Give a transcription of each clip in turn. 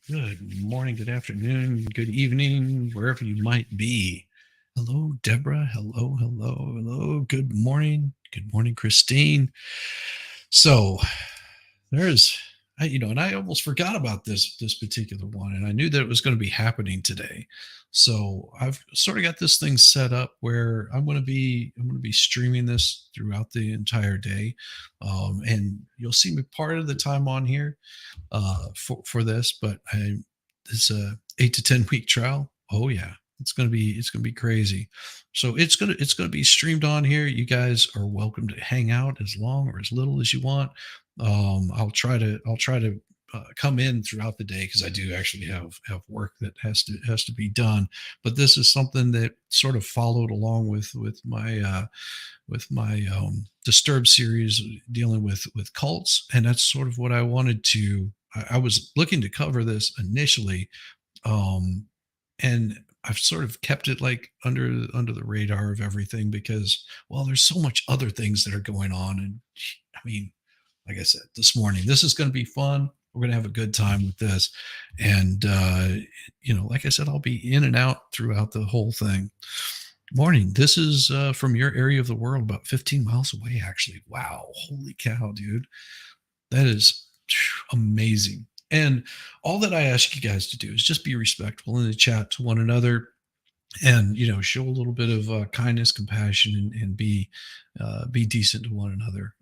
Good morning, good afternoon, good evening, wherever you might be. Hello, Deborah. Hello, hello, hello. Good morning. Good morning, Christine. So there's, and I almost forgot about this particular one, and I knew that it was going to be happening today. So I've sort of got this thing set up where I'm going to be streaming this throughout the entire day, and you'll see me part of the time on here for this, but it's a 8 to 10 week trial. Oh yeah, it's gonna be crazy. So it's gonna be streamed on here. You guys are welcome to hang out as long or as little as you want. I'll try to come in throughout the day because I do actually have work that has to be done. But this is something that sort of followed along with my Disturbed series dealing with cults, and that's sort of what I wanted to. I was looking to cover this initially, um, and I've sort of kept it like under the radar of everything because, well, there's so much other things that are going on, and I mean, like I said this morning, this is going to be fun. We're going to have a good time with this, and like I said, I'll be in and out throughout the whole thing. Morning. This is from your area of the world, about 15 miles away, actually. Wow. Holy cow, dude. That is amazing. And all that I ask you guys to do is just be respectful in the chat to one another and, show a little bit of kindness, compassion, and be decent to one another.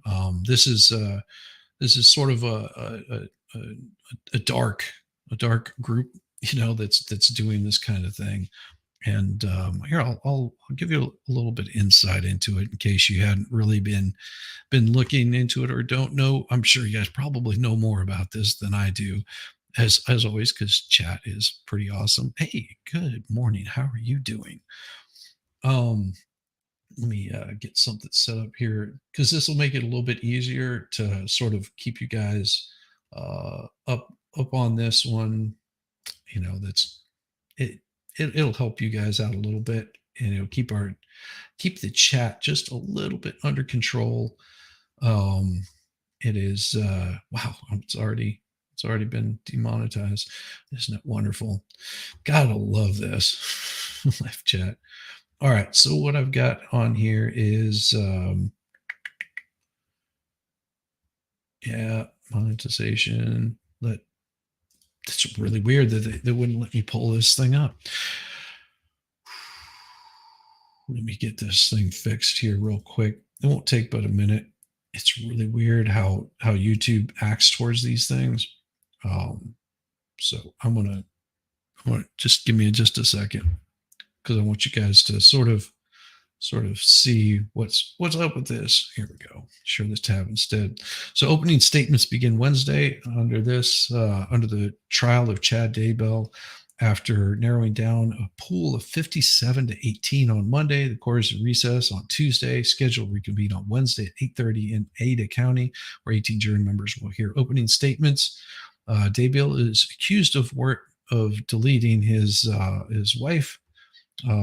This is sort of a dark, a dark group, that's doing this kind of thing. And here, I'll give you a little bit of insight into it in case you hadn't really been looking into it or don't know. I'm sure you guys probably know more about this than I do, as always, because chat is pretty awesome. Hey, good morning. How are you doing? Um, Let me get something set up here because this will make it a little bit easier to sort of keep you guys up on this one. That's it, it'll help you guys out a little bit, and it'll keep the chat just a little bit under control. um it is wow, it's already been demonetized. Isn't it wonderful? Gotta love this. Live chat. All right, so what I've got on here is yeah, monetization. That's really weird that they wouldn't let me pull this thing up. Let me get this thing fixed here real quick. It won't take but a minute. It's really weird how YouTube acts towards these things. So I'm gonna just give me just a second because I want you guys to sort of see what's up with this. Here we go. Share this tab instead. So opening statements begin Wednesday under the trial of Chad Daybell. After narrowing down a pool of 57 to 18 on Monday, the court is in recess on Tuesday. Schedule reconvene on Wednesday at 8:30 in Ada County, where 18 jury members will hear opening statements. Daybell is accused of deleting his wife.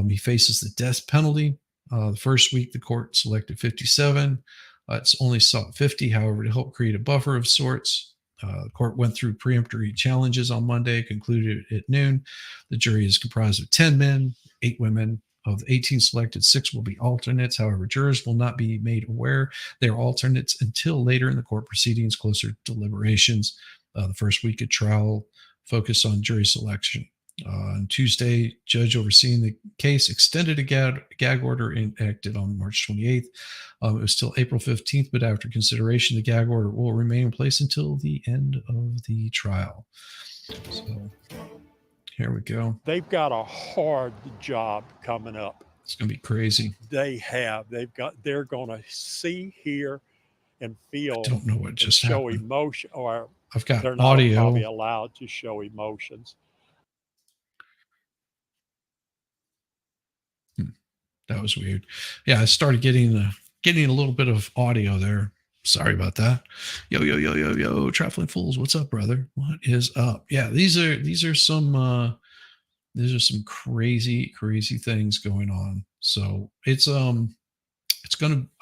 He faces the death penalty. The first week, the court selected 57. It's only sought 50, however, to help create a buffer of sorts. The court went through preemptory challenges on Monday, concluded at noon. The jury is comprised of 10 men, 8 women. Of the 18 selected, 6 will be alternates. However, jurors will not be made aware they are alternates until later in the court proceedings, closer to deliberations. The first week of trial focused on jury selection. On Tuesday, judge overseeing the case extended a gag order enacted on March 28th. It was still April 15th, but after consideration, the gag order will remain in place until the end of the trial. So here we go. They've got a hard job coming up. It's going to be crazy. They're going to see, hear, and feel. I don't know what just show happened. Emotion, or I've got they're not audio. probably allowed to show emotions. That was weird. Yeah, I started getting a little bit of audio there. Sorry about that. Yo, traveling fools. What's up, brother? What is up? Yeah, these are some crazy things going on. So I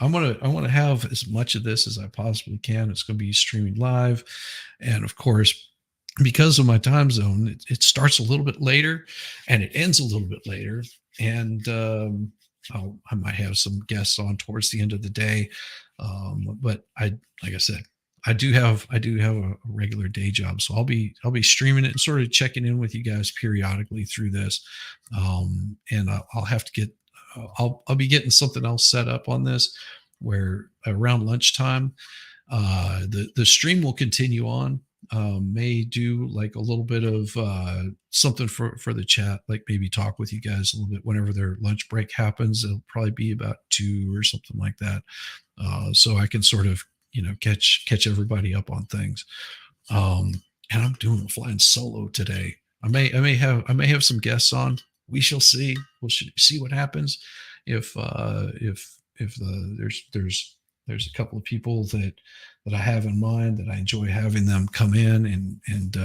want to have as much of this as I possibly can. It's going to be streaming live, and of course, because of my time zone, it starts a little bit later and it ends a little bit later. And I might have some guests on towards the end of the day. But like I said, I do have a regular day job, so I'll be streaming it and sort of checking in with you guys periodically through this. And I'll have to get, I'll be getting something else set up on this where around lunchtime, the stream will continue on. May do like a little bit of something for the chat, like maybe talk with you guys a little bit whenever their lunch break happens. It'll probably be about 2 or something like that, so I can sort of catch everybody up on things. And I'm doing a flying solo today. I may have some guests on. We shall see. We'll see what happens. If there's a couple of people that I have in mind that I enjoy having them come in and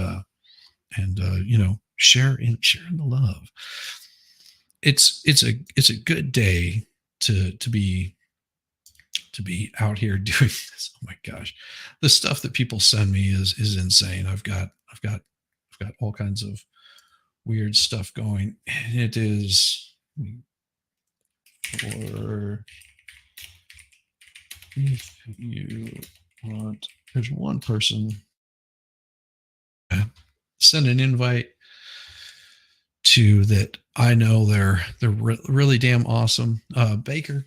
share in the love. It's a good day to be out here doing this. Oh my gosh, the stuff that people send me is insane. I've got all kinds of weird stuff going, and it is for if you want. There's one person send an invite to that I know they're really damn awesome. Baker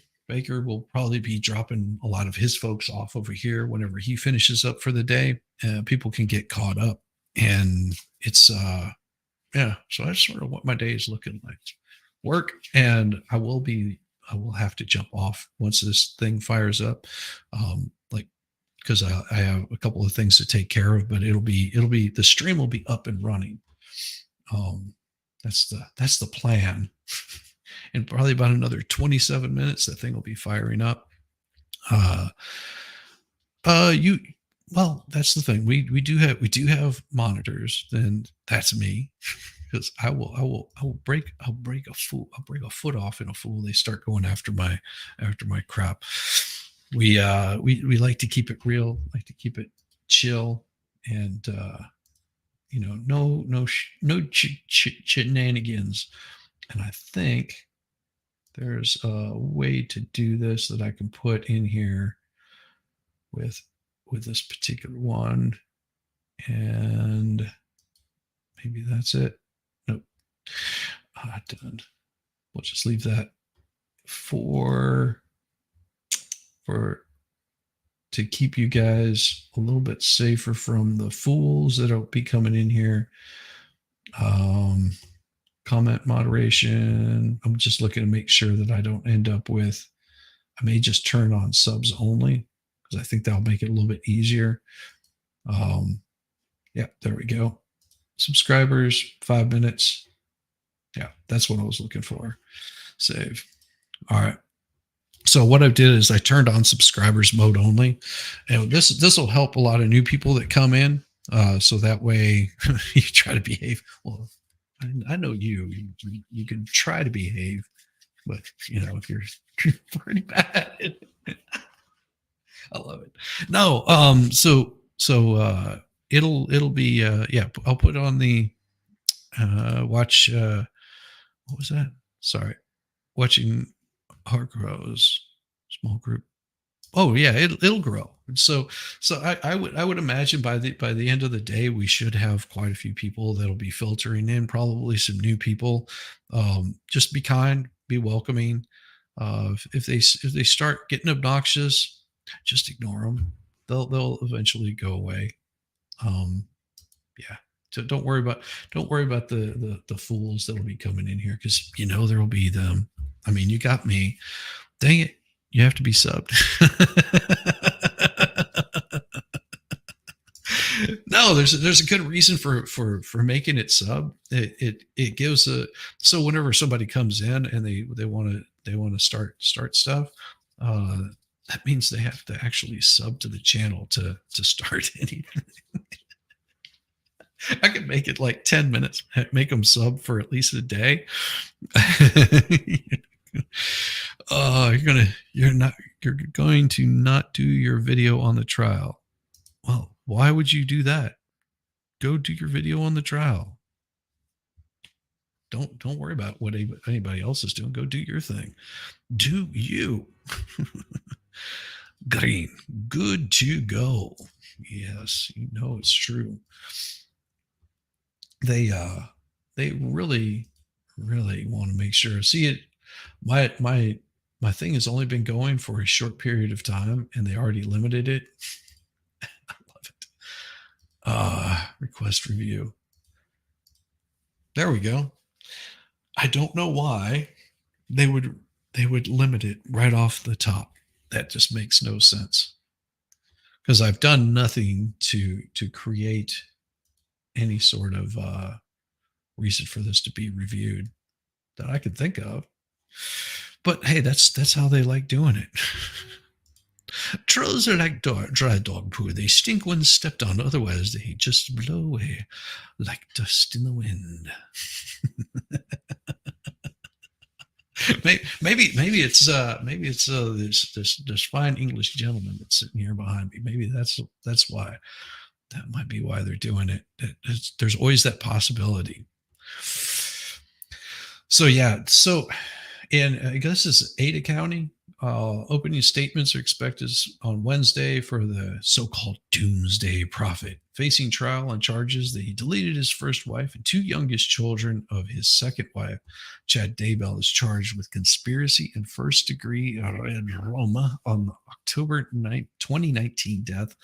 will probably be dropping a lot of his folks off over here whenever he finishes up for the day. People can get caught up, and it's yeah. So that's sort of what my day is looking like. Work, and I will have to jump off once this thing fires up, like because I have a couple of things to take care of, but it'll be the stream will be up and running. That's the plan. In probably about another 27 minutes, that thing will be firing up. Well, that's the thing. We do have monitors, and that's me. Because I will break a foot off in a fool. They start going after my crap. We like to keep it real, like to keep it chill, and no shenanigans. And I think there's a way to do this that I can put in here with this particular one, and maybe that's it. Nope. Done. We'll just leave that for to keep you guys a little bit safer from the fools that'll be coming in here. Comment moderation. I'm just looking to make sure that I don't end up with, I may just turn on subs only because I think that'll make it a little bit easier. Yeah, there we go. Subscribers, 5 minutes. Yeah, that's what I was looking for. Save. All right. So what I did is I turned on subscribers mode only, and this will help a lot of new people that come in. So that way you try to behave. Well, I know you can try to behave, but if you're pretty bad, I love it. No, so it'll be yeah. I'll put on the watch. What was that? Sorry, watching Heart Grows small group. Oh yeah, it'll grow. So I would imagine by the end of the day we should have quite a few people that'll be filtering in, probably some new people. Just be kind, be welcoming. If they start getting obnoxious, just ignore them. They'll eventually go away. Yeah. So don't worry about the fools that'll be coming in here, because there will be them. I mean, you got me. Dang it. You have to be subbed. No, there's a good reason for making it sub. It gives so whenever somebody comes in and they want to start stuff, that means they have to actually sub to the channel to start anything. I could make it like 10 minutes, make them sub for at least a day. You're going to not do your video on the trial. Well, why would you do that? go do your video on the trial. Don't worry about what anybody else is doing. Go do your thing. Do you. Green, good to go. Yes, you know it's true. They really want to make sure. See it. My thing has only been going for a short period of time, and they already limited it. I love it. Request review. There we go. I don't know why they would limit it right off the top. That just makes no sense. Because I've done nothing to create any sort of reason for this to be reviewed that I could think of. But hey, that's how they like doing it. Trolls are like dry dog poo. They stink when stepped on. Otherwise, they just blow away like dust in the wind. maybe it's this fine English gentleman that's sitting here behind me. Maybe that's why. That might be why they're doing it. There's always that possibility. So yeah. So, and I guess it's Ada County. Opening statements are expected on Wednesday for the so-called Doomsday Prophet, facing trial on charges that he deleted his first wife and two youngest children of his second wife. Chad Daybell is charged with conspiracy and first-degree Roma on October 9, 2019 death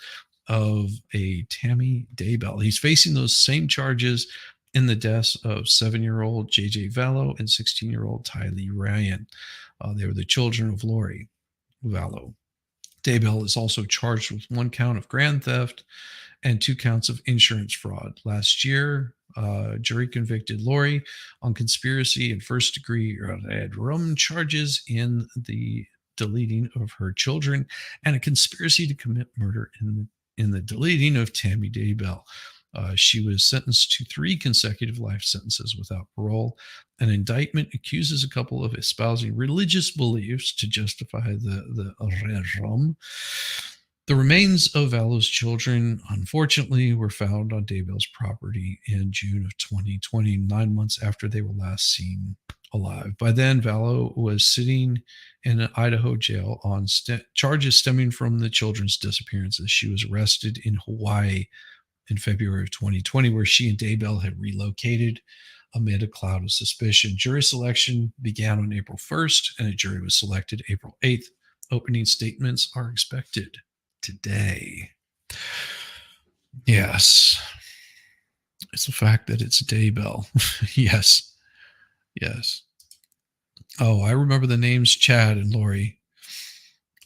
of a Tammy Daybell. He's facing those same charges in the deaths of 7-year-old J.J. Vallow and 16-year-old Tylee Ryan. They were the children of Lori Vallow. Daybell is also charged with 1 count of grand theft and 2 counts of insurance fraud. Last year, jury convicted Lori on conspiracy and first-degree rum charges in the deleting of her children and a conspiracy to commit murder in the deleting of Tammy Daybell. She was sentenced to 3 consecutive life sentences without parole. An indictment accuses a couple of espousing religious beliefs to justify the rum. The remains of Vallow's children, unfortunately, were found on Daybell's property in June of 2020, 9 months after they were last seen alive. By then, Vallow was sitting in an Idaho jail on charges stemming from the children's disappearances. She was arrested in Hawaii in February of 2020, where she and Daybell had relocated amid a cloud of suspicion. Jury selection began on April 1st, and a jury was selected April 8th. Opening statements are expected today. Yes. It's the fact that it's Daybell. Yes. Oh, I remember the names Chad and Lori.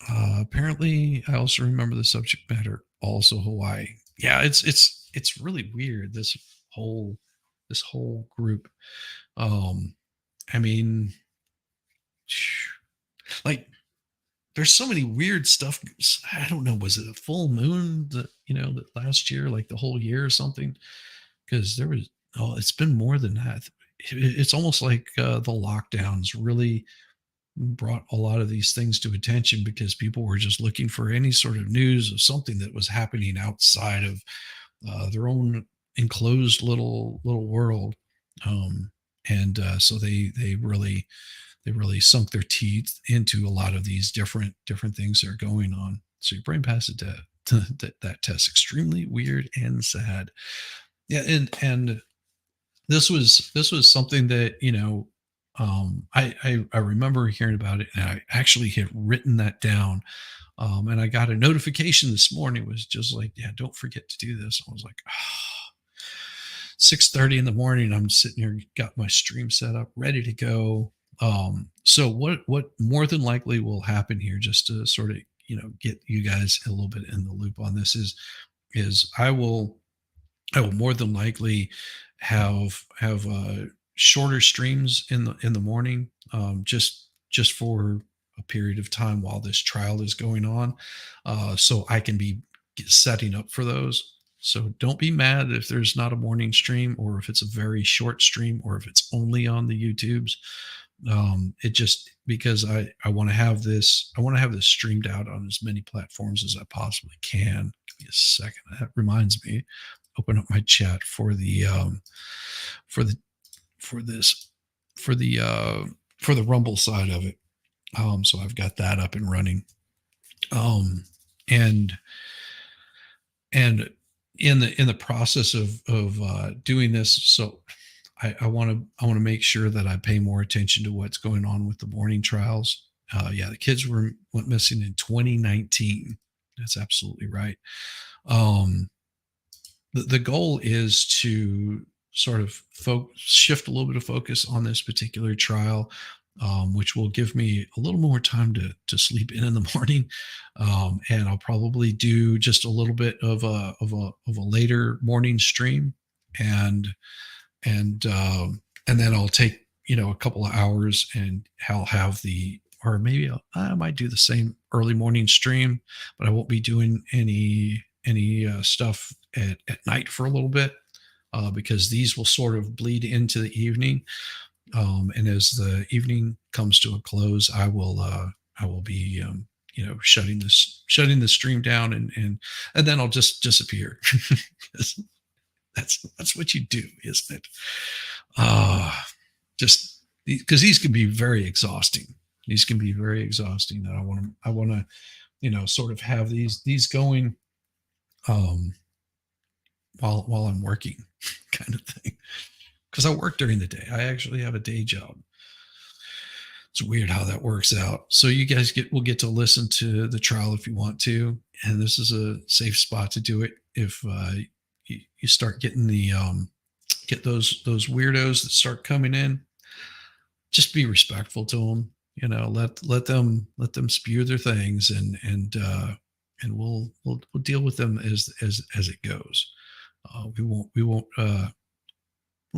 Apparently, I also remember the subject matter, also Hawaii. Yeah, it's really weird, this whole group. I mean, like, there's so many weird stuff. I don't know, was it a full moon that that last year, like the whole year or something? Because there was it's been more than that. It's almost like the lockdowns really brought a lot of these things to attention because people were just looking for any sort of news of something that was happening outside of their own enclosed little world. And so they really sunk their teeth into a lot of these different things that are going on. So your brain passes that test. Extremely weird and sad. Yeah, and this was something that I remember hearing about it, and I actually had written that down. And I got a notification this morning. It was just like, yeah, don't forget to do this. I was like, 6:30 in the morning. I'm sitting here, got my stream set up, ready to go. So what more than likely will happen here, just to sort of get you guys a little bit in the loop on this, is I will more than likely have shorter streams in the morning, just for a period of time while this trial is going on, so I can be setting up for those. So don't be mad if there's not a morning stream, or if it's a very short stream, or if it's only on the YouTubes. It just, because I want to have this streamed out on as many platforms as I possibly can. Give me a second. That reminds me, open up my chat for the for the for this for the for the Rumble side of it. So I've got that up and running. Um, and and in the process of doing this, so I want to make sure that I pay more attention to what's going on with the morning trials. Yeah, the kids went missing in 2019. That's absolutely right. Um, the goal is to sort of shift a little bit of focus on this particular trial, which will give me a little more time to sleep in the morning, and I'll probably do just a little bit of a later morning stream, and and then I'll take a couple of hours, and I'll have the or maybe I might do the same early morning stream, but I won't be doing any stuff at night for a little bit, because these will sort of bleed into the evening. And as the evening comes to a close, I will be shutting the stream down, and then I'll just disappear. 'Cause that's what you do, isn't it? Uh just because these can be very exhausting. These can be very exhausting. And I want to sort of have these going, um while I'm working, kind of thing. Because I work during the day. I actually have a day job. It's weird how that works out. So you guys will get to listen to the trial if you want to, and this is a safe spot to do it. If you start getting get those weirdos that start coming in, just be respectful to them. Let them spew their things, and we'll deal with them as it goes. We won't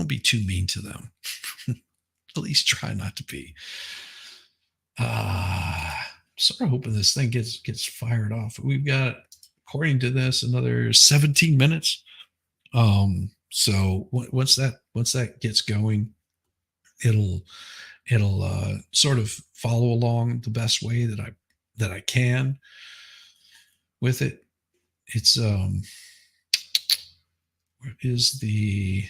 be too mean to them. At least try not to be. Sort of hoping this thing gets fired off. We've got, according to this, another 17 minutes. So once that gets going, it'll sort of follow along the best way that I can with it. It's what is the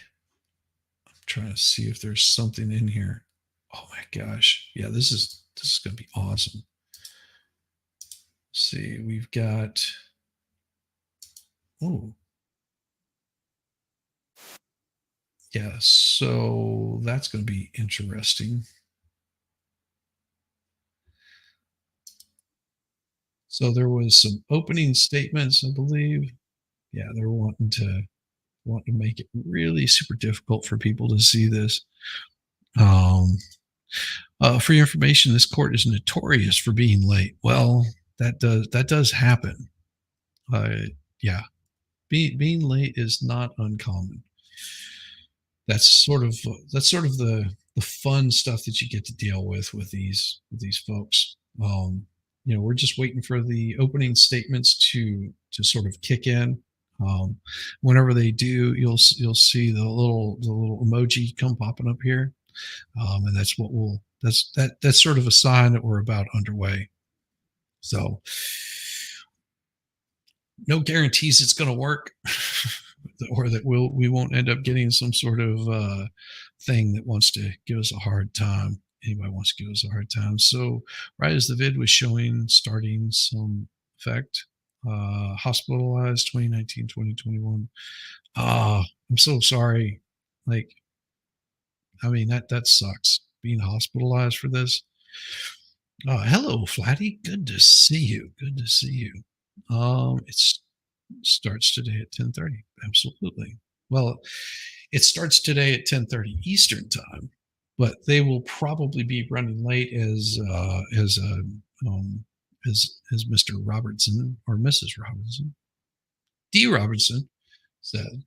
I'm trying to see if there's something in here. Oh my gosh. Yeah, this is gonna be awesome. Let's see, we've got, oh yeah, so that's gonna be interesting. So there was some opening statements, I believe. Yeah, they're wanting to make it really super difficult for people to see this. Um, for your information, this court is notorious for being late. Well, that does happen. Uh, yeah, being late is not uncommon. That's sort of the fun stuff that you get to deal with these folks. We're just waiting for the opening statements to sort of kick in. Um, Whenever they do, you'll see the little emoji come popping up here, and that's sort of a sign that we're about underway. So no guarantees it's going to work, or that we won't end up getting some sort of thing that wants to give us a hard time. Anybody wants to give us a hard time. So right as the vid was showing, starting some effect, hospitalized 2019, 2021. I'm so sorry. Like, I mean, that sucks, being hospitalized for this. Hello, Flatty. Good to see you. Good to see you. It starts today at 10:30. Absolutely. Well, it starts today at 10:30 Eastern time, but they will probably be running late as Mr. Robertson or Mrs. Robertson, D. Robertson said.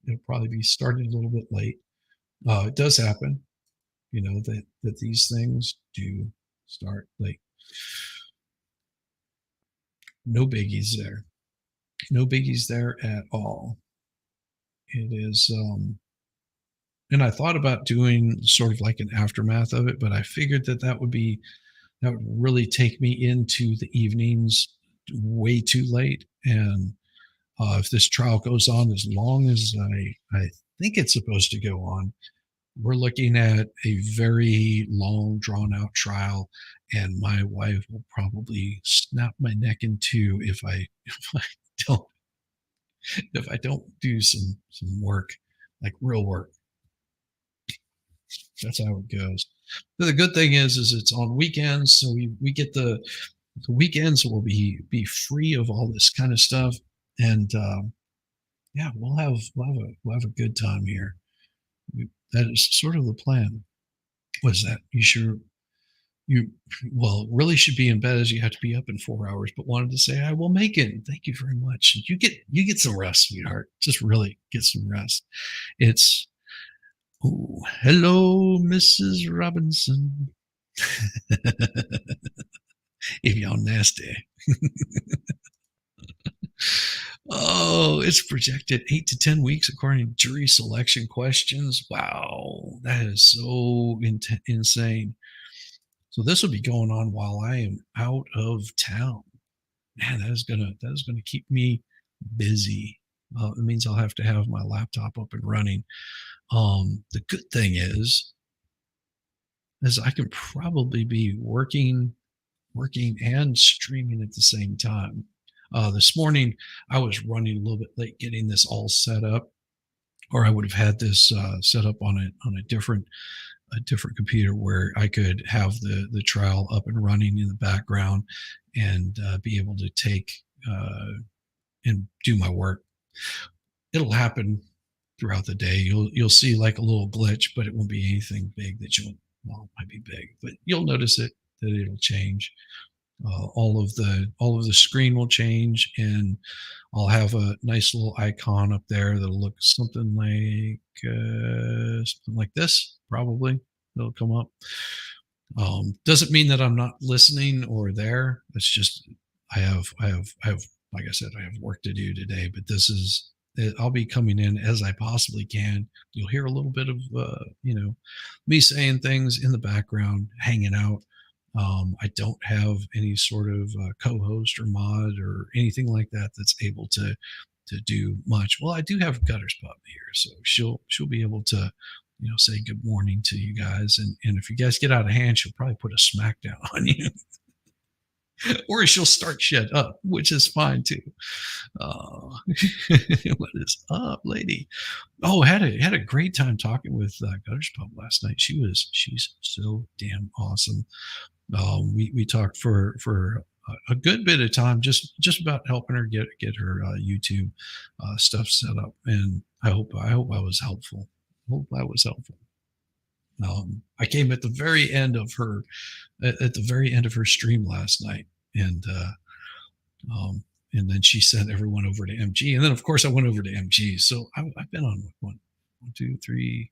It'll probably be starting a little bit late. It does happen, that these things do start late. No biggies there. No biggies there at all. It is, and I thought about doing sort of like an aftermath of it, but I figured that would really take me into the evenings way too late, and If this trial goes on as long as I think it's supposed to go on, we're looking at a very long, drawn out trial, and my wife will probably snap my neck in two if I don't if I don't do some work, like real work. That's how it goes. But the good thing is it's on weekends, so we get the weekends will be free of all this kind of stuff, and yeah, we'll have a good time here. That is sort of the plan. Was that you really should be in bed, as you have to be up in 4 hours, but wanted to say I will make it. Thank you very much. You get some rest, sweetheart. Just really get some rest. It's oh, hello, Mrs. Robinson. If y'all nasty. Oh, it's projected 8 to 10 weeks according to jury selection questions. Wow, that is so insane. So this will be going on while I am out of town. Man, that is gonna keep me busy. It means I'll have to have my laptop up and running. The good thing is I can probably be working and streaming at the same time. This morning I was running a little bit late getting this all set up, or I would have had this set up on a different computer where I could have the trial up and running in the background and be able to take and do my work. It'll happen throughout the day. You'll see like a little glitch, but it won't be anything big that you'll well, it might be big, but you'll notice that it'll change. All of the screen will change, and I'll have a nice little icon up there that'll look something like this. Probably it'll come up. Doesn't mean that I'm not listening or there. It's just I have like I said, I have work to do today. But this is I'll be coming in as I possibly can. You'll hear a little bit of me saying things in the background, hanging out. I don't have any sort of co-host or mod or anything like that that's able to do much. Well, I do have Gutter's Pub here, so she'll be able to say good morning to you guys, and if you guys get out of hand, she'll probably put a smackdown on you. Or she'll start shit up, which is fine too. Uh, what is up, lady? Oh, had a great time talking with Gutter's Pub last night. She's so damn awesome. We talked for a good bit of time, just about helping her get her YouTube stuff set up, and I hope I was helpful. Hope I was helpful. I came at the very end of her stream last night, um, and then she sent everyone over to MG, and then of course I went over to MG. So I've been on one, two, three,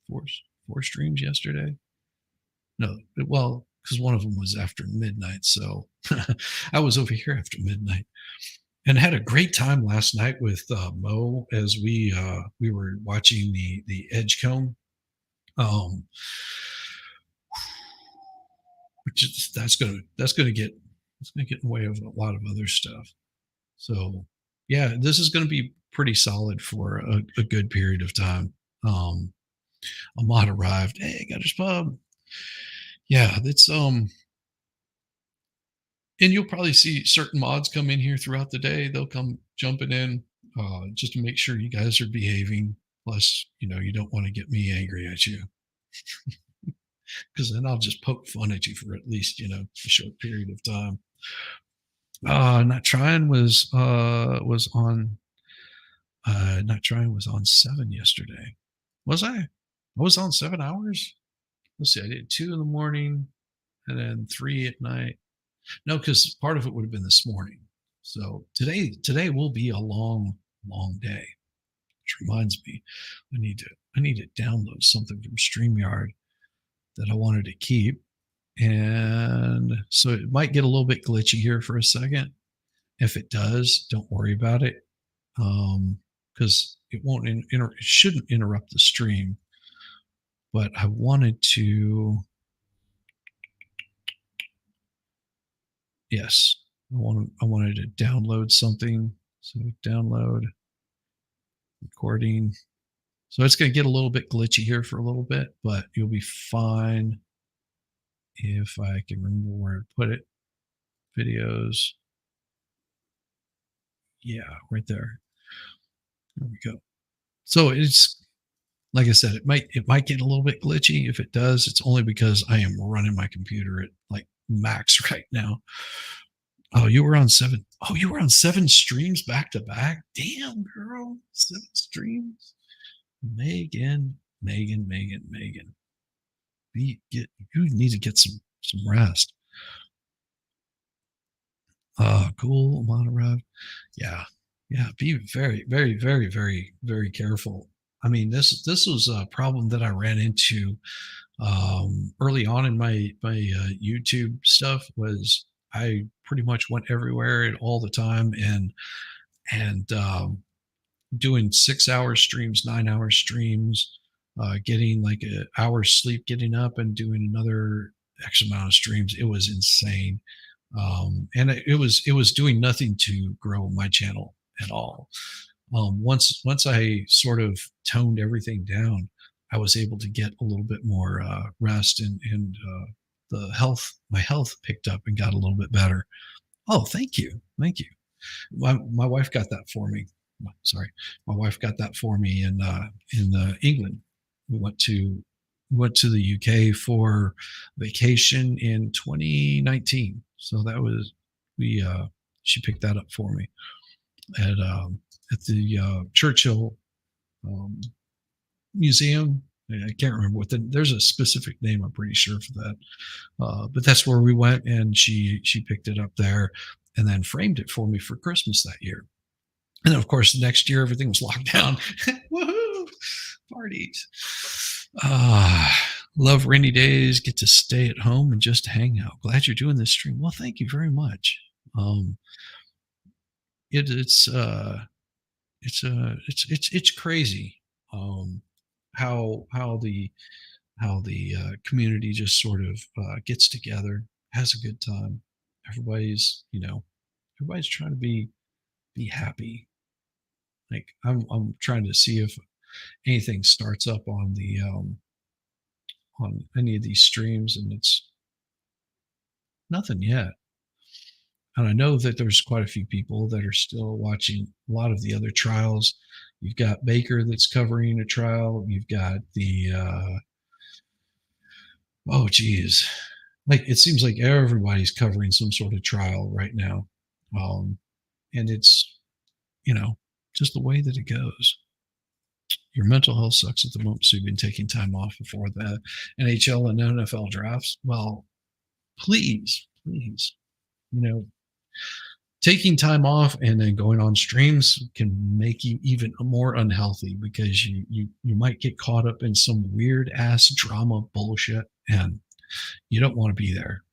four streams yesterday. No, well, because one of them was after midnight, so I was over here after midnight, and had a great time last night with Mo as we were watching the Edgecombe. Um, which is that's gonna get in the way of a lot of other stuff. So yeah, this is going to be pretty solid for a good period of time. A mod arrived. Hey, got his pub. Yeah, that's and you'll probably see certain mods come in here throughout the day. They'll come jumping in just to make sure you guys are behaving. Plus, you don't want to get me angry at you because then I'll just poke fun at you for at least a short period of time. Not trying was on not trying was on 7 yesterday. Was I? I was on 7 hours. Let's see. I did 2 in the morning and then 3 at night. No, because part of it would have been this morning. So today will be a long day. Which reminds me, I need to download something from StreamYard that I wanted to keep, and so it might get a little bit glitchy here for a second. If it does, don't worry about it, because it won't it shouldn't interrupt the stream. But I wanted to, yes, I wanted to download something So download recording. So it's going to get a little bit glitchy here for a little bit, but you'll be fine if I can remember where to put it. Videos. Yeah, right there. There we go. So it's, like I said, it might get a little bit glitchy. If it does, it's only because I am running my computer at like max right now. Oh, you were on 7. Oh, you were on 7 streams back to back. Damn, girl, 7 streams. Megan. You need to get some rest. Cool, Monterey. Yeah. Be very, very, very, very, very careful. I mean, this was a problem that I ran into early on in my YouTube stuff. Was I pretty much went everywhere and all the time, and doing 6-hour streams, 9-hour streams, getting like an hour's sleep, getting up and doing another X amount of streams. It was insane. And it was doing nothing to grow my channel at all. Once I sort of toned everything down, I was able to get a little bit more rest, and my health picked up and got a little bit better. Oh, thank you. My wife got that for me. Sorry, my wife got that for me in England. We went to the UK for vacation in 2019. So that was she picked that up for me at the Churchill Museum. I can't remember there's a specific name, I'm pretty sure, for that. But that's where we went, and she picked it up there and then framed it for me for Christmas that year. And then, of course, next year everything was locked down. Woohoo! Parties. Love rainy days. Get to stay at home and just hang out. Glad you're doing this stream. Well, thank you very much. It's crazy how the community just sort of gets together, has a good time. Everybody's trying to be happy. Like I'm trying to see if anything starts up on the on any of these streams, and it's nothing yet. And I know that there's quite a few people that are still watching a lot of the other trials. You've got Baker that's covering a trial. You've got the oh geez, like it seems like everybody's covering some sort of trial right now, and it's just the way that it goes. Your mental health sucks at the moment, so you've been taking time off before the NHL and NFL drafts. Well, please, taking time off and then going on streams can make you even more unhealthy, because you might get caught up in some weird ass drama bullshit, and you don't want to be there.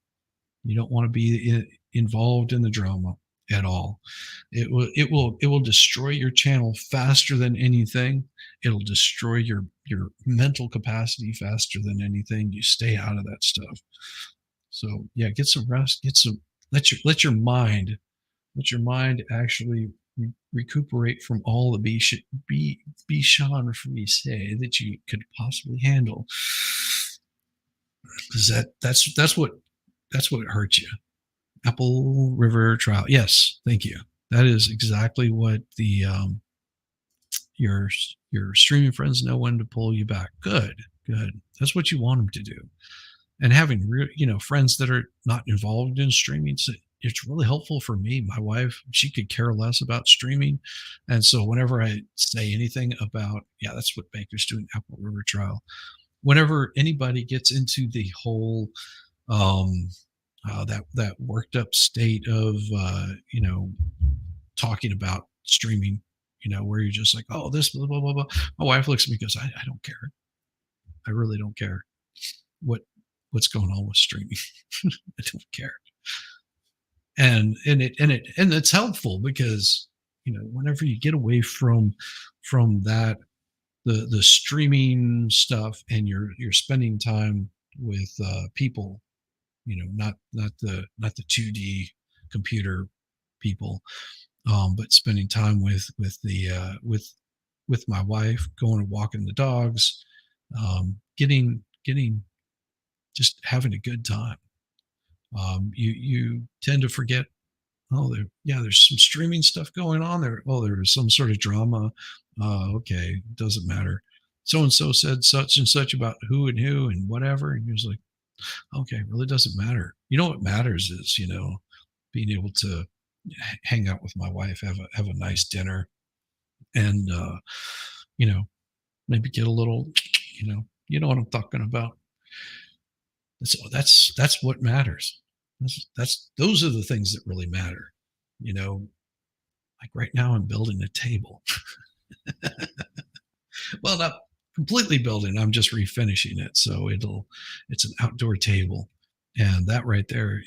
You don't want to be involved in the drama at all. It will destroy your channel faster than anything. It'll destroy your mental capacity faster than anything. You stay out of that stuff. So yeah, get some rest. Let your mind actually recuperate from all the Bichon say that you could possibly handle, because that's what hurts you. Apple River Trial. Yes, thank you. That is exactly what the your streaming friends know when to pull you back. Good. That's what you want them to do. And having friends that are not involved in streaming, so it's really helpful for me. My wife, she could care less about streaming, and so whenever I say anything about, that's what Baker's doing, Apple River Trial. Whenever anybody gets into the whole that worked up state of talking about streaming, where you're just like, oh, this blah blah blah blah. My wife looks at me and goes, I don't care. I really don't care what's going on with streaming. I don't care. And it's helpful, because whenever you get away from that, the streaming stuff, and you're spending time with people, not the 2D computer people, But spending time with my wife, going and walking the dogs, getting just having a good time. You tend to forget. Oh, there's some streaming stuff going on there. Oh, there's some sort of drama. Okay, doesn't matter. So and so said such and such about who and whatever, and you're just like, okay, it really doesn't matter. You know what matters is being able to hang out with my wife, have a nice dinner, and you know maybe get a little, you know what I'm talking about. That's what matters. That's those are the things that really matter. You know, like right now, I'm building a table. Well, not completely building. I'm just refinishing it, so it's an outdoor table, and that right there,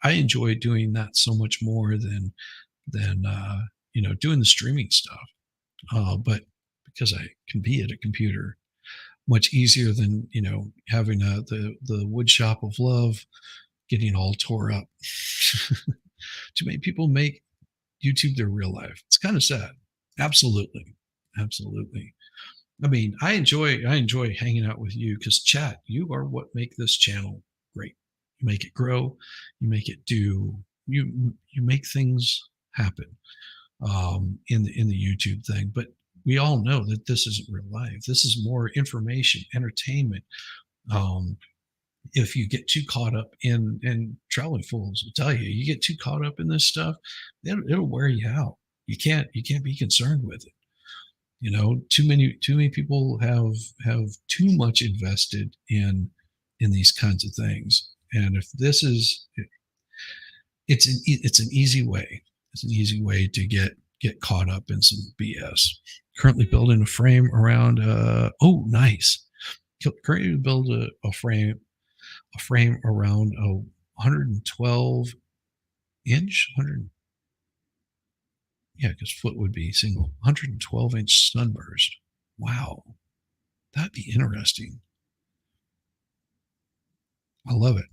I enjoy doing that so much more than doing the streaming stuff. But because I can be at a computer much easier than having the wood shop of love getting all tore up. Too many people make YouTube their real life. It's kind of sad. Absolutely, absolutely. I mean, I enjoy hanging out with you because chat. You are what make this channel great. You make it grow. You make it do. You make things happen in the YouTube thing. But we all know that this isn't real life. This is more information, entertainment. Um, if you get too caught up in traveling fools will tell you, you get too caught up in this stuff, it'll wear you out. You can't be concerned with it. Too many people have too much invested in these kinds of things. And if this is it's an easy way. It's an easy way to get caught up in some BS. Currently building a frame around oh nice. Currently build a frame around a 112 inch 100, yeah, because foot would be single 112-inch sunburst. Wow, that'd be interesting. I love it.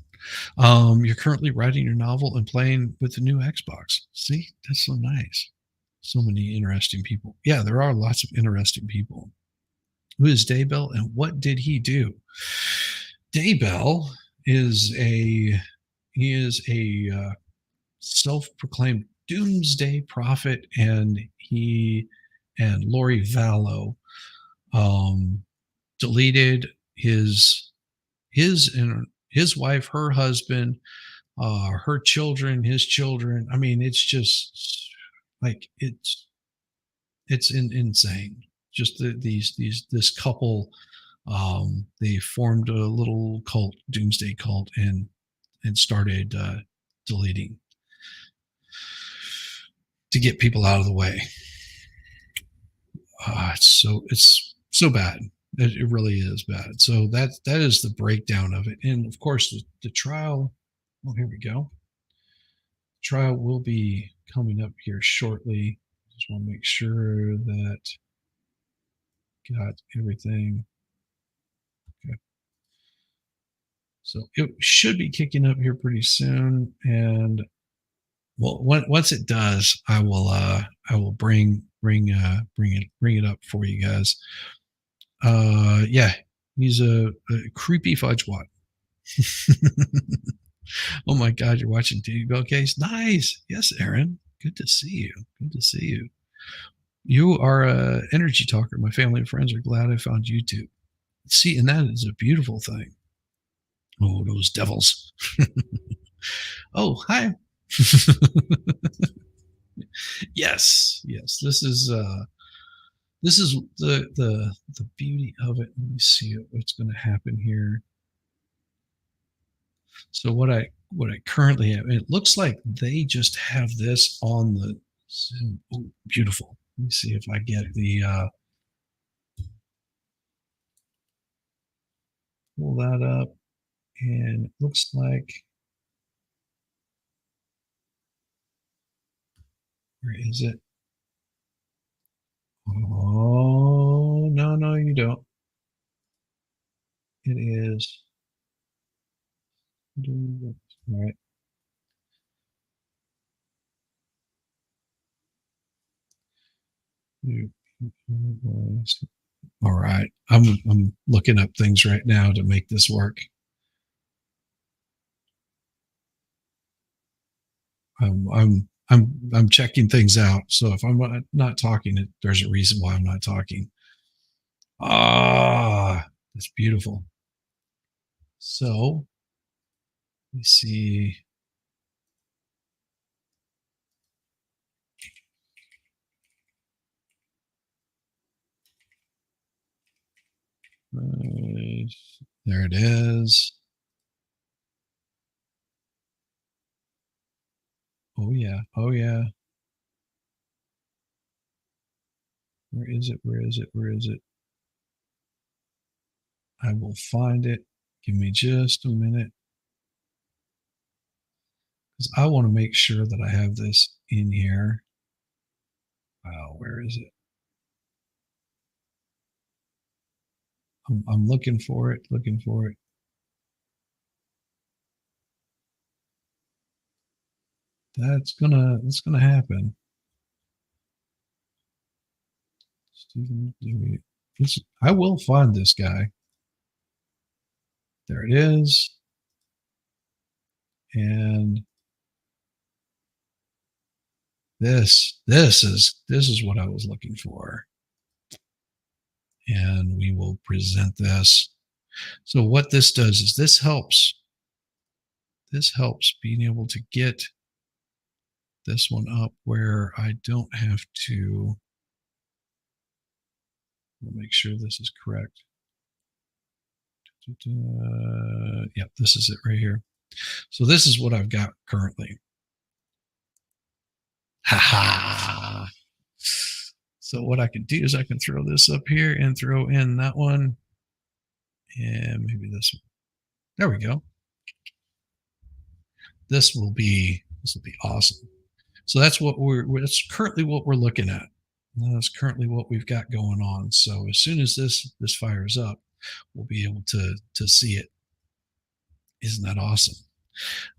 You're currently writing your novel and playing with the new Xbox. See, that's so nice. So many interesting people. Yeah, there are lots of interesting people. Who is Daybell and what did he do? Daybell is a he is a self-proclaimed doomsday prophet, and he and Lori Vallow um, deleted his wife, her husband, her children, his children. I mean, it's just like insane. Just these this couple, they formed a little cult, doomsday cult, and started deleting to get people out of the way. It's so bad. It really is bad. So that is the breakdown of it. And of course, the trial. Oh, here we go. Trial will be coming up here shortly. Just want to make sure that got everything. Okay. So it should be kicking up here pretty soon. And well, once it does, I will bring it up for you guys. Yeah, he's a creepy fudgewat. Oh my God, you're watching Daybell Case. Nice. Yes, Aaron. Good to see you. Good to see you. You are a energy talker. My family and friends are glad I found YouTube. See, and that is a beautiful thing. Oh, those devils. Oh, hi. Yes, yes. This is the beauty of it. Let me see what's going to happen here. So what I currently have, it looks like they just have this on the Zoom. Oh, beautiful. Let me see if I get the pull that up, and it looks like, where is it? Oh no, no, you don't. It is all right. All right. I'm looking up things right now to make this work. I'm checking things out. So if I'm not talking, there's a reason why I'm not talking. Ah, that's beautiful. So let me see. There it is. Oh yeah. Oh yeah. Where is it? Where is it? Where is it? I will find it. Give me just a minute. Because I want to make sure that I have this in here. Wow, where is it? I'm looking for it, looking for it. That's gonna happen. Stephen Dewey. I will find this guy. There it is. And this is what I was looking for. And we will present this. So what this does is this helps being able to get this one up where I don't have to. We'll make sure this is correct. Yep, this is it right here. So this is what I've got currently. Ha ha. So what I can do is I can throw this up here and throw in that one. And maybe this one. There we go. This will be awesome. So that's currently what we're looking at. That's currently what we've got going on. So as soon as this fires up, we'll be able to see it. Isn't that awesome?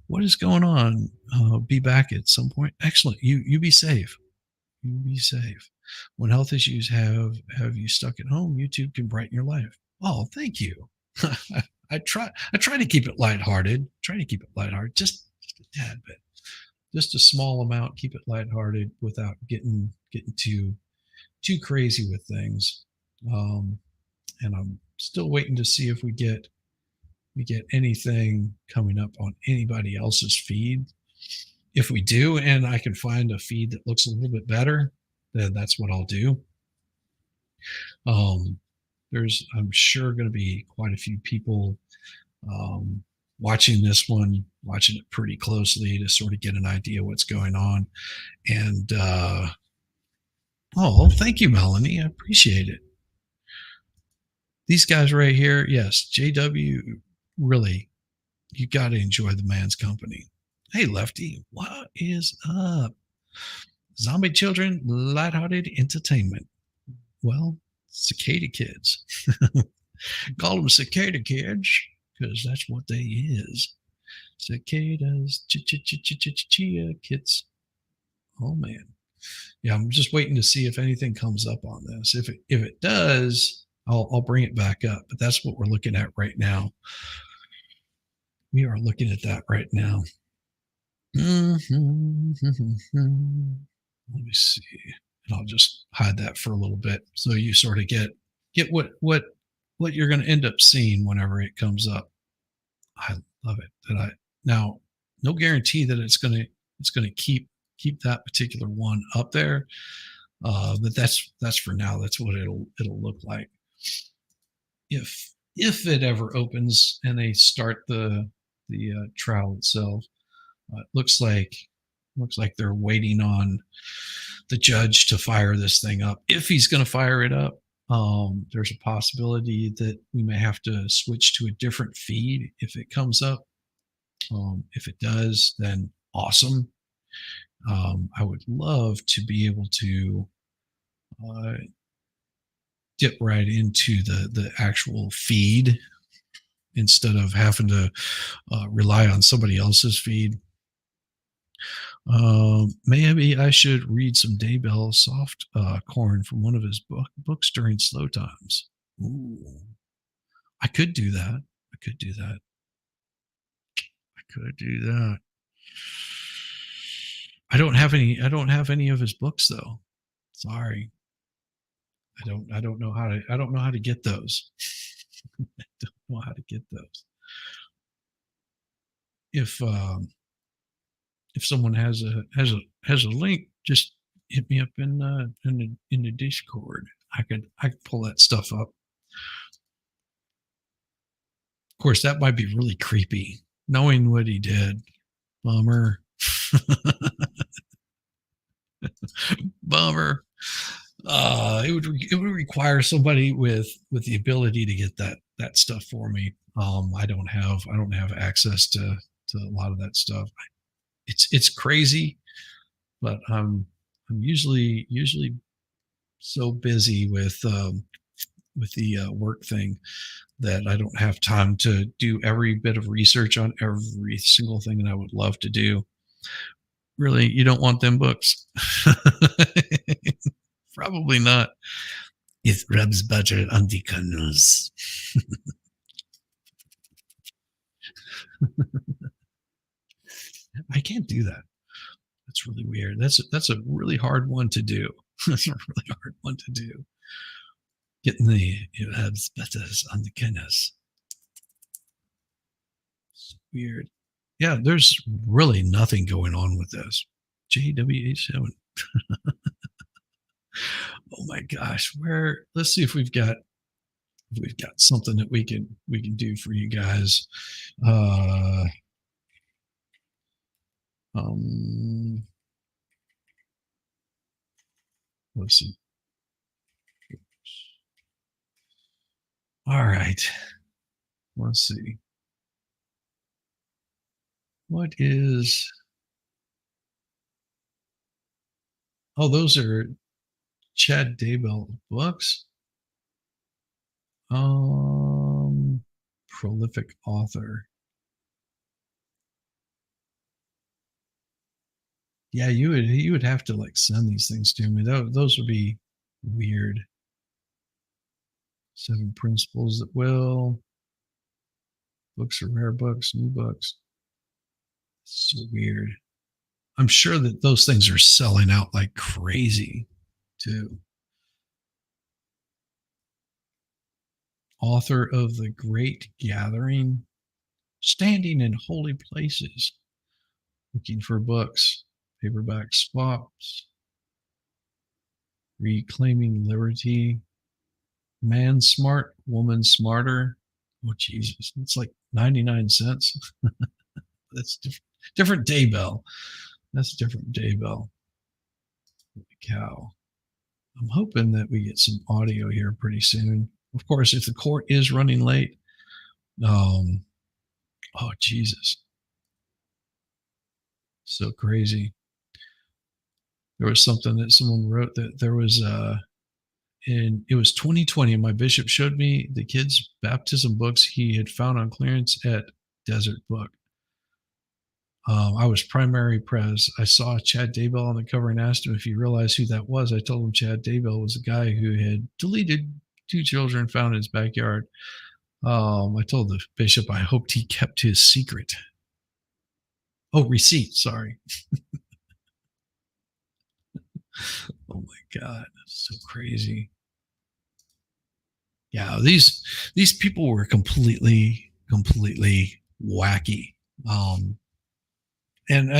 What is going on? Be back at some point. Excellent. You be safe. You be safe. When health issues have you stuck at home, YouTube can brighten your life. Oh, thank you. I try to keep it lighthearted. Just a tad bit, just a small amount. Keep it lighthearted without getting too crazy with things. And I'm still waiting to see if we get anything coming up on anybody else's feed. If we do, and I can find a feed that looks a little bit better, then that's what I'll do. There's, I'm sure, going to be quite a few people watching this one, watching it pretty closely to sort of get an idea what's going on. And oh, thank you, Melanie. I appreciate it. These guys right here, yes, JW, really, you got to enjoy the man's company. Hey, Lefty, what is up? Zombie Children, lighthearted entertainment. Well, cicada kids. Call them cicada kids because that's what they is. Cicadas, chia kids. Oh man, yeah. I'm just waiting to see if anything comes up on this. If it does, I'll bring it back up. But that's what we're looking at right now. We are looking at that right now. Let me see, and I'll just hide that for a little bit so you sort of get what you're going to end up seeing whenever it comes up. I love it. Now, no guarantee that it's going to keep that particular one up there, but that's for now. That's what it'll look like. If it ever opens and they start the trial itself, it looks like they're waiting on the judge to fire this thing up. If he's going to fire it up, there's a possibility that we may have to switch to a different feed if it comes up. If it does, then awesome. I would love to be able to dip right into the actual feed instead of having to rely on somebody else's feed. Maybe I should read some Daybell soft corn from one of his books during slow times. Ooh, I could do that. I could do that. I could do that. I don't have any. I don't have any of his books though. Sorry. I don't know how to. I don't know how to get those. I don't know how to get those. If someone has a link, just hit me up in the Discord. I could pull that stuff up. Of course, that might be really creepy, knowing what he did. Bummer. Bummer. It would require somebody with the ability to get that stuff for me. I don't have access to a lot of that stuff. It's crazy, but I'm usually so busy with the work thing that I don't have time to do every bit of research on every single thing that I would love to do. Really, you don't want them books. Probably not. It rubs butter on the kernels. I can't do that. That's really weird. That's a really hard one to do. That's a really hard one to do. Getting the it rubs butters on the kernels. It's weird. Yeah, there's really nothing going on with this. JWH7. Oh my gosh. Let's see if we've got something that we can do for you guys. Uh um let's see. All right. Let's see. What is Oh, those are Chad Daybell books. Um Prolific author. Yeah, you would have to like send these things to me. Those would be weird. Seven principles that will. Books are rare books, new books. So weird. I'm sure that those things are selling out like crazy too. Author of The Great Gathering, Standing in Holy Places, Looking for Books, Paperback Swaps, Reclaiming Liberty, Man Smart, Woman Smarter. Oh, Jesus. It's like 99 cents. That's different Daybell. That's different Daybell. Holy cow. I'm hoping that we get some audio here pretty soon. Of course, if the court is running late, um, oh Jesus, so crazy. There was something that someone wrote that there was in it was 2020. My bishop showed me the kids' baptism books he had found on clearance at Desert Book. I was primary pres. I saw Chad Daybell on the cover and asked him if he realized who that was. I told him Chad Daybell was a guy who had deleted two children found in his backyard. I told the bishop I hoped he kept his secret. Oh, receipt. Sorry. Oh my God, that's so crazy. Yeah, these people were completely wacky. And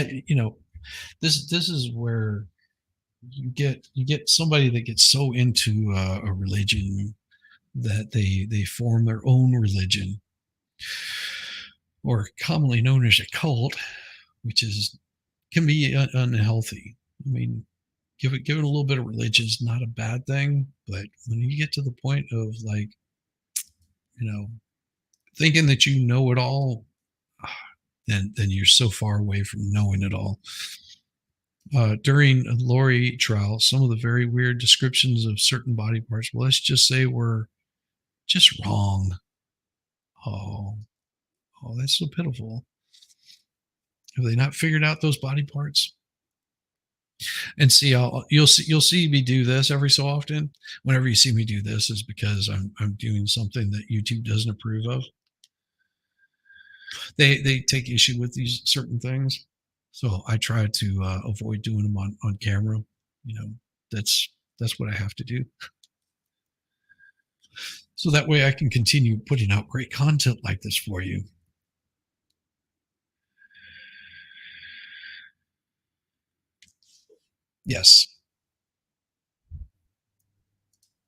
this is where you get somebody that gets so into a religion that they form their own religion, or commonly known as a cult, which is can be unhealthy. I mean, give it a little bit of religion is not a bad thing, but when you get to the point of like, thinking that you know it all, then you're so far away from knowing it all. During a Lori trial, some of the very weird descriptions of certain body parts, well, let's just say were just wrong. Oh, oh, that's so pitiful. Have they not figured out those body parts? And see, you'll see me do this every so often. Whenever you see me do this, is because I'm doing something that YouTube doesn't approve of. They take issue with these certain things, so I try to avoid doing them on camera. You know, that's that's what I have to do, so that way I can continue putting out great content like this for you. Yes,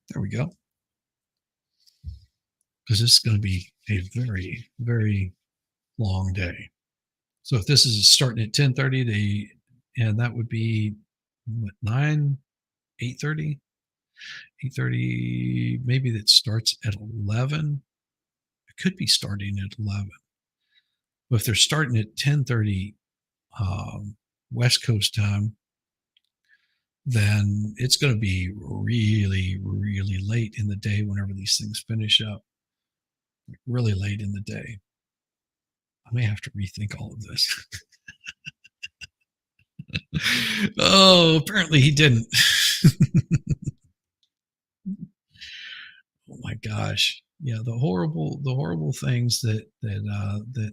there we go. Because this is going to be a very very long day. So if this is starting at 10:30, and that would be what, 9, 8:30, 8:30. Maybe that starts at 11. It could be starting at 11. But if they're starting at 10:30 West Coast time, then it's going to be really really late in the day whenever these things finish up. Really late in the day. I may have to rethink all of this. Oh, apparently he didn't. Oh my gosh. Yeah, the horrible things that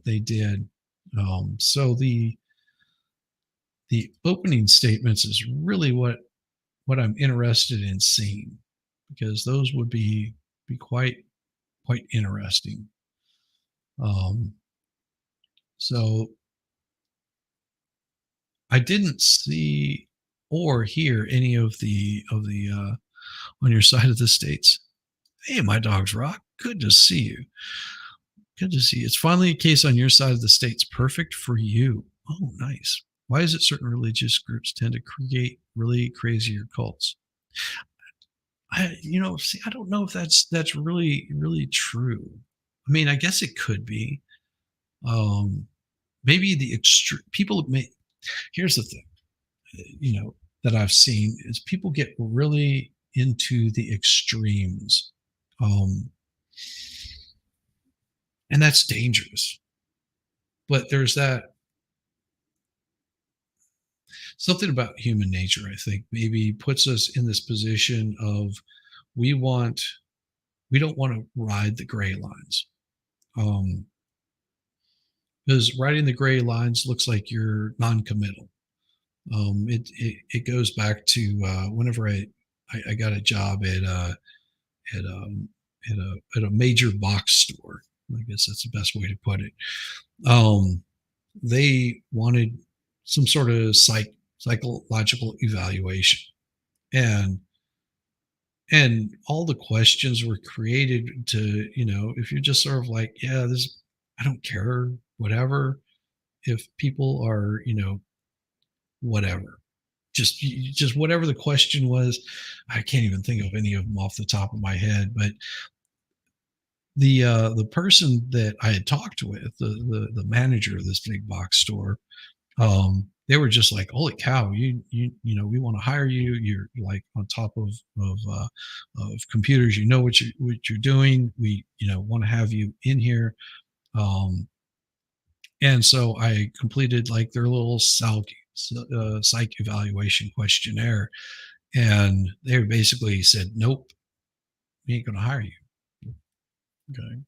they did. So the opening statements is really what I'm interested in seeing, because those would be quite interesting. Um, so I didn't see or hear any of the on your side of the states. Hey, my dog's Rock. Good to see you. Good to see you. It's finally a case on your side of the states. Perfect for you. Oh, nice. Why is it certain religious groups tend to create really crazier cults? See, I don't know if that's really really true. I mean, I guess it could be. Um, Maybe the extreme people may. Here's the thing, you know, that I've seen is people get really into the extremes, um, and that's dangerous. But there's that something about human nature, I think, maybe puts us in this position of we want we don't want to ride the gray lines. Um, because riding the gray lines looks like you're non-committal. It goes back to whenever I got a job at at a major box store. I guess that's the best way to put it. Um, they wanted some sort of psychological evaluation, and all the questions were created to, if you're just sort of like, yeah, this, I don't care, whatever. If people are, whatever, just whatever the question was. I can't even think of any of them off the top of my head, but the person that I had talked with, the manager of this big box store, they were just like, holy cow, we want to hire you. You're like on top of computers. You know what you're doing. We want to have you in here. Um, and so I completed like their little psych evaluation questionnaire, and they basically said, nope, we ain't going to hire you. Okay.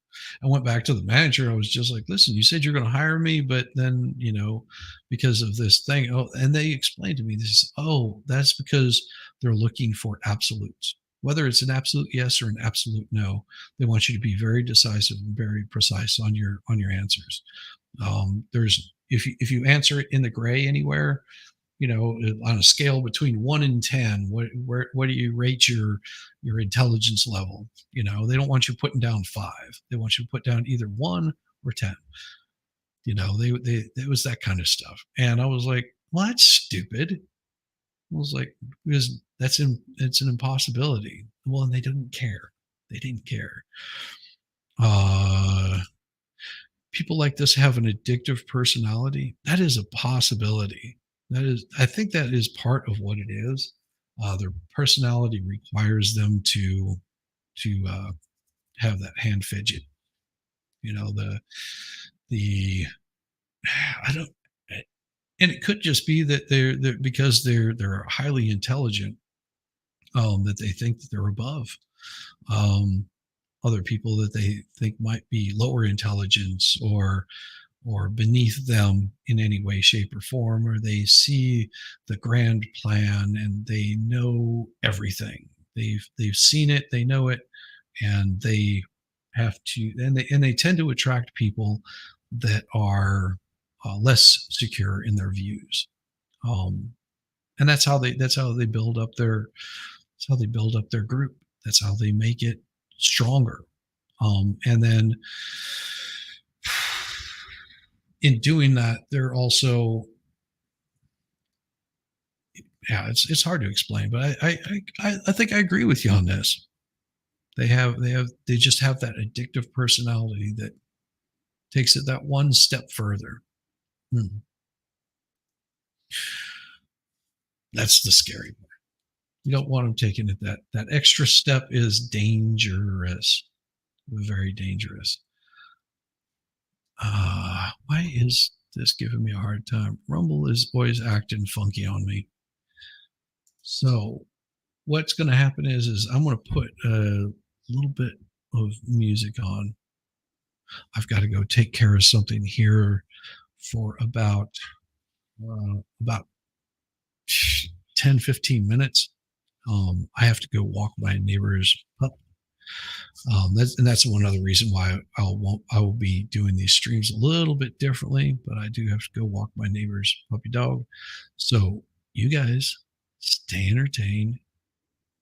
I went back to the manager. I was just like, listen, you said you're going to hire me, but then, because of this thing. Oh, and they explained to me this, oh, that's because they're looking for absolutes. Whether it's an absolute yes or an absolute no, they want you to be very decisive and very precise on your answers. There's if you answer it in the gray anywhere, on a scale between 1 and 10, what do you rate your intelligence level? They don't want you putting down 5. They want you to put down either 1 or 10. They it was that kind of stuff, and I was like, well, that's stupid. I was like, because it's an impossibility. Well, and they didn't care. They didn't care. Uh, People like this have an addictive personality. That is a possibility. I think that is part of what it is. Their personality requires them to have that hand fidget. The I don't. And it could just be that they're because they're highly intelligent, that they think that they're above um, other people that they think might be lower intelligence or beneath them in any way, shape, or form, or they see the grand plan and they know everything. They've seen it, they know it, and they have to, and they tend to attract people that are less secure in their views. Um, and that's how they build up their that's how they build up their group. That's how they make it stronger. And then in doing that, they're also, yeah, it's hard to explain, but I think I agree with you on this. They just have that addictive personality that takes it that one step further. Hmm. That's the scary part. You don't want them taking it that extra step is dangerous, very dangerous. Why is this giving me a hard time? Rumble is always acting funky on me. So what's going to happen is I'm going to put a little bit of music on. I've got to go take care of something here for about 10-15 minutes. I have to go walk my neighbor's pup. That's one other reason why I will be doing these streams a little bit differently, but I do have to go walk my neighbor's puppy dog. So you guys stay entertained,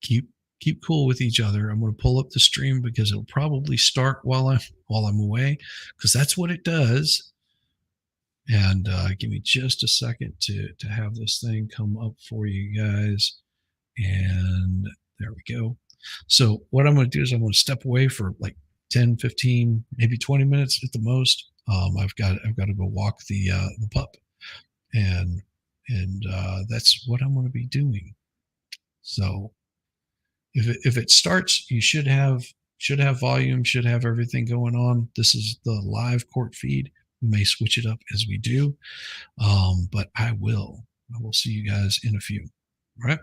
keep keep cool with each other. I'm going to pull up the stream because it'll probably start while I'm away, because that's what it does. And give me just a second to have this thing come up for you guys. And there we go. So what I'm going to do is I'm going to step away for like 10, 15, maybe 20 minutes at the most. I've got to go walk the pup, and that's what I'm going to be doing. So if it starts, you should have volume, should have everything going on. This is the live court feed. We may switch it up as we do, but I will see you guys in a few. All right.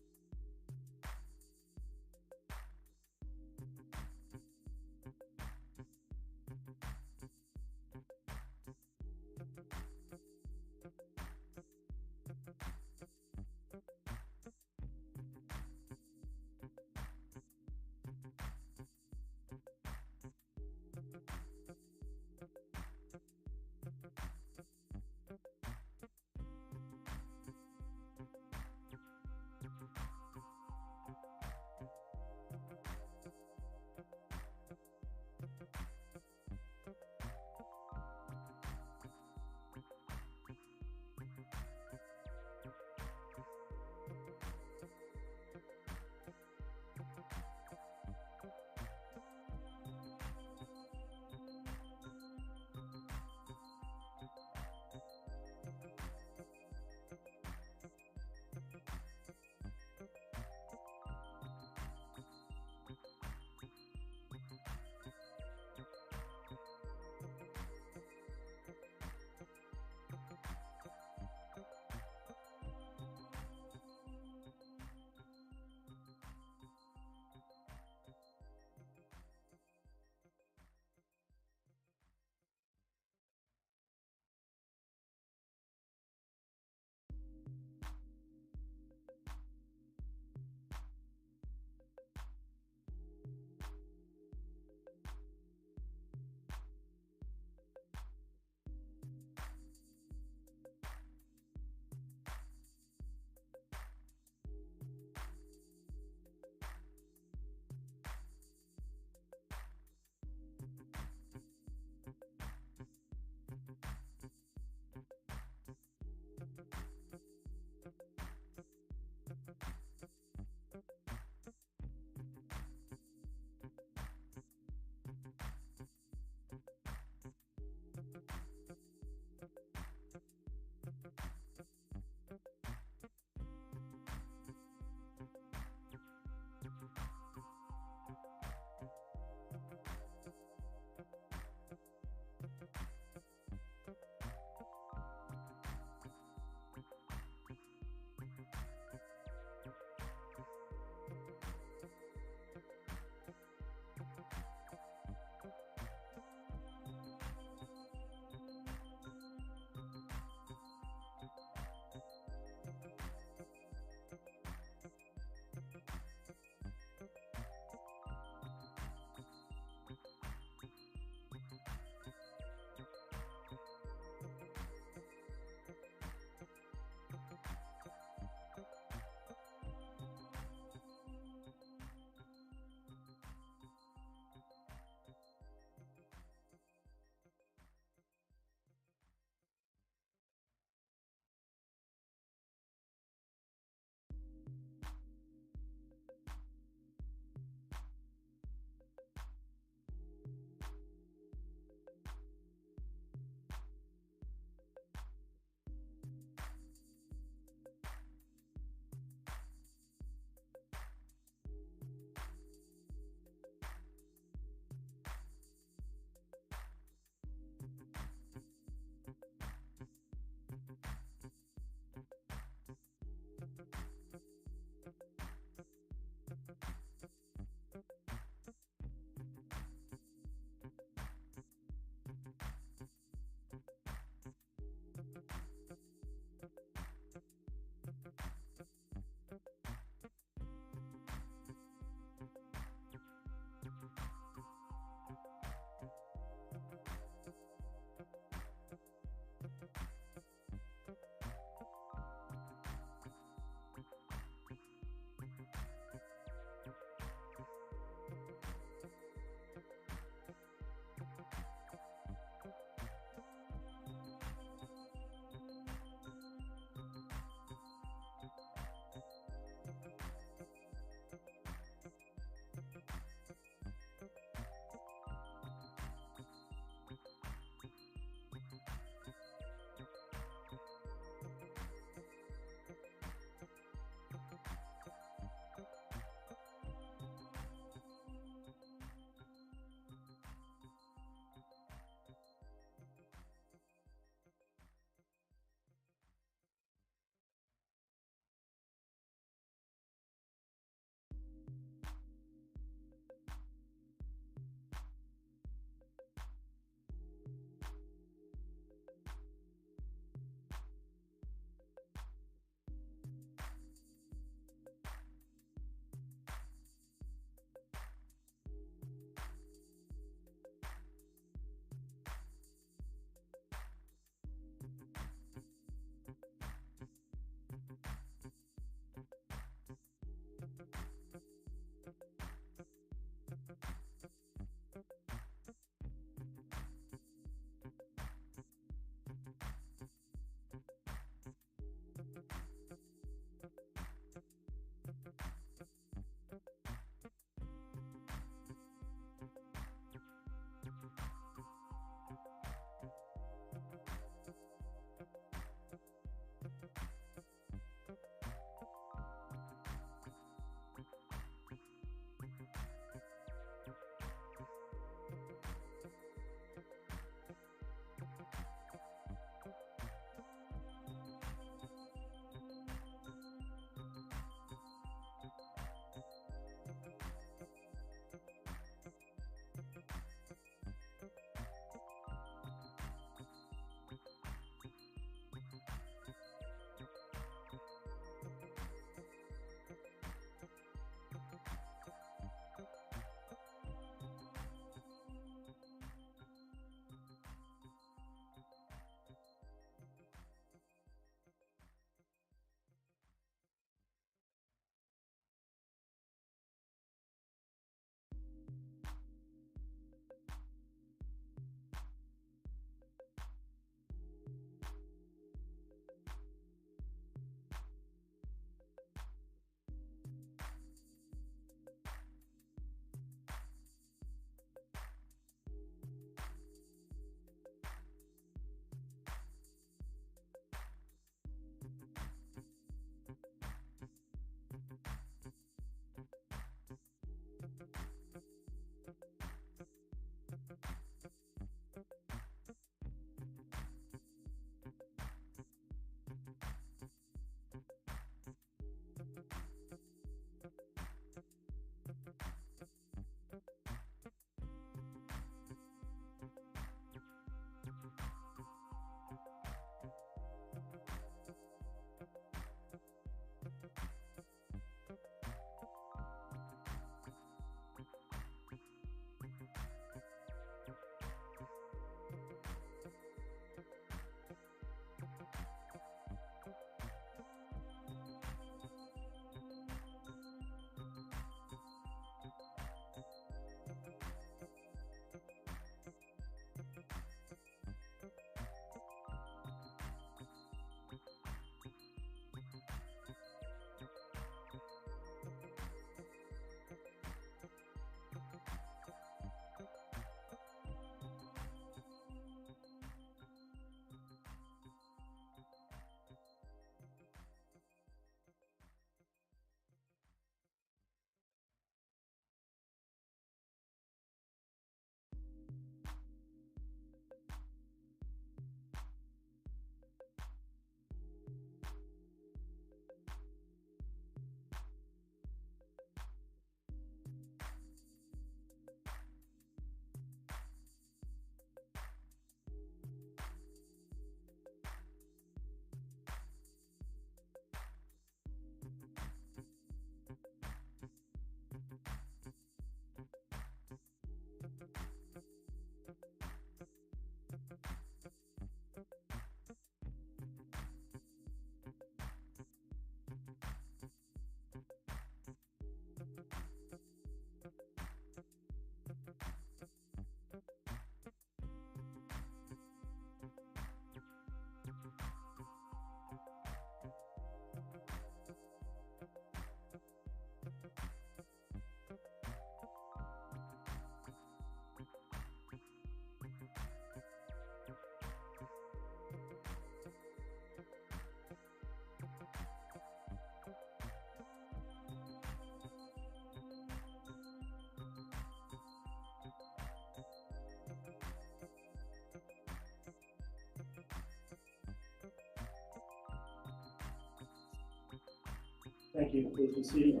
Thank you. Please be seated.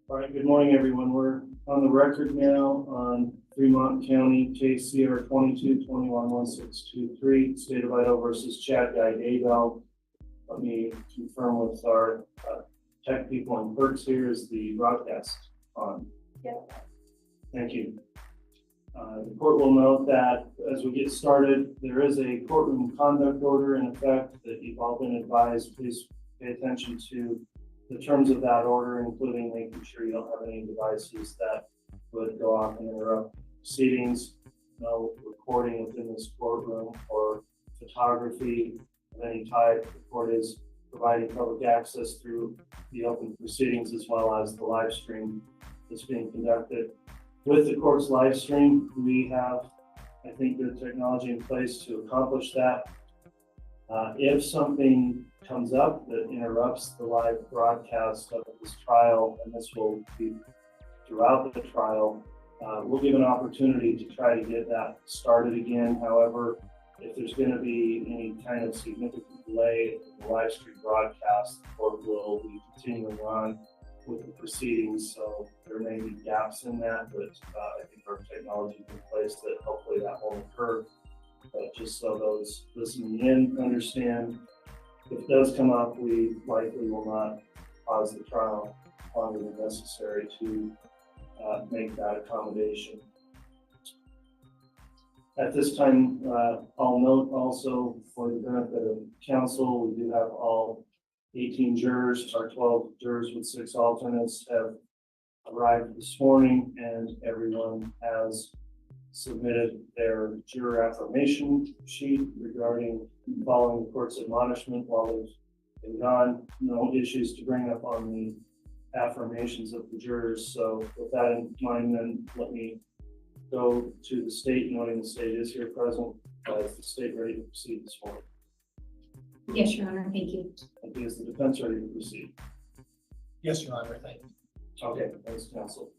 All right, good morning, everyone. We're on the record now on Fremont County case CR 22-21-1623, State of Idaho versus Chad Guy Daybell. Let me confirm with our tech people and clerks here, is the broadcast on? Yeah. Thank you. The court will note that as we get started, there is a courtroom conduct order in effect that you've all been advised. Please pay attention to the terms of that order, including making sure you don't have any devices that would go off and interrupt proceedings. No recording within this courtroom or photography of any type. The court is providing public access through the open proceedings as well as the live stream that's being conducted. With the court's live stream, we have, I think, the technology in place to accomplish that. If something comes up that interrupts the live broadcast of this trial, and this will be throughout the trial, we'll give an opportunity to try to get that started again. However, if there's going to be any kind of significant delay in the live stream broadcast, the court will be continuing on with the proceedings. So there may be gaps in that, but I think our technology is in place that hopefully that won't occur. But just so those listening in understand, if it does come up, we likely will not pause the trial longer than necessary to make that accommodation. At this time, I'll note also for the benefit of counsel, we do have all 18 jurors, our 12 jurors with 6 alternates have arrived this morning, and everyone has submitted their juror affirmation sheet regarding following the court's admonishment while they've been gone. No issues to bring up on the affirmations of the jurors. So with that in mind, then let me go to the state, knowing the state is here present. Is the state ready to proceed this morning? Yes, Your Honor. Thank you. And is the defense ready to proceed? Yes, Your Honor. Thank you. Okay, thanks, counsel.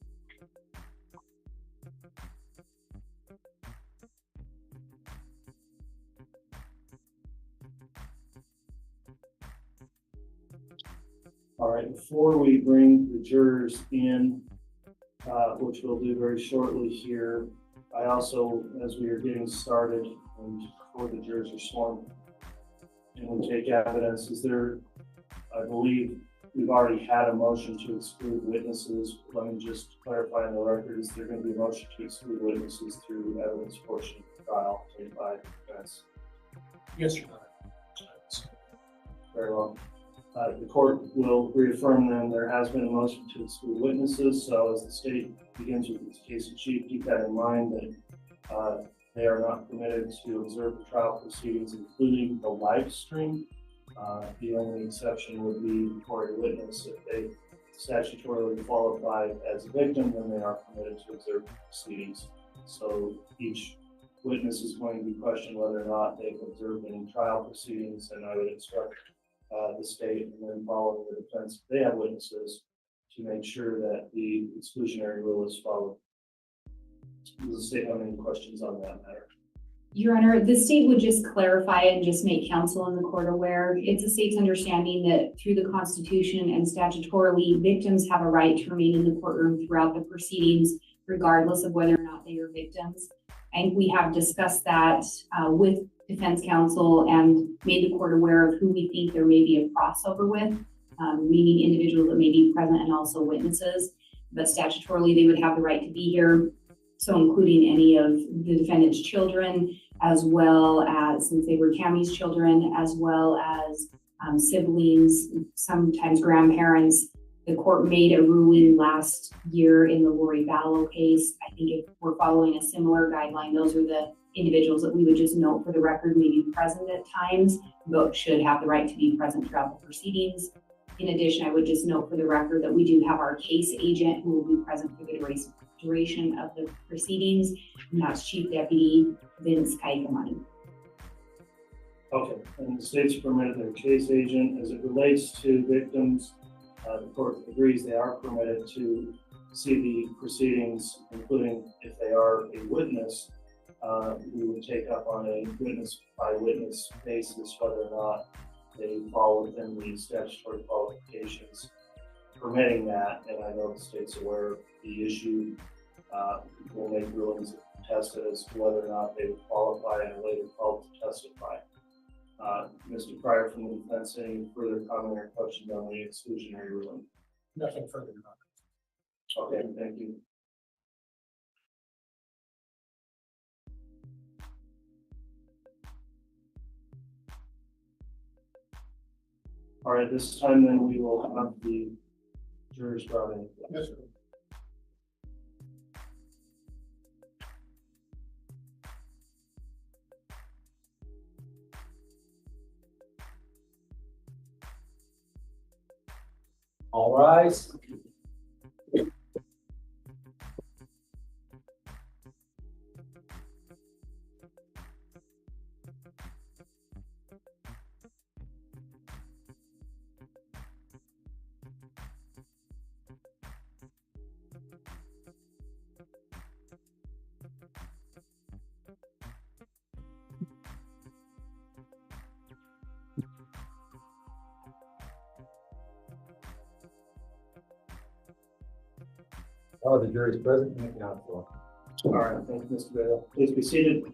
All right, before we bring the jurors in, which we'll do very shortly here, I also, as we are getting started and before the jurors are sworn and we take evidence, is there, I believe we've already had a motion to exclude witnesses. Let me just clarify on the record, is there going to be a motion to exclude witnesses through the evidence portion of the trial made by the defense? Yes, Your Honor. Very well. The court will reaffirm then there has been a motion to exclude witnesses. So as the state begins with its case in chief, keep that in mind that they are not permitted to observe the trial proceedings, including the live stream. The only exception would be for a witness. If they statutorily qualify as a victim, then they are permitted to observe the proceedings. So each witness is going to be questioned whether or not they've observed any trial proceedings, and I would instruct the state, and then following the defense, if they have witnesses, to make sure that the exclusionary rule is followed. Does the state have any questions on that matter? Your Honor, the state would just clarify and just make counsel in the court aware. It's the state's understanding that through the Constitution and statutorily, victims have a right to remain in the courtroom throughout the proceedings, regardless of whether or not they are victims. And we have discussed that with defense counsel and made the court aware of who we think there may be a crossover with, meaning individuals that may be present and also witnesses. But statutorily, they would have the right to be here. So including any of the defendant's children, as well as, since they were Tammy's children, as well as siblings, sometimes grandparents. The court made a ruling last year in the Lori Vallow case. I think if we're following a similar guideline, those are the individuals that we would just note for the record may be present at times, but should have the right to be present throughout the proceedings. In addition, I would just note for the record that we do have our case agent who will be present for the duration duration of the proceedings, and that's Chief Deputy Vince Kaikamani. Okay, and the state's permitted their case agent. As it relates to victims, the court agrees they are permitted to see the proceedings, including if they are a witness. We would take up on a witness by witness basis whether or not they fall within the statutory qualifications permitting that. And I know the state's aware of the issue. We'll make rulings contested as to whether or not they would qualify and are later called to testify. Mr. Pryor from the defense, any further comment or questions on the exclusionary ruling? Nothing further. Okay, thank you. All right, this time then we will have the jurors brought in. Yes, sir. All rise. Oh, the jury is present and accounted for. All right, thank you, Mr. Bale. Please be seated.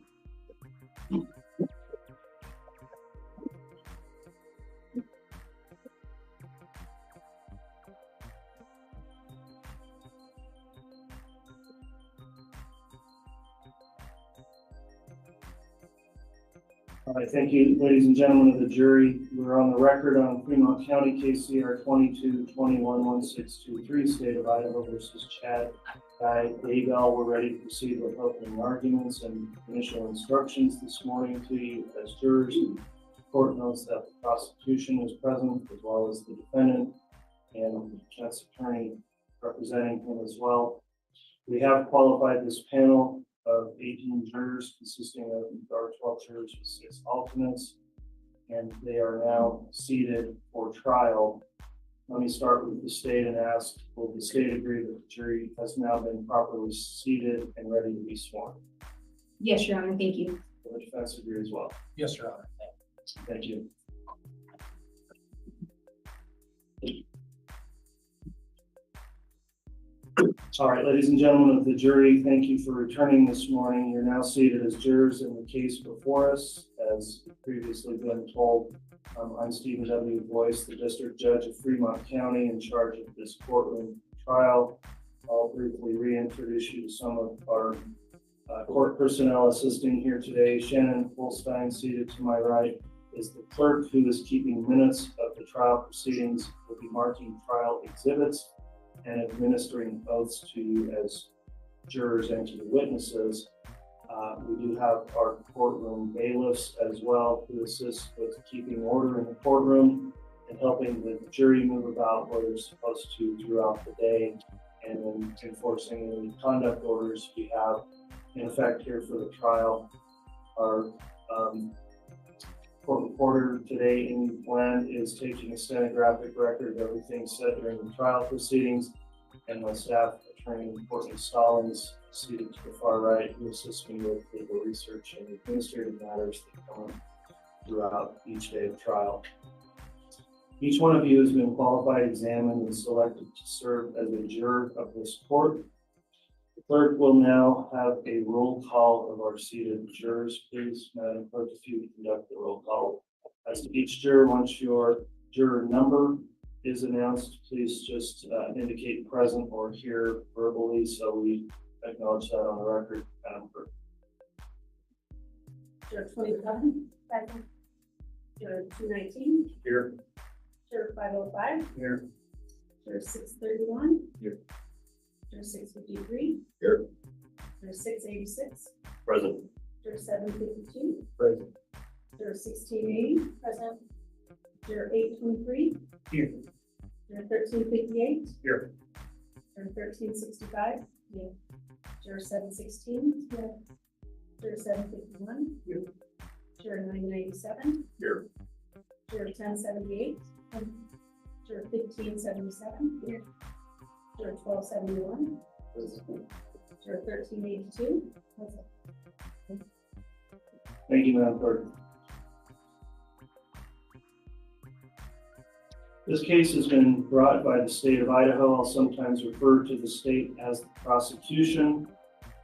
All right, thank you, ladies and gentlemen of the jury. We're on the record on Fremont County KCR 22-21-1623, State of Idaho versus Chad Daybell. We're ready to proceed with opening arguments and initial instructions this morning to you as jurors. The court notes that the prosecution is present as well as the defendant and the defense attorney representing him as well. We have qualified this panel of 18 jurors consisting of our 12 jurors with 6 alternates, and they are now seated for trial. Let me start with the state and ask, will the state agree that the jury has now been properly seated and ready to be sworn? Yes, Your Honor, thank you. Will the defense agree as well? Yes, Your Honor. Thank you. All right, ladies and gentlemen of the jury, thank you for returning this morning. You're now seated as jurors in the case before us. As previously been told, I'm Stephen W. Boyce, the District Judge of Fremont County in charge of this courtroom trial. I'll briefly reintroduce you to some of our court personnel assisting here today. Shannon Holstein, seated to my right, is the clerk who is keeping minutes of the trial proceedings, will be marking trial exhibits and administering oaths to you as jurors and to the witnesses. We do have our courtroom bailiffs as well who assist with keeping order in the courtroom and helping the jury move about where they're supposed to throughout the day, and in enforcing any conduct orders we have in effect here for the trial. Our court reporter today, Amy Bland, is taking a stenographic record of everything said during the trial proceedings, and my staff attorney, Courtney Stallings, seated to the far right, who assists me with legal research and administrative matters that come up throughout each day of trial. Each one of you has been qualified, examined, and selected to serve as a juror of this court. The clerk will now have a roll call of our seated jurors. Please, Madam Clerk, if you would conduct the roll call. As to each juror, once your juror number is announced, please just indicate present or here verbally so we acknowledge that on the record. Madam Clerk. Juror 27, present. Juror 219, Here. Juror 505, Here. Juror 631, Here. Juror 653, Here. Juror 686, Present. Juror 752, Present. Juror 1680, present. Juror 823, Here. Juror 1358, Here. Juror 1365, Juror 716. Smith. Juror 751. Here. Juror 997. Here. Juror 1078. Juror 1577. Here. Juror 1271. Juror 1382. Thank you, Madam Clerk. This case has been brought by the state of Idaho. I'll sometimes refer to the state as the prosecution.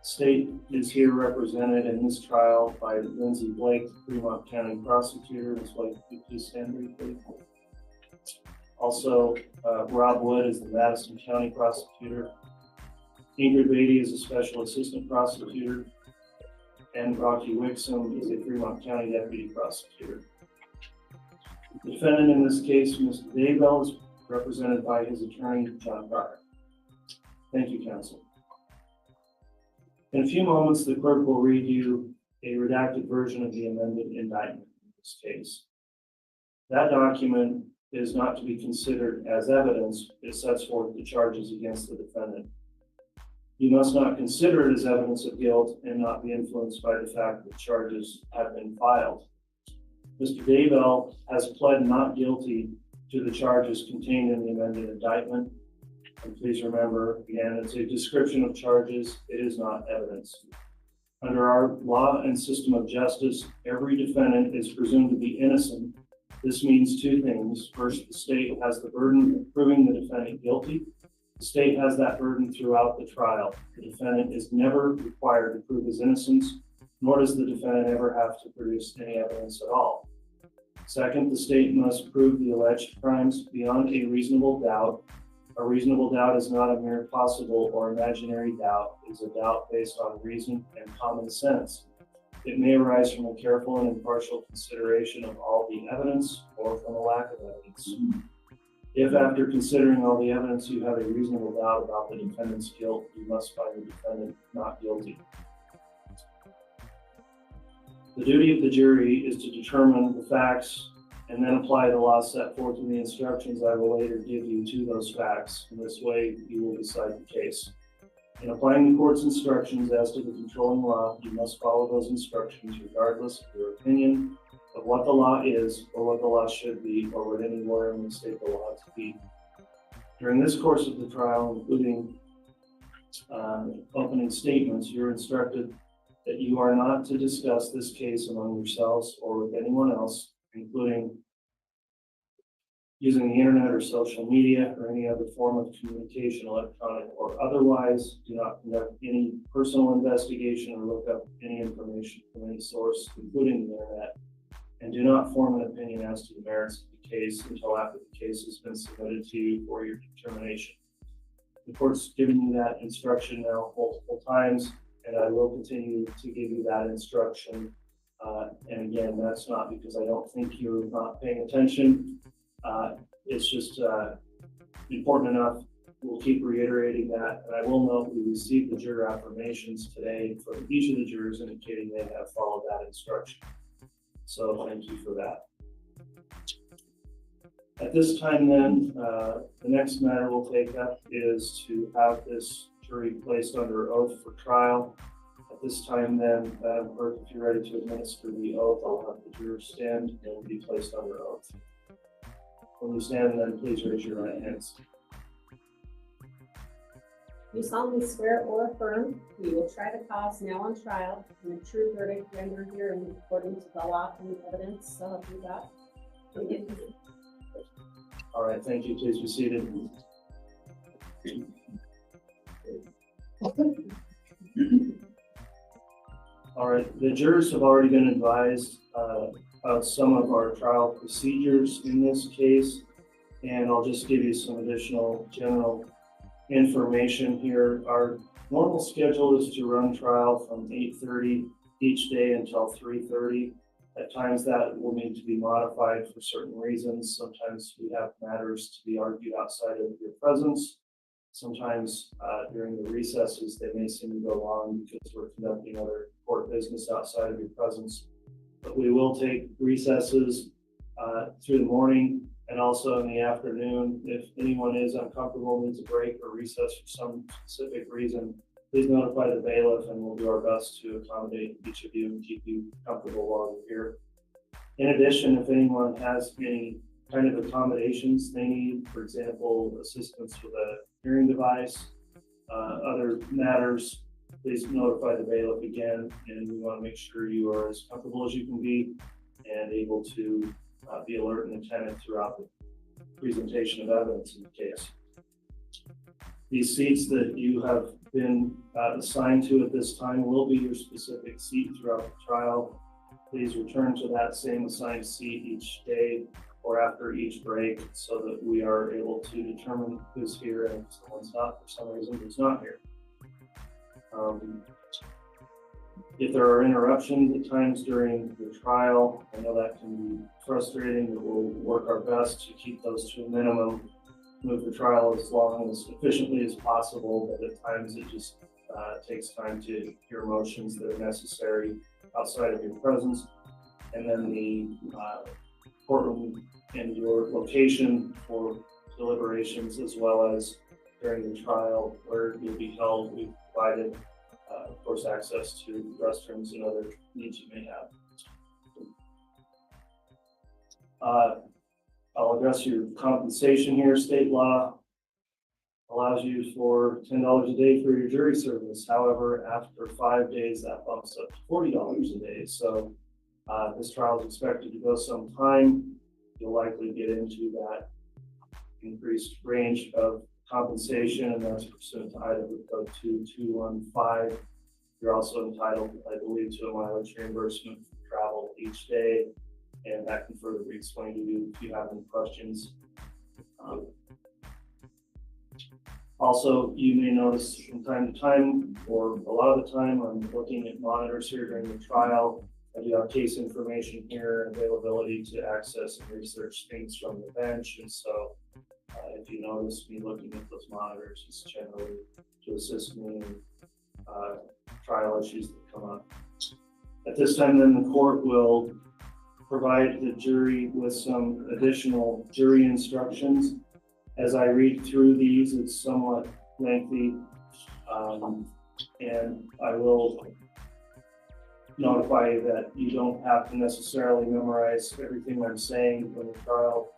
State is here represented in this trial by Lindsay Blake, Fremont County prosecutor. Ms. Blake, could you please stand briefly? Also, Rob Wood is the Madison County prosecutor. Ingrid Beatty is a special assistant prosecutor. And Rocky Wixom is a Fremont County deputy prosecutor. The defendant in this case, Mr. Daybell, is represented by his attorney, John Pryor. Thank you, counsel. In a few moments, the clerk will read you a redacted version of the amended indictment in this case. That document is not to be considered as evidence. It sets forth the charges against the defendant. You must not consider it as evidence of guilt and not be influenced by the fact that charges have been filed. Mr. Daybell has pled not guilty to the charges contained in the amended indictment. And please remember, again, it's a description of charges. It is not evidence. Under our law and system of justice, every defendant is presumed to be innocent. This means two things. First, the state has the burden of proving the defendant guilty. The state has that burden throughout the trial. The defendant is never required to prove his innocence, nor does the defendant ever have to produce any evidence at all. Second, the state must prove the alleged crimes beyond a reasonable doubt. A reasonable doubt is not a mere possible or imaginary doubt. It is a doubt based on reason and common sense. It may arise from a careful and impartial consideration of all the evidence or from a lack of evidence. If after considering all the evidence you have a reasonable doubt about the defendant's guilt, you must find the defendant not guilty. The duty of the jury is to determine the facts and then apply the law set forth in the instructions I will later give you to those facts. In this way, you will decide the case. In applying the court's instructions as to the controlling law, you must follow those instructions regardless of your opinion of what the law is or what the law should be or what any lawyer may state the law to be. During this course of the trial, including opening statements, you're instructed that you are not to discuss this case among yourselves or with anyone else, including using the internet or social media or any other form of communication, electronic or otherwise. Do not conduct any personal investigation or look up any information from any source, including the internet, and do not form an opinion as to the merits of the case until after the case has been submitted to you for your determination. The court's given you that instruction now multiple times, and I will continue to give you that instruction. And again, that's not because I don't think you're not paying attention. It's just important enough. We'll keep reiterating that. And I will note we received the juror affirmations today from each of the jurors indicating they have followed that instruction. So thank you for that. At this time then, the next matter we'll take up is to have this jury placed under oath for trial. At this time then, Madam Clerk, if you're ready to administer the oath, I'll have the jurors stand and be placed under oath. When you stand, then please raise your right hands. You solemnly swear or affirm that you will try the cause now on trial and the true verdict rendered herein according to the law and evidence, so help you God. All right, thank you. Please be seated. All right, the jurors have already been advised of some of our trial procedures in this case, and I'll just give you some additional general information here. Our normal schedule is to run trial from 8:30 each day until 3:30. At times that will need to be modified for certain reasons. Sometimes we have matters to be argued outside of your presence. Sometimes during the recesses, they may seem to go long because we're conducting other court business outside of your presence. But we will take recesses through the morning and also in the afternoon. If anyone is uncomfortable, needs a break or recess for some specific reason, please notify the bailiff and we'll do our best to accommodate each of you and keep you comfortable while you're here. In addition, if anyone has any kind of accommodations they need, for example, assistance with a hearing device, other matters, please notify the bailiff again, and we want to make sure you are as comfortable as you can be and able to be alert and attentive throughout the presentation of evidence in the case. These seats that you have been assigned to at this time will be your specific seat throughout the trial. Please return to that same assigned seat each day or after each break so that we are able to determine who's here and if someone's not, for some reason, who's not here. If there are interruptions at times during the trial, I know that can be frustrating, but we'll work our best to keep those to a minimum, move the trial as long as efficiently as possible, but at times it just takes time to hear motions that are necessary outside of your presence. And then the courtroom and your location for deliberations, as well as during the trial where you'll be held, we've provided, of course, access to restrooms and other needs you may have. I'll address your compensation here. State law allows you for $10 a day for your jury service. However, after 5 days, that bumps up to $40 a day. So this trial is expected to go some time. You'll likely get into that increased range of compensation, and that's pursuant to Idaho Code 2215. You're also entitled, I believe, to a mileage reimbursement for travel each day, and that can further be explained to you if you have any questions. Also, you may notice from time to time, or a lot of the time, I'm looking at monitors here during the trial. I do have case information here and availability to access and research things from the bench. And so if you notice me looking at those monitors, it's generally to assist me in trial issues that come up. At this time, then, the court will provide the jury with some additional jury instructions. As I read through these, it's somewhat lengthy, and I will notify you that you don't have to necessarily memorize everything I'm saying. When the trial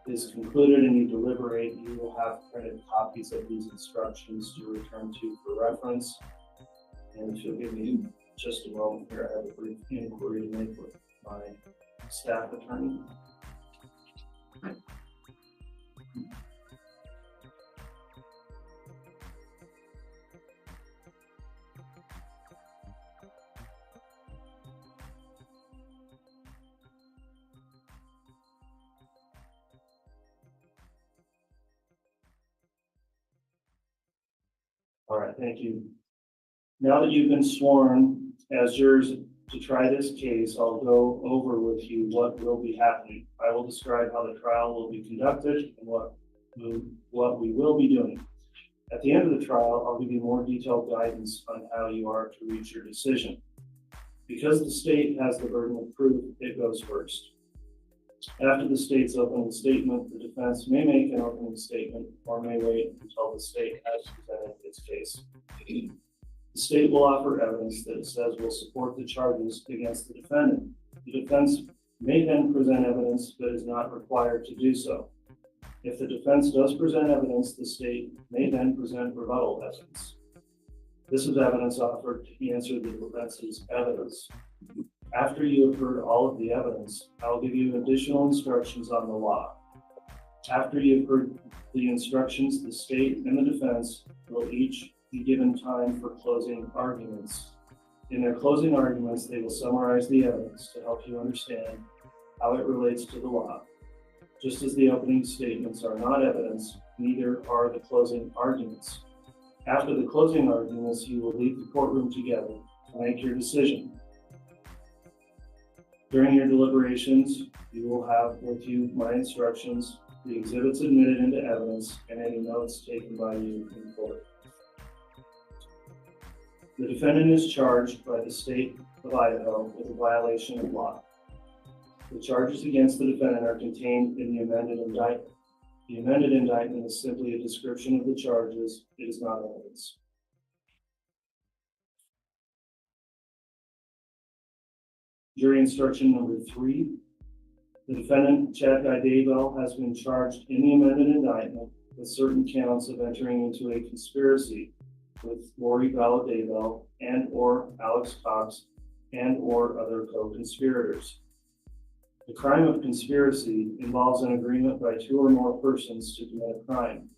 is concluded and you deliberate, you will have printed copies of these instructions to return to for reference. And if you'll give me just a moment here, I have a brief inquiry to make with my staff attorney. All right, thank you. Now that you've been sworn as jurors to try this case, I'll go over with you what will be happening. I will describe how the trial will be conducted and what we will be doing. At the end of the trial, I'll give you more detailed guidance on how you are to reach your decision. Because the state has the burden of proof, it goes first. After the state's opening statement, the defense may make an opening statement or may wait until the state has presented its case. The state will offer evidence that it says will support the charges against the defendant. The defense may then present evidence but is not required to do so. If the defense does present evidence, the state may then present rebuttal evidence. This is evidence offered to answer the defense's evidence. After you have heard all of the evidence, I will give you additional instructions on the law. After you have heard the instructions, the state and the defense will each be given time for closing arguments. In their closing arguments, they will summarize the evidence to help you understand how it relates to the law. Just as the opening statements are not evidence, neither are the closing arguments. After the closing arguments, you will leave the courtroom together to make your decision. During your deliberations, you will have with you my instructions, the exhibits admitted into evidence, and any notes taken by you in court. The defendant is charged by the state of Idaho with a violation of law. The charges against the defendant are contained in the amended indictment. The amended indictment is simply a description of the charges. It is not evidence. Jury instruction number 3. The defendant, Chad Guy Daybell, has been charged in the amended indictment with certain counts of entering into a conspiracy with Lori Vallow Daybell and or Alex Cox and or other co-conspirators. The crime of conspiracy involves an agreement by 2 or more persons to commit a crime.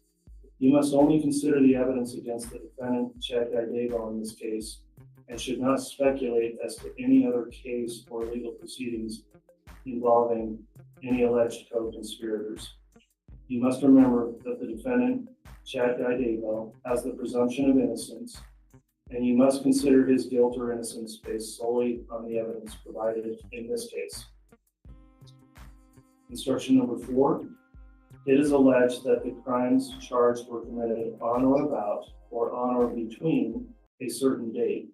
You must only consider the evidence against the defendant, Chad Guy Daybell, in this case, and should not speculate as to any other case or legal proceedings involving any alleged co-conspirators. You must remember that the defendant, Chad Guy Daybell, has the presumption of innocence, and you must consider his guilt or innocence based solely on the evidence provided in this case. Instruction number 4. It is alleged that the crimes charged were committed on or about or on or between a certain date.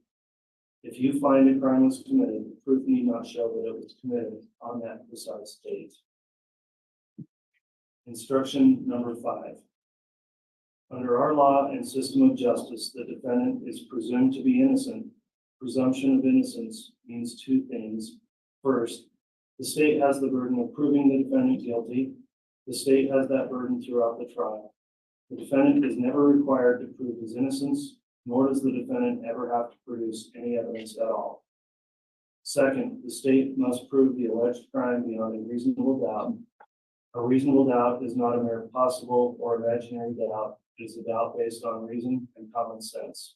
If you find a crime was committed, the proof need not show that it was committed on that precise date. Instruction number 5. Under our law and system of justice, the defendant is presumed to be innocent. Presumption of innocence means 2 things. First, the state has the burden of proving the defendant guilty. The state has that burden throughout the trial. The defendant is never required to prove his innocence, nor does the defendant ever have to produce any evidence at all. Second, the state must prove the alleged crime beyond a reasonable doubt. A reasonable doubt is not a mere possible or imaginary doubt. It is a doubt based on reason and common sense.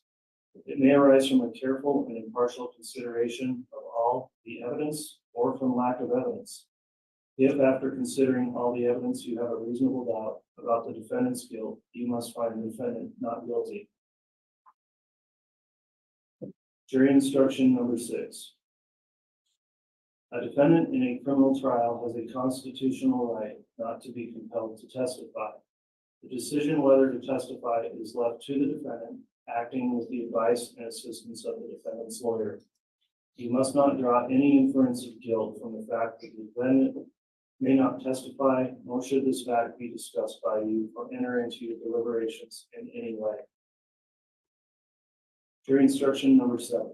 It may arise from a careful and impartial consideration of all the evidence or from lack of evidence. If after considering all the evidence you have a reasonable doubt about the defendant's guilt, you must find the defendant not guilty. Jury instruction number 6. A defendant in a criminal trial has a constitutional right not to be compelled to testify. The decision whether to testify is left to the defendant, acting with the advice and assistance of the defendant's lawyer. You must not draw any inference of guilt from the fact that the defendant may not testify, nor should this fact be discussed by you or enter into your deliberations in any way. Jury instruction number 7.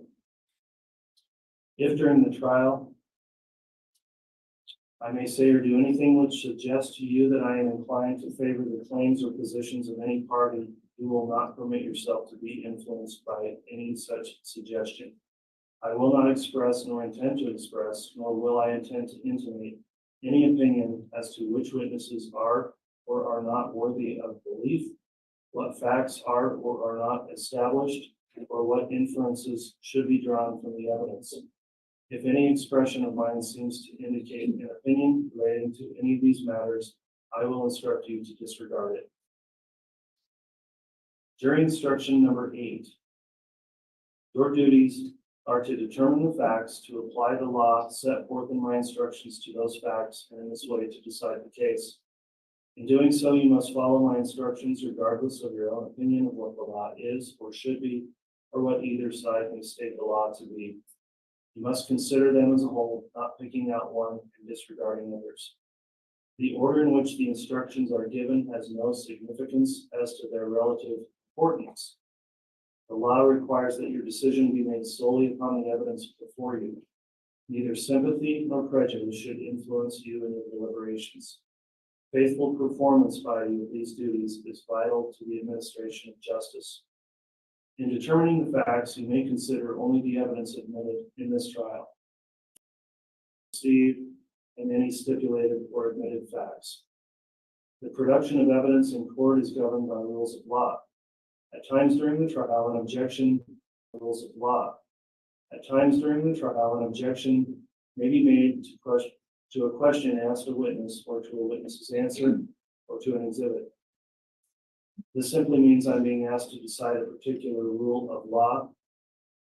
If during the trial I may say or do anything which suggests to you that I am inclined to favor the claims or positions of any party, you will not permit yourself to be influenced by any such suggestion. I will not express nor intend to express, nor will I intend to intimate any opinion as to which witnesses are or are not worthy of belief, what facts are or are not established, or what inferences should be drawn from the evidence. If any expression of mine seems to indicate an opinion relating to any of these matters, I will instruct you to disregard it. Jury instruction number 8. Your duties are to determine the facts, to apply the law set forth in my instructions to those facts, and in this way to decide the case. In doing so, you must follow my instructions regardless of your own opinion of what the law is or should be, or what either side may state the law to be. You must consider them as a whole, not picking out one and disregarding others. The order in which the instructions are given has no significance as to their relative importance. The law requires that your decision be made solely upon the evidence before you. Neither sympathy nor prejudice should influence you in your deliberations. Faithful performance by you of these duties is vital to the administration of justice. In determining the facts, you may consider only the evidence admitted in this trial, received, and any stipulated or admitted facts. The production of evidence in court is governed by rules of law. At times during the trial, an objection to rules of law. At times during the trial, an objection may be made to a question asked a witness, or to a witness's answer, or to an exhibit. This simply means I'm being asked to decide a particular rule of law.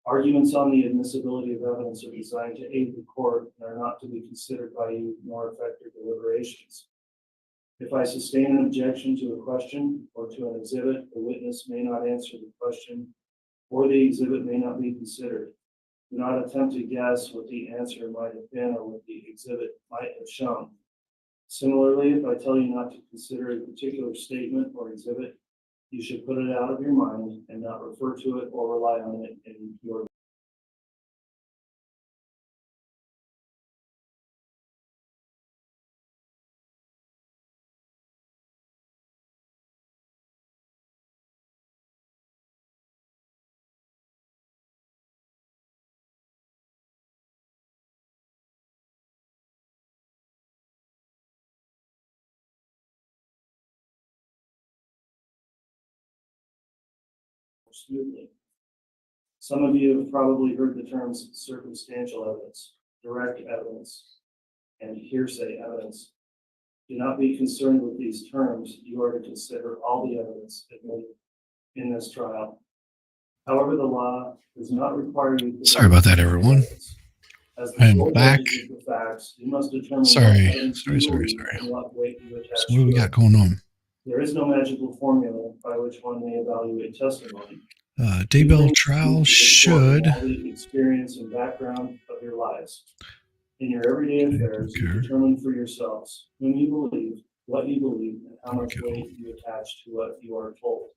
Arguments on the admissibility of evidence are designed to aid the court and are not to be considered by you nor affect your deliberations. If I sustain an objection to a question or to an exhibit, the witness may not answer the question, or the exhibit may not be considered. Do not attempt to guess what the answer might have been or what the exhibit might have shown. Similarly, if I tell you not to consider a particular statement or exhibit, you should put it out of your mind and not refer to it or rely on it in your more smoothly. Some of you have probably heard the terms circumstantial evidence, direct evidence, and hearsay evidence. Do not be concerned with these terms. You are to consider all the evidence admitted in this trial. However, the law does not require you to. Sorry about that, everyone. As the I'm sole back. judges of the facts, you must determine. Sorry. what evidence you Sorry. believe and what weight you attach So what do we to got it. going on? There is no magical formula by which one may evaluate testimony. Daybell Trial should. All the experience and background of your lives. In your everyday affairs, you Okay. determine for yourselves whom you believe, what you believe, and how much There we go. weight you attach to what you are told.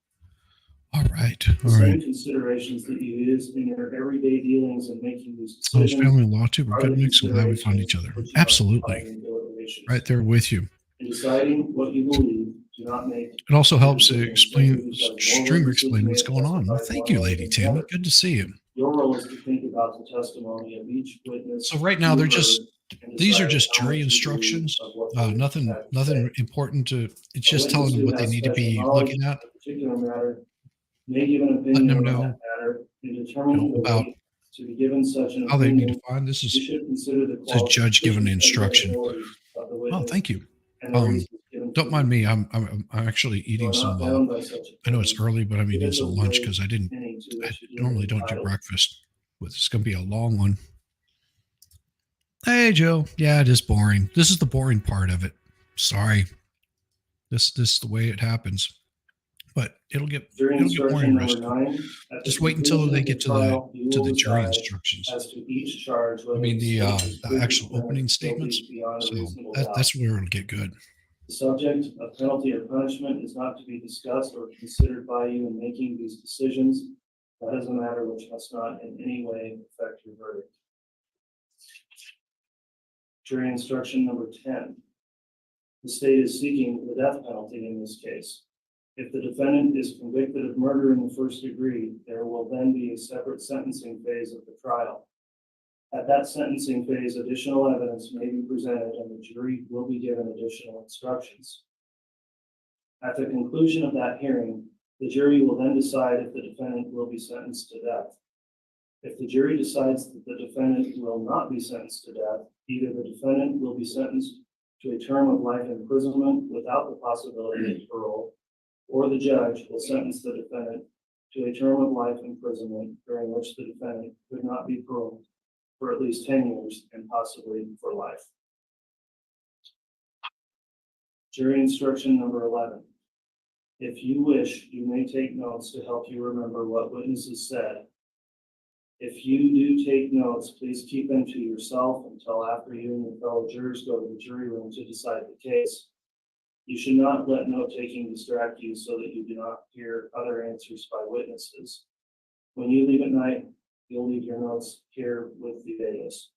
All right. The All same right. considerations that you use in your everyday dealings and making these Oh, it's decisions. family law too. We're are good the mix. I'm glad we found each other. considerations which you must Absolutely. apply in deliberations. Right there with you. In deciding what you believe, do not make. It also helps to explain, Because more Stringer witnesses explain may what's going on. Well, testify thank one you, way Lady than Tammy. another. Good to see you. Your role is to think about the testimony of each witness. So right now they're you just, heard and these are decide just how jury much you instructions. believe of what they Nothing have to say. important to, it's A just witness telling them who what they has need to special be knowledge looking at. of a particular matter may give an Letting opinion them on know, that matter in determining the about weight to be given such an how they need opinion. to find. This You is should consider the a judge giving qualifications and instruction. credibility of the Oh, witness thank you. and the reasons given Don't for mind the me. I'm actually You eating are some. not bound by such I know it's opinions. early, but I'm Give eating it some the lunch weight because I to which you deem normally it don't do entitled. breakfast. But it's going to be a long one. Hey, Joe. Yeah, it is boring. This is the boring part of it. Sorry. This is the way it happens. But it'll get more During instruction number interesting. 9, at the Just wait until conclusion they of the get to trial, you the will jury decide instructions. as to each charge I whether mean the the state is the proven actual guilty opening statements. beyond a So reasonable doubt. that's where it'll get good. The subject of penalty or punishment is not to be discussed or considered by you in making these decisions. That is a matter which must not in any way affect your verdict. Jury instruction number 10. The state is seeking the death penalty in this case. If the defendant is convicted of murder in the first degree, there will then be a separate sentencing phase of the trial. At that sentencing phase, additional evidence may be presented and the jury will be given additional instructions. At the conclusion of that hearing, the jury will then decide if the defendant will be sentenced to death. If the jury decides that the defendant will not be sentenced to death, either the defendant will be sentenced to a term of life imprisonment without the possibility of parole, or the judge will sentence the defendant to a term of life imprisonment during which the defendant could not be paroled for at least 10 years and possibly for life. Jury instruction number 11. If you wish, you may take notes to help you remember what witnesses said. If you do take notes, please keep them to yourself until after you and your fellow jurors go to the jury room to decide the case. You should not let note-taking distract you so that you do not hear other answers by witnesses. When you leave at night, you'll leave your notes here with the bailiffs.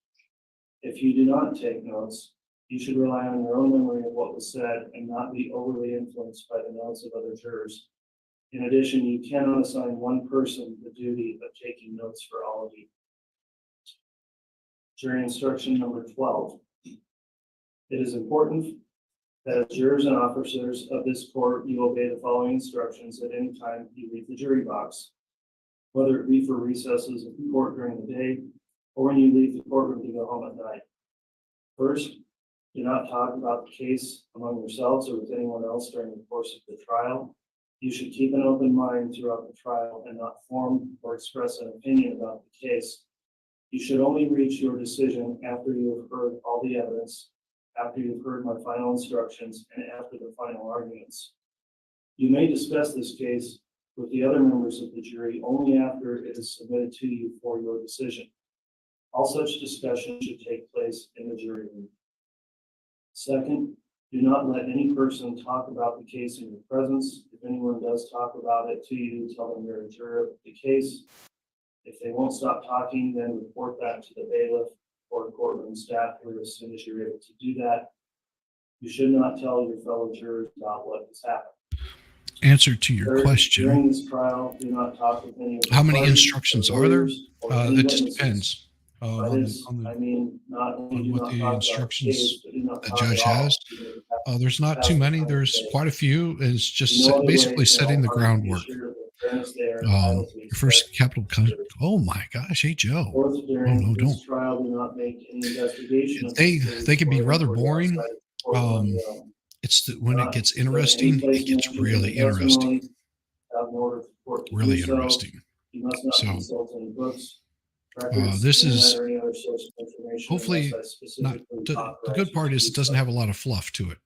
If you do not take notes, you should rely on your own memory of what was said and not be overly influenced by the notes of other jurors. In addition, you cannot assign one person the duty of taking notes for all of you. Jury instruction number 12. It is important that as jurors and officers of this court, you obey the following instructions at any time you leave the jury box, whether it be for recesses of the court during the day or when you leave the courtroom to go home at night. First, do not talk about the case among yourselves or with anyone else during the course of the trial. You should keep an open mind throughout the trial and not form or express an opinion about the case. You should only reach your decision after you have heard all the evidence, after you've heard my final instructions, and after the final arguments. You may discuss this case with the other members of the jury only after it is submitted to you for your decision. All such discussion should take place in the jury room. Second, do not let any person talk about the case in your presence. If anyone does talk about it to you, tell them you're a juror of the case. If they won't stop talking, then report that to the bailiff or courtroom staff here as soon as you're able to do that. You should not tell your fellow jurors about what has happened. Answer to your Third, question. during this trial, do not talk with any of the How many parties, instructions the are there? lawyers, or any It just witnesses. depends By this, I mean, not only do what not the talk about instructions case, but do not the talk judge at all, has. even if it happens There's not past too the many. time of There's day. quite a few. It's just No other way basically can setting all the parties be groundwork. assured of the fairness, they are entitled to Your first capital. Oh my gosh. Hey, Joe. Fourth, during no, this don't. trial, do not make any investigation of They the case can be or rather inquiry boring. outside of the court on your own. It's when it Not gets to put any interesting, it placement gets in really the testimony, interesting. have more of the court to Really do so. interesting. You must not So, consult any books, records, this internet, is or any other source of information hopefully unless I not. specifically The authorize good you part to is do it doesn't so. have a lot of fluff to it.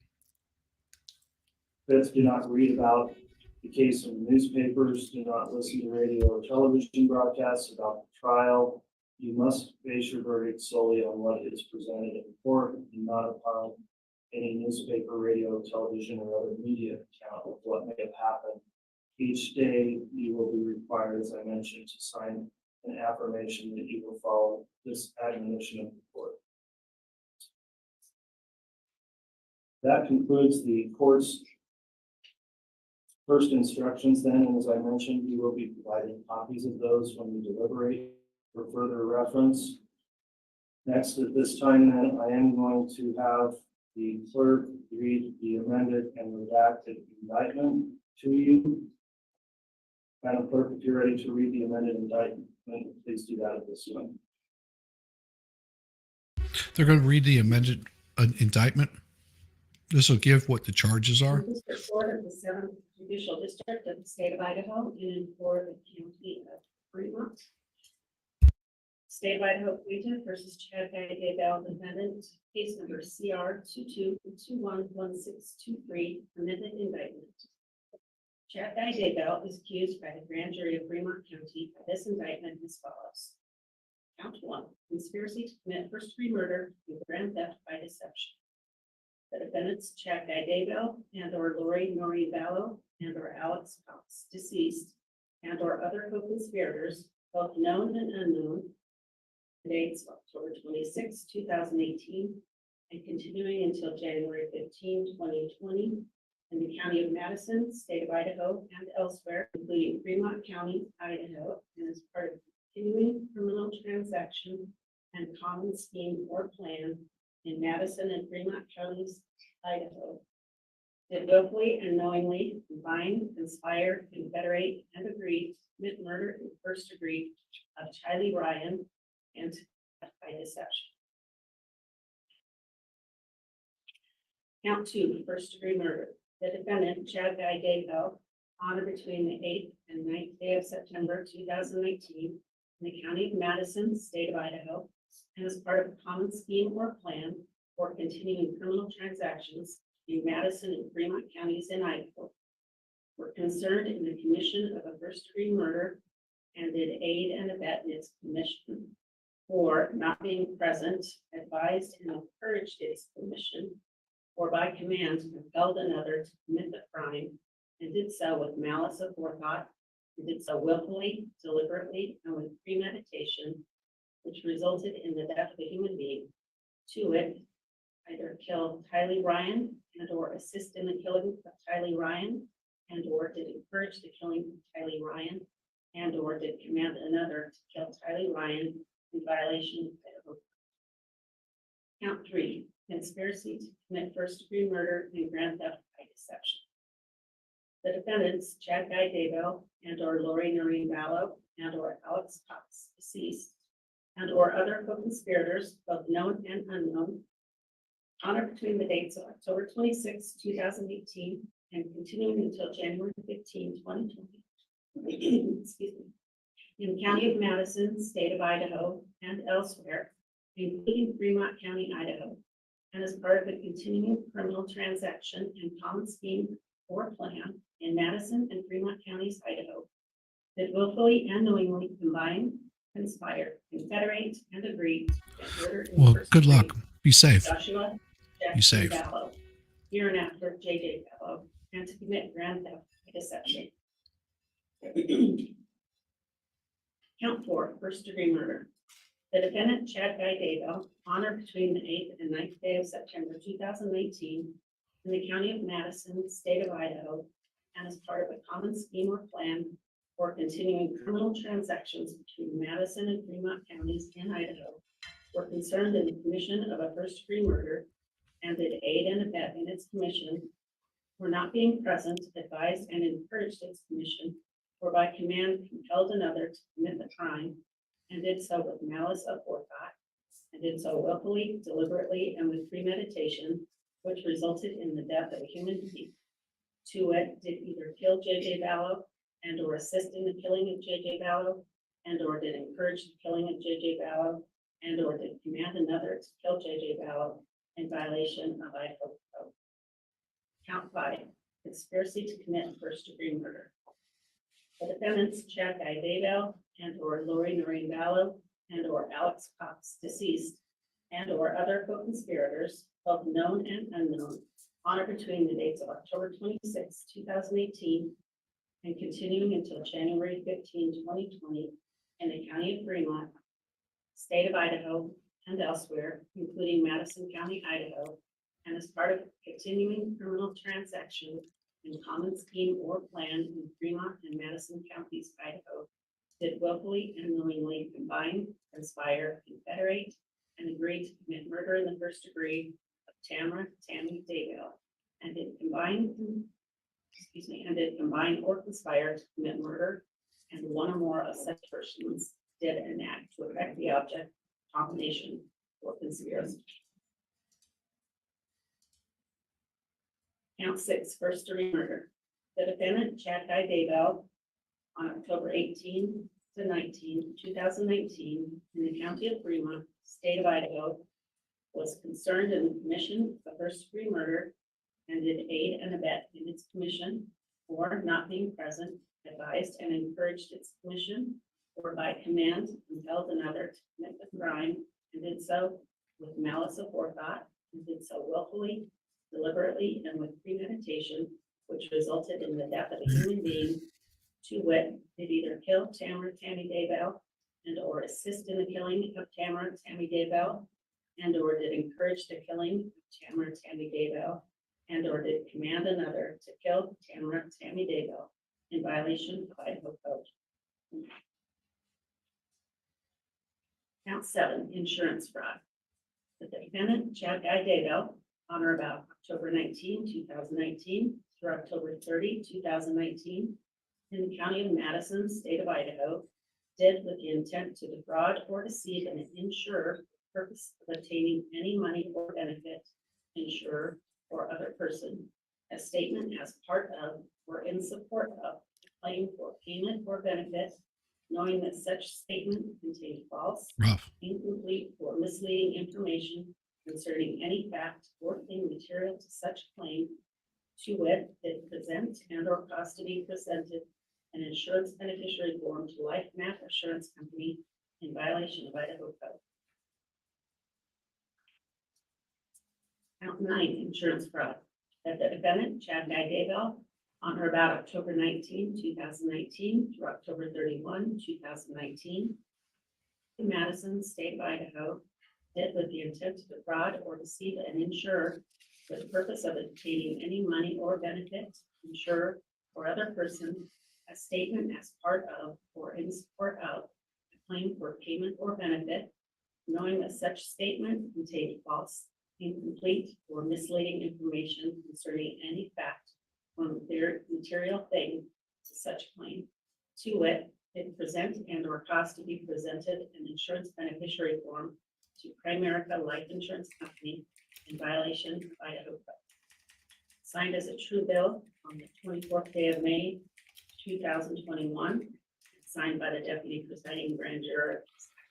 Fifth, do not read about the case in the newspapers. Do not listen to radio or television broadcasts about the trial. You must base your verdict solely on what is presented in court and not upon any newspaper, radio, television, or other media account of what may have happened. Each day, you will be required, as I mentioned, to sign an affirmation that you will follow this admonition of the court. That concludes the court's first instructions then, and as I mentioned, you will be providing copies of those when you deliberate for further reference. Next, at this time then, I am going to have the clerk read the amended and redacted indictment to you. Madam Clerk, if you're ready to read the amended indictment, please do that at this time. They're going to read the amended indictment. This will give what the charges are. The District Court of the 7th Judicial District of the State of Idaho and for the County of Fremont. State of Idaho plaintiff versus Chad Daybell defendant, case number CR 22211623, amended indictment. Chad Daybell is accused by the grand jury of Fremont County of this indictment as follows. Count 1, conspiracy to commit first-degree murder and grand theft by deception. The defendants, Chad Daybell and or Lori Vallow and or Alex Cox, deceased, and or other co-conspirators, both known and unknown, dates October 26, 2018, and continuing until January 15, 2020, in the county of Madison, state of Idaho, and elsewhere, including Fremont County, Idaho, and as part of continuing criminal transaction and common scheme or plan in Madison and Fremont counties, Idaho. Did willfully and knowingly combine, conspire, confederate, and agree to commit murder in the first degree of Tylee Ryan and by deception. Count 2, first degree murder. The defendant, Chad Daybell, on or between the 8th and 9th day of September 2019 in the county of Madison, state of Idaho, and as part of a common scheme or plan for continuing criminal transactions in Madison and Fremont counties in Idaho, were concerned in the commission of a first-degree murder and did aid and abet in its commission, or not being present, advised and encouraged its commission, or by command compelled another to commit the crime, and did so with malice aforethought, and did so willfully, deliberately, and with premeditation, which resulted in the death of a human being. To it, either kill Tylee Ryan and or assist in the killing of Tylee Ryan, and or did encourage the killing of Tylee Ryan, and or did command another to kill Tylee Ryan in violation of Idaho. Count 3, conspiracy to commit first-degree murder and grand theft by deception. The defendants, Chad Daybell and or Lori Vallow and or Alex Cox, deceased, and or other co-conspirators, both known and unknown, on or between the dates of October 26, 2018, and continuing until January 15, 2020. Excuse me. In the county of Madison, state of Idaho, and elsewhere, including Fremont County, Idaho, and as part of a continuing criminal transaction and common scheme or plan in Madison and Fremont counties, Idaho, that willfully and knowingly combine, conspire, confederate, and agree to murder in Well, first good degree luck. Be safe. Joshua Be safe. Vallow, hereinafter J.J. Vallow, and to commit grand theft by deception. Count 4, first degree murder. The defendant, Chad Daybell, on or between the 8th and 9th day of September 2019 in the county of Madison, state of Idaho, and as part of a common scheme or plan for continuing criminal transactions between Madison and Fremont counties in Idaho, were concerned in the commission of a first-degree murder and did aid and abet in its commission, were not being present, advised and encouraged its commission, or by command compelled another to commit the crime, and did so with malice aforethought, and did so willfully, deliberately, and with premeditation, which resulted in the death of a human being. To wit, did either kill J.J. Vallow and or assist in the killing of J.J. Vallow, and or did encourage the killing of J.J. Vallow, and or did command another to kill J.J. Vallow in violation of Idaho Code. Count 5, conspiracy to commit first-degree murder. The defendants, Chad Daybell and or Lori Vallow and or Alex Cox, deceased, and or other co-conspirators, both known and unknown, on or between the dates of October 26, 2018, and continuing until January 15, 2020, in the county of Fremont, state of Idaho, and elsewhere, including Madison County, Idaho, and as part of continuing criminal transaction in common scheme or plan in Fremont and Madison counties, Idaho, did willfully and knowingly combine, conspire, confederate, and agree to commit murder in the first degree of Tammy Daybell, and did combine or conspire to commit murder, and one or more of such persons did enact to effect the object, combination, or conspiracy. Count 6, first-degree murder. The defendant, Chad Daybell, on October 18 to 19, 2019, in the county of Fremont, state of Idaho, was concerned in the commission of first-degree murder and did aid and abet in its commission, or not being present, advised and encouraged its commission, or by command compelled another to commit the crime, and did so with malice aforethought, and did so willfully, deliberately, and with premeditation, which resulted in the death of a human being. To wit, did either kill Tammy Daybell and or assist in the killing of Tammy Daybell, and or did encourage the killing of Tammy Daybell, and or did command another to kill Tammy Daybell in violation of Idaho Code. Count 7, insurance fraud. The defendant, Chad Daybell, on or about October 19, 2019 through October 30, 2019, in the county of Madison, state of Idaho, did with the intent to defraud or deceive an insurer for the purpose of obtaining any money or benefit, insurer or other person, a statement as part of or in support of a claim for payment or benefit, knowing that such statement contained false, incomplete, or misleading information concerning any fact or thing material to such claim, to wit, did present and or cause to be presented an insurance beneficiary form to Life Map Assurance Company in violation of Idaho Code. Count 9, insurance fraud. That the defendant, Chad Daybell, on or about October 19, 2019 through October 31, 2019, in Madison, state of Idaho, did with the intent to defraud or deceive an insurer for the purpose of obtaining any money or benefit, insurer or other person, a statement as part of or in support of a claim for payment or benefit, knowing that such statement contained false, incomplete, or misleading information concerning any fact or material thing to such claim, to wit, did present and or cause to be presented an insurance beneficiary form to Primerica Life Insurance Company in violation of Idaho Code. Signed as a true bill on the 24th day of May, 2021, signed by the deputy presiding grand juror,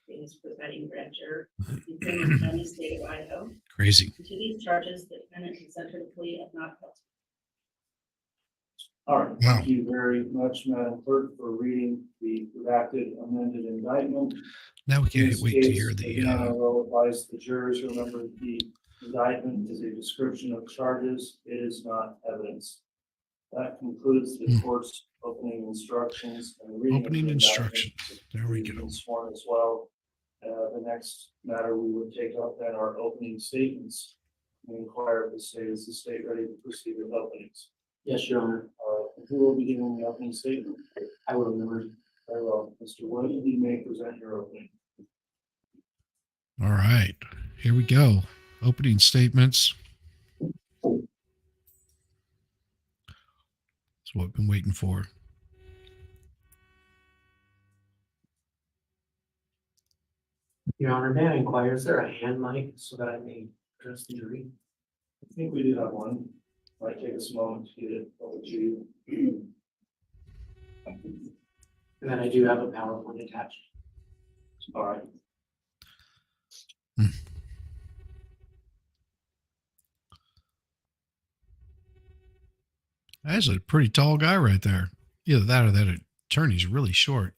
acting as presiding grand juror in Fremont County, state of Idaho. Crazy. To these charges, the defendant has entered a plea of not guilty. All right, thank you very much, Madam Clerk, for reading the redacted amended indictment. Now we In can't this wait to case, hear the. again, I will advise the jurors, remember, the indictment is a description of charges. It is not evidence. That concludes the court's opening instructions and the reading of the Opening indictment. instructions. There we You've go. been sworn as well. The next matter we would take up then are opening statements. We inquire of the state, is the state ready to proceed with openings? Yes, Your Honor. Who will be giving the opening statement? I will remember. Very well. Mr. Wood, you may present your opening. All right, here we go. Opening statements. That's what I've been waiting for. Your Honor, may I inquire, is there a hand mic so that I may address the jury? I think we do have one. Might take us a moment to get it over to you. And then I do have a PowerPoint attached. All right. That's a pretty tall guy right there. Either that or that attorney's really short.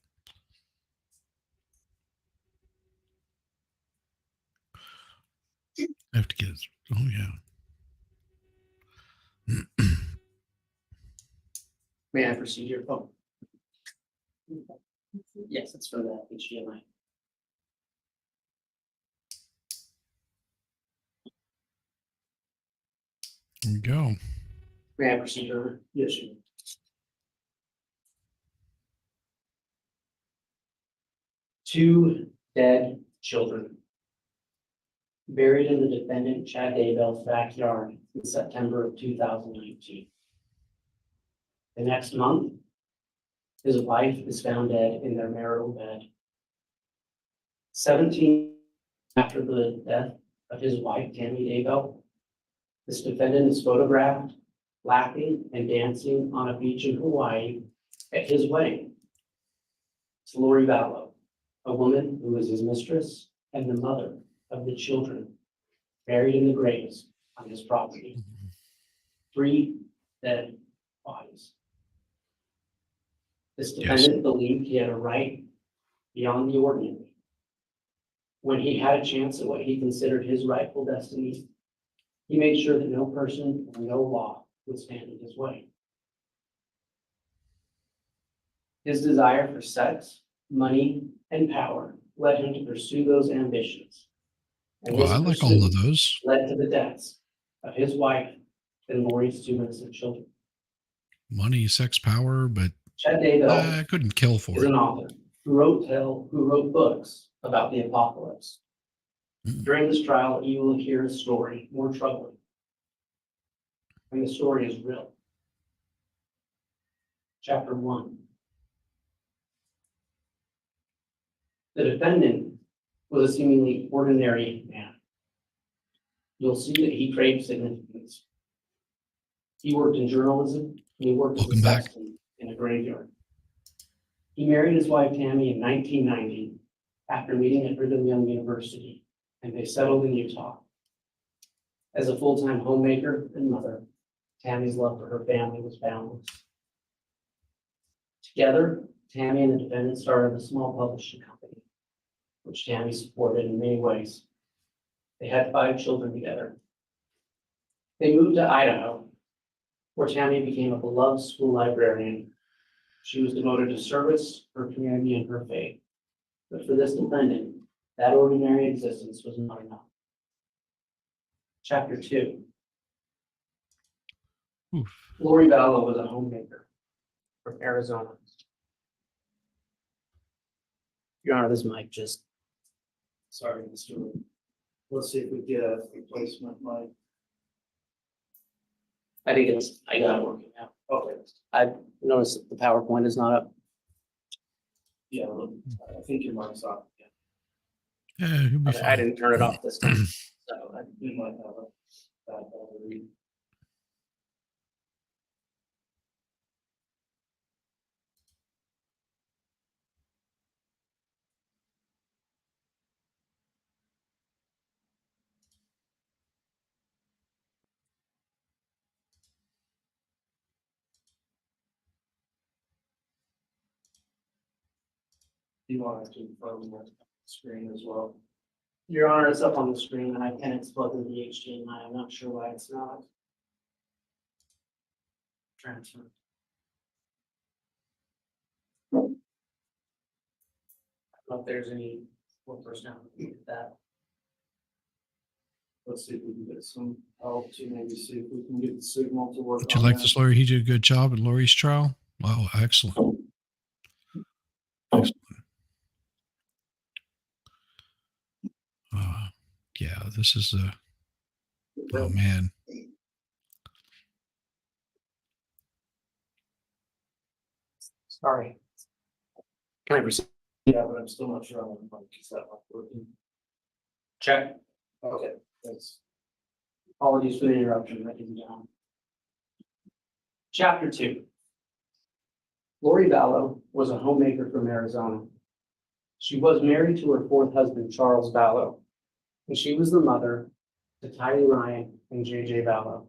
I have to get his, oh yeah. May I proceed your phone? Yes, it's for the HDMI. There we go. May I proceed, Your Honor? Yes, you. Two dead children buried in the defendant Chad Daybell's backyard in September of 2019. The next month, his wife is found dead in their marital bed. 17 after the death of his wife, Tammy Daybell, this defendant is photographed laughing and dancing on a beach in Hawaii at his wedding. It's Lori Vallow, a woman who was his mistress and the mother of the children buried in the graves on his property. 3 dead bodies. This defendant believed he had a right beyond the ordinary. When he had a chance at what he considered his rightful destiny, he made sure that no person or no law would stand in his way. His desire for sex, money, and power led him to pursue those ambitions. And Well, this I like all pursuit of those. led to the deaths of his wife and Lori's 2 innocent children. Money, sex, power, but Chad Daybell I couldn't kill for is it. an author who wrote books about the apocalypse. During this trial, you will hear a story more troubling. And the story is real. Chapter 1. The defendant was a seemingly ordinary man. You'll see that he craved significance. He worked in journalism, and he worked as a Welcome back. sexton in a graveyard. He married his wife Tammy in 1990 after meeting at Brigham Young University, and they settled in Utah. As a full-time homemaker and mother, Tammy's love for her family was boundless. Together, Tammy and the defendant started a small publishing company, which Tammy supported in many ways. They had 5 children together. They moved to Idaho, where Tammy became a beloved school librarian. She was devoted to service, her community, and her faith. But for this defendant, that ordinary existence was not enough. Chapter 2. Oof. Lori Vallow was a homemaker from Arizona. Your Honor, this mic just, Sorry, Mr. Lee. Let's see if we get a replacement mic. I think I got it working now. Okay. I noticed that the PowerPoint is not up. Yeah, look, I think your mic's off. Yeah, he'll be I fine. didn't turn it off this time. So We might have a bad battery. You want to from the screen as well? Your Honor, it's up on the screen and I can plug in the HDMI. I'm not sure why it's not. Transfer. I don't know if there's any more personnel with that. Let's see if we can get some help to maybe see if we can get the signal to work. Would you on like that. this lawyer? He did a good job at Lori's trial. Wow, excellent. Excellent. Yeah, this is oh man. Sorry. Can I proceed? Yeah, but I'm still not sure on the mic. Is that mic working? Check. Okay, thanks. Apologies for the interruption, ladies and gentlemen. Chapter 2. Lori Vallow was a homemaker from Arizona. She was married to her fourth husband, Charles Vallow, and she was the mother to Tylee Ryan and JJ Vallow.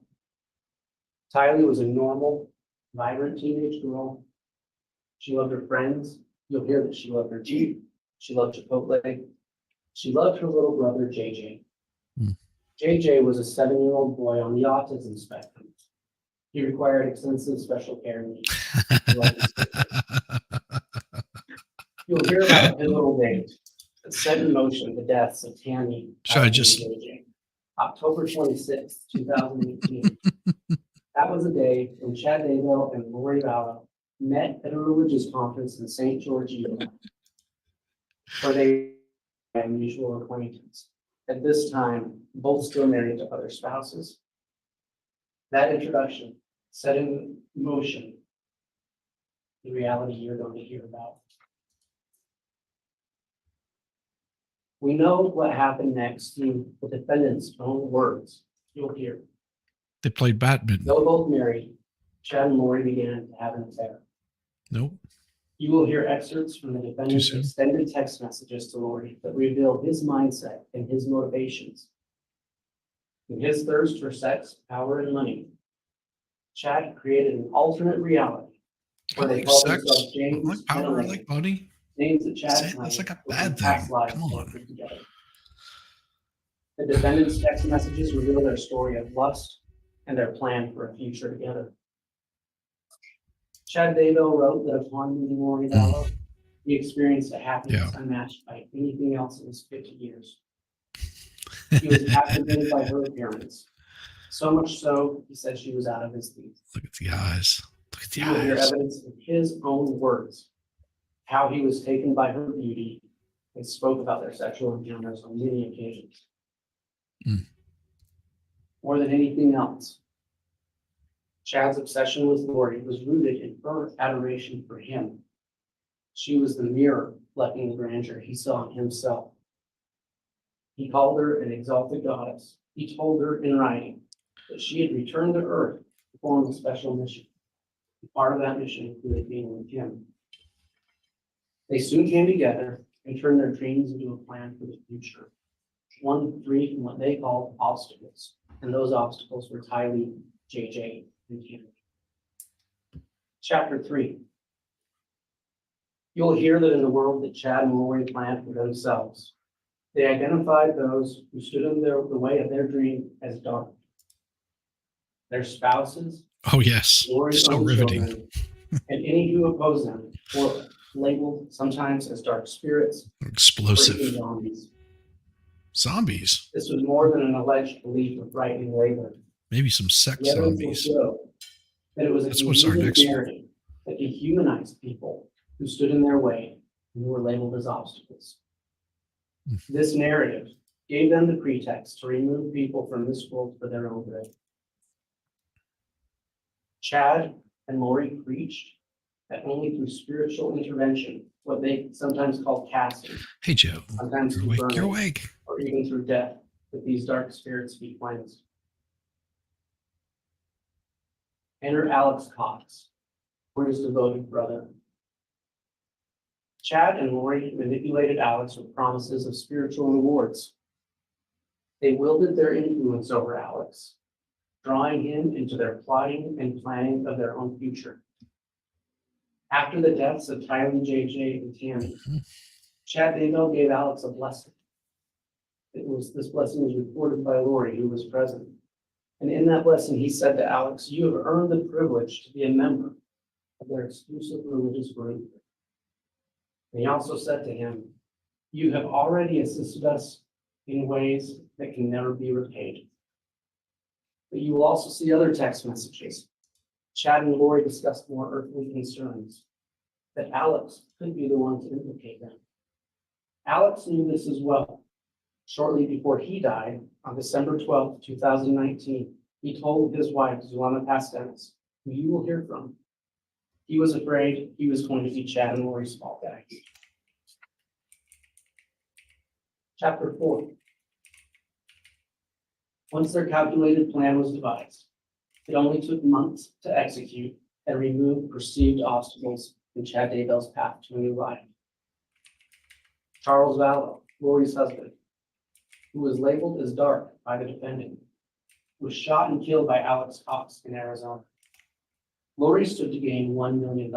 Tylee was a normal, vibrant teenage girl. She loved her friends. You'll hear that she loved her Jeep. She loved Chipotle. She loved her little brother, JJ. JJ was a 7-year-old boy on the autism spectrum. He required extensive special care needs. You'll hear about a pivotal date that set in motion the deaths of Tammy, Sorry, Tylee, and JJ. October 26th, 2018. That was a day when Chad Daybell and Lori Vallow met at a religious conference in St. George, Utah, where they were a mutual acquaintance. At this time, both still married to other spouses. That introduction set in motion the reality you're going to hear about. We know what happened next through the defendant's own words. You'll hear. They played badminton. Though both married, Chad and Lori began to have an affair. Nope. You will hear excerpts from the defendant's soon? extended text messages to Lori that reveal his mindset and his motivations. In his thirst for sex, power, and money, Chad created an alternate reality I where they like called sex. themselves I James like and power. I Elaine, like money. names that Chad and That's I like a from bad past thing. lives Come on. connected together. The defendant's text messages reveal their story of lust and their plan for a future together. Chad Daybell wrote that upon meeting Lori Vallow, he experienced a happiness unmatched by anything else in his 50 years. He was captivated by her appearance. So much so, he said she was out of his league. Look at the eyes. Look at the You will hear eyes. evidence in his own words, how he was taken by her beauty and spoke about their sexual encounters on many occasions. More than anything else, Chad's obsession with Lori was rooted in her adoration for him. She was the mirror reflecting the grandeur he saw in himself. He called her an exalted goddess. He told her in writing that she had returned to earth to perform a special mission. Part of that mission included being with him. They soon came together and turned their dreams into a plan for the future. One free from what they called obstacles, and those obstacles were Tylee, JJ, and Tammy. Chapter 3. You'll hear that in the world that Chad and Lori planned for themselves, they identified those who stood in the way of their dream as dark. Their spouses, Oh, yes. Lori's So own riveting. children, and any who oppose them were labeled sometimes as dark spirits or even Explosive. zombies. Zombies. This was more than an alleged belief of frightening labor. Maybe some sex The evidence will zombies. show that it was a That's what's our convenient next one. narrative that dehumanized people who stood in their way and who were labeled as obstacles. This narrative gave them the pretext to remove people from this world for their own good. Chad and Lori preached that only through spiritual intervention, what they sometimes call casting, Hey, Joe. sometimes You're through awake. You're burning, awake. or even through death, that these dark spirits be cleansed. Enter Alex Cox, Lori's devoted brother. Chad and Lori manipulated Alex with promises of spiritual rewards. They wielded their influence over Alex, drawing him into their plotting and planning of their own future. After the deaths of Tylee, JJ, and Tammy, Chad Daybell gave Alex a blessing. This blessing was reported by Lori, who was present. And in that blessing, he said to Alex, "You have earned the privilege to be a member of their exclusive religious group." And he also said to him, "You have already assisted us in ways that can never be repaid." But you will also see other text messages. Chad and Lori discussed more earthly concerns, that Alex could be the one to implicate them. Alex knew this as well. Shortly before he died, on December 12th, 2019, he told his wife, Zulema Pastenes, who you will hear from, he was afraid he was going to be Chad and Lori's fall guy. Chapter 4. Once their calculated plan was devised, it only took months to execute and remove perceived obstacles in Chad Daybell's path to a new life. Charles Vallow, Lori's husband, who was labeled as dark by the defendant, was shot and killed by Alex Cox in Arizona. Lori stood to gain $1 million,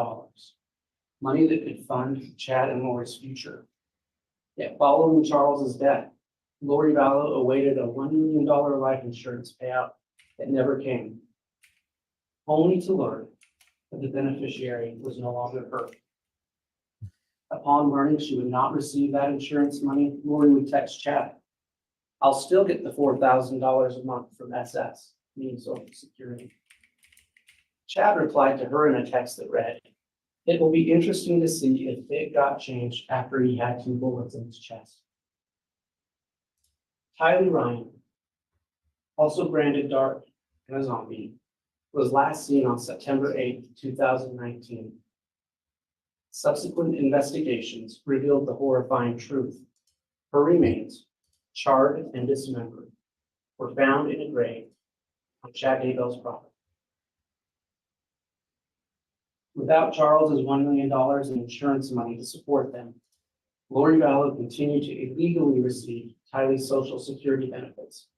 money that could fund Chad and Lori's future. Yet following Charles's death, Lori Vallow awaited a $1 million life insurance payout that never came, only to learn that the beneficiary was no longer her. Upon learning she would not receive that insurance money, Lori would text Chad, "I'll still get the $4,000 a month from SS, meaning Social Security." Chad replied to her in a text that read, "It will be interesting to see if it got changed after he had 2 bullets in his chest." Tylee Ryan, also branded dark and a zombie, was last seen on September 8, 2019. Subsequent investigations revealed the horrifying truth. Her remains, charred and dismembered, were found in a grave on Chad Daybell's property. Without Charles's $1 million in insurance money to support them, Lori Vallow continued to illegally receive Tylee's Social Security benefits,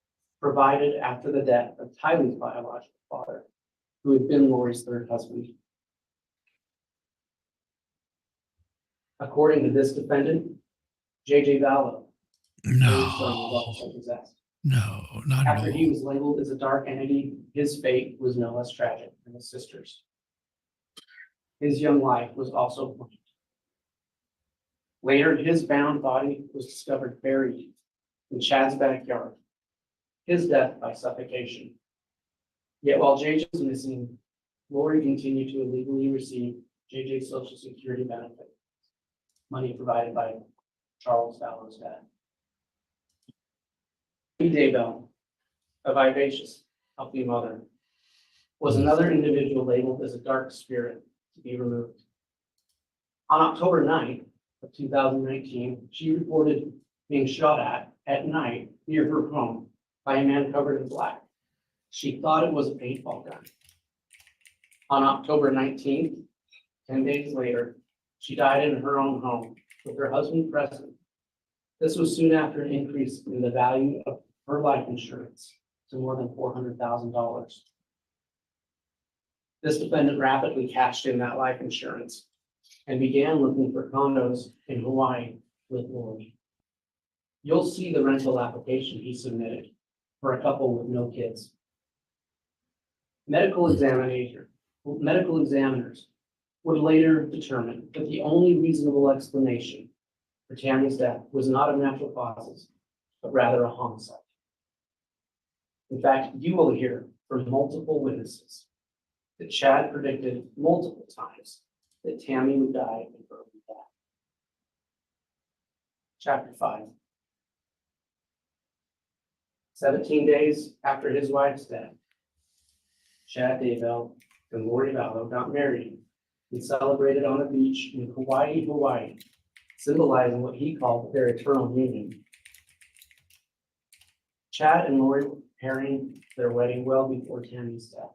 provided after the death of Tylee's biological father, who had been Lori's 3rd husband. According to this defendant, J.J. Vallow, Lori's son, was also possessed. No, not at After all. he was labeled as a dark entity, his fate was no less tragic than his sister's. His young life was also claimed. Later, his bound body was discovered buried in Chad's backyard, his death by suffocation. Yet while JJ was missing, Lori continued to illegally receive JJ's Social Security benefit, money provided by Charles Vallow's dad. Tammy Daybell, a vivacious, healthy mother, was another individual labeled as a dark spirit to be removed. On October 9th of 2019, she reported being shot at night near her home by a man covered in black. She thought it was a paintball gun. On October 19th, 10 days later, she died in her own home with her husband present. This was soon after an increase in the value of her life insurance to more than $400,000. This defendant rapidly cashed in that life insurance and began looking for condos in Hawaii with Lori. You'll see the rental application he submitted for a couple with no kids. Medical examiners would later determine that the only reasonable explanation for Tammy's death was not of natural causes, but rather a homicide. In fact, you will hear from multiple witnesses that Chad predicted multiple times that Tammy would die of an early death. Chapter 5. 17 days after his wife's death, Chad Daybell and Lori Vallow got married and celebrated on a beach in Hawaii, Hawaii, symbolizing what he called their eternal union. Chad and Lori were preparing their wedding well before Tammy's death.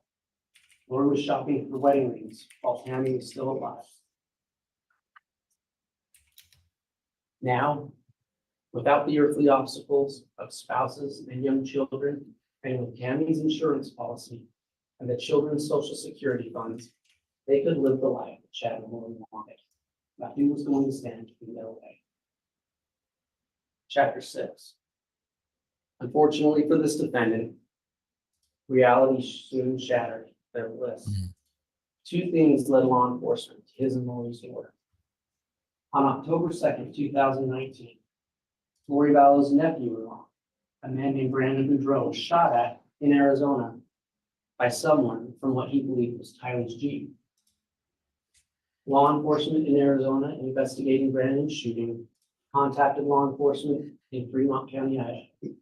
Lori was shopping for wedding rings while Tammy was still alive. Now, without the earthly obstacles of spouses and young children, and with Tammy's insurance policy and the children's Social Security funds, they could live the life that Chad and Lori wanted. Nothing was going to stand in their way. Chapter 6. Unfortunately for this defendant, reality soon shattered their bliss. Two things led law enforcement to his and Lori's door. On October 2nd, 2019, Lori Vallow's nephew-in-law, a man named Brandon Boudreaux, was shot at in Arizona by someone from what he believed was Tylee's Jeep. Law enforcement in Arizona investigating Brandon's shooting contacted law enforcement in Fremont County, Idaho,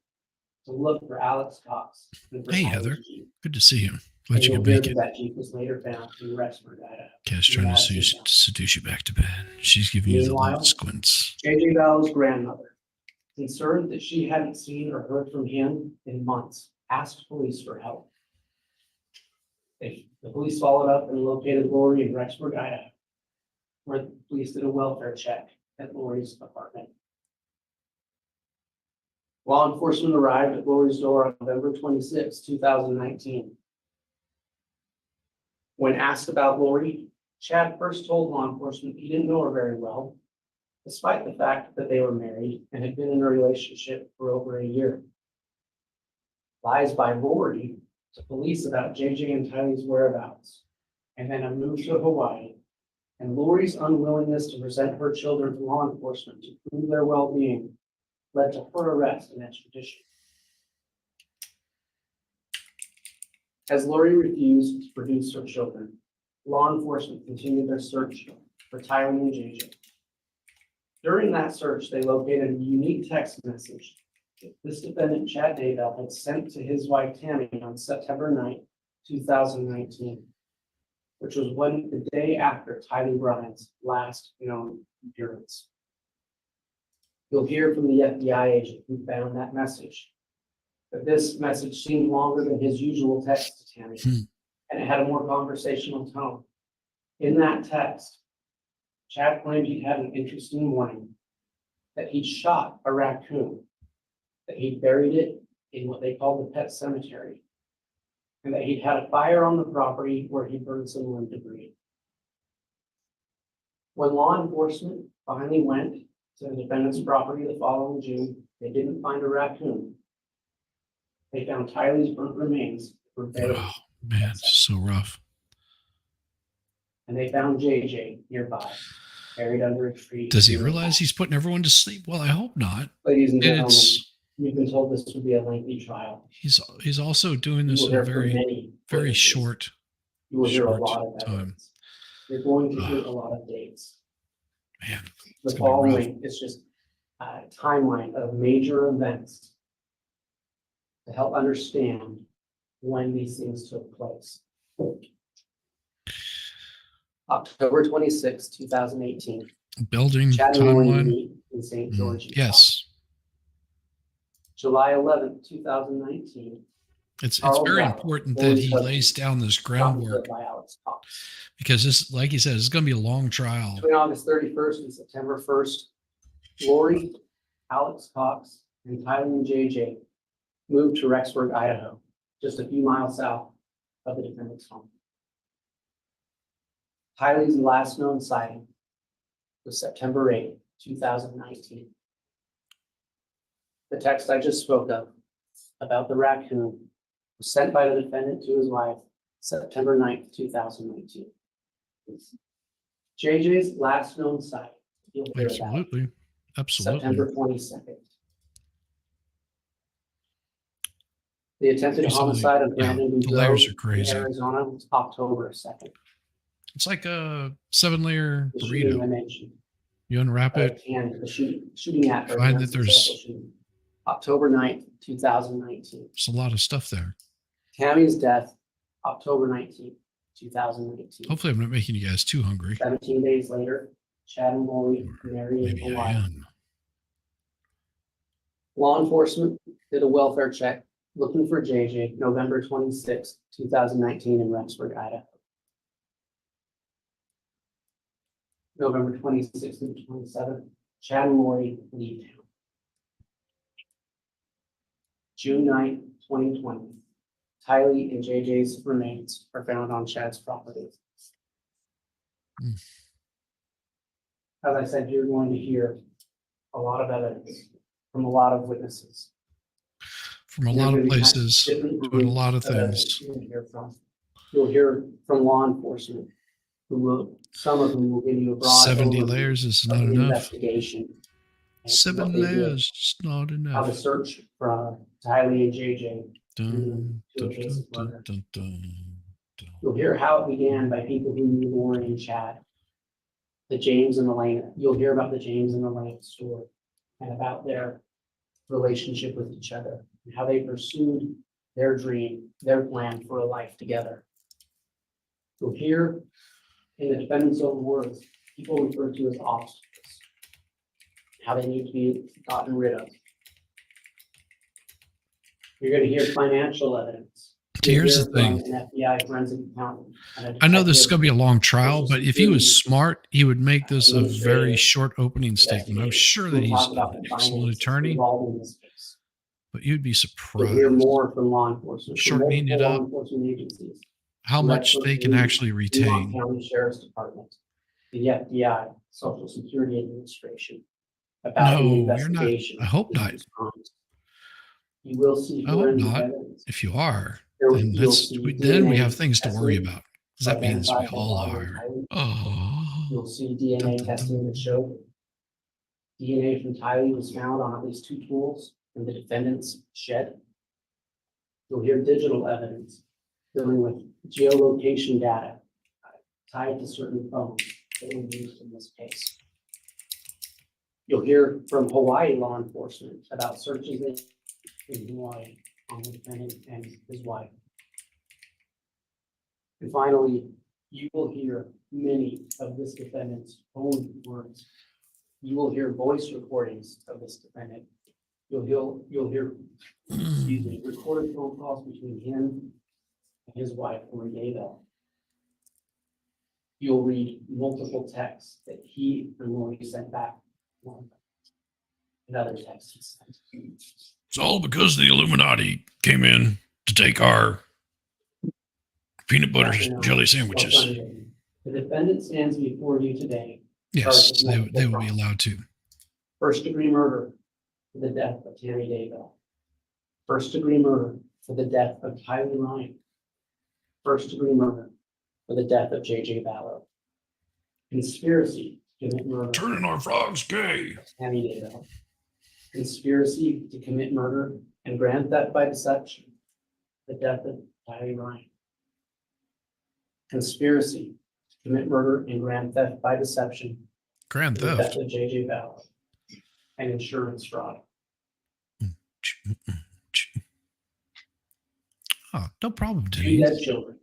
to look for Alex Cox. And for Hey, Tylee's Heather. Jeep. Good to see you. And Glad you you'll could hear make that it. that Jeep was later found in Rexburg, Idaho. Kat's trying to Madison County. seduce you back to bed. She's giving you the Meanwhile, little squints. J.J. Vallow's grandmother, concerned that she hadn't seen or heard from him in months, asked police for help. The police followed up and located Lori in Rexburg, Idaho, where the police did a welfare check at Lori's apartment. Law enforcement arrived at Lori's door on November 26, 2019. When asked about Lori, Chad first told law enforcement he didn't know her very well, despite the fact that they were married and had been in a relationship for over a year. Lies by Lori to police about JJ and Tylee's whereabouts, and then a move to Hawaii, and Lori's unwillingness to present her children to law enforcement to prove their well-being led to her arrest and extradition. As Lori refused to produce her children, law enforcement continued their search for Tylee and JJ. During that search, they located a unique text message that this defendant, Chad Daybell, had sent to his wife, Tammy, on September 9, 2019, which was the day after Tylee Bryant's last known appearance. You'll hear from the FBI agent who found that message, that this message seemed longer than his usual text to Tammy, and it had a more conversational tone. In that text, Chad claimed he'd had an interesting morning, that he'd shot a raccoon, that he'd buried it in what they called the pet cemetery, and that he'd had a fire on the property where he burned some limb debris. When law enforcement finally went to the defendant's property the following June, they didn't find a raccoon. They found Tylee's burnt remains that were buried. Oh, man, it's so rough. And they found JJ nearby, buried under a tree. Does he realize he's putting everyone to sleep? Well, I hope not. Ladies and gentlemen, It's we've been told this would be a lengthy trial. he's also doing You this will in a hear from very many very witnesses. short. You will hear a short lot of time. evidence. You're going to hear a lot of dates. Man, The it's gonna be rough. following is just a timeline of major events to help understand when these things took place. October 26, 2018. Building Chad and Lori timeline. meet in St. George. Utah. Yes, July 11, 2019. it's Charles very Vallow, important that Lori's he husband, lays down this shot groundwork, by Alex Cox. because this, like he says, it's going to be a long trial. Between August 31st and September 1st, Lori, Alex Cox, and Tylee and JJ moved to Rexburg, Idaho, just a few miles south of the defendant's home. Tylee's last known sighting was September 8, 2019. The text I just spoke of about the raccoon was sent by the defendant to his wife September 9, 2019. JJ's last known sighting, you'll hear about, Absolutely, absolutely. September 22nd. The attempted Some of the- homicide of yeah, Brandon the layers are in crazy. Arizona was October 2nd. It's like a 7-layer The shooting I burrito. mentioned. You unwrap it. And the shooting at her. Find the that there's- unsuccessful shooting, October 9th, 2019. There's a lot of stuff there. Tammy's death, October 19th, 2019. Hopefully, I'm not making you guys too hungry. 17 days later, Chad and Lori married in Maybe I Hawaii. am. Law enforcement did a welfare check looking for JJ November 26, 2019 in Rexburg, Idaho. November 26th and 27th, Chad and Lori leave town. June 9th, 2020, Tylee and JJ's remains are found on Chad's property. Hmm. As I said, you're going to hear a lot of evidence from a lot of witnesses. From a There are lot of gonna be places, different doing a lot of groups evidence things. You'll hear from. You'll hear from law enforcement, some of whom will give you a broad 70 overview layers is of not the enough. investigation. and 7 what they did, layers is not How the enough. search for Tylee and JJ. Dun, to a dun, case of dun, murder. dun, dun, dun. You'll hear how it began by people who knew Lori and Chad. The James and Elaine. You'll hear about the James and Elaine story and about their relationship with each other and how they pursued their dream, their plan for a life together. You'll hear in the defendant's own words, people referred to as obstacles, how they need to be gotten rid of. You're gonna hear financial evidence. Here's You'll the hear from thing. An FBI forensic accountant. And a I know this is detective going to be a long trial, but if he was smart, he would make this a very administrative short opening statement. I'm sure that We'll he's talk about an the excellent finances attorney, involved in this case. but you'd be You'll hear surprised more from law enforcement, from Shortening it multiple law up, enforcement agencies. how much they can actually Fremont retain. County Sheriff's Department, the FBI, Social Security Administration, about the No, you're not. investigation. I hope into not. these crimes. You will see I hope forensic not. evidence. If you are, There- then you'll that's see then we DNA have things to worry testing about. Because that means we identified all by are. Tylee. Oh, You'll see DNA Dun, dun, testing dun. that showed DNA from Tylee was found on at least 2 tools in the defendant's shed. You'll hear digital evidence dealing with geolocation data tied to certain phones that were used in this case. You'll hear from Hawaii law enforcement about searches in Hawaii on the defendant and his wife. And finally, you will hear many of this defendant's own words. You will hear voice recordings of this defendant. You'll hear, excuse me, recorded phone calls between him and his wife, Lori Vallow. You'll read multiple texts that he and Lori sent back. And other texts he sent. It's all because the Illuminati came in to take our peanut butter jelly sandwiches. The defendant stands before you today. Yes, they will be allowed to. First degree murder for the death of Tammy Daybell. First degree murder for the death of Tylee Ryan. First degree murder for the death of J.J. Vallow. Conspiracy to commit murder. Turning our frogs gay. of Tammy Daybell. Conspiracy to commit murder and grand theft by deception. The death of Tylee Ryan. Conspiracy to commit murder and grand theft by deception. Grand The death theft. of J.J. Vallow. And insurance fraud. Oh, no problem, 2 Denise. dead children.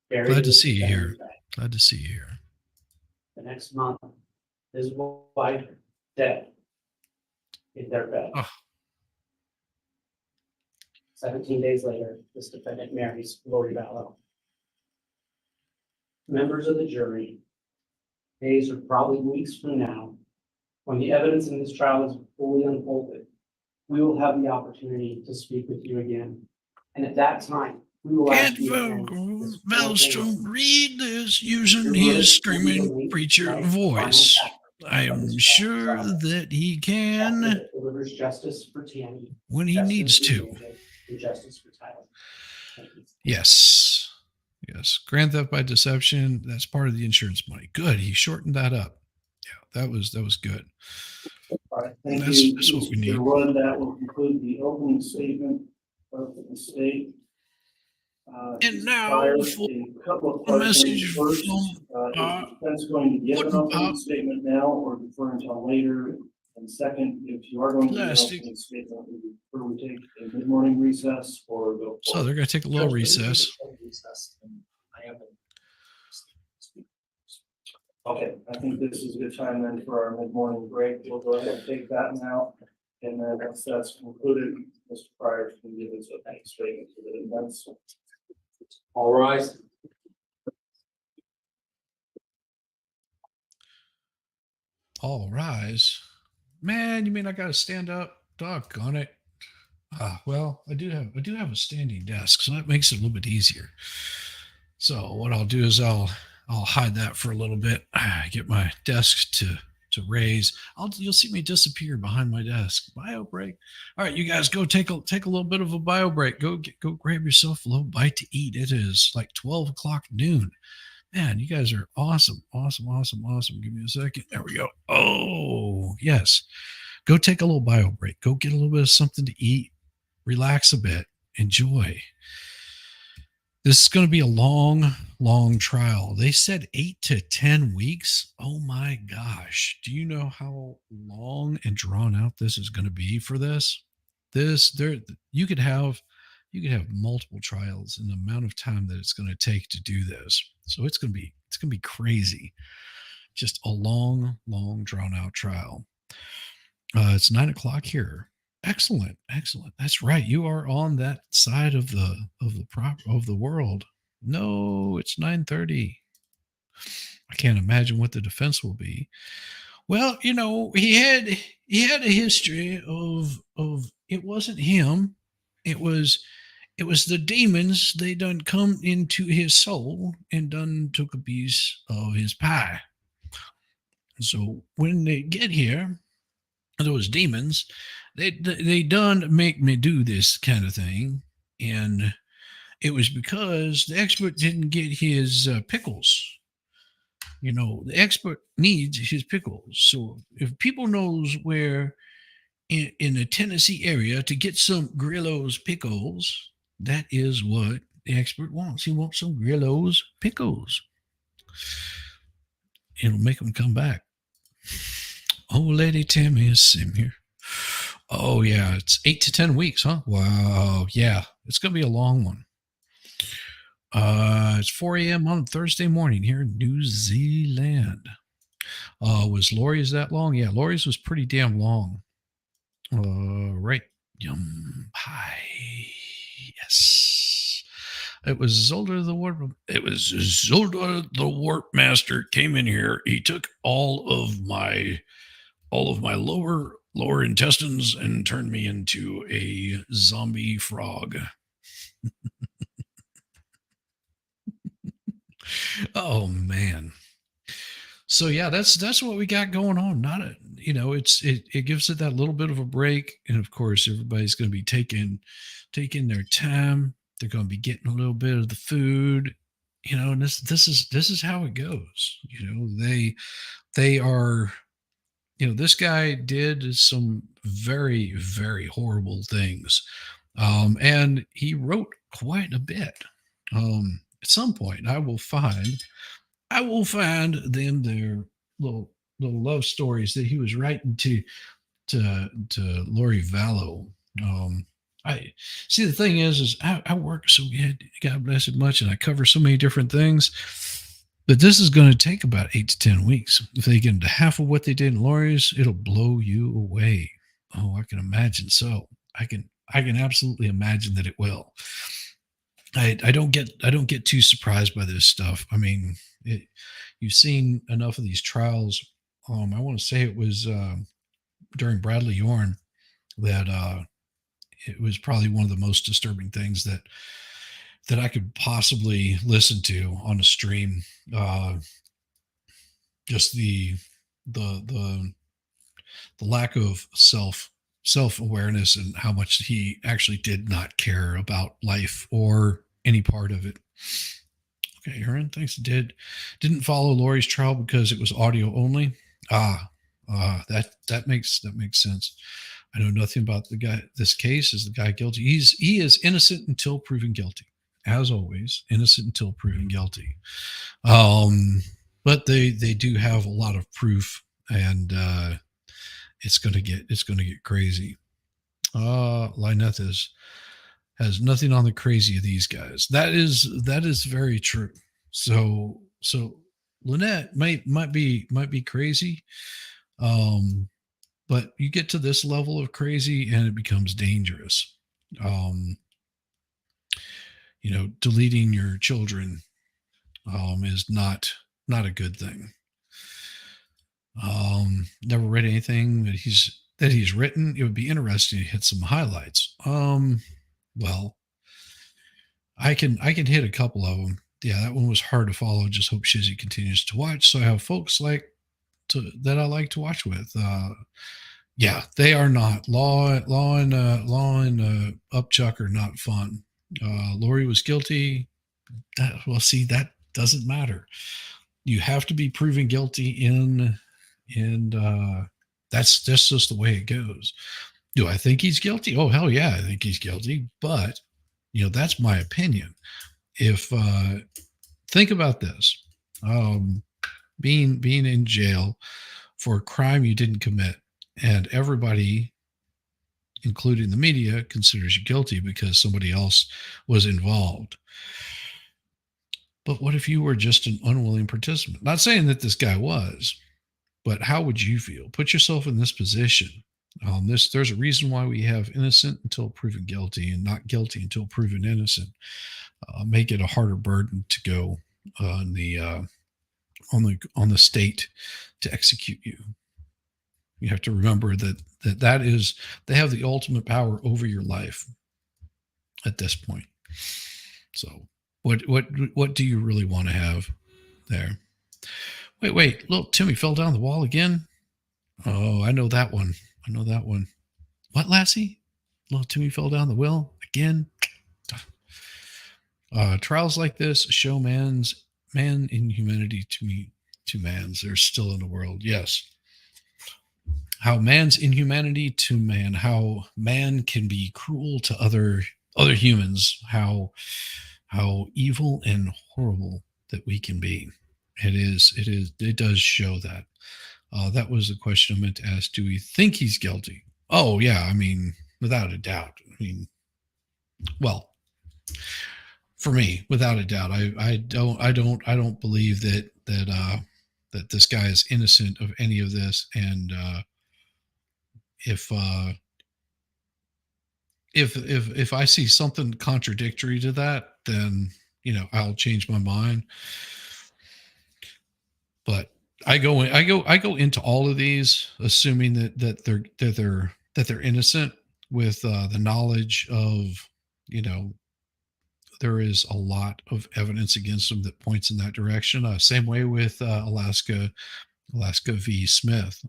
Buried Glad in to see you defendant's here. bed. Glad to see you here. The next month, his wife dead in their bed. Oh. 17 days later, this defendant marries Lori Vallow. Members of the jury, days or probably weeks from now, when the evidence in this trial is fully unfolded, we will have the opportunity to speak with you again. And at that time, we will ask Can't you again this four Maelstrom things. read this using Your his verdict will be screaming released preacher tonight, voice. final chapter I of am this sure trial. that he Chapter can that delivers justice for Tammy, when he justice needs for to. JJ, and justice for Tyler. Thank you. Yes. Yes. Grand theft by deception. That's part of the insurance money. Good. He shortened that up. Yeah, that was good. All right, thank That's- you. that's what we Mr. need. Wood. That will conclude the opening statement of the state. And now Prior, for a couple of a questions. message First, from, is the defense going to give an Wooden opening Pop. statement now or defer until later? And second, if you are going to give an Plastic. opening statement, would we take a mid-morning recess or go? So they're going to take a little recess. I haven't. Okay, I think this is a good time then for our mid-morning break. We'll go ahead and take that now. And then once that's concluded, Mr. Pryor can give us a statement to the defense. All rise. All rise. Man, you mean I got to stand up? Doggone it. Well, I do have a standing desk, so that makes it a little bit easier. So what I'll do is I'll hide that for a little bit. Get my desk to raise. You'll see me disappear behind my desk. Bio break. All right, you guys go take a little bit of a bio break. Go grab yourself a little bite to eat. It is like 12 o'clock noon. Man, you guys are awesome. Give me a second. There we go. Oh, yes. Go take a little bio break. Go get a little bit of something to eat. Relax a bit. Enjoy. This is going to be a long trial. They said 8 to 10 weeks. Oh my gosh. Do you know how long and drawn out this is going to be for this? You could have multiple trials in the amount of time that it's going to take to do this. So it's going to be crazy. Just a long drawn out trial. It's 9 o'clock here Excellent, excellent. That's right. You are on that side of the world. No, it's 9:30. I can't imagine what the defense will be. Well, he had a history of it wasn't him. It was it was the demons. They done come into his soul and done took a piece of his pie. So when they get here, those demons, they done make me do this kind of thing, and it was because the expert didn't get his pickles. The expert needs his pickles. So if people knows where in the Tennessee area to get some Grillo's pickles, that is what the expert wants. He wants some Grillo's pickles. It'll make them come back. Oh, Lady Tammy is here. Oh, yeah. It's 8 to 10 weeks, huh? Wow. Yeah. It's going to be a long one. It's 4 a.m. on Thursday morning here in New Zealand. Was Lori's that long? Yeah, Lori's was pretty damn long. Right. Yum pie. Yes. It was Zolder the Warp. It was Zolder the Warp Master came in here. He took all of my lower intestines and turned me into a zombie frog. Oh man. So yeah, that's what we got going on. Not a, it gives it that little bit of a break, and of course everybody's going to be taking their time. They're going to be getting a little bit of the food, and this is how it goes. They are, this guy did some very, very horrible things, and he wrote quite a bit. At some point, I will find them their little love stories that he was writing to Lori Vallow. I see. The thing is I work so good, God bless it much, and I cover so many different things. But this is going to take about 8 to 10 weeks. If they get into half of what they did in Lori's, it'll blow you away. Oh, I can imagine. So I can absolutely imagine that it will. I don't get too surprised by this stuff. I mean, you've seen enough of these trials. I want to say it was during Bradley Yorn that it was probably one of the most disturbing things that I could possibly listen to on a stream. Just the lack of self-awareness and how much he actually did not care about life or any part of it. Okay, Aaron, thanks. Didn't follow Lori's trial because it was audio only. That makes sense. I know nothing about the guy. This case is the guy guilty. He is innocent until proven guilty, as always. Innocent until proven guilty. But they do have a lot of proof, and it's gonna get crazy. Lynette has nothing on the crazy of these guys. That is very true. So Lynette might be crazy, but you get to this level of crazy and it becomes dangerous. Deleting your children is not a good thing. Never read anything that he's written. It would be interesting to hit some highlights. Well, I can hit a couple of them. Yeah, that one was hard to follow. Just hope Shizzy continues to watch. So I have folks that I like to watch with. Yeah, they are not law and upchuck are not fun. Lori was guilty. That doesn't matter. You have to be proven guilty and that's just the way it goes. Do I think he's guilty? Oh, hell yeah, I think he's guilty. But, that's my opinion. If, think about this, being in jail for a crime you didn't commit, and everybody, including the media, considers you guilty because somebody else was involved. But what if you were just an unwilling participant? Not saying that this guy was, but how would you feel? Put yourself in this position. There's a reason why we have innocent until proven guilty and not guilty until proven innocent. Make it a harder burden to go on the state to execute you. You have to remember that is they have the ultimate power over your life at this point. So what do you really want to have there? Wait, little Timmy fell down the wall again. Oh, I know that one. What, Lassie? Little Timmy fell down the well again. Trials like this show man inhumanity to man's. They're still in the world. Yes. How man's inhumanity to man, how man can be cruel to other humans, how evil and horrible that we can be. It does show that. That was the question I meant to ask. Do we think he's guilty? Oh yeah, I mean, without a doubt. I mean, well, for me, without a doubt, I don't believe that this guy is innocent of any of this. And if I see something contradictory to that, then I'll change my mind. But I go into all of these assuming that they're innocent, with the knowledge of there is a lot of evidence against them that points in that direction. Same way with Alaska v. Smith.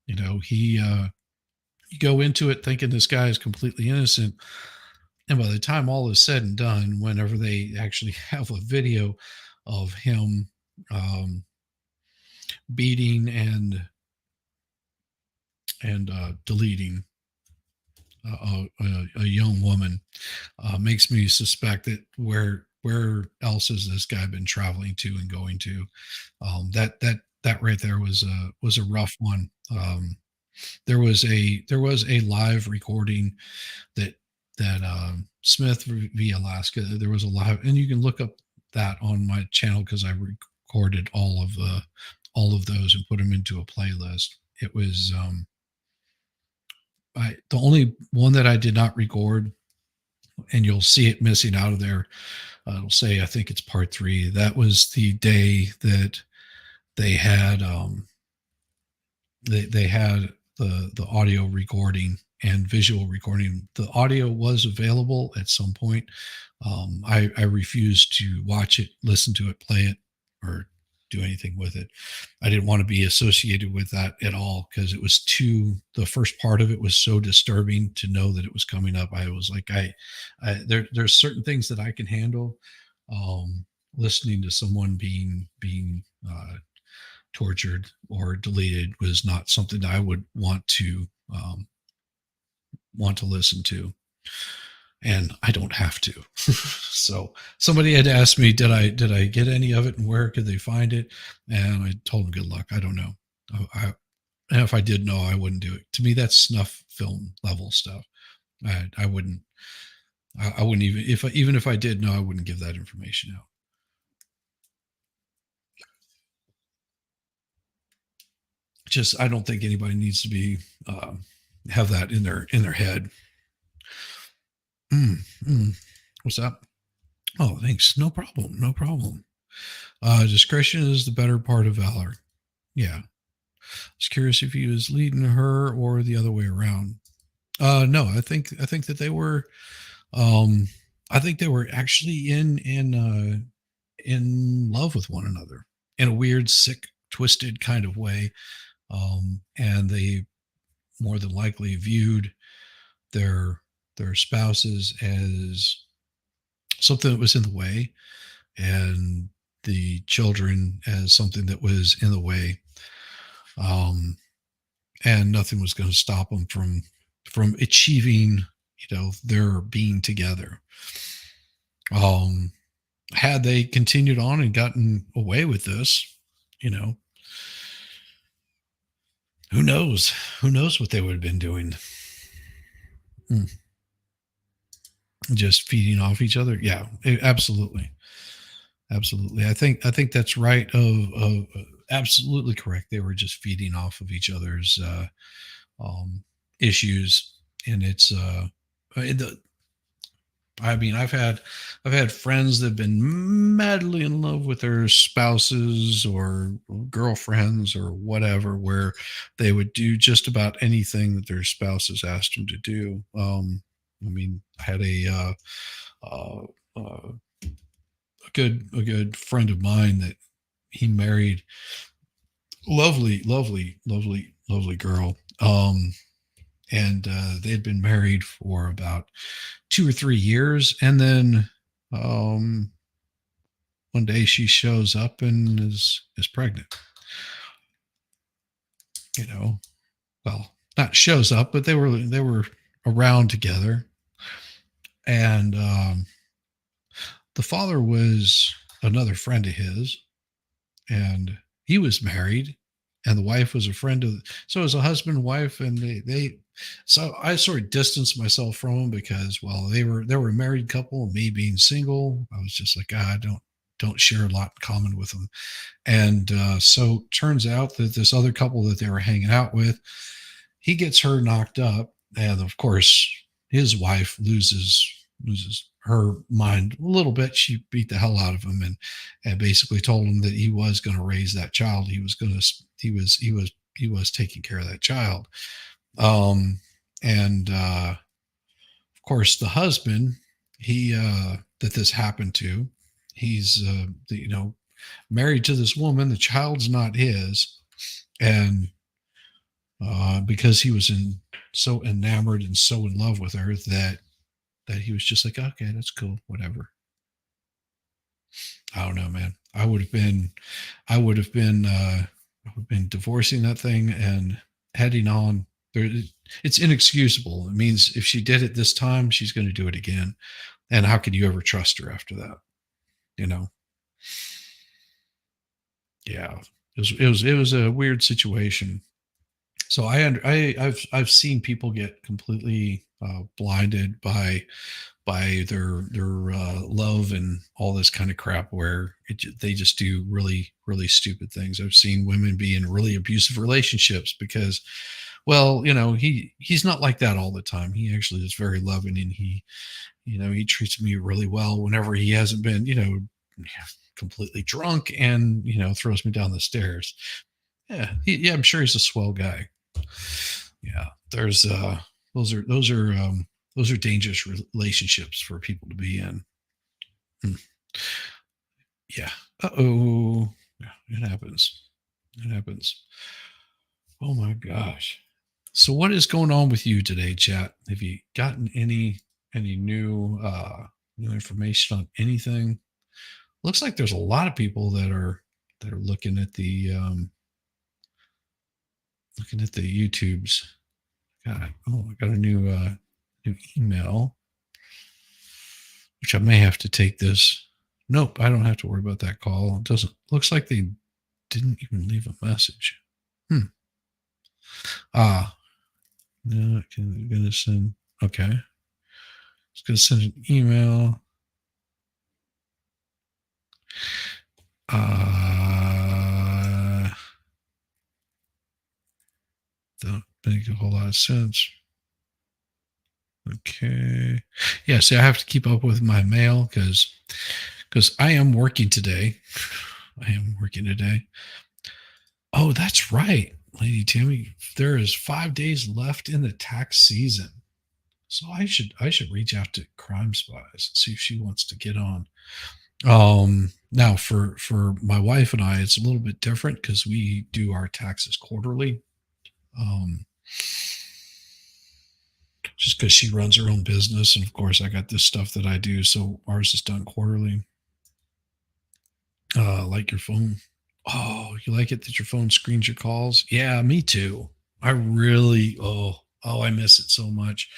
You go into it thinking this guy is completely innocent, and by the time all is said and done, whenever they actually have a video of him beating and deleting a young woman, makes me suspect that where else has this guy been traveling to and going to? That right there was a rough one. There was a live recording that Smith v. Alaska. There was a live, and you can look up that on my channel because I recorded all of those and put them into a playlist. It was the only one that I did not record, and you'll see it missing out of there. It'll say, I think it's part 3. That was the day that they had they had the audio recording and visual recording. The audio was available at some point. I refused to watch it, listen to it, play it, or do anything with it. I didn't want to be associated with that at all, because it was the first part of it was so disturbing to know that it was coming up. I was like, there's certain things that I can handle. Listening to someone being tortured or deleted was not something that I would want to listen to, and I don't have to. So somebody had asked me, did I get any of it and where could they find it? And I told them, good luck. I don't know. And if I did know, I wouldn't do it. To me, that's snuff film level stuff. I wouldn't even if I did know, I wouldn't give that information out. Just, I don't think anybody needs to be have that in their head. What's up? Oh, thanks. No problem. Discretion is the better part of valor. Yeah. I was curious if he was leading her or the other way around. No, I think that they were. I think they were actually in love with one another in a weird, sick, twisted kind of way. And they more than likely viewed their spouses as something that was in the way, and the children as something that was in the way. And nothing was going to stop them from achieving, their being together. Had they continued on and gotten away with this, who knows what they would have been doing. Just feeding off each other. Yeah, absolutely. I think that's right. Of absolutely correct. They were just feeding off of each other's um, issues, and it's the I mean, I've had friends that have been madly in love with their spouses or girlfriends or whatever, where they would do just about anything that their spouses asked them to do. I mean, I had uh, uh, a good friend of mine that he married, lovely girl. And they had been married for about 2 or 3 years, and then um, one day she shows up and is pregnant. You know, well, not shows up, but they were around together, and the father was another friend of his, and he was married, and the wife was a friend of. So it was a husband and wife, and they. So I sort of distanced myself from them because, well, they were a married couple, and me being single, I was just like, I don't share a lot in common with them. And so turns out that this other couple that they were hanging out with, he gets her knocked up, and of course his wife loses her mind a little bit. She beat the hell out of him, and basically told him that he was going to raise that child. He was taking care of that child. And of course the husband, he that this happened to, he's married to this woman. The child's not his, and because he was so enamored and so in love with her that he was just like, okay, that's cool, whatever. I don't know, man. I would have been, I would have been divorcing that thing and heading on. There, it's inexcusable. It means if she did it this time, she's going to do it again. And how could you ever trust her after that? You know? Yeah, it was a weird situation. So I've seen people get completely blinded by their love and all this kind of crap, where they just do really stupid things. I've seen women be in really abusive relationships because, well, he's not like that all the time. He actually is very loving, and he treats me really well whenever he hasn't been completely drunk, and throws me down the stairs. Yeah, I'm sure he's a swell guy. Yeah, there's those are those are dangerous relationships for people to be in. Hmm. Yeah. Uh-oh. Yeah, it happens. It happens. Oh my gosh. So what is going on with you today, chat? Have you gotten any new information on anything? Looks like there's a lot of people that are looking at the YouTubes. God, I got a new email, which I may have to take this. Nope, I don't have to worry about that call. It doesn't. Looks like they didn't even leave a message. Ah, no, I'm gonna send. Okay, it's gonna send an email. Don't make a whole lot of sense. Okay. Yeah, see, I have to keep up with my mail because I am working today. I am working today. Oh, that's right, Lady Tammy. There is 5 days left in the tax season. So I should reach out to Crime Spies and see if she wants to get on. Now for my wife and I, it's a little bit different because we do our taxes quarterly. Um, just because she runs her own business, and of course I got this stuff that I do, so ours is done quarterly. Like your phone. Oh, you like it that your phone screens your calls? Yeah, me too. I really I miss it so much.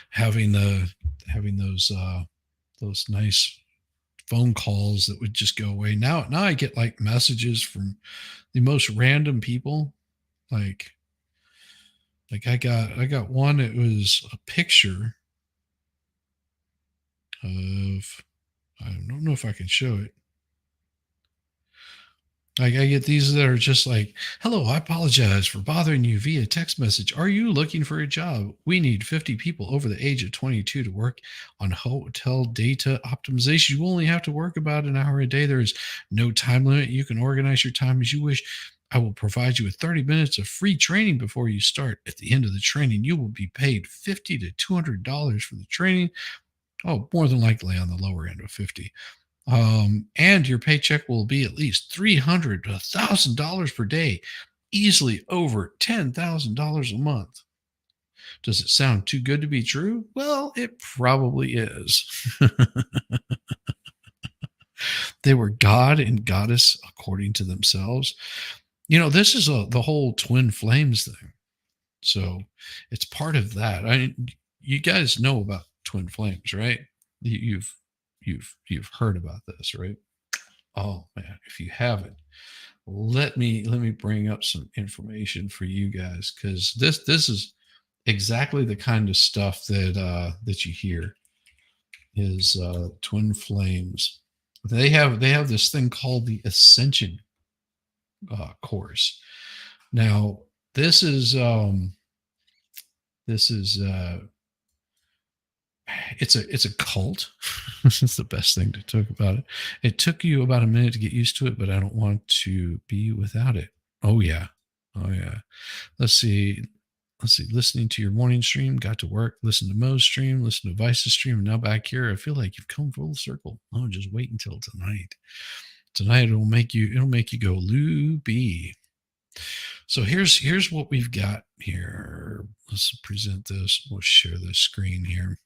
Having those nice phone calls that would just go away. Now I get like messages from the most random people. Like I got one, it was a picture of, I don't know if I can show it. Like I get these that are just like, hello, I apologize for bothering you via text message. Are you looking for a job? We need 50 people over the age of 22 to work on hotel data optimization. You only have to work about an hour a day. There is no time limit. You can organize your time as you wish. I will provide you with 30 minutes of free training before you start. At the end of the training, you will be paid $50 to $200 for the training. Oh, more than likely on the lower end of 50. And your paycheck will be at least $300 to $1,000 per day, easily over $10,000 a month. Does it sound too good to be true? Well, it probably is. They were God and goddess according to themselves. This is the whole twin flames thing. So it's part of that. You guys know about twin flames, right? You've heard about this, right? Oh man, if you haven't, let me bring up some information for you guys, because this is exactly the kind of stuff that you hear is twin flames. They have this thing called the Ascension course. Now this is it's a cult. It's the best thing to talk about it. It took you about a minute to get used to it, but I don't want to be without it. Oh yeah. Let's see. Listening to your morning stream, got to work, listen to Mo's stream, listen to Vice's stream, and now back here. I feel like you've come full circle. Oh, just wait until tonight. Tonight it'll make you go loopy. So here's what we've got here. Let's present this. We'll share this screen here.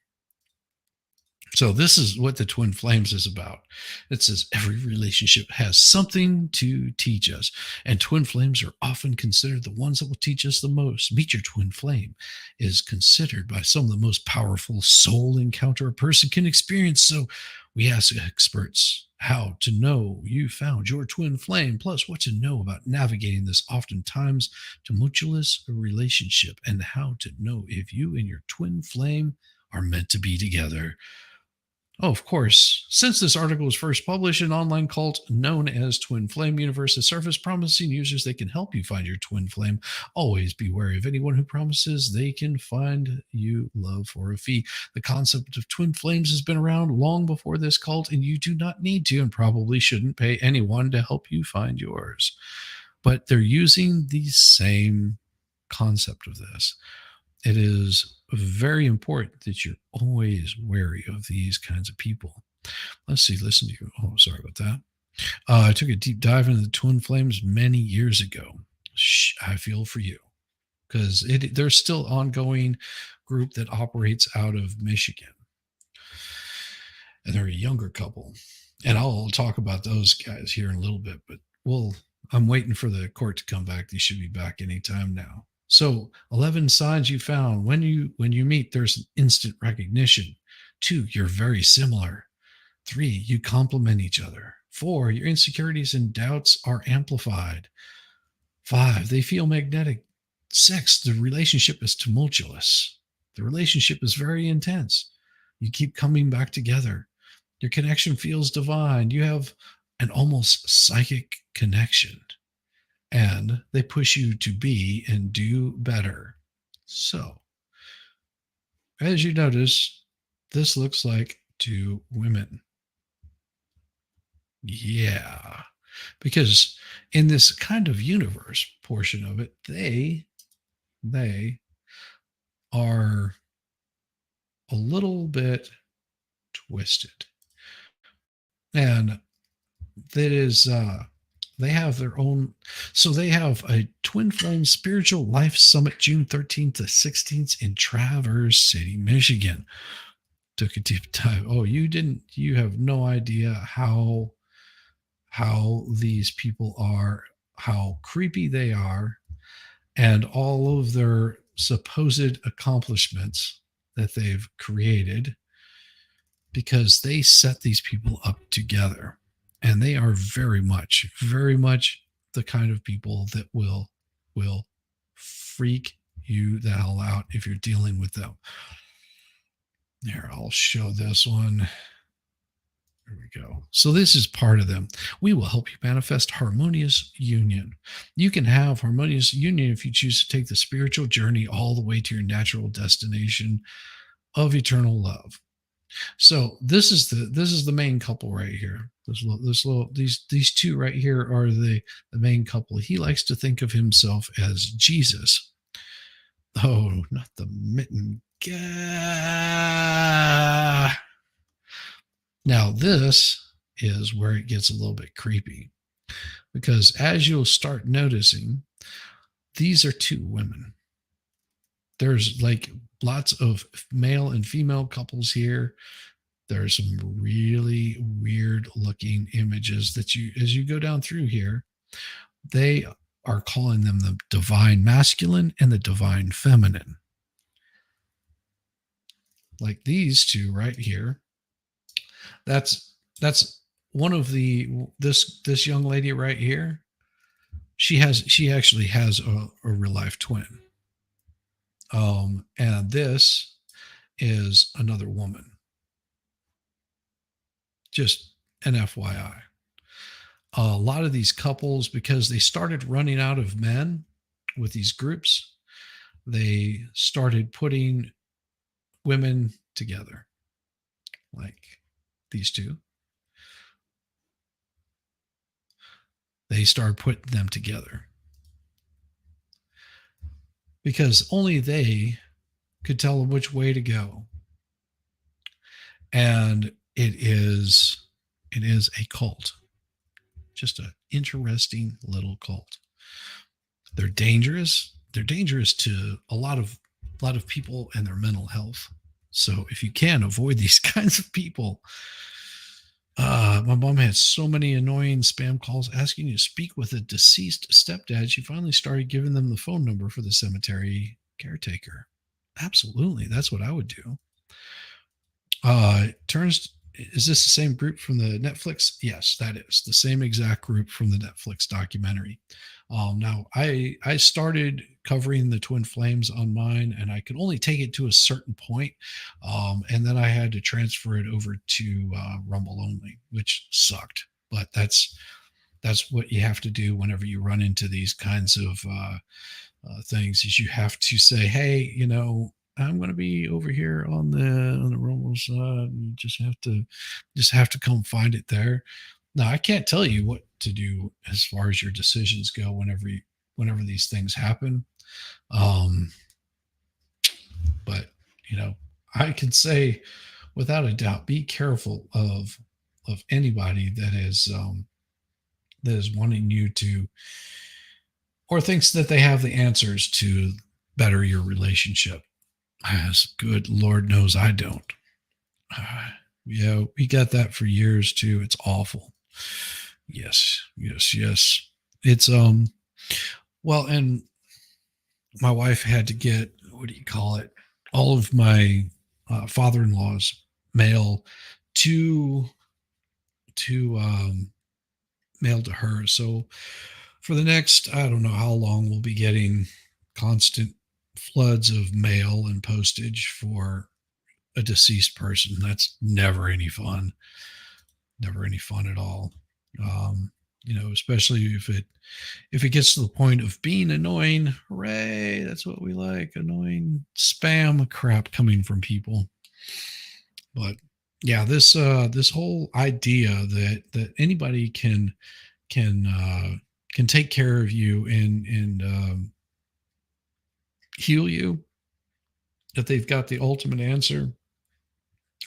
So this is what the twin flames is about. It says every relationship has something to teach us, and twin flames are often considered the ones that will teach us the most. Meet your twin flame is considered by some of the most powerful soul encounter a person can experience. So we ask experts how to know you found your twin flame, plus what to know about navigating this oftentimes tumultuous relationship, and how to know if you and your twin flame are meant to be together. Oh, of course. Since this article was first published, an online cult known as Twin Flame Universe has surfaced, promising users they can help you find your twin flame. Always be wary of anyone who promises they can find you love for a fee. The concept of twin flames has been around long before this cult, and you do not need to and probably shouldn't pay anyone to help you find yours. But they're using the same concept of this. It is very important that you're always wary of these kinds of people. Let's see, listen to you. Oh, sorry about that. I took a deep dive into the twin flames many years ago. I feel for you, because there's still ongoing group that operates out of Michigan. And they're a younger couple. And I'll talk about those guys here in a little bit, but I'm waiting for the court to come back. They should be back anytime now. So 11 signs you found. When you meet, there's instant recognition. 2, you're very similar. 3, you complement each other. 4, your insecurities and doubts are amplified. 5, they feel magnetic. 6, the relationship is tumultuous. The relationship is very intense. You keep coming back together. Your connection feels divine. You have an almost psychic connection. And they push you to be and do better. So, as you notice, this looks like 2 women. Yeah, because in this kind of universe portion of it, they are a little bit twisted. And that is they have their own. So they have a Twin Flame Spiritual Life Summit, June 13th to 16th in Traverse City, Michigan. Took a deep dive. Oh, you have no idea how these people are, how creepy they are, and all of their supposed accomplishments that they've created, because they set these people up together. And they are very much the kind of people that will freak you the hell out if you're dealing with them. Here, I'll show this one. There we go. So this is part of them. We will help you manifest harmonious union. You can have harmonious union if you choose to take the spiritual journey all the way to your natural destination of eternal love. So this is the main couple right here. These two right here are the main couple. He likes to think of himself as Jesus. Oh, not the mitten. Gah. Now this is where it gets a little bit creepy, because as you'll start noticing, these are two women. There's like lots of male and female couples here. There's some really weird looking images that as you go down through here, they are calling them the divine masculine and the divine feminine. Like these two right here. That's one of this young lady right here. She actually has a real life twin. And this is another woman. Just an FYI. A lot of these couples, because they started running out of men with these groups, they started putting women together, like these two. They started putting them together because only they could tell them which way to go. And it is a cult. Just an interesting little cult. They're dangerous. They're dangerous to a lot of people and their mental health. So if you can avoid these kinds of people, my mom had so many annoying spam calls asking you to speak with a deceased stepdad. She finally started giving them the phone number for the cemetery caretaker. Absolutely. That's what I would do. Is this the same group from the Netflix? Yes, that is the same exact group from the Netflix documentary. Now I started covering the twin flames on mine, and I could only take it to a certain point. And then I had to transfer it over to Rumble only, which sucked, but that's what you have to do whenever you run into these kinds of things, is you have to say, hey, I'm going to be over here on the Rumble side. You just have to come find it there. Now, I can't tell you what to do as far as your decisions go whenever these things happen. But I can say without a doubt, be careful of anybody that is wanting you to, or thinks that they have the answers to better your relationship. As good Lord knows I don't. Yeah, we got that for years too. It's awful. Yes. It's well, and my wife had to get, what do you call it, all of my father-in-law's mail to mail to her. So for the next, I don't know how long, we'll be getting constant floods of mail and postage for a deceased person. That's never any fun at all. Especially if it gets to the point of being annoying. Hooray, that's what we like, annoying spam crap coming from people. But yeah, this whole idea that anybody can take care of you and heal you, that they've got the ultimate answer.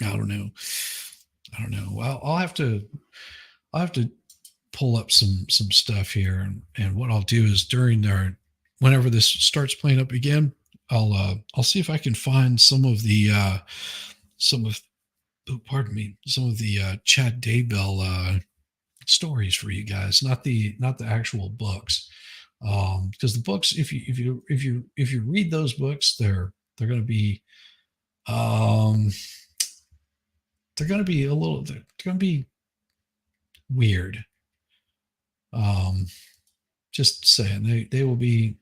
I don't know. Well, I'll have to pull up some stuff here, and what I'll do is whenever this starts playing up again, I'll see if I can find some of the Chad Daybell stories for you guys, not the actual books, because the books, if you read those books, they're going to be weird. Just saying, they will be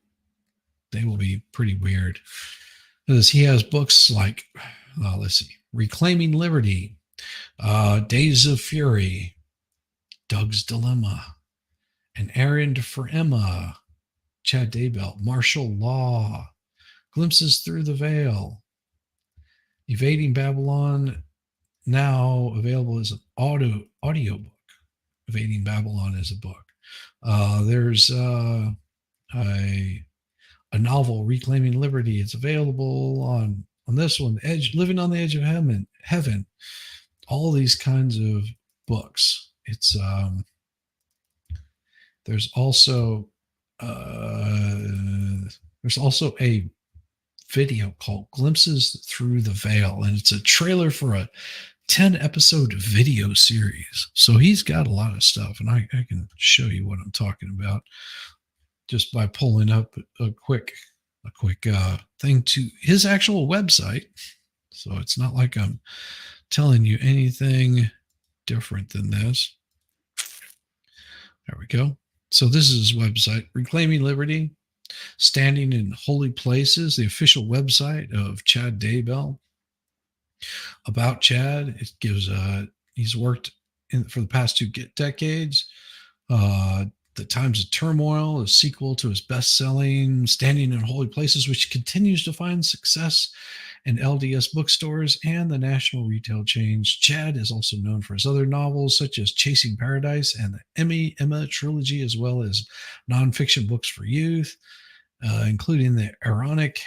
pretty weird, because he has books like, let's see, Reclaiming Liberty, Days of Fury, Doug's Dilemma, An Errand for Emma, Chad Daybell, Martial Law, Glimpses Through the Veil, Evading Babylon, now available as an audiobook. Evading Babylon is a book. There's a novel, Reclaiming Liberty. It's available on this one, Living on the Edge of Heaven. All these kinds of books. It's there's also a video called Glimpses Through the Veil, and it's a trailer for a 10-episode video series. So he's got a lot of stuff, and I can show you what I'm talking about just by pulling up a quick thing to his actual website. So it's not like I'm telling you anything different than this. There we go. So this is his website, Reclaiming Liberty, Standing in Holy Places, the official website of Chad Daybell. About Chad, it gives he's worked for the past 2 decades. The Times of Turmoil, a sequel to his best-selling Standing in Holy Places, which continues to find success in LDS bookstores and the national retail chains. Chad is also known for his other novels, such as Chasing Paradise and the Emma trilogy, as well as nonfiction books for youth, including the Aaronic,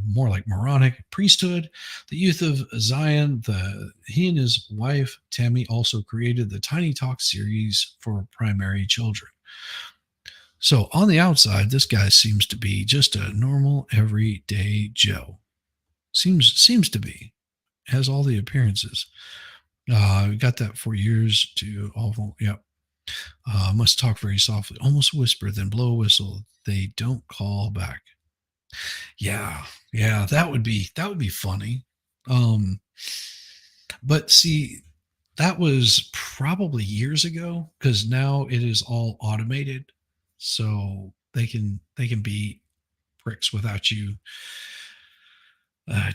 more like moronic priesthood, the youth of Zion. He and his wife Tammy also created the Tiny Talk series for primary children. So on the outside, this guy seems to be just a normal everyday Joe. Seems to be, has all the appearances. Got that for years to awful. Yep. Must talk very softly, almost whisper, then blow a whistle. They don't call back. Yeah, that would be funny. But see, that was probably years ago, because now it is all automated, so they can be pricks without you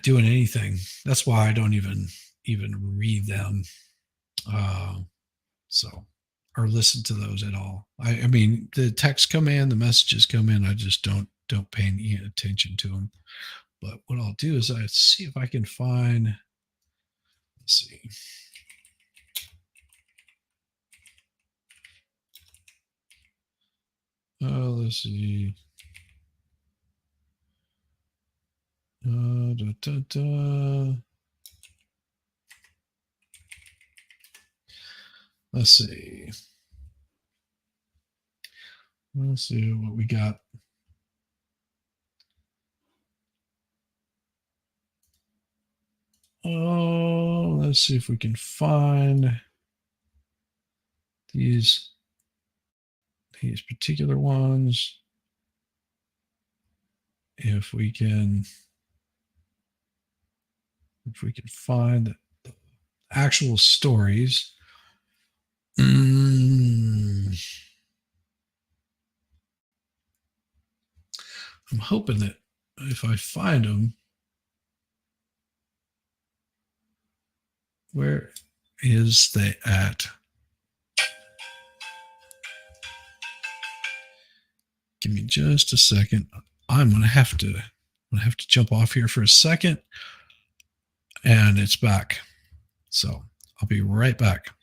doing anything. That's why I don't even read them, so or listen to those at all. I mean, the texts come in, the messages come in. I just don't pay any attention to them. But what I'll do is I see if I can find. Let's see. Let's see. Let's see. Let's see what we got. Oh, let's see if we can find these particular ones. If we can find the actual stories. I'm hoping that if I find them, where is they at? Give me just a second. I'm gonna have to jump off here for a second, and it's back. So I'll be right back.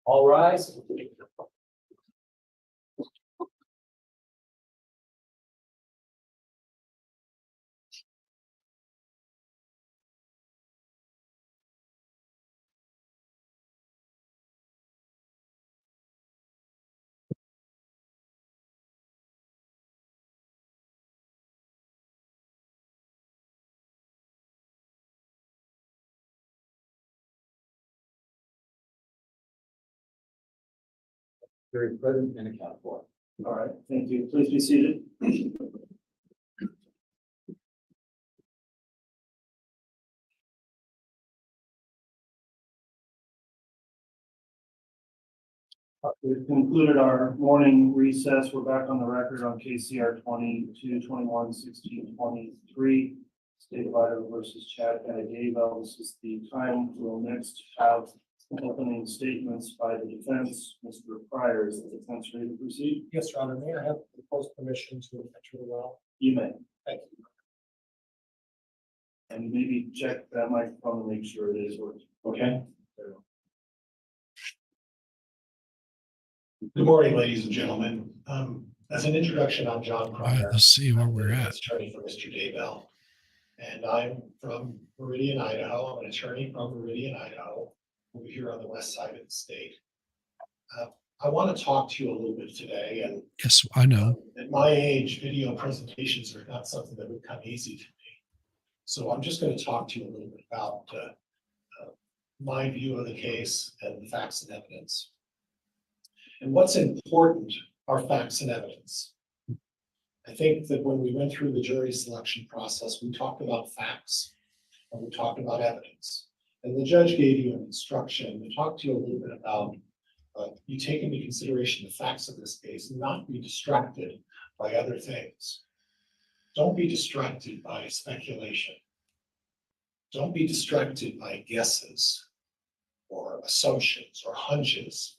All rise. Very present and accounted for. All right, thank you. Please be seated. We've concluded our morning recess. We're back on the record on KCR 22-21-16-23, State of Idaho versus Chad Daybell. This is the time we'll next have opening statements by the defense. Mr. Pryor, is the defense ready to proceed? Yes, Your Honor. May I have the post permission to enter the well? You may. Thank you. And maybe check that microphone to make sure it is working. Okay? Good morning, ladies and gentlemen. As an introduction, I'm John All right, Pryor. let's see where I'm the we're at. defense attorney for Mr. Daybell. And I'm from Meridian, Idaho. I'm an attorney from Meridian, Idaho, over here on the west side of the state. I want to talk to you a little bit today, and Yes, I know. at my age, video presentations are not something that would come easy to me. So I'm just going to talk to you a little bit about my view of the case and the facts and evidence. And what's important are facts and evidence. I think that when we went through the jury selection process, we talked about facts and we talked about evidence. And the judge gave you an instruction to talk to you a little bit about you take into consideration the facts of this case and not be distracted by other things. Don't be distracted by speculation. Don't be distracted by guesses or assumptions or hunches.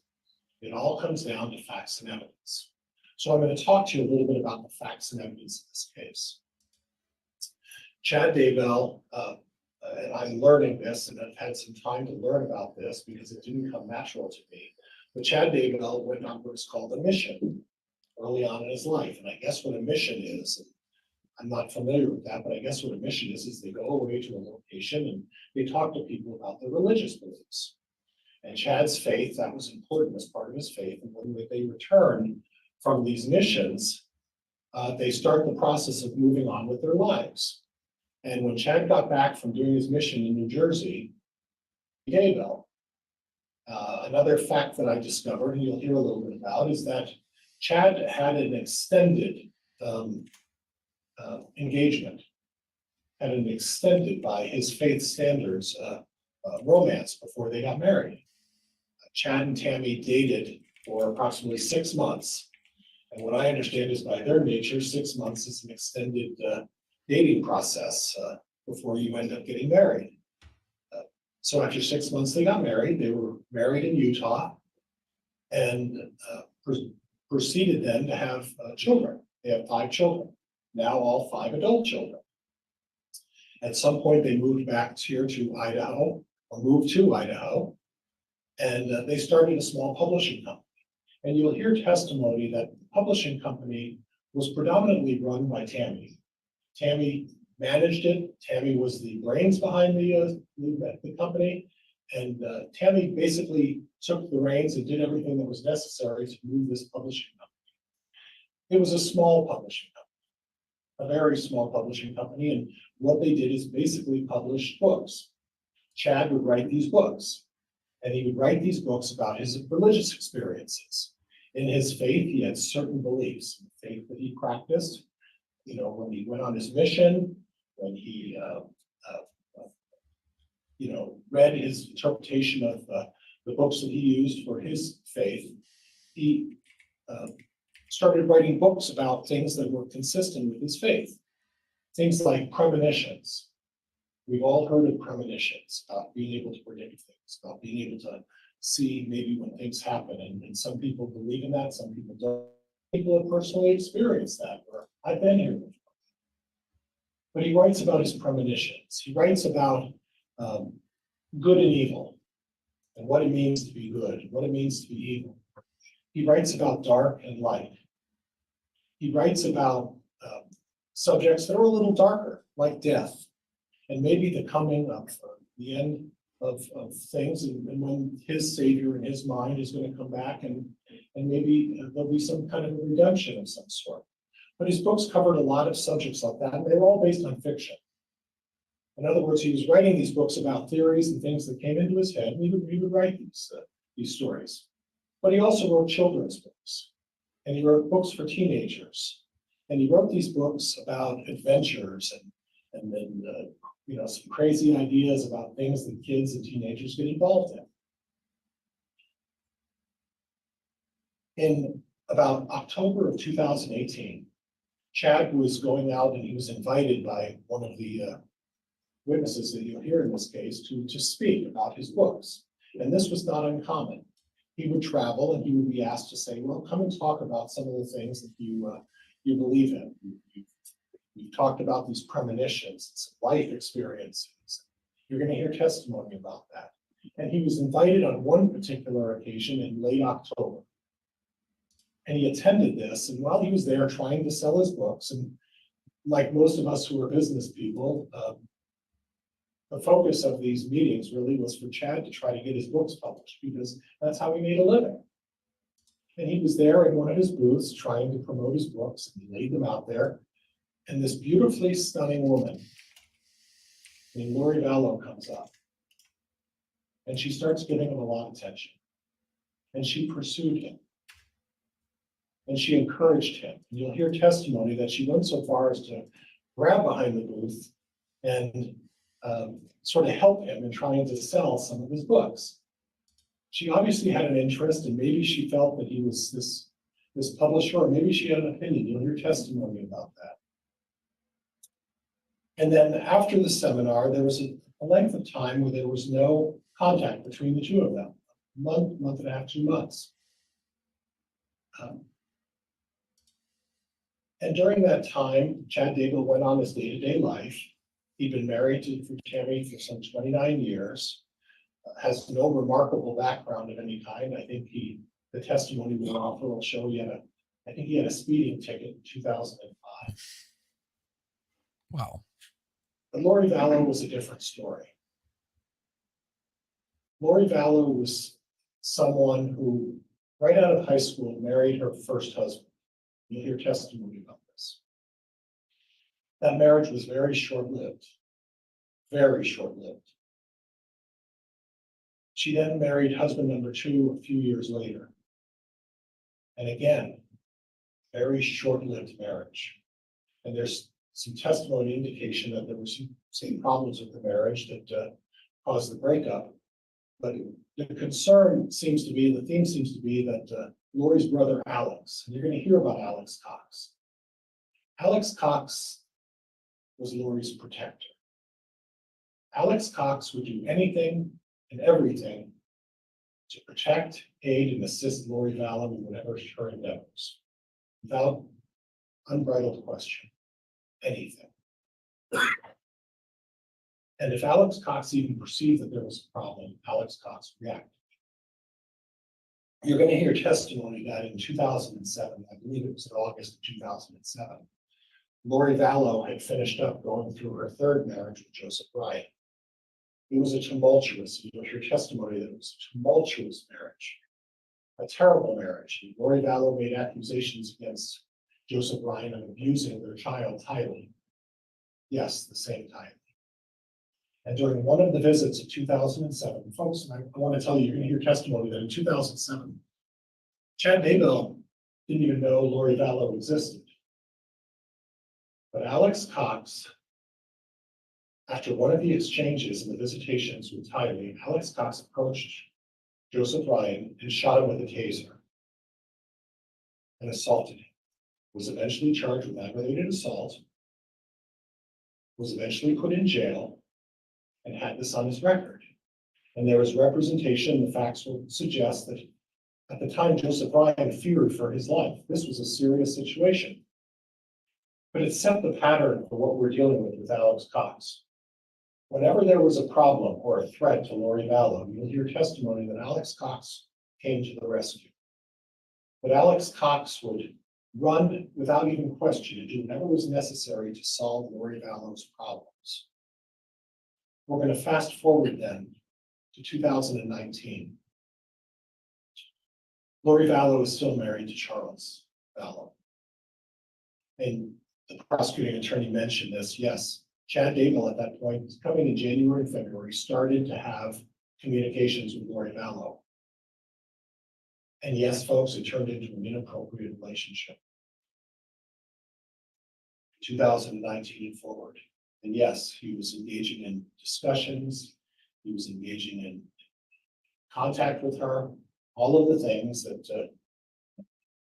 It all comes down to facts and evidence. So I'm going to talk to you a little bit about the facts and evidence in this case. Chad Daybell, and I'm learning this, and I've had some time to learn about this because it didn't come natural to me. But Chad Daybell went on what's called a mission early on in his life. And I guess what a mission is, I'm not familiar with that, but I guess what a mission is they go away to a location and they talk to people about their religious beliefs. And Chad's faith, that was important as part of his faith. And when they return from these missions, they start the process of moving on with their lives. And when Chad got back from doing his mission in New Jersey, Daybell, another fact that I discovered, and you'll hear a little bit about, is that Chad had an extended engagement, had an extended by his faith standards romance before they got married. Chad and Tammy dated for approximately 6 months. And what I understand is by their nature, 6 months is an extended dating process before you end up getting married. So after 6 months, they got married. They were married in Utah and proceeded then to have children. They have 5 children, now all 5 adult children. At some point, they moved back here to Idaho, or moved to Idaho, and they started a small publishing company. And you'll hear testimony that the publishing company was predominantly run by Tammy. Tammy managed it. Tammy was the brains behind the company. And Tammy basically took the reins and did everything that was necessary to move this publishing company. It was a small publishing company, a very small publishing company. And what they did is basically publish books. Chad would write these books, and he would write these books about his religious experiences. In his faith, he had certain beliefs, the faith that he practiced. You know, when he went on his mission, when he, read his interpretation of the books that he used for his faith, he started writing books about things that were consistent with his faith. Things like premonitions. We've all heard of premonitions, about being able to predict things, about being able to see maybe when things happen. And some people believe in that, some people don't. People have personally experienced that, or I've been here before. But he writes about his premonitions. He writes about good and evil. and what it means to be good, and what it means to be evil. He writes about dark and light. He writes about subjects that are a little darker, like death, and maybe the coming of the end of things, and when his savior in his mind is going to come back, and maybe there'll be some kind of a redemption of some sort. But his books covered a lot of subjects like that, and they were all based on fiction. In other words, he was writing these books about theories and things that came into his head, and he would write these stories. But he also wrote children's books, and he wrote books for teenagers, and he wrote these books about adventures and then some crazy ideas about things that kids and teenagers get involved in. In about October of 2018, Chad was going out, and he was invited by one of the witnesses that you'll hear in this case to speak about his books. And this was not uncommon. He would travel, and he would be asked to say, well, come and talk about some of the things that you believe in. You've talked about these premonitions, some life experiences. You're going to hear testimony about that. And he was invited on one particular occasion in late October. And he attended this, and while he was there trying to sell his books, and like most of us who are business people, the focus of these meetings really was for Chad to try to get his books published, because that's how he made a living. And he was there in one of his booths trying to promote his books, and he laid them out there. And this beautifully stunning woman named Lori Vallow comes up, and she starts giving him a lot of attention. And she pursued him, and she encouraged him. And you'll hear testimony that she went so far as to grab behind the booth and sort of help him in trying to sell some of his books. She obviously had an interest, and maybe she felt that he was this publisher, or maybe she had an opinion. You'll hear testimony about that. And then after the seminar, there was a length of time where there was no contact between the two of them, a month and a half, 2 months. And during that time, Chad Daybell went on his day-to-day life. He'd been married to Tammy for some 29 years, has no remarkable background of any kind. I think the testimony we'll offer will show I think he had a speeding ticket in 2005. Wow. But Lori Vallow was a different story. Lori Vallow was someone who, right out of high school, married her first husband. You'll hear testimony about this. That marriage was very short-lived, very short-lived. She then married husband number 2 a few years later. And again, very short-lived marriage. And there's some testimony indication that there were some problems with the marriage that caused the breakup. But the concern seems to be, the theme seems to be that Lori's brother Alex, and you're going to hear about Alex Cox. Alex Cox was Lori's protector. Alex Cox would do anything and everything to protect, aid, and assist Lori Vallow in whatever her endeavors, without unbridled question, anything. And if Alex Cox even perceived that there was a problem, Alex Cox reacted. You're going to hear testimony that in 2007, I believe it was in August of 2007, Lori Vallow had finished up going through her third marriage with Joseph Ryan. It was a tumultuous, you'll hear testimony that it was a tumultuous marriage, a terrible marriage. And Lori Vallow made accusations against Joseph Ryan of abusing their child, Tylee. Yes, the same Tylee. And during one of the visits of 2007, folks, and I want to tell you, you're going to hear testimony that in 2007, Chad Daybell didn't even know Lori Vallow existed. But Alex Cox, after one of the exchanges and the visitations with Tylee, Alex Cox approached Joseph Ryan and shot him with a taser and assaulted him. Was eventually charged with aggravated assault, was eventually put in jail, and had this on his record. And there was representation, the facts will suggest that at the time Joseph Ryan feared for his life. This was a serious situation. But it set the pattern for what we're dealing with Alex Cox. Whenever there was a problem or a threat to Lori Vallow, you'll hear testimony that Alex Cox came to the rescue. But Alex Cox would run without even question and do whatever was necessary to solve Lori Vallow's problems. We're going to fast forward then to 2019. Lori Vallow is still married to Charles Vallow. And the prosecuting attorney mentioned this, yes. Chad Daybell at that point, coming in January and February, started to have communications with Lori Vallow. And yes, folks, it turned into an inappropriate relationship. 2019 and forward. And yes, he was engaging in discussions. He was engaging in contact with her, all of the things that the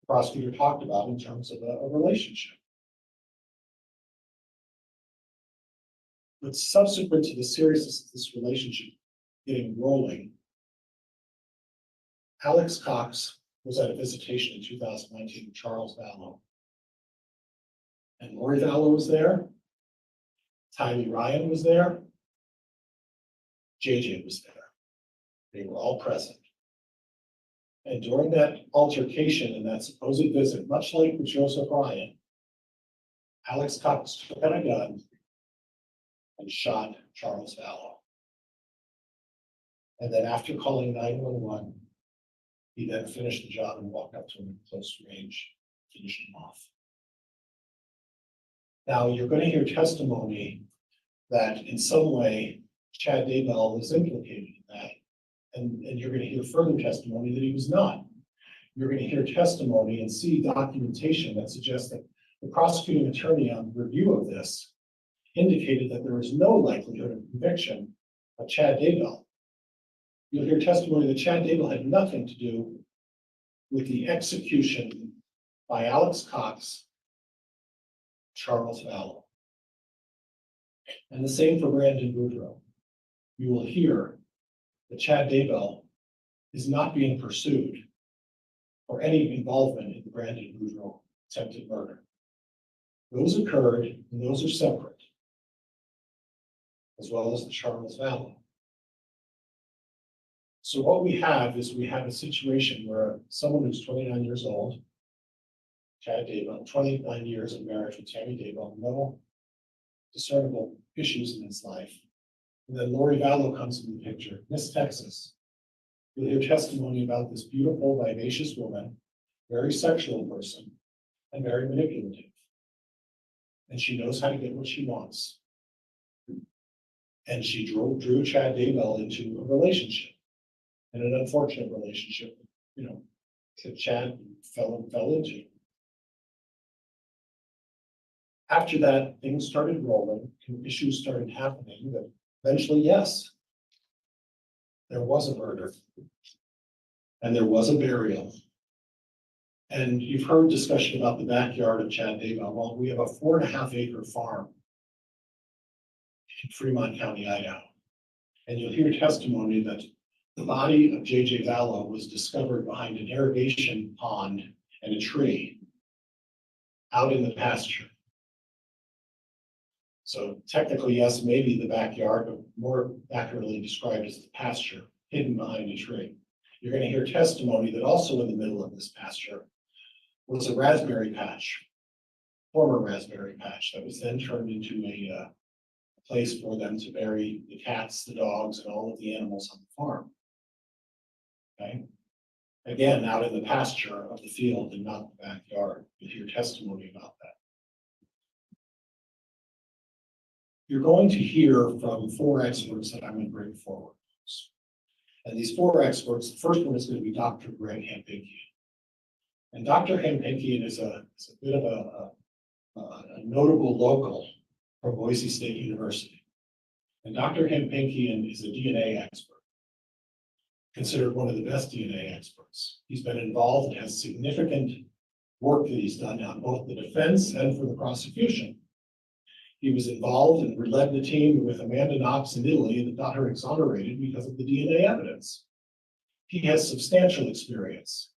prosecutor talked about in terms of a relationship. But subsequent to the seriousness of this relationship getting rolling, Alex Cox was at a visitation in 2019 with Charles Vallow. And Lori Vallow was there. Tylee Ryan was there. JJ was there. They were all present. And during that altercation and that supposed visit, much like with Joseph Ryan, Alex Cox took out a gun and shot Charles Vallow. And then after calling 911, he then finished the job and walked up to him at close range, finished him off. Now, you're going to hear testimony that in some way, Chad Daybell was implicated in that. And you're going to hear further testimony that he was not. You're going to hear testimony and see documentation that suggests that the prosecuting attorney on review of this indicated that there is no likelihood of conviction of Chad Daybell. You'll hear testimony that Chad Daybell had nothing to do with the execution by Alex Cox, Charles Vallow. And the same for Brandon Boudreaux. You will hear that Chad Daybell is not being pursued for any involvement in the Brandon Boudreaux attempted murder. Those occurred and those are separate, as well as the Charles Vallow. So what we have is we have a situation where someone who's 29 years old, Chad Daybell, 29 years of marriage with Tammy Daybell, no discernible issues in his life. And then Lori Vallow comes in the picture, Miss Texas. You'll hear testimony about this beautiful, vivacious woman, very sexual person, and very manipulative. And she knows how to get what she wants. And she drew Chad Daybell into a relationship, and an unfortunate relationship, that Chad fell into. After that, things started rolling, issues started happening that eventually, yes, there was a murder and there was a burial. And you've heard discussion about the backyard of Chad Daybell. Well, we have a 4.5-acre farm in Fremont County, Idaho. And you'll hear testimony that the body of JJ Vallow was discovered behind an irrigation pond and a tree out in the pasture. So technically, yes, maybe the backyard, but more accurately described as the pasture, hidden behind a tree. You're going to hear testimony that also in the middle of this pasture was a raspberry patch, former raspberry patch, that was then turned into a place for them to bury the cats, the dogs, and all of the animals on the farm. Okay. Again, out in the pasture of the field and not the backyard. You'll hear testimony about that. You're going to hear from 4 experts that I'm going to bring forward. And these 4 experts, the first one is going to be Dr. Greg Hampenkian. And Dr. Hampenkian is a bit of a notable local from Boise State University. And Dr. Hampenkian is a DNA expert, considered one of the best DNA experts. He's been involved and has significant work that he's done on both the defense and for the prosecution. He was involved and led the team with Amanda Knox in Italy that got her exonerated because of the DNA evidence. He has substantial experience.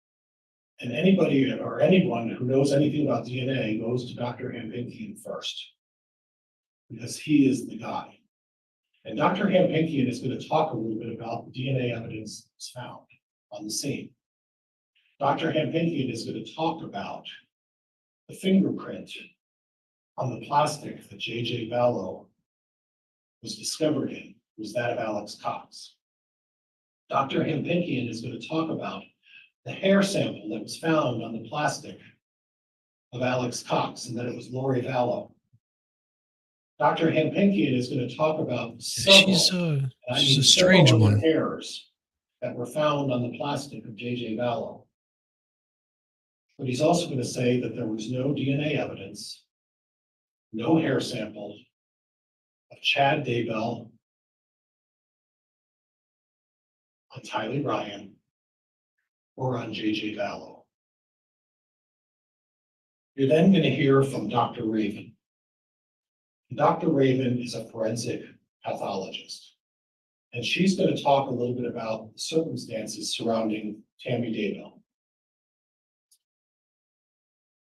And anybody or anyone who knows anything about DNA goes to Dr. Hampenkian first, because he is the guy. And Dr. Hampinkian is going to talk a little bit about the DNA evidence that's found on the scene. Dr. Hampinkian is going to talk about the fingerprint on the plastic that J.J. Vallow was discovered in was that of Alex Cox. Dr. Hampinkian is going to talk about the hair sample that was found on the plastic of Alex Cox and that it was Lori Vallow. Dr. Hampinkian is going to talk about several, She's a strange several other one. hairs that were found on the plastic of J.J. Vallow. But he's also going to say that there was no DNA evidence, no hair sample of Chad Daybell on Tylee Ryan or on J.J. Vallow. You're then going to hear from Dr. Raven. Dr. Raven is a forensic pathologist, and she's going to talk a little bit about the circumstances surrounding Tammy Daybell.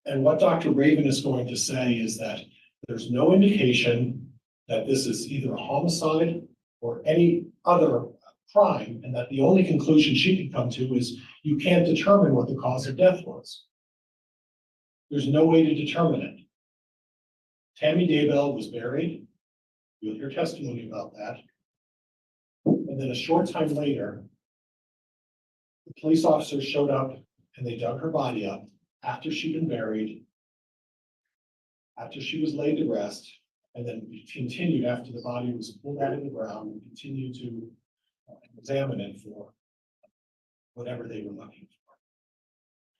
And what Dr. Raven is going to say is that there's no indication that this is either a homicide or any other crime, and that the only conclusion she can come to is you can't determine what the cause of death was. There's no way to determine it. Tammy Daybell was buried. You'll hear testimony about that. And then a short time later, the police officers showed up and they dug her body up after she'd been buried, after she was laid to rest, and then continued after the body was pulled out of the ground and continued to examine it for whatever they were looking for.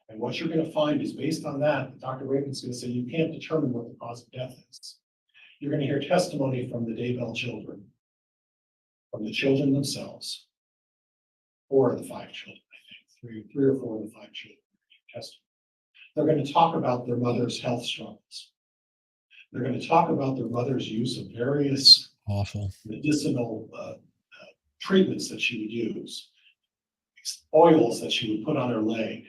And what you're going to find is based on that, Dr. Raven's going to say you can't determine what the cause of death is. You're going to hear testimony from the Daybell children, from the children themselves. 4 of the 5 children, I think, three or 4 of the 5 children testimony. They're going to talk about their mother's health struggles. They're going to talk about their mother's use of various Awful. medicinal treatments that she would use, oils that she would put on her leg,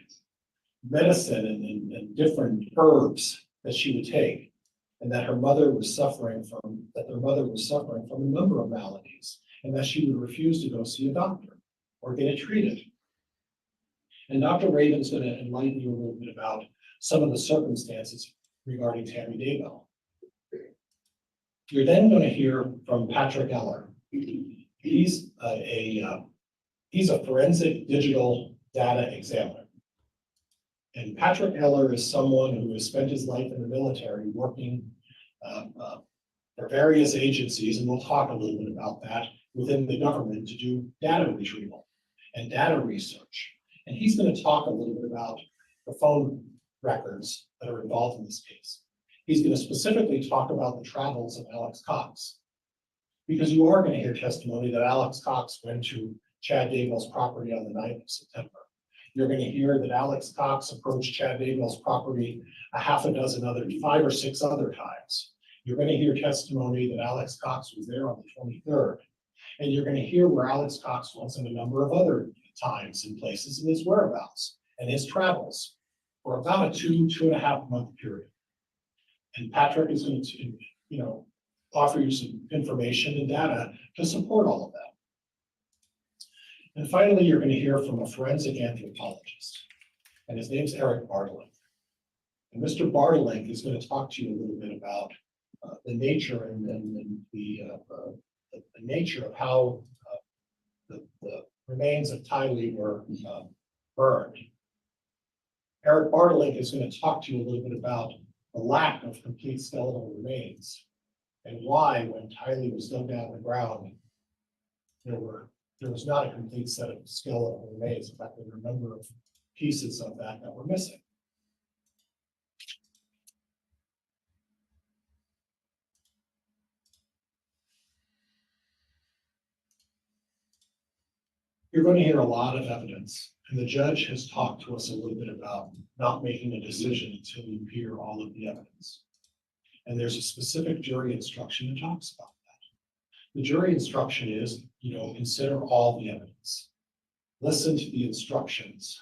medicine and different herbs that she would take, and that her mother was suffering from, a number of maladies, and that she would refuse to go see a doctor or get it treated. And Dr. Raven's going to enlighten you a little bit about some of the circumstances regarding Tammy Daybell. You're then going to hear from Patrick Eller. He's a forensic digital data examiner. And Patrick Eller is someone who has spent his life in the military working for various agencies, and we'll talk a little bit about that, within the government to do data retrieval and data research. And he's going to talk a little bit about the phone records that are involved in this case. He's going to specifically talk about the travels of Alex Cox, because you are going to hear testimony that Alex Cox went to Chad Daybell's property on the 9th of September. You're going to hear that Alex Cox approached Chad Daybell's property a half a dozen other, 5 or 6 other times. You're going to hear testimony that Alex Cox was there on the 23rd. And you're going to hear where Alex Cox was in a number of other times and places in his whereabouts and his travels for about a 2.5 month period. And Patrick is going to, offer you some information and data to support all of that. And finally, you're going to hear from a forensic anthropologist, and his name's Eric Bartlink. And Mr. Bartlink is going to talk to you a little bit about the nature and the nature of how the remains of Tylee were burned. Eric Bartlink is going to talk to you a little bit about the lack of complete skeletal remains and why, when Tylee was dug down in the ground, there was not a complete set of skeletal remains. In fact, there were a number of pieces of that were missing. You're going to hear a lot of evidence, and the judge has talked to us a little bit about not making a decision until you hear all of the evidence. And there's a specific jury instruction that talks about that. The jury instruction is, consider all the evidence. Listen to the instructions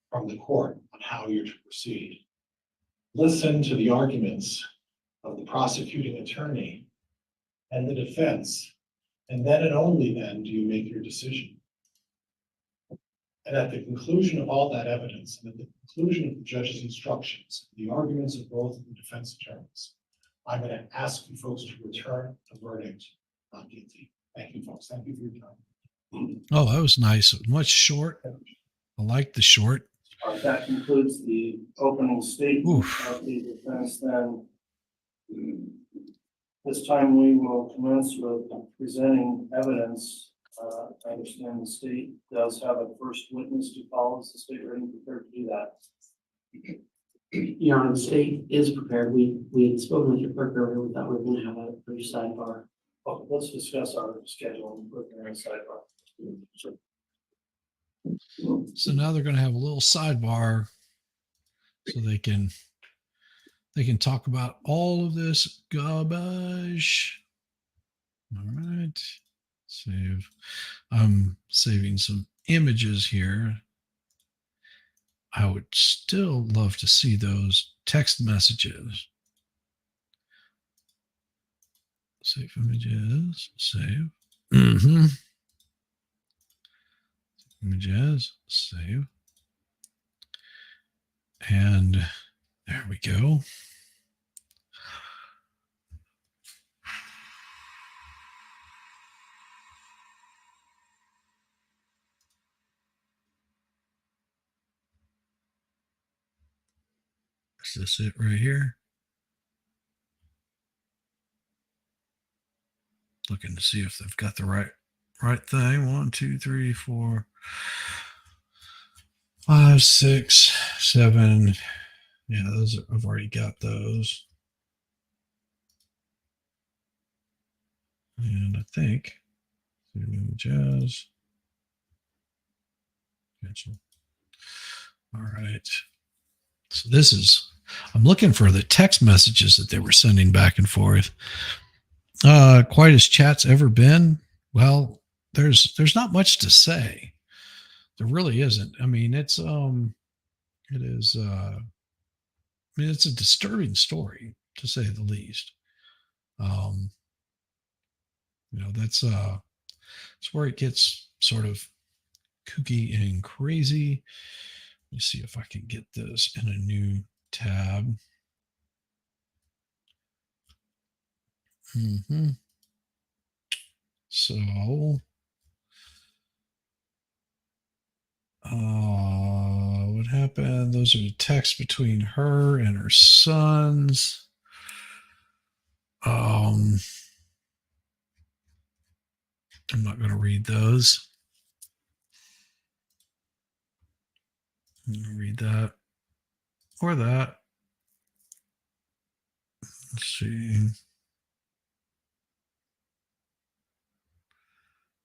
from the court on how you're to proceed. Listen to the arguments of the prosecuting attorney and the defense. And then and only then do you make your decision. And at the conclusion of all that evidence, and at the conclusion of the judge's instructions, the arguments of both of the defense attorneys, I'm going to ask you folks to return a verdict not guilty. Thank you, folks. Thank you for your time. Oh, that was nice. Much short. I like the short. That concludes the opening statement Oof. of the defense. Then this time we will commence with presenting evidence. I understand the state does have a first witness to call. Is the state ready and prepared to do that? Your Honor, the state is prepared. We had spoken with your clerk earlier. We thought we were going to have a brief sidebar. Oh, let's discuss our schedule and put there in sidebar. Sure. So now they're going to have a little sidebar so they can talk about all of this garbage. All right. Save. I'm saving some images here. I would still love to see those text messages. Save images. Save. Images. Save. And there we go. Is this it right here? Looking to see if they've got the right thing. 1, 2, 3, 4, 5, 6, 7. Yeah, those I've already got those. And I think images. All right. So this is, I'm looking for the text messages that they were sending back and forth. Quite as chat's ever been. Well, there's not much to say. There really isn't. I mean, it is, it's a disturbing story to say the least. That's where it gets sort of kooky and crazy. Let me see if I can get this in a new tab. So, what happened? Those are the texts between her and her sons. I'm not going to read those. I'm going to read that or that. Let's see.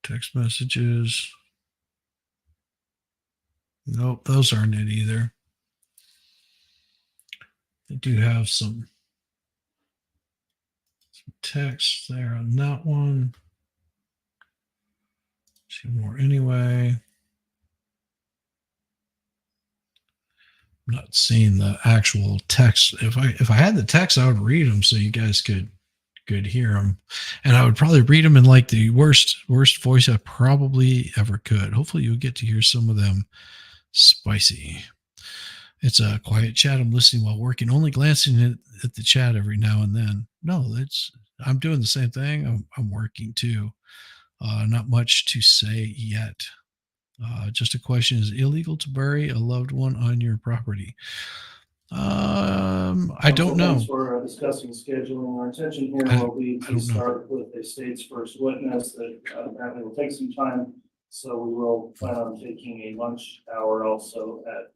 Text messages. Nope, those aren't it either. They do have some text there on that one. See more anyway. I'm not seeing the actual text. If I had the text, I would read them so you guys could hear them, and I would probably read them in like the worst voice I probably ever could. Hopefully, you'll get to hear some of them spicy. It's a quiet chat. I'm listening while working, only glancing at the chat every now and then. No, I'm doing the same thing. I'm working too. Not much to say yet. Just a question: is it illegal to bury a loved one on your property? I don't know. Thanks for discussing scheduling. Our intention here will be to start with the state's first witness. That apparently will take some time, so we will plan on taking a lunch hour also at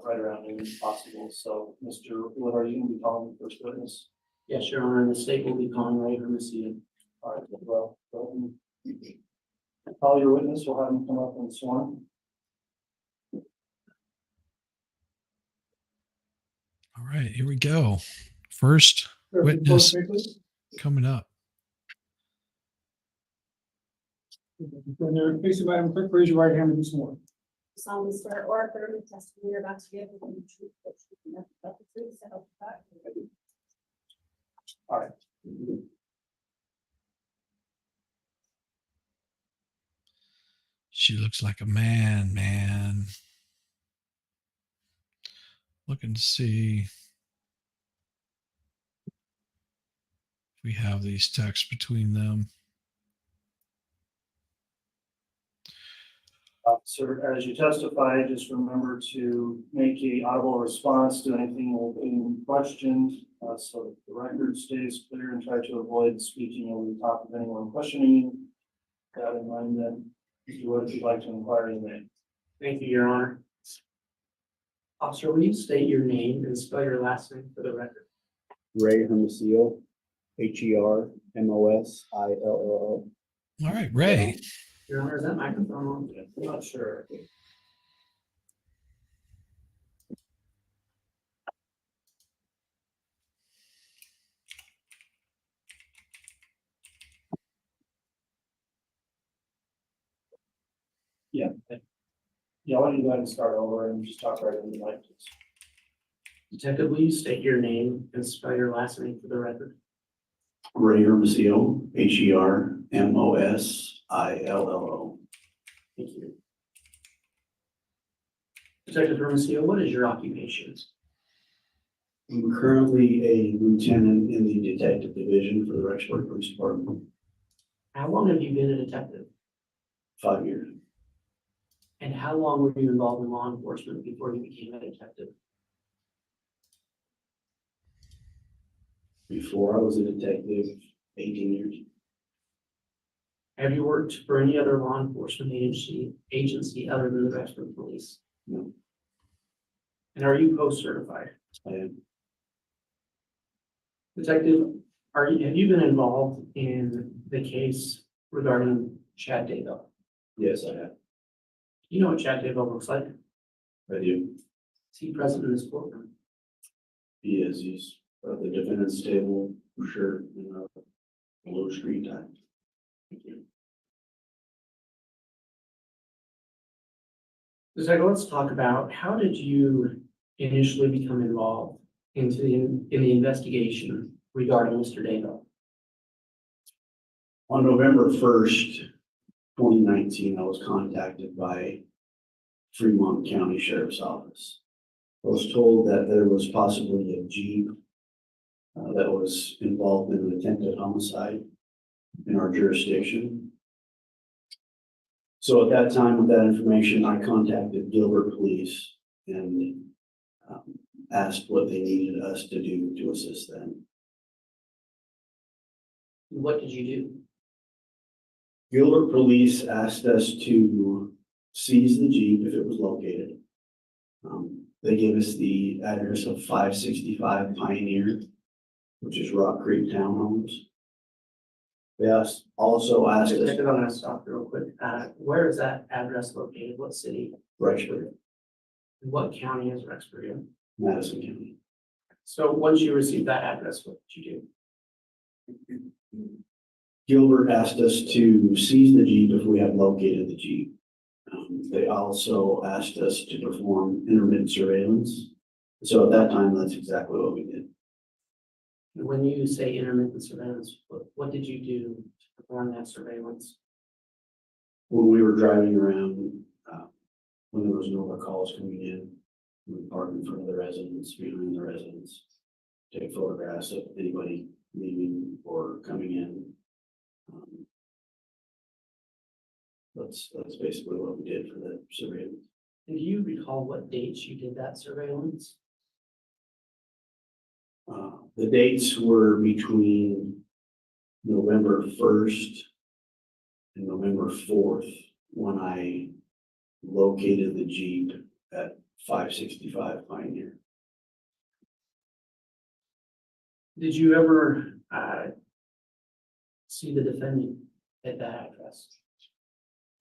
right around noon if possible. So, Mr. Wood, are you going to be calling the first witness? Yes, Your Honor, and the state will be calling later in this evening. All right. Well, call your witness. We'll have him come up and sworn. All right, here we go. First witness coming up. When you're facing Madam Clerk, raise your right hand and be sworn. Solemnly swear or affirm the testimony you're about to give will be the truth, the truth, and nothing but the truth, so help you God. All right. She looks like a man. Looking to see if we have these texts between them. Sir, as you testify, just remember to make a audible response to anything being questioned, so that the record stays clear, and try to avoid speaking over the top of anyone questioning you. That in mind, then, if you would, if you'd like to inquire, you may. Thank you, Your Honor. Officer, will you state your name and spell your last name for the record? Ray Hermosillo, Hermosillo. All right, Ray. Your Honor, is that microphone on? I'm not sure. Yeah. Yeah, why don't you go ahead and start over and just talk right into the mic, please. Detective, will you state your name and spell your last name for the record? Ray Hermosillo, Hermosillo. Thank you. Detective Hermosillo, what is your occupation? I'm currently a lieutenant in the detective division for the Rexburg Police Department. How long have you been a detective? 5 years. And how long were you involved in law enforcement before you became a detective? Before I was a detective, 18 years. Have you worked for any other law enforcement agency other than the Rexburg Police? No, And are you post-certified? I am. Detective, have you been involved in the case regarding Chad Daybell? Yes, I have. You know what Chad Daybell looks like? I do. Is he present in this courtroom? He is. He's at the defendant's table for sure. Low screen time. Thank you. Detective, let's talk about how did you initially become involved in the investigation regarding Mr. Daybell? On November 1st, 2019, I was contacted by Fremont County Sheriff's Office. I was told that there was possibly a Jeep that was involved in an attempted homicide in our jurisdiction. So at that time, with that information, I contacted Gilbert Police and asked what they needed us to do to assist them. What did you do? Gilbert Police asked us to seize the Jeep if it was located. They gave us the address of 565 Pioneer, which is Rock Creek Townhomes. They also asked us, Detective, I'm gonna stop real quick. Where is that address located? What city? Rexburg, What county is Rexburg in? Madison County. So once you received that address, what did you do? Gilbert asked us to seize the Jeep if we had located the Jeep. They also asked us to perform intermittent surveillance. So at that time, that's exactly what we did. When you say intermittent surveillance, what did you do to perform that surveillance? When we were driving around, when there was no other calls coming in, we would park in front of the residents, behind the residents, take photographs of anybody leaving or coming in. That's basically what we did for the surveillance. And do you recall what dates you did that surveillance? The dates were between November 1st and November 4th when I located the Jeep at 565 Pioneer. Did you ever see the defendant at that address?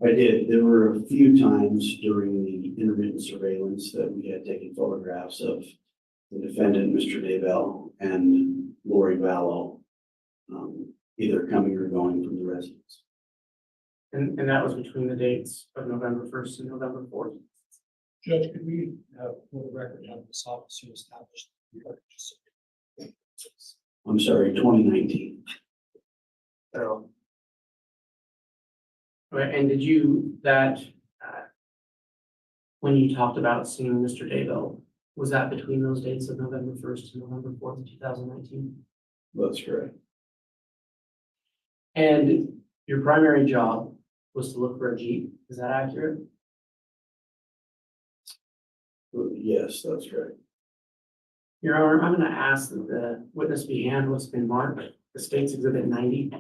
I did. There were a few times during the intermittent surveillance that we had taken photographs of the defendant, Mr. Daybell, and Lori Vallow, either coming or going from the residence. And that was between the dates of November 1st and November 4th. Judge, could we have for the record have this officer established? I'm sorry, 2019. So Right, and did you, when you talked about seeing Mr. Daybell, was that between those dates of November 1st and November 4th, 2019? That's correct. And your primary job was to look for a Jeep, is that accurate? Yes, that's correct. Your Honor, I'm gonna ask that the witness be handed what's been marked, the state's exhibit 90.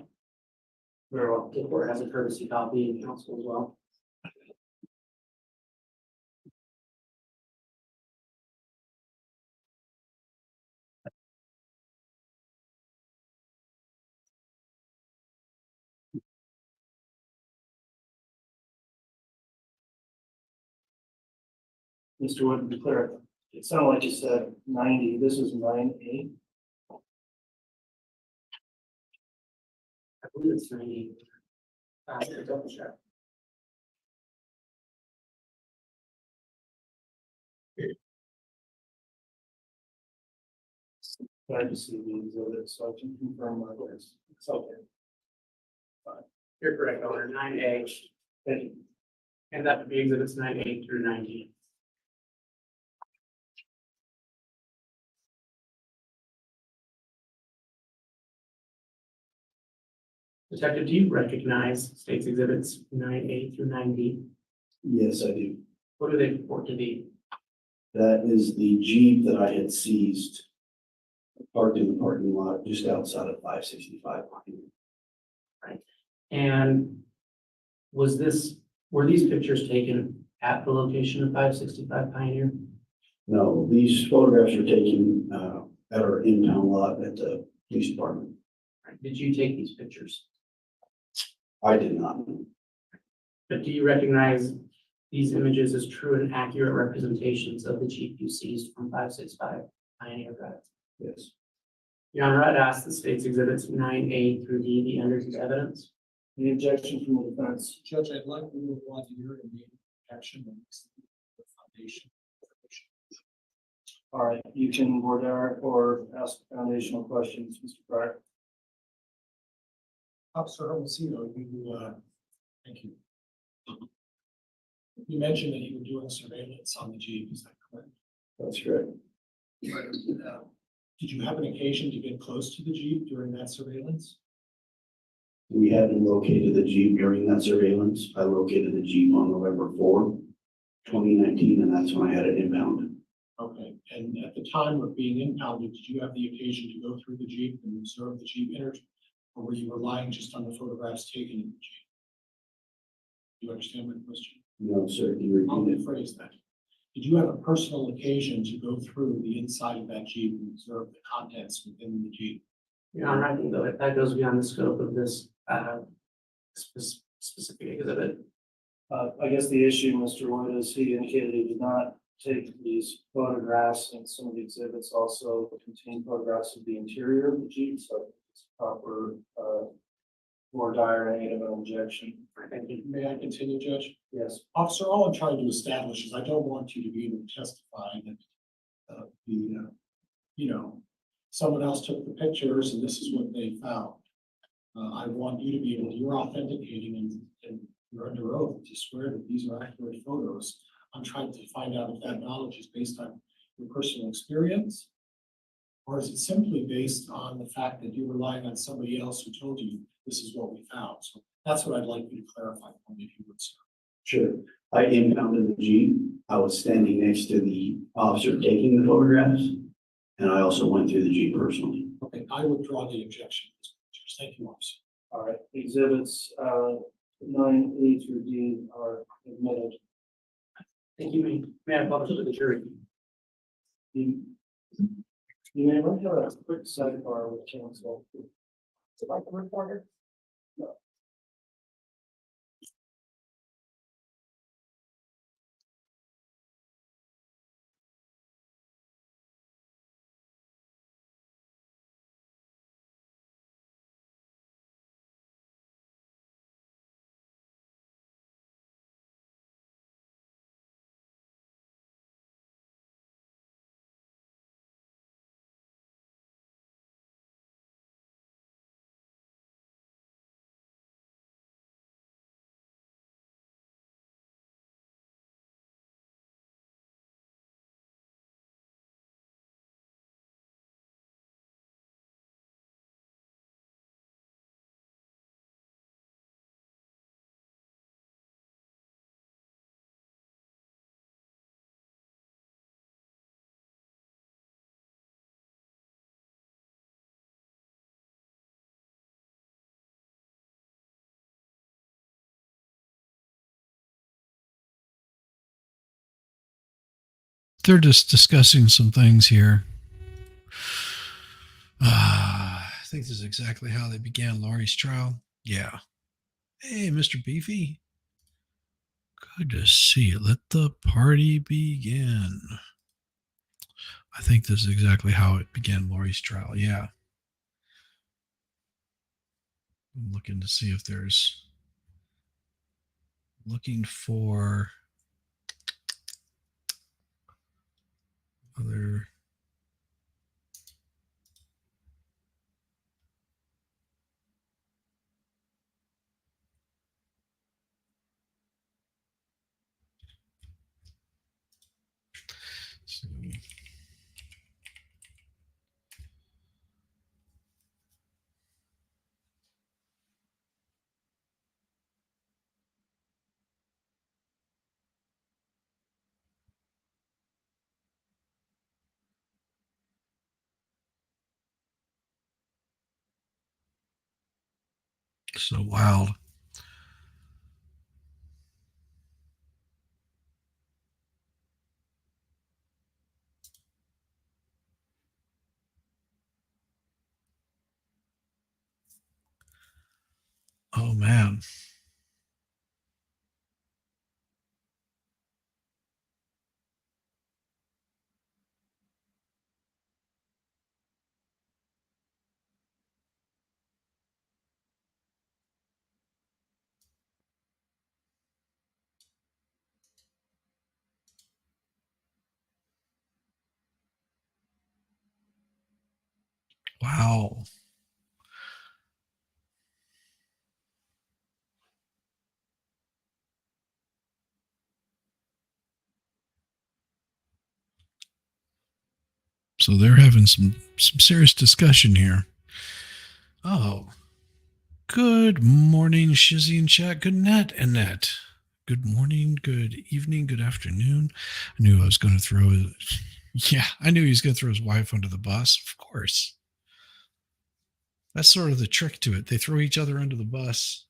Very well, the court has a courtesy copy and counsel as well. Mr. Wood, to be clear, it sounded like you said 90, this is 9A. I believe it's 90. Double check. Glad to see the exhibit, so I can confirm my words. It's okay. You're correct, Honor, 9A, Thank you. and that would be exhibits 9A through 90. Detective, do you recognize state's exhibits 9A through 9B? Yes, I do. What do they purport to be? That is the Jeep that I had seized, parked in the parking lot just outside of 565. And were these pictures taken at the location of 565 Pioneer? No, these photographs are taken at our in-town lot at the police department. Did you take these pictures? I did not. But do you recognize these images as true and accurate representations of the Jeep you seized from 565 Pioneer Drive? Yes. Your Honor, I'd ask the state's exhibits 9A through D be entered into evidence. Any objection from the defense? Judge, I'd like to move on to your immediate action on the foundation. All right, you can board there or ask foundational questions, Mr. Pryor. Officer Hermosillo, thank you. You mentioned that you were doing surveillance on the Jeep, is that correct? That's correct. Did you have an occasion to get close to the Jeep during that surveillance? We hadn't located the Jeep during that surveillance. I located the Jeep on November 4th, 2019, and that's when I had it impounded. Okay, and at the time of being impounded, did you have the occasion to go through the Jeep and observe the Jeep energy? Or were you relying just on the photographs taken in the Jeep? Do you understand my question? No, sir. Can you I'll repeat it? rephrase that. Did you have a personal occasion to go through the inside of that Jeep and observe the contents within the Jeep? Your Honor, I think that goes beyond the scope of this specific exhibit. I guess the issue, Mr. Wood, is he indicated he did not take these photographs, and some of the exhibits also contain photographs of the interior of the Jeep, so it's proper, more dire negative objection. Thank you. May I continue, Judge? Yes. Officer, all I'm trying to establish is I don't want you to be able to testify that someone else took the pictures and this is what they found. I want you to be able, you're authenticating and you're under oath to swear that these are accurate photos. I'm trying to find out if that knowledge is based on your personal experience, or is it simply based on the fact that you're relying on somebody else who told you this is what we found? So that's what I'd like you to clarify for me, if you would, sir. Sure. I impounded the Jeep. I was standing next to the officer taking the photographs, and I also went through the Jeep personally. Okay, I withdraw the objection. Thank you, officer. All right, exhibits 9A through D are admitted. Thank you. May I publish to the jury? You may want to have a quick sidebar with counsel. Like a reporter. they're just discussing some things here. I think this is exactly how they began Lori's trial. Yeah. Hey, Mr. Beefy. Good to see you. Let the party begin. I think this is exactly how it began Lori's trial. Yeah. I'm looking to see if there's looking for other. See. So wild. Oh man. Wow. So they're having some serious discussion here. Oh, good morning, Shizzy and chat. Good night, Annette. Good morning, good evening, good afternoon. I knew I was going to throw his, yeah, I knew he was going to throw his wife under the bus. Of course. That's sort of the trick to it. They throw each other under the bus,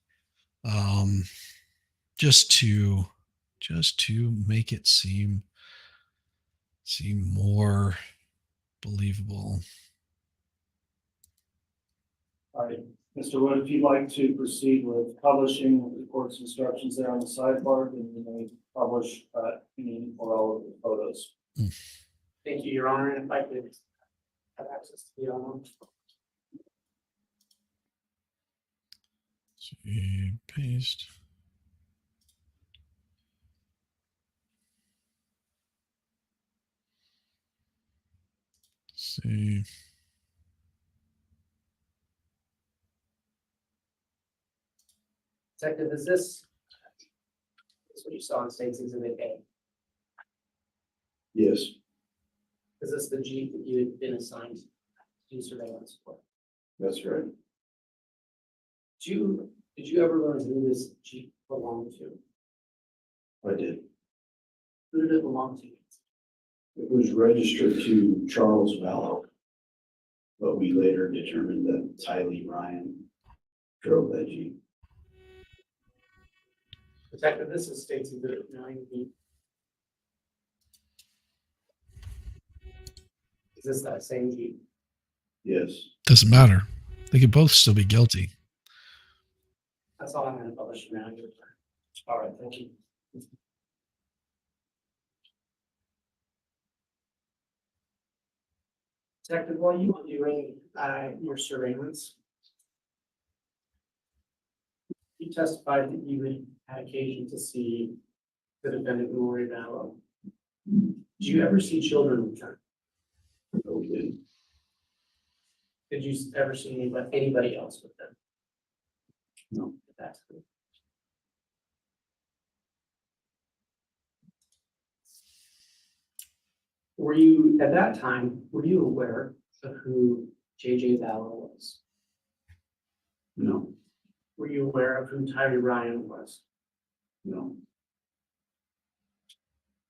just to make it seem more believable. All right, Mr. Wood, if you'd like to proceed with publishing the court's instructions there on the sidebar, then you may publish any or all of the photos. Thank you, Your Honor, and if I could have access to the other. See, paste. See. Detective, is this what you saw in State's Exhibit A? Yes, Is this the Jeep that you had been assigned to do surveillance for? that's right. Did you ever learn who this Jeep belonged to? I did. Who did it belong to? It was registered to Charles Vallow, but we later determined that Tylee Ryan drove that Jeep. Detective, this is State's Exhibit 9B. Is this that same Jeep? Yes. Doesn't matter. They could both still be guilty. That's all I'm going to publish now. All right, thank you. Detective, while you were doing your surveillance, you testified that you had occasion to see the defendant, Lori Vallow. Did you ever see children with her? No, we didn't. Did you ever see anybody else with them? No. That's good. Were you, at that time, were you aware of who J.J. Vallow was? No, Were you aware of who Tylee Ryan was? no,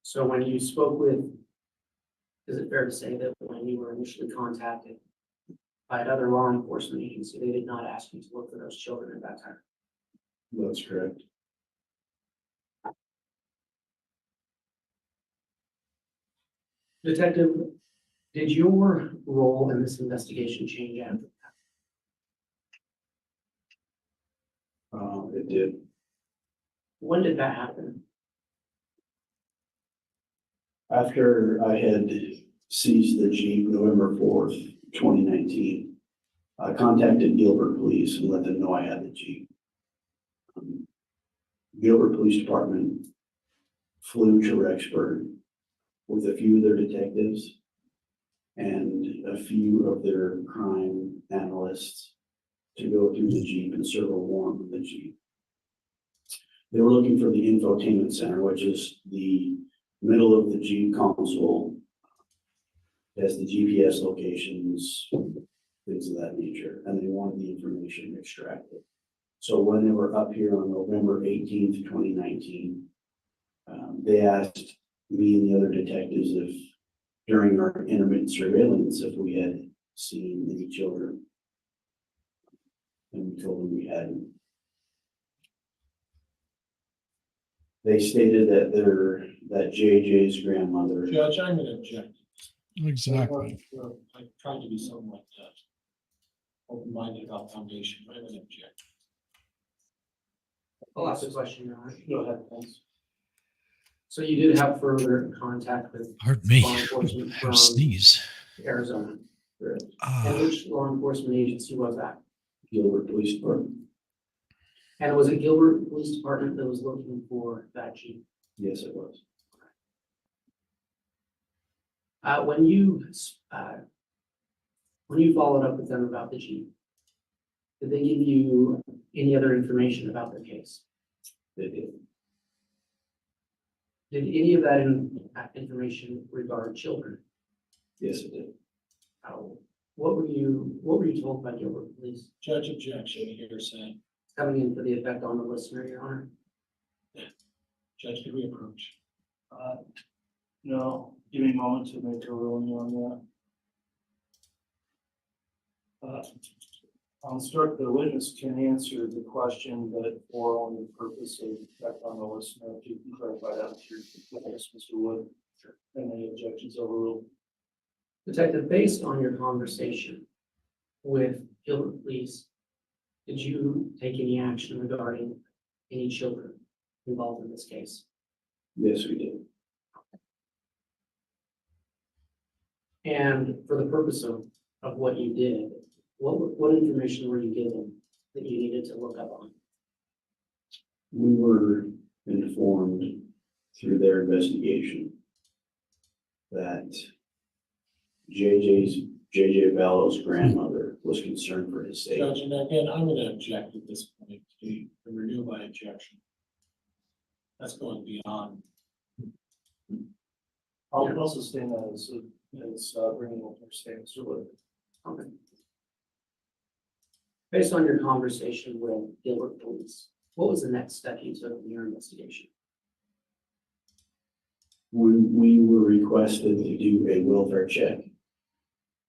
So when you spoke with, is it fair to say that when you were initially contacted by another law enforcement agency, they did not ask you to look for those children at that time? that's correct. Detective, did your role in this investigation change after that? It did. When did that happen? After I had seized the Jeep November 4th, 2019, I contacted Gilbert Police and let them know I had the Jeep. Gilbert Police Department flew to Rexburg with a few of their detectives and a few of their crime analysts to go through the Jeep and serve a warrant with the Jeep. They were looking for the infotainment center, which is the middle of the Jeep console. It has the GPS locations, things of that nature, and they wanted the information extracted. So when they were up here on November 18th, 2019, they asked me and the other detectives if during our intermittent surveillance, if we had seen any children. And we told them we hadn't. They stated that JJ's grandmother. Judge, I'm gonna object. Exactly. I tried to be somewhat open-minded about foundation, but I'm gonna object. I'll ask a question, Your Honor. Go ahead, please. So you did have further contact with Pardon me. law enforcement I from sneeze. Arizona? Correct. And Ah, which law enforcement agency was that? Gilbert Police Department. And was it Gilbert Police Department that was looking for that Jeep? Yes, it was. When you followed up with them about the Jeep, did they give you any other information about their case? They did. Did any of that information regard children? Yes, it did. What were you told by Gilbert Police? Judge, objection, hearsay. Coming in for the effect on the listener, Your Honor? Judge, can we approach? No, give me a moment to make a ruling on that. I'll start, the witness can answer the question, but for only the purpose of effect on the listener, if you can clarify that with your witness, Mr. Wood. Sure. And any objections overruled. Detective, based on your conversation with Gilbert Police, did you take any action regarding any children involved in this case? Yes, we did. And for the purpose of what you did, what information were you given that you needed to look up on? We were informed through their investigation that JJ Vallow's grandmother was concerned for his safety. Judge, and again, I'm gonna object at this point to renew my objection. That's going beyond. I'll also stand that as bringing up your statement, Mr. Wood. Okay. Based on your conversation with Gilbert Police, what was the next step you took in your investigation? We were requested to do a welfare check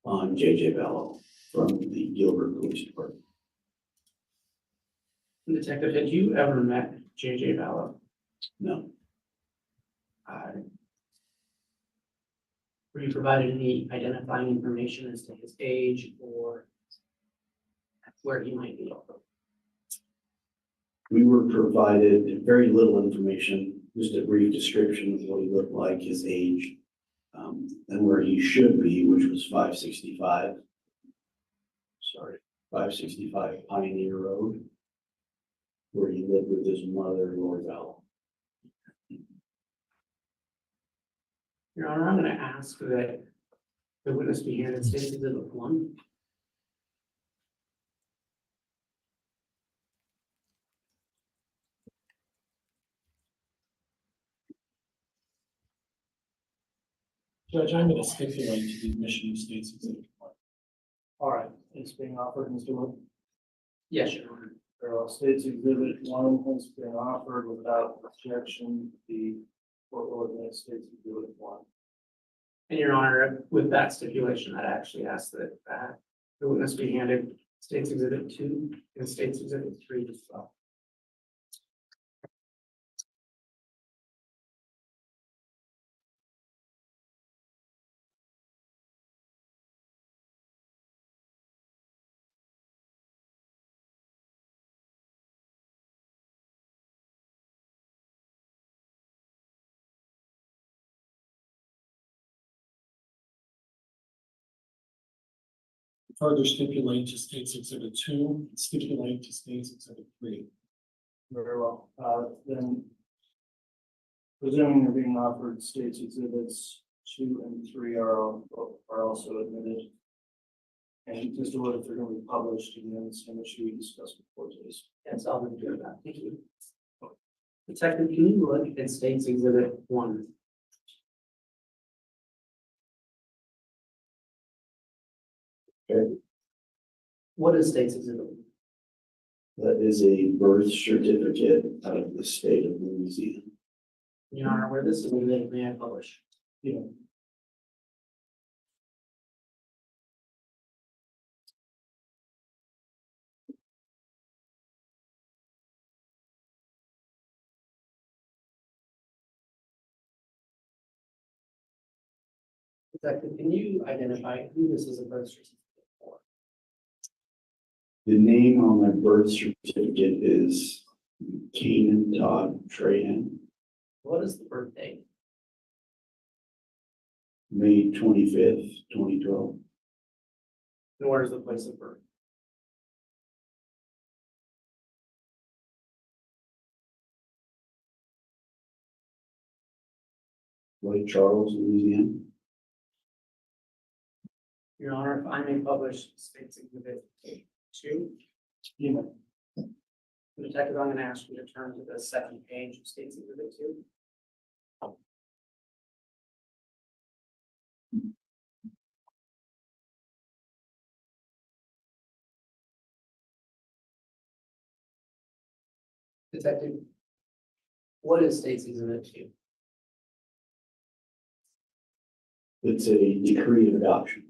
on JJ Vallow from the Gilbert Police Department. Detective, had you ever met JJ Vallow? No, Were you provided any identifying information as to his age or where he might be? we were provided very little information, just a brief description of what he looked like, his age, and where he should be, which was 565. Sorry, 565 Pioneer Road, where he lived with his mother, Lori Vallow. Your Honor, I'm going to ask that the witness be handed State's Exhibit 1. Judge, I'm gonna stipulate to the admission of State's Exhibit 1. All right, it's being offered, Mr. Wood. Yes, Your Honor. State's Exhibit 1 has been offered without objection. The court will admit State's Exhibit 1. And Your Honor, with that stipulation, I'd actually ask that the witness be handed State's Exhibit 2 and State's Exhibit 3 as well. further stipulate to State's Exhibit 2, and stipulate to State's Exhibit 3. Very well. Then presuming they're being offered, states exhibits 2 and 3 are also admitted. And Mr. Wood, if they're going to be published, again, the same issue we discussed before today's. That's all I'm doing that. Thank you. Detective, can you look at State's Exhibit 1? Okay. What is State's Exhibit? That is a birth certificate out of the state of Louisiana. Your Honor, where this is, may I publish? Yeah. Detective, can you identify who this is a birth certificate for? The name on my birth certificate is Keenan Todd Trahan, What is the birth date? May 25th, 2012. And where is the place of birth? Lake Charles, Louisiana. Your Honor, if I may publish State's Exhibit 2. Yeah. Detective, I'm going to ask you to turn to the second page of State's Exhibit 2. Detective, what is State's Exhibit 2? It's a decree of adoption.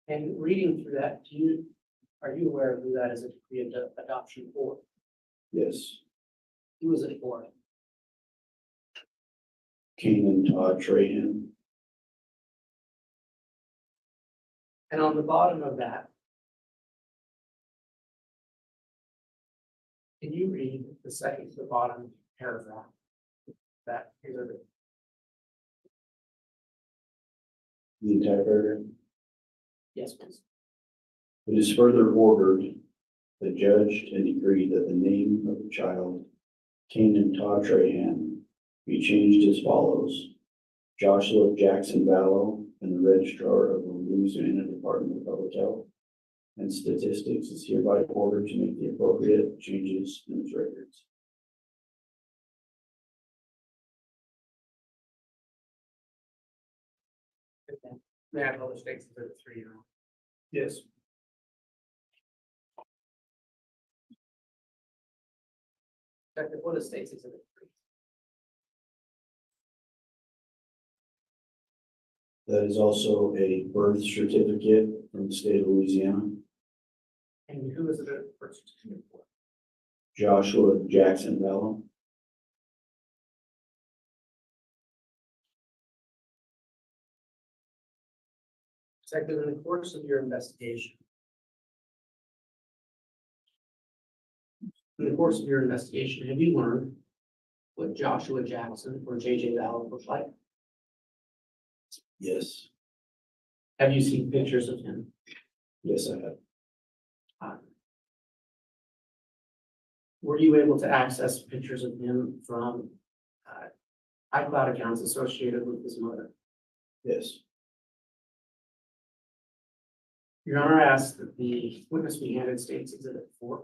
And reading through that, are you aware of who that is a decree of adoption for? Yes, Who is it for? Keenan Todd Trahan. And on the bottom of that, can you read the second to the bottom paragraph? That exhibit. The entire paragraph. Yes, please. It is further ordered, the judge and decree that the name of the child, Keenan Todd Trahan, be changed as follows. Joshua Jackson Vallow, and the registrar of the Louisiana Department of Public Health and Statistics is hereby ordered to make the appropriate changes in its records. May I publish State's Exhibit 3 now? Yes. Detective, what is State's Exhibit 3? That is also a birth certificate from the state of Louisiana. And who is it a birth certificate for? Joshua Jackson Vallow. Detective, in the course of your investigation. Have you learned what Joshua Jackson or JJ Vallow looked like? Yes, Have you seen pictures of him? yes, I have. Were you able to access pictures of him from iCloud accounts associated with his mother? Yes, Your Honor, I asked that the witness be handed State's Exhibit 4.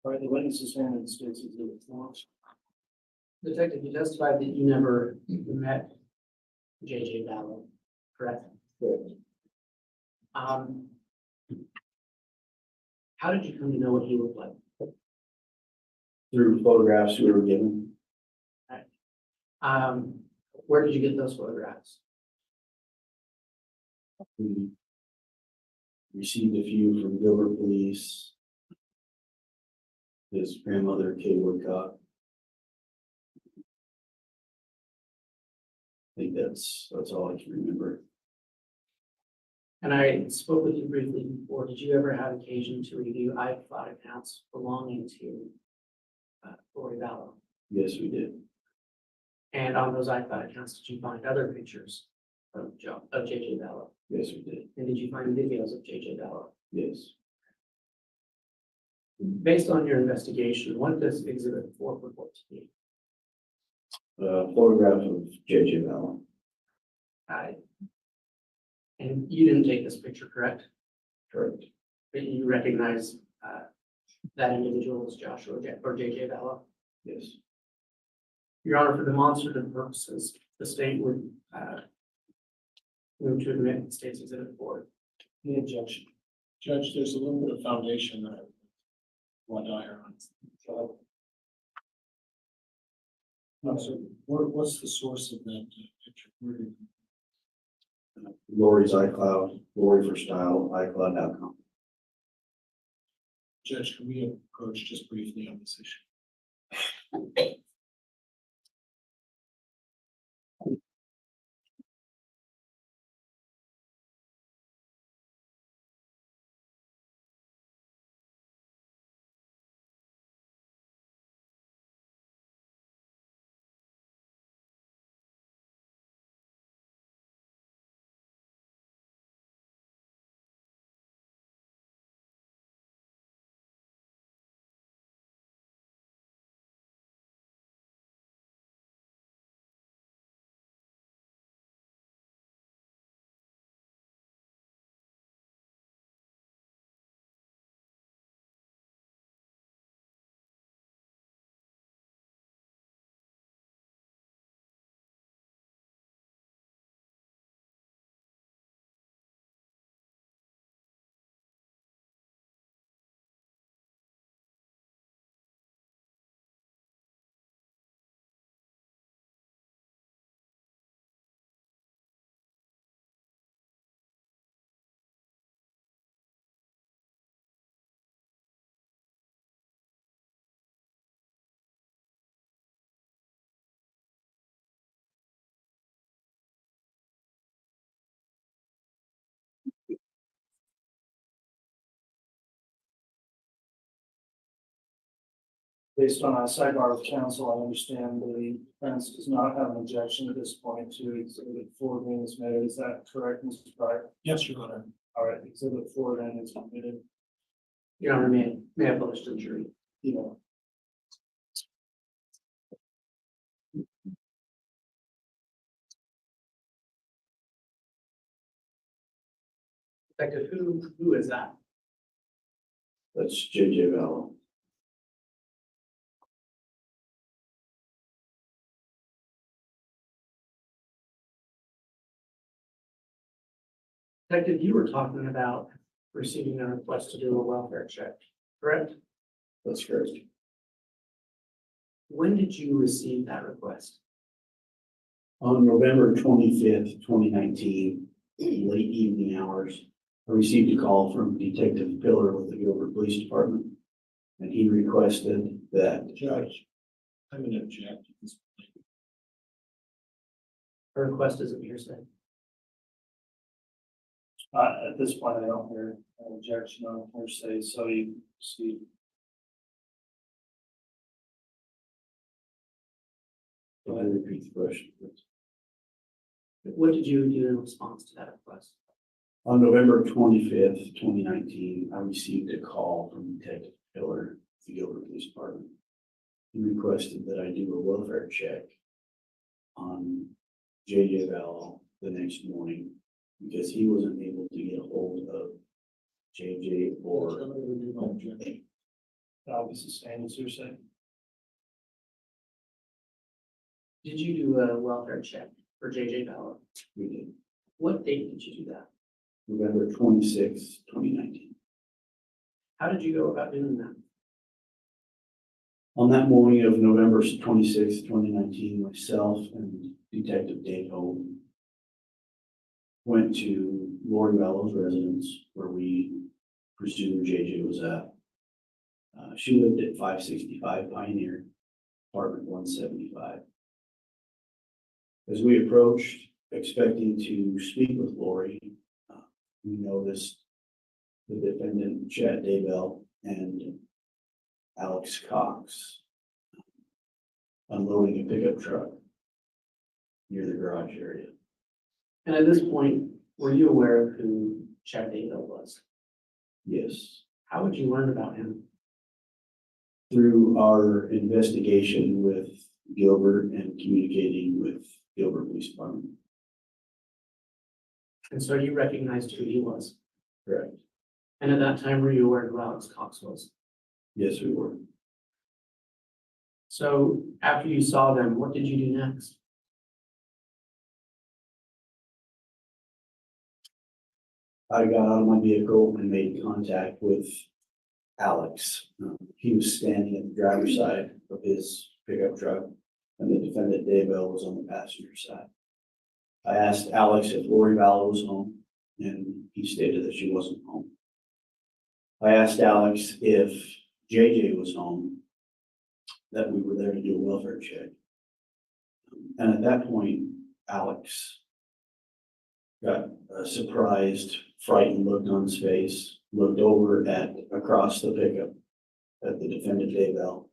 All right, the witness is handed states exhibit 4. Detective, you testified that you never met JJ Vallow, correct? correct. How did you come to know what he looked like? Through photographs we were given, Where did you get those photographs? We received a few from Gilbert Police. His grandmother, Kay Woodcock. I think that's all I can remember. And I spoke with you briefly before. Did you ever have occasion to review iCloud accounts belonging to Lori Vallow? Yes, we did. And on those iCloud accounts, did you find other pictures of JJ Vallow? Yes, we did. And did you find videos of JJ Vallow? Yes. Based on your investigation, what does Exhibit 4 purport to be? Photograph of JJ Vallow. And you didn't take this picture, correct? Correct. But you recognize that individual as Joshua or JJ Vallow? Yes. Your Honor, for demonstrative purposes, the state would move to admit the state's Exhibit 4. The objection. Judge, there's a little bit of foundation that I want to iron on. No, so what's the source of that picture? Where did Lori's iCloud, Lori for Style, iCloud.com. Judge, can we approach just briefly on this issue? Based on our sidebar with counsel, I understand the defense does not have an objection at this point to Exhibit 4 being submitted. Is that correct, Mr. Pryor? Yes, Your Honor. All right, Exhibit 4 then is submitted. Your Honor, may I publish to the jury? You know, Detective, who is that? That's JJ Vallow. Detective, you were talking about receiving a request to do a welfare check, correct? That's correct. When did you receive that request? On November 25th, 2019, late evening hours, I received a call from Detective Pillar with the Gilbert Police Department. And he requested that Judge, I'm going to object to this. A request isn't hearsay. at this point, I don't hear an objection on hearsay, so you see. Go ahead and repeat the question. What did you do in response to that request? On November 25th, 2019, I received a call from Detective Pillar, the Gilbert Police Department. He requested that I do a welfare check on JJ Vallow the next morning because he wasn't able to get a hold of JJ or This is staying as hearsay. Did you do a welfare check for JJ Vallow? we did. What date did you do that? November 26th, 2019. How did you go about doing that? On that morning of November 26th, 2019, myself and Detective Daybell went to Lori Vallow's residence where we presume JJ was at. She lived at 565 Pioneer, apartment 175. As we approached, expecting to speak with Lori, we noticed the defendant, Chad Daybell, and Alex Cox unloading a pickup truck near the garage area. And at this point, were you aware of who Chad Daybell was? Yes. How would you learn about him? Through our investigation with Gilbert and communicating with Gilbert Police Department. And so you recognized who he was. Correct. And at that time, were you aware who Alex Cox was? Yes, we were. So after you saw them, what did you do next? I got out of my vehicle and made contact with Alex. He was standing at the driver's side of his pickup truck, and the defendant Daybell was on the passenger side. I asked Alex if Lori Vallow was home, and he stated that she wasn't home. I asked Alex if JJ was home, that we were there to do a welfare check. And at that point, Alex got a surprised, frightened look on his face, looked over at across the pickup at the defendant Daybell.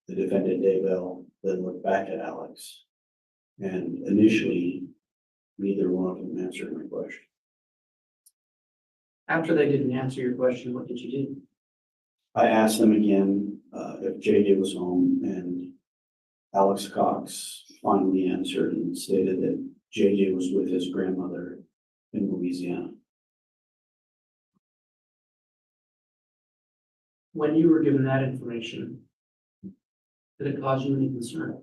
The defendant Daybell then looked back at Alex. And initially, neither one of them answered my question. After they didn't answer your question, what did you do? I asked them again if JJ was home, and Alex Cox finally answered and stated that JJ was with his grandmother in Louisiana. When you were given that information, did it cause you any concern?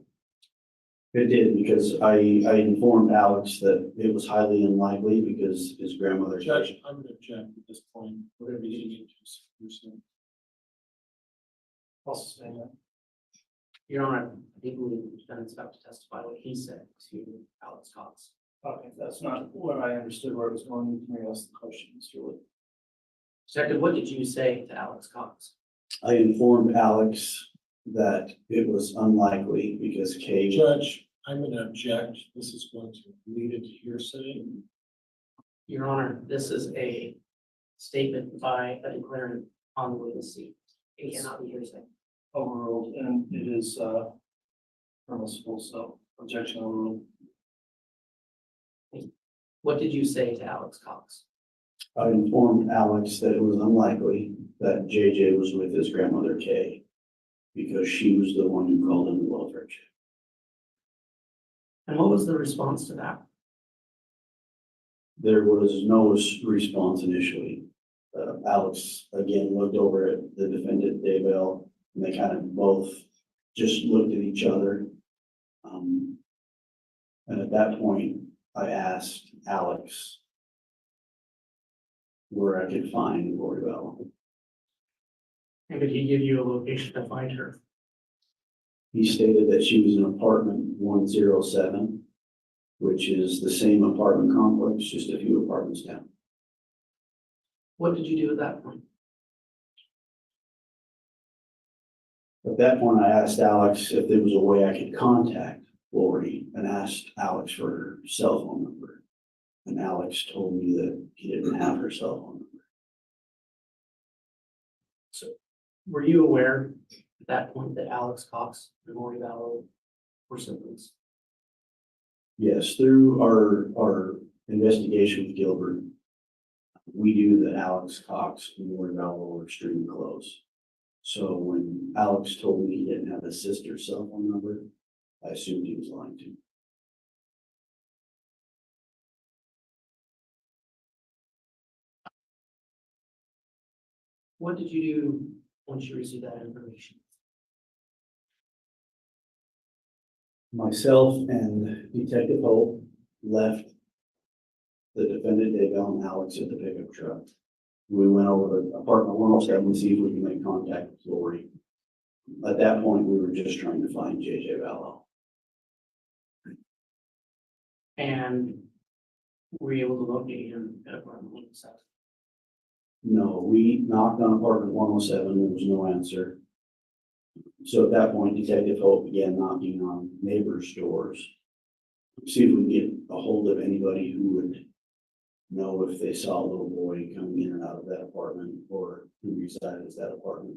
It did, because I informed Alex that it was highly unlikely because his grandmother. Judge, I'm going to object at this point. We're going to be getting into some soon. I'll sustain that. Your Honor, I think the defendant's about to testify what he said to Alex Cox. Okay, that's not what I understood where it was going. You can ask the question, Mr. Wood. Detective, what did you say to Alex Cox? I informed Alex that it was unlikely because Kay. Judge, I'm going to object. This is going to lead into hearsay. Your Honor, this is a statement by a declarant on the witness seat. It cannot be hearsay. Overruled, and it is permissible, so objection overruled. What did you say to Alex Cox? I informed Alex that it was unlikely that JJ was with his grandmother Kay because she was the one who called in the welfare check. And what was the response to that? There was no response initially. Alex again looked over at the defendant Daybell, and they kind of both just looked at each other. And at that point, I asked Alex where I could find Lori Vallow. And did he give you a location to find her? He stated that she was in apartment 107, which is the same apartment complex, just a few apartments down. What did you do at that point? At that point, I asked Alex if there was a way I could contact Lori and asked Alex for her cell phone number. And Alex told me that he didn't have her cell phone number. Were you aware at that point that Alex Cox and Lori Vallow were siblings? Yes, through our investigation with Gilbert, we knew that Alex Cox and Lori Vallow were extremely close. So when Alex told me he didn't have his sister's cell phone number, I assumed he was lying to me. What did you do once you received that information? Myself and Detective Hope left the defendant Daybell and Alex at the pickup truck. We went over to apartment 107 to see if we can make contact with Lori. At that point, we were just trying to find JJ Vallow. And Were you able to locate him at apartment 107? No, we knocked on apartment 107, there was no answer. So at that point, Detective Hope began knocking on neighbors' doors. See if we can get a hold of anybody who would know if they saw a little boy coming in and out of that apartment or who resided at that apartment.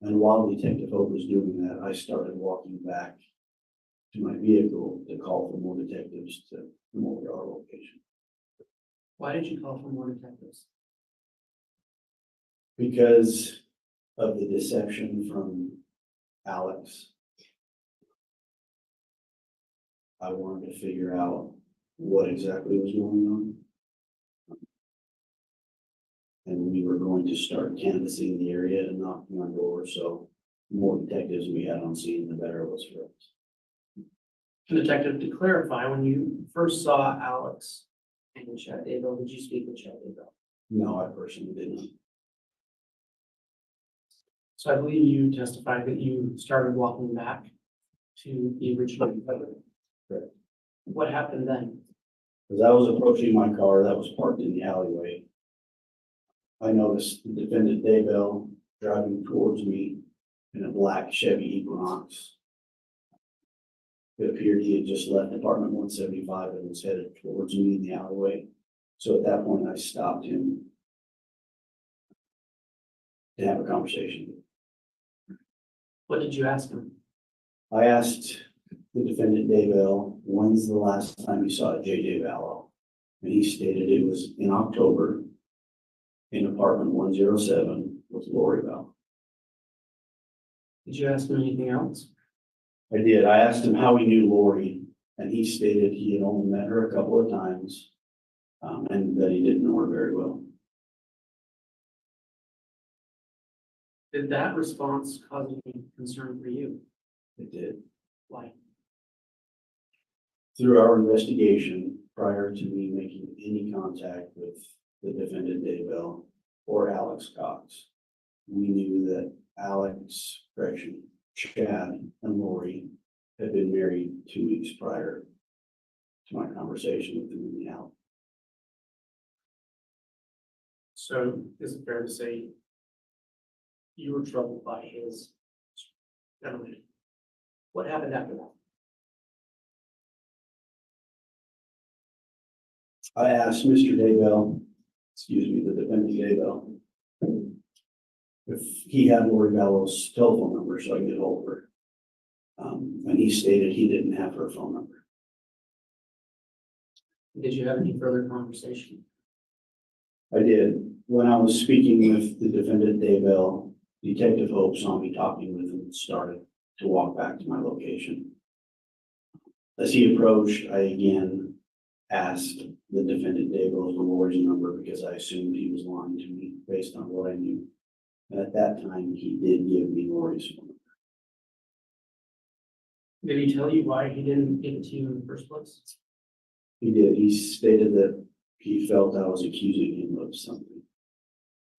And while Detective Hope was doing that, I started walking back to my vehicle to call for more detectives to come over to our location. Why did you call for more detectives? Because of the deception from Alex. I wanted to figure out what exactly was going on. And we were going to start canvassing the area and knocking on doors, so the more detectives we had on scene, the better it was for us. Detective, to clarify, when you first saw Alex and Chad Daybell, did you speak with Chad Daybell? No, I personally didn't. So I believe you testified that you started walking back to the original defendant. Correct. What happened then? As I was approaching my car that was parked in the alleyway, I noticed the defendant Daybell driving towards me in a black Chevy Equinox. It appeared he had just left apartment 175 and was headed towards me in the alleyway. So at that point, I stopped him to have a conversation. What did you ask him? I asked the defendant Daybell, when's the last time you saw Lori Vallow? And he stated it was in October in apartment 107 with Lori Vallow. Did you ask him anything else? I did. I asked him how he knew Lori, and he stated he had only met her a couple of times, and that he didn't know her very well. Did that response cause any concern for you? It did. Why? Through our investigation, prior to me making any contact with the defendant Daybell or Alex Cox, we knew that Chad and Lori had been married 2 weeks prior to my conversation with them in the alley. So is it fair to say you were troubled by his gentleman? What happened after that? I asked Mr. Daybell, the defendant Daybell, if he had Lori Vallow's telephone number so I could get hold of her. And he stated he didn't have her phone number. Did you have any further conversation? I did. When I was speaking with the defendant Daybell, Detective Hope saw me talking with him and started to walk back to my location. As he approached, I again asked the defendant Daybell for Lori's number because I assumed he was lying to me based on what I knew. And at that time, he did give me Lori's phone number. Did he tell you why he didn't give it to you in the first place? He did. He stated that he felt I was accusing him of something.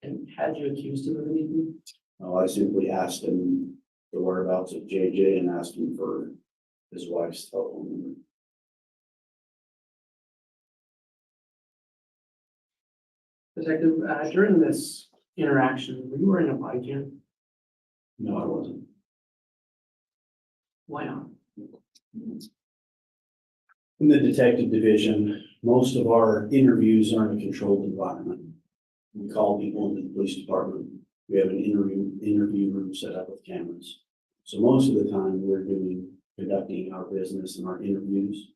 And had you accused him of anything? No, I simply asked him the whereabouts of JJ and asked him for his wife's telephone number. Detective, during this interaction, were you wearing a body cam? No, I wasn't. Why not? In the detective division, most of our interviews are in a controlled environment. We call people into the police department. We have an interview room set up with cameras. So most of the time we're conducting our business and our interviews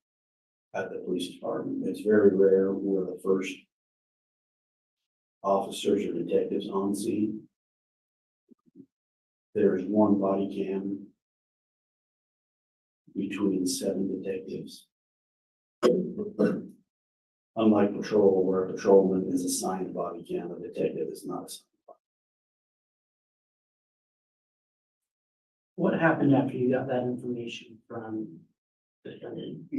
at the police department. It's very rare we're the first officers or detectives on scene. There's one body cam between 7 detectives. Unlike patrol, where a patrolman is assigned a body cam, a detective is not assigned. What happened after you got that information from the defendant?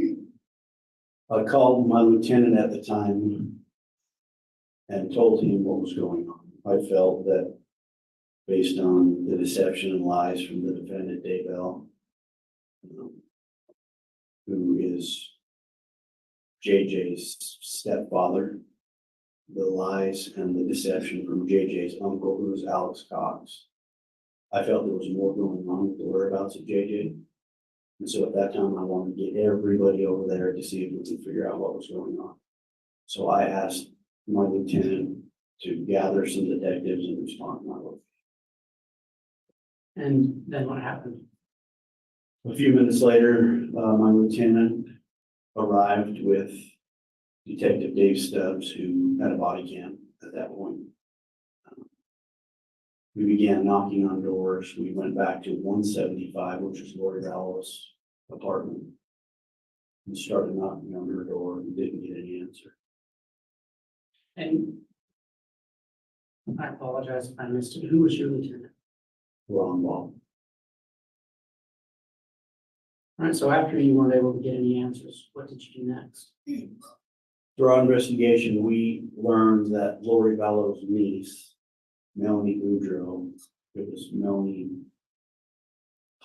I called my lieutenant at the time and told him what was going on. I felt that based on the deception and lies from the defendant Daybell, who is JJ's stepfather, the lies and the deception from JJ's uncle, who was Alex Cox. I felt there was more going on with the whereabouts of JJ. And so at that time, I wanted to get everybody over there to see if we could figure out what was going on. So I asked my lieutenant to gather some detectives and respond to my work. And then what happened? A few minutes later, my lieutenant arrived with Detective Dave Stubbs, who had a body cam at that point. We began knocking on doors. We went back to 175, which was Lori Vallow's apartment, and started knocking on her door and didn't get any answer. And I apologize if I missed it. Who was your lieutenant? Ron Ball. All right, so after you weren't able to get any answers, what did you do next? Through our investigation, we learned that Lori Vallow's niece, Melanie Boudreaux, it was Melanie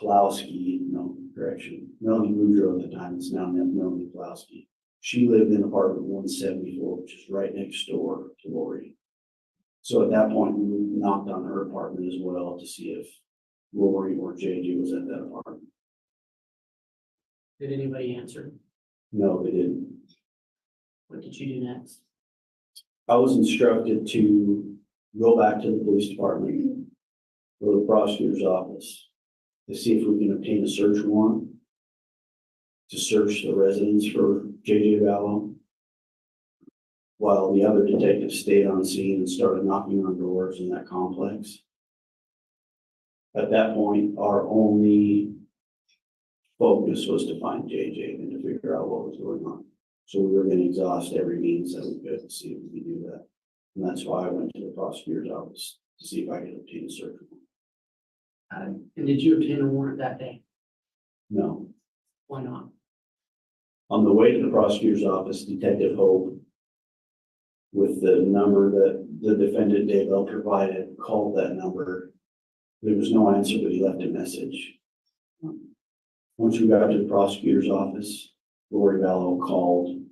Pulowski, no, correction, Melanie Boudreaux at the time, it's now Melanie Pulowski. She lived in apartment 174, which is right next door to Lori. So at that point, we knocked on her apartment as well to see if Lori or JJ was at that apartment. Did anybody answer? No, they didn't. What did you do next? I was instructed to go back to the police department, go to the prosecutor's office, to see if we can obtain a search warrant to search the residence for JJ Vallow, while the other detectives stayed on scene and started knocking on doors in that complex. At that point, our only focus was to find JJ and to figure out what was going on. So we were going to exhaust every means that we could to see if we could do that. And that's why I went to the prosecutor's office to see if I could obtain a search warrant. And did you obtain a warrant that day? No. Why not? On the way to the prosecutor's office, Detective Hope, with the number that the defendant Daybell provided, called that number. There was no answer, but he left a message. Once we got to the prosecutor's office, Lori Vallow called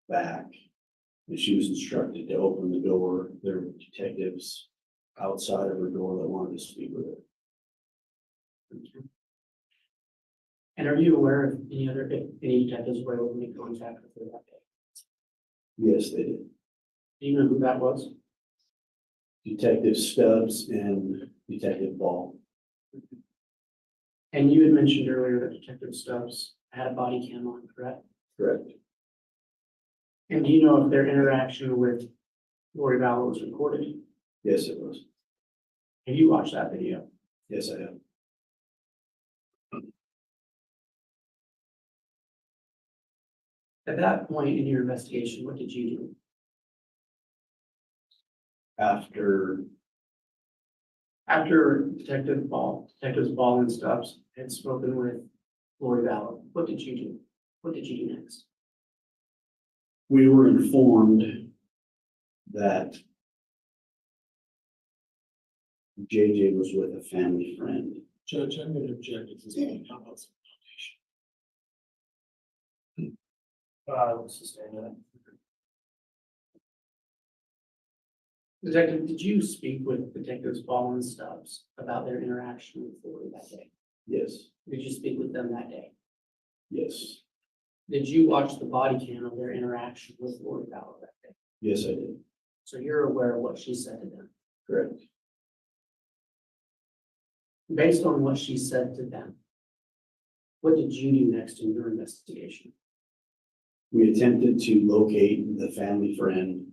back, and she was instructed to open the door. There were detectives outside of her door that wanted to speak with her. And are you aware of if any detectives were able to make contact with her that day? Yes, they did. Do you know who that was? Detective Stubbs and Detective Ball. And you had mentioned earlier that Detective Stubbs had a body cam on, correct? Correct. And do you know if their interaction with Lori Vallow was recorded? Yes, it was. Have you watched that video? Yes, I have. At that point in your investigation, what did you do? After Detectives Ball and Stubbs had spoken with Lori Vallow, what did you do? What did you do next? we were informed that JJ was with a family friend. Judge, I'm going to object if there's any comments. Sustain that. Detective, did you speak with Detectives Ball and Stubbs about their interaction with Lori that day? Yes, Did you speak with them that day? yes, Did you watch the body cam of their interaction with Lori Vallow that day? yes, I did. So you're aware of what she said to them. Correct. Based on what she said to them, what did you do next in your investigation? We attempted to locate the family friend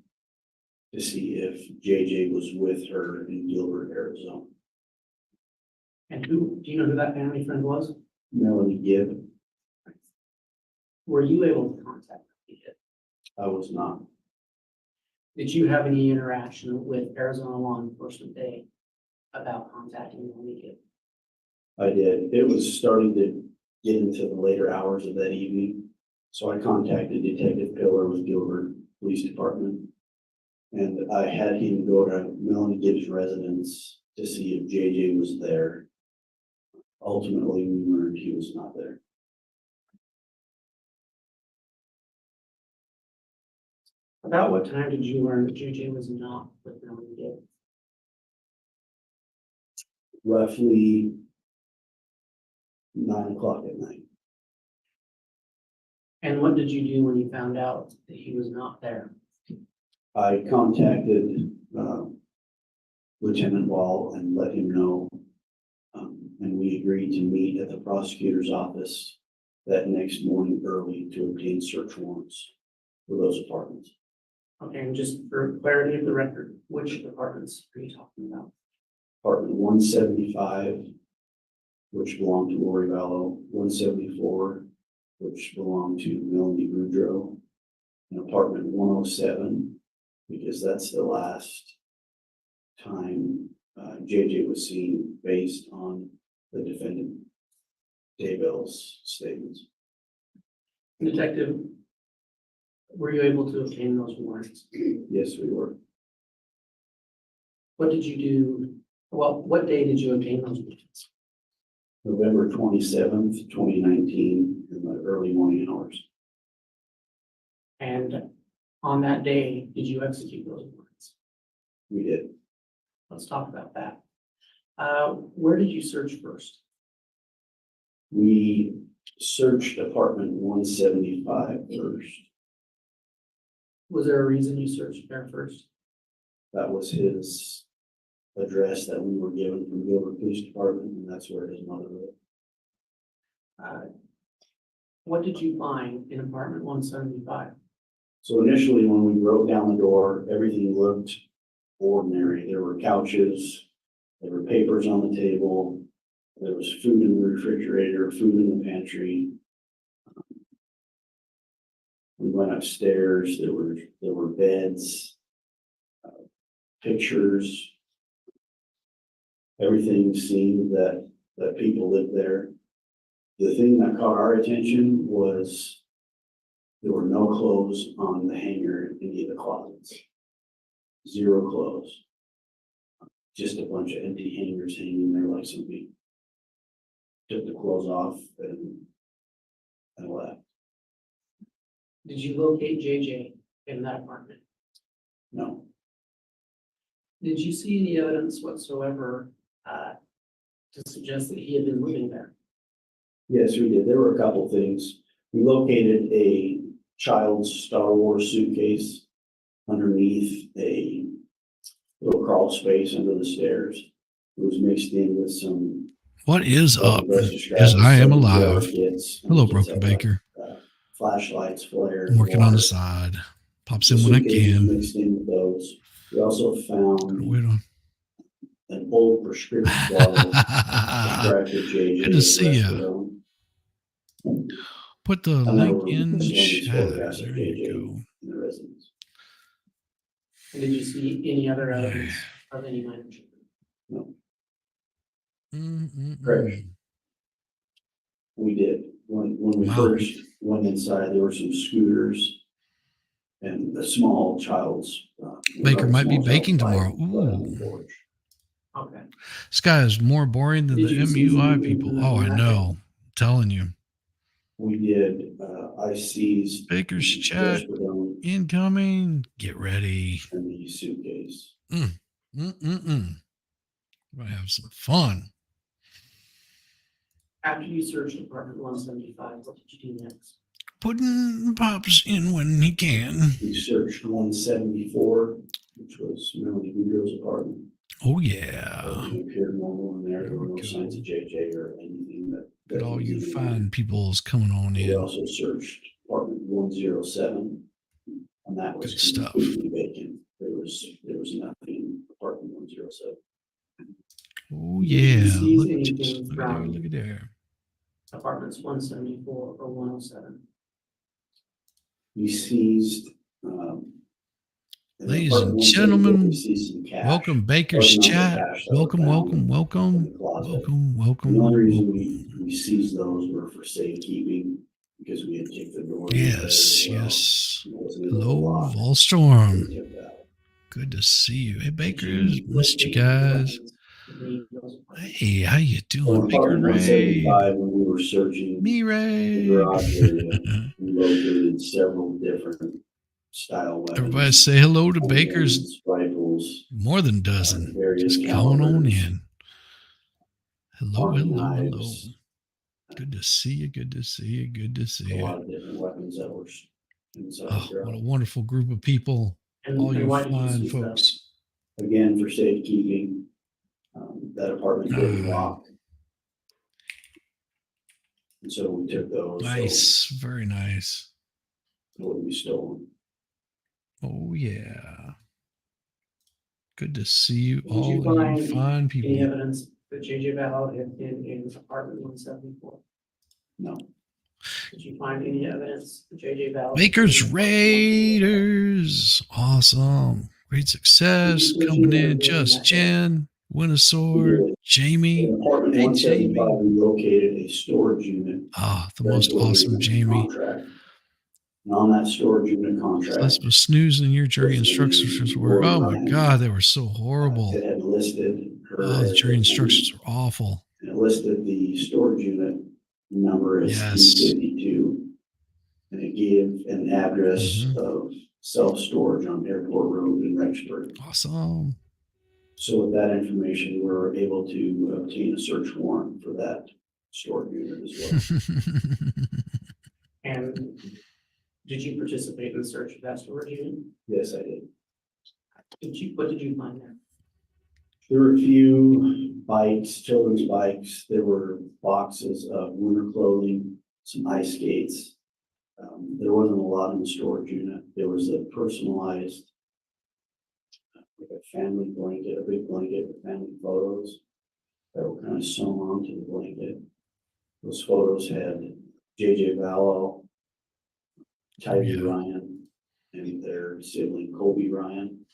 to see if JJ was with her in Gilbert, Arizona. And do you know who that family friend was? Melanie Gibb. Were you able to contact them? I was not. Did you have any interaction with Arizona law enforcement day about contacting Melanie Gibb? I did. It was starting to get into the later hours of that evening. So I contacted Detective Pillar with Gilbert Police Department. And I had him go to Melanie Gibb's residence to see if JJ was there. Ultimately, we learned he was not there. About what time did you learn that JJ was not with them when you did? Roughly 9 o'clock at night. And what did you do when you found out that he was not there? I contacted Lieutenant Wall and let him know. And we agreed to meet at the prosecutor's office that next morning early to obtain search warrants for those apartments. Okay, and just for clarity of the record, which apartments are you talking about? Apartment 175, which belonged to Lori Vallow, 174, which belonged to Melanie Boudreaux, and apartment 107, because that's the last time JJ was seen based on the defendant Daybell's statements. Detective, were you able to obtain those warrants? Yes, we were. What did you do? Well, what day did you obtain those warrants? November 27th, 2019, in the early morning hours. And on that day, did you execute those warrants? We did. Let's talk about that. Where did you search first? We searched apartment 175 first. Was there a reason you searched there first? That was his address that we were given from Gilbert Police Department, and that's where his mother lived. What did you find in apartment 175? So initially, when we broke down the door, everything looked ordinary. There were couches, there were papers on the table, there was food in the refrigerator, food in the pantry. We went upstairs, there were beds, pictures. Everything seemed that people lived there. The thing that caught our attention was there were no clothes on the hanger in any of the closets. Zero clothes. Just a bunch of empty hangers hanging there like somebody took the clothes off and left. Did you locate JJ in that apartment? No. Did you see any evidence whatsoever to suggest that he had been living there? Yes, we did. There were a couple things. We located a child's Star Wars suitcase underneath a little crawl space under the stairs. It was mixed in with some. What is up? As I am alive. Hello, Broken Baker. Flashlights, flares. I'm working on the side. Pops in when I can. Mixed in with those. We also found Wait on. an old prescription bottle prescribed to JJ. Good to see you. Put the link in chat. There you go. In the residence. And did you see any other evidence of any minor children? No. Correct. We did. When we first went inside, there were some scooters and a small child's. Baker might be baking tomorrow. Ooh. Okay. This guy is more boring than Did the you see MUI something people. in the Oh, I packet? know. I'm telling you. We did. I seized Baker's the chat Desperatone incoming. Get ready. and the suitcase. Might have some fun. After you searched apartment 175, what did you do next? Putting Pops in when he can. We searched 174, which was Melanie Boudreaux's apartment. Oh, yeah. Everything appeared normal in there. There were no signs of JJ or anything that. Look at all was you in there. fine peoples coming on We in. also searched apartment 107, and that was Good stuff. completely vacant. There was nothing in apartment 107. Oh, yeah. see Look, anything look at there. from- Look at there. Apartments 174 or 107? We seized. in Ladies apartment and 174, gentlemen, we seized some cash. welcome Baker's Large amount of chat. cash that were Welcome, found welcome, in welcome, the closet. welcome, The welcome. only reason welcome. we seized those were for safekeeping because we had kicked the door. Yes, in there as well. yes. It wasn't able to Hello, lock, so Volstorm. we took that. Good to see you. Hey, Did Bakers. you Missed you locate guys. weapons in those apartments? Hey, how you So doing, in Baker apartment Raid? 175, when we were searching Me the Raid. garage area, we located several different style weapons. Everybody say hello to Baker's handguns, rifles, more than dozen. various Just coming on calibers, in. Hello, army hello, hello. knives, Good to see you. Good to see you. Good to see a you. lot of different weapons that were inside Oh, the what a truck. wonderful group of people. And All you why did you fine seize them? folks. Again, for safekeeping, that apartment didn't lock. And so we took those. Nice. Very nice. So it wouldn't be stolen. Oh, yeah. Good to see you Did all, you you find fine any people. evidence that JJ Vallow had been in apartment 174? No. Did you find any evidence that JJ Vallow? Baker's Raiders. Awesome. Great success. Coming in. Just Jen. Winnesort. Jamie. In apartment Hey, 175, Jamie. we located a storage unit. Ah, the That's most what we awesome were in Jamie. contract. And on that storage unit contract, Let's was snoozing your jury was the instructions were, Lori oh my Vallow. God, they were so horrible. It had listed her. Oh, the as jury the instructions tenant, were awful. and it listed the storage unit number as Yes. 352. And it gave an address Mhm. of self-storage on Airport Road in Rexburg. Awesome. So with that information, we were able to obtain a search warrant for that storage unit as well. And did you participate in the search of that storage unit? Yes, I did. What did you find there? There were a few bikes, children's bikes. There were boxes of winter clothing, some ice skates. There wasn't a lot in the storage unit. There was a personalized, like a family blanket, a big blanket with family photos that were kind of sewn onto the blanket. Those photos had JJ Vallow, Tylee Yeah. Ryan, and their sibling Kobe Ryan.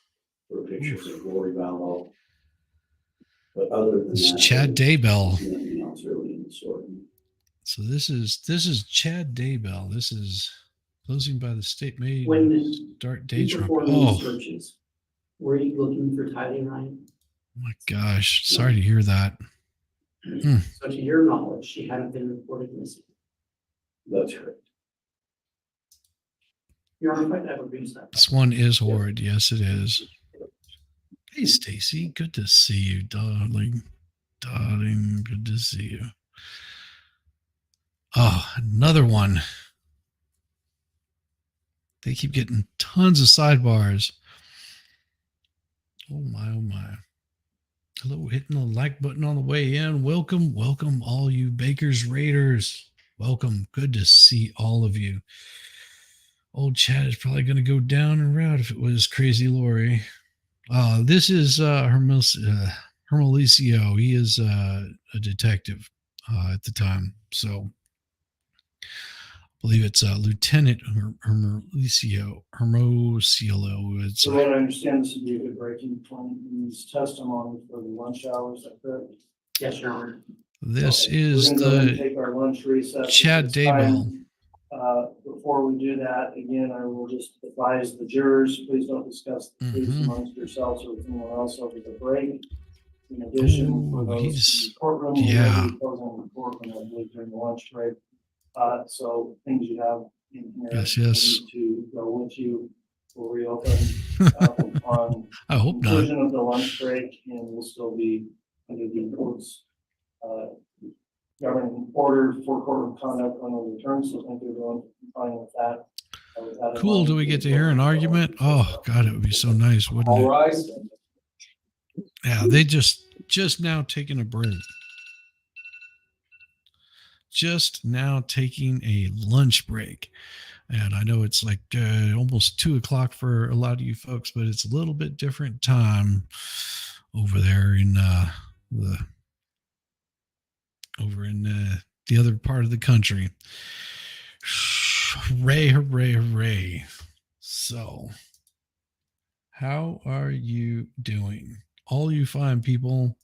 There were pictures of Lori Vallow. But other than This is that, Chad there Daybell. was nothing else really in the store. So this is Chad Daybell. This is closing by the state made When start day you trump. performed Oh these searches, were you looking for Tylee Ryan? my gosh. Sorry to hear that. So to your knowledge, she hadn't been reported missing. That's correct. Your Honor, if I could have a brief second. This one is horrid. Yes, it is. Hey Stacy, good to see you, darling. Darling, good to see you. Oh, another one. They keep getting tons of sidebars. Oh my, oh my. Hello, hitting the like button on the way in. Welcome, welcome, all you Baker's Raiders. Welcome. Good to see all of you. Old Chad is probably going to go down and route if it was Crazy Lori. This is Hermelicio. He is a detective at the time. So I believe it's Lieutenant Hermelicio. It's So what I understand, this would be a good breaking point in his testimony for the lunch hours, is that correct? Yes, Your Honor. this Okay. is We're gonna go ahead and the take our lunch recess at Chad this time. Daybell. Before we do that, again, I will just advise the jurors, please don't discuss the case Mhm. amongst yourselves or with anyone else over the break. In addition, for Ooh, those in he's- the courtroom, yeah. we'll be closing the courtroom, I believe, during the lunch break. So things you have in here. Yes, yes. need to go with you, will reopen on I hope not. conclusion of the lunch break, and we'll still be under the court's governing order for courtroom conduct when we return, so thank you everyone for complying with that. With that in Cool. mind, Do we get to hear an argument? Oh God, it would be so nice, wouldn't All it? rise. Yeah, they just now taking a break. Just now taking a lunch break. And I know it's like almost 2:00 for a lot of you folks, but it's a little bit different time over there in the other part of the country. Hooray, hooray, hooray. So, how are you doing? All you fine people.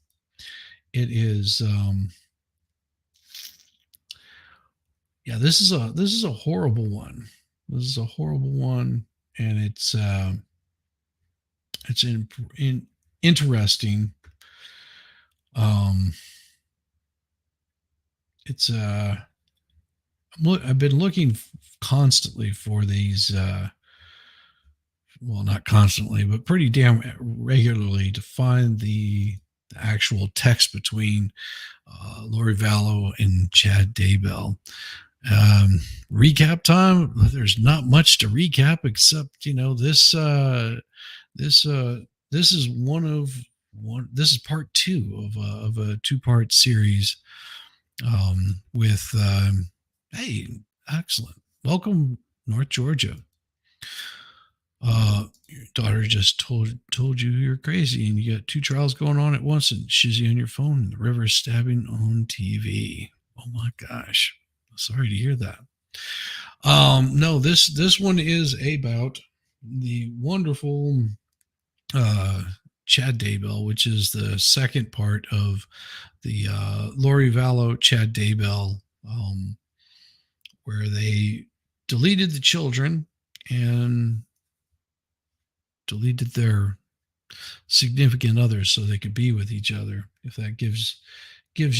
It is yeah, this is a horrible one. This is a horrible one, and it's interesting. It's I've been looking constantly for these well, not constantly, but pretty damn regularly to find the actual text between Lori Vallow and Chad Daybell. Recap time. There's not much to recap except this this is one. This is part two of a two-part series with hey, excellent. Welcome, North Georgia. Your daughter just told you you're crazy and you got two trials going on at once and shizzy on your phone and the river stabbing on TV. Oh my gosh. Sorry to hear that. No, this one is about the wonderful Chad Daybell, which is the second part of the Lori Vallow Chad Daybell, where they deleted the children and deleted their significant others so they could be with each other. If that gives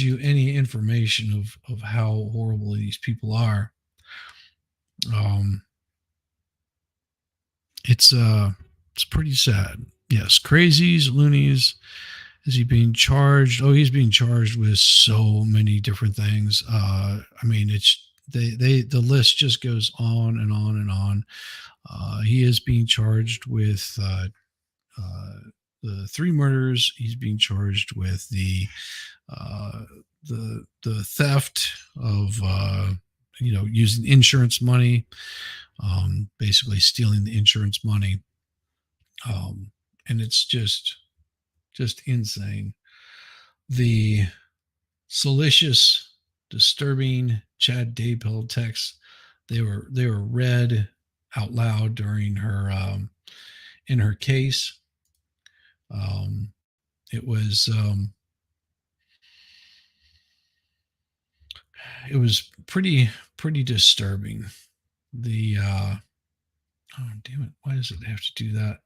you any information of how horrible these people are, it's pretty sad. Yes, crazies, loonies. Is he being charged? Oh, he's being charged with so many different things. I mean, it's the list just goes on and on and on. He is being charged with the 3 murders. He's being charged with the theft of using insurance money, basically stealing the insurance money, and it's just insane. The salacious, disturbing Chad Daybell texts, they were read out loud during her in her case. It was pretty disturbing. The oh damn it, why does it have to do that?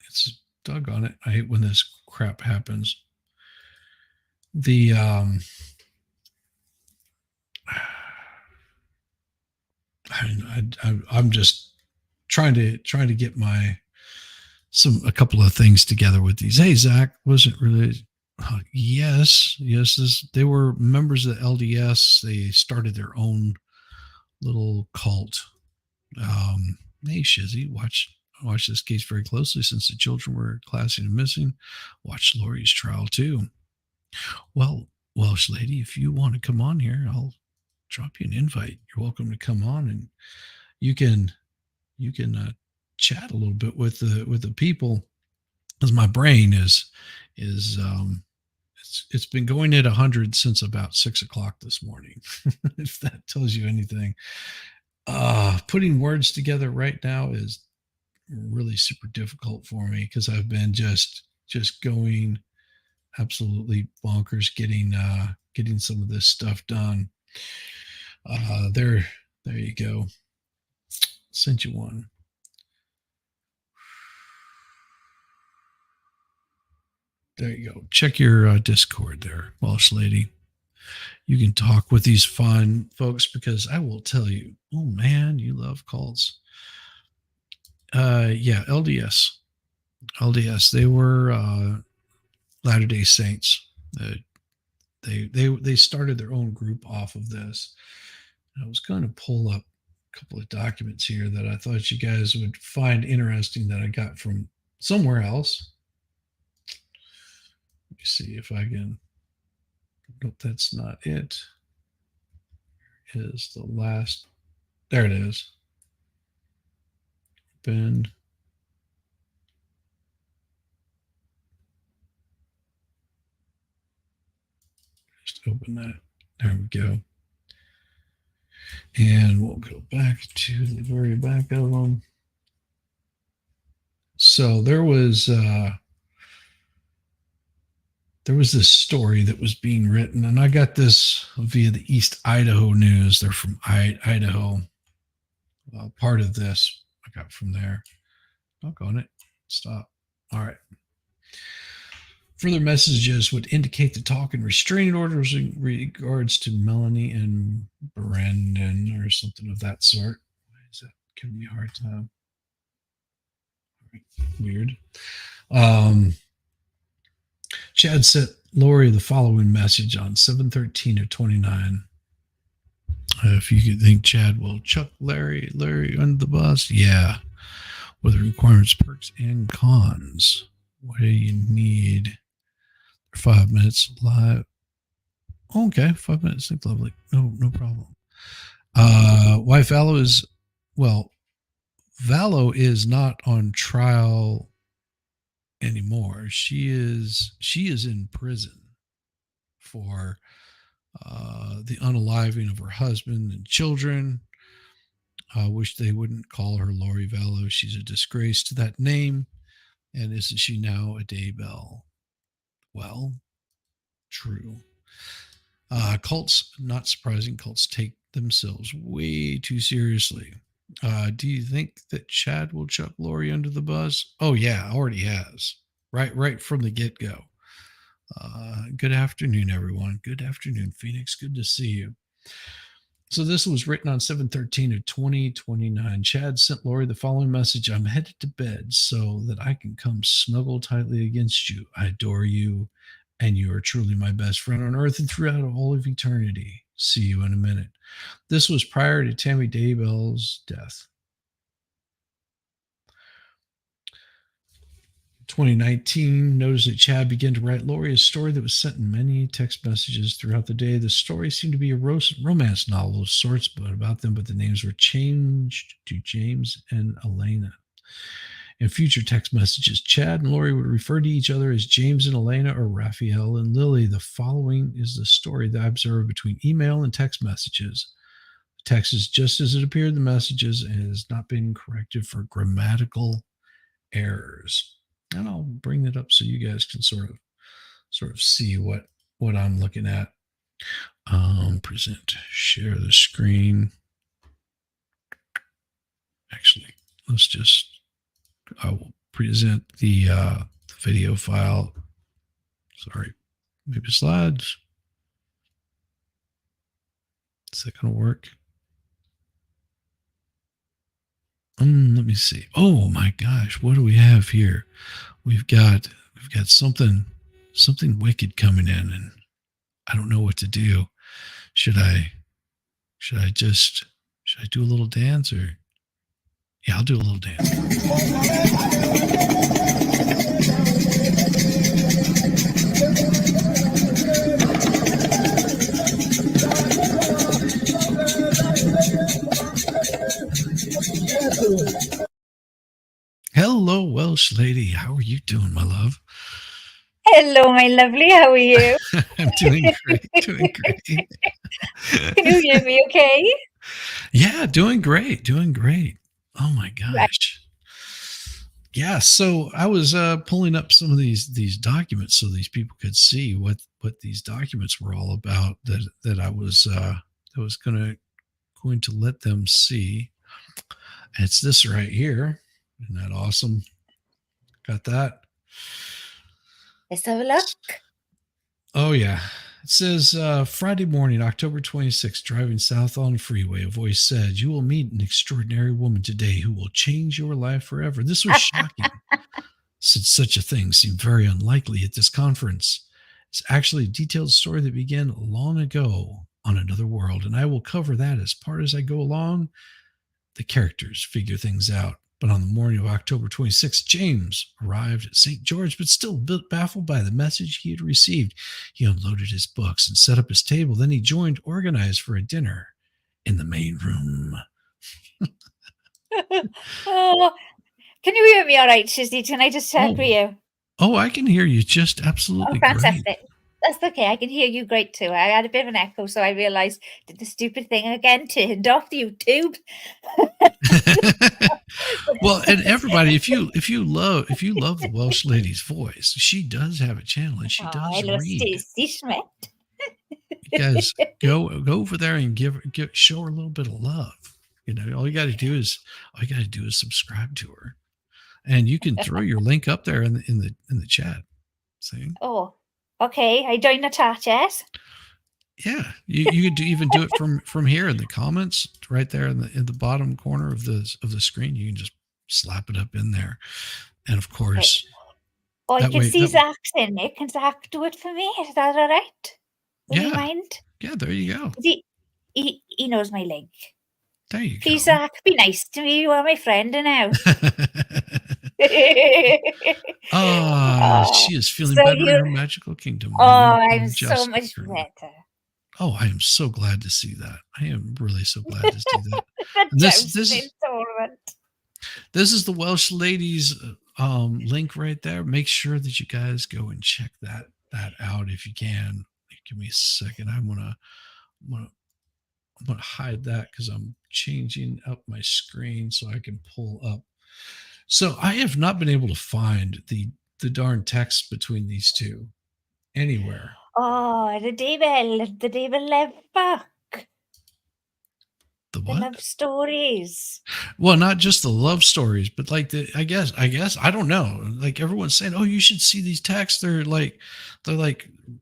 It's doggone it. I hate when this crap happens. The I'm just trying to get a couple of things together with these. Hey, Zach, wasn't really. Yes, they were members of the LDS. They started their own little cult. Hey, Shizzy, watch this case very closely since the children were classing and missing. Watch Lori's trial too. Well, Welsh lady, if you want to come on here, I'll drop you an invite. You're welcome to come on, and you can chat a little bit with the people. As my brain is it's been going at 100 since about 6 o'clock this morning. If that tells you anything. Putting words together right now is really super difficult for me because I've been just going absolutely bonkers getting some of this stuff done. There you go. Sent you one. There you go. Check your Discord there, Welsh lady. You can talk with these fun folks because I will tell you, oh man, you love cults. Yeah, LDS. They were Latter-day Saints. They started their own group off of this. I was going to pull up a couple of documents here that I thought you guys would find interesting that I got from somewhere else. Let me see if I can. Nope, that's not it. Is the last. There it is. Open. Just open that. There we go. And we'll go back to the very back of them. So there was this story that was being written, and I got this via the East Idaho News. They're from Idaho. Part of this I got from there. Knock on it. Stop. All right. Further messages would indicate the talk and restraining orders in regards to Melanie and Brendan or something of that sort. Why is that giving me a hard time? Weird. Chad sent Lori the following message on 7/13/29. If you could think Chad will chuck Larry under the bus, yeah. What are the requirements, perks, and cons? What do you need? 5 minutes live. Okay, 5 minutes. Lovely. No problem. Wife Vallow is, well, Vallow is not on trial anymore. She is in prison for the unaliving of her husband and children. I wish they wouldn't call her Lori Vallow. She's a disgrace to that name. And isn't she now a Daybell? Well, true. Cults, not surprising, cults take themselves way too seriously. Do you think that Chad will chuck Lori under the bus? Oh yeah, already has. Right from the get-go. Good afternoon, everyone. Good afternoon, Phoenix. Good to see you. So this was written on 7/13/2029. Chad sent Lori the following message. I'm headed to bed so that I can come snuggle tightly against you. I adore you, and you are truly my best friend on earth and throughout all of eternity. See you in a minute. This was prior to Tammy Daybell's death. 2019, notice that Chad began to write Lori a story that was sent in many text messages throughout the day. The story seemed to be a romance novel of sorts, but the names were changed to James and Elena. In future text messages, Chad and Lori would refer to each other as James and Elena or Raphael and Lily. The following is the story that I observed between email and text messages. The text is just as it appeared in the messages and has not been corrected for grammatical errors. And I'll bring it up so you guys can sort of see what I'm looking at. Present, share the screen. Actually, I will present the video file. Sorry, maybe slides. Is that going to work? Let me see. Oh my gosh, what do we have here? We've got something wicked coming in, and I don't know what to do. Should I do a little dance, or yeah, I'll do a little dance. Hello, Welsh lady. How are you doing, my love? Hello, my lovely. How are you? I'm doing great. Doing great. Can you hear me okay? Yeah, doing great. Oh my gosh. Yeah, so I was pulling up some of these documents so these people could see what these documents were all about that I was going to let them see. It's this right here. Isn't that awesome? Got that? Let's have a look. Oh, yeah. It says, Friday morning, October 26th, driving south on the freeway, a voice said, you will meet an extraordinary woman today who will change your life forever. This was shocking, since such a thing seemed very unlikely at this conference. It's actually a detailed story that began long ago on another world, and I will cover that as part as I go along. The characters figure things out. But on the morning of October 26th, James arrived at St. George, but still baffled by the message he had received. He unloaded his books and set up his table. Then he joined organized for a dinner in the main room. Oh, can you hear me all right, Shizzy? Can I just check for you? Oh, I can hear you just absolutely fantastic. great. That's okay. I can hear you great too. I had a bit of an echo, so I realized did the stupid thing again, turned off the YouTube. Well, and everybody, if you love the Welsh lady's voice, she does have a channel and she does read. You guys go over there and show her a little bit of love. You know, all you got to do is subscribe to her, and you can throw your link up there in the chat. See? Oh, okay. I joined the chat, yes. Yeah, you could even do it from here in the comments, right there in the bottom corner of the screen. You can just slap it up in there. And of course, Oh, I that can way, see that, Zach's in it. Can Zach do it for me? Is that all right? Would you yeah, mind? yeah, there you go. 'Cause he knows my link. There you Please, go. Zach, be nice to me. You are my friend now. She is feeling So better in you, her magical kingdom. oh, You I'm and so just much her. better. Oh, I am so glad to see that. I am really so glad to see that. The And jousting tournament. this is the Welsh ladies link right there. Make sure that you guys go and check that out if you can. Give me a second. I'm gonna hide that because I'm changing up my screen so I can pull up. So I have not been able to find the darn text between these two anywhere. Oh, the Daybell love book. The The what? love stories. Well, not just the love stories, but like I guess I don't know. Like everyone's saying, "Oh, you should see these texts." They're like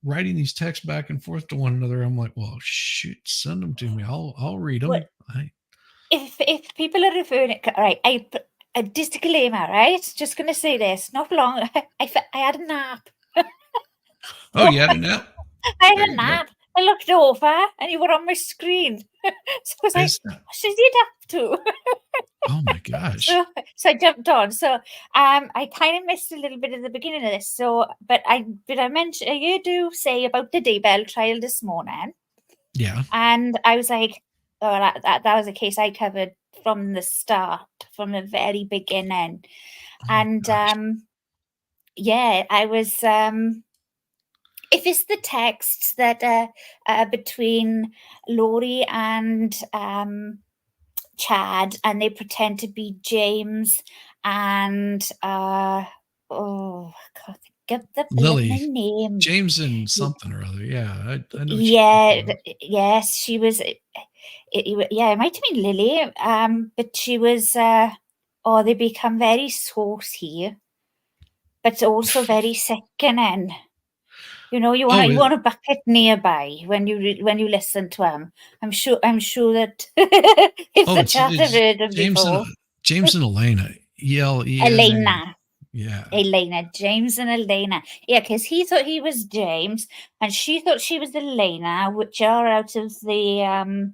writing these texts back and forth to one another. I'm like, "Well, shoot, send them to me. I'll read them." What if people are referring it right? I disclaimer, right? Just gonna say this. Not long. I had a nap. Oh, you had a nap? I had There a you go. nap. I looked over and you were on my screen. So I was like, Is that- what did you up to? Oh my gosh. So I jumped on. So I kind of missed a little bit at the beginning of this. So but I mention you do say about the Daybell trial this morning. Yeah. And I was like, oh, that was a case I covered from the start, from the very beginning. Oh my And gosh. yeah, I was if it's the texts that between Lori and Chad, and they pretend to be James and oh, I can't think of the Lily. blooming name. James and something or other. Yeah, I know. Yeah, yes, she was. Yeah, it might have been Lily. But she was. Oh, they become very saucy, but also very sickening. You know, you Oh, want a bucket nearby when you listen to them. I'm sure that if the chat have heard them before. James and Elena. ELENA. Elena. Yeah. Elena, James and Elena. Yeah, because he thought he was James and she thought she was Elena, which are out of the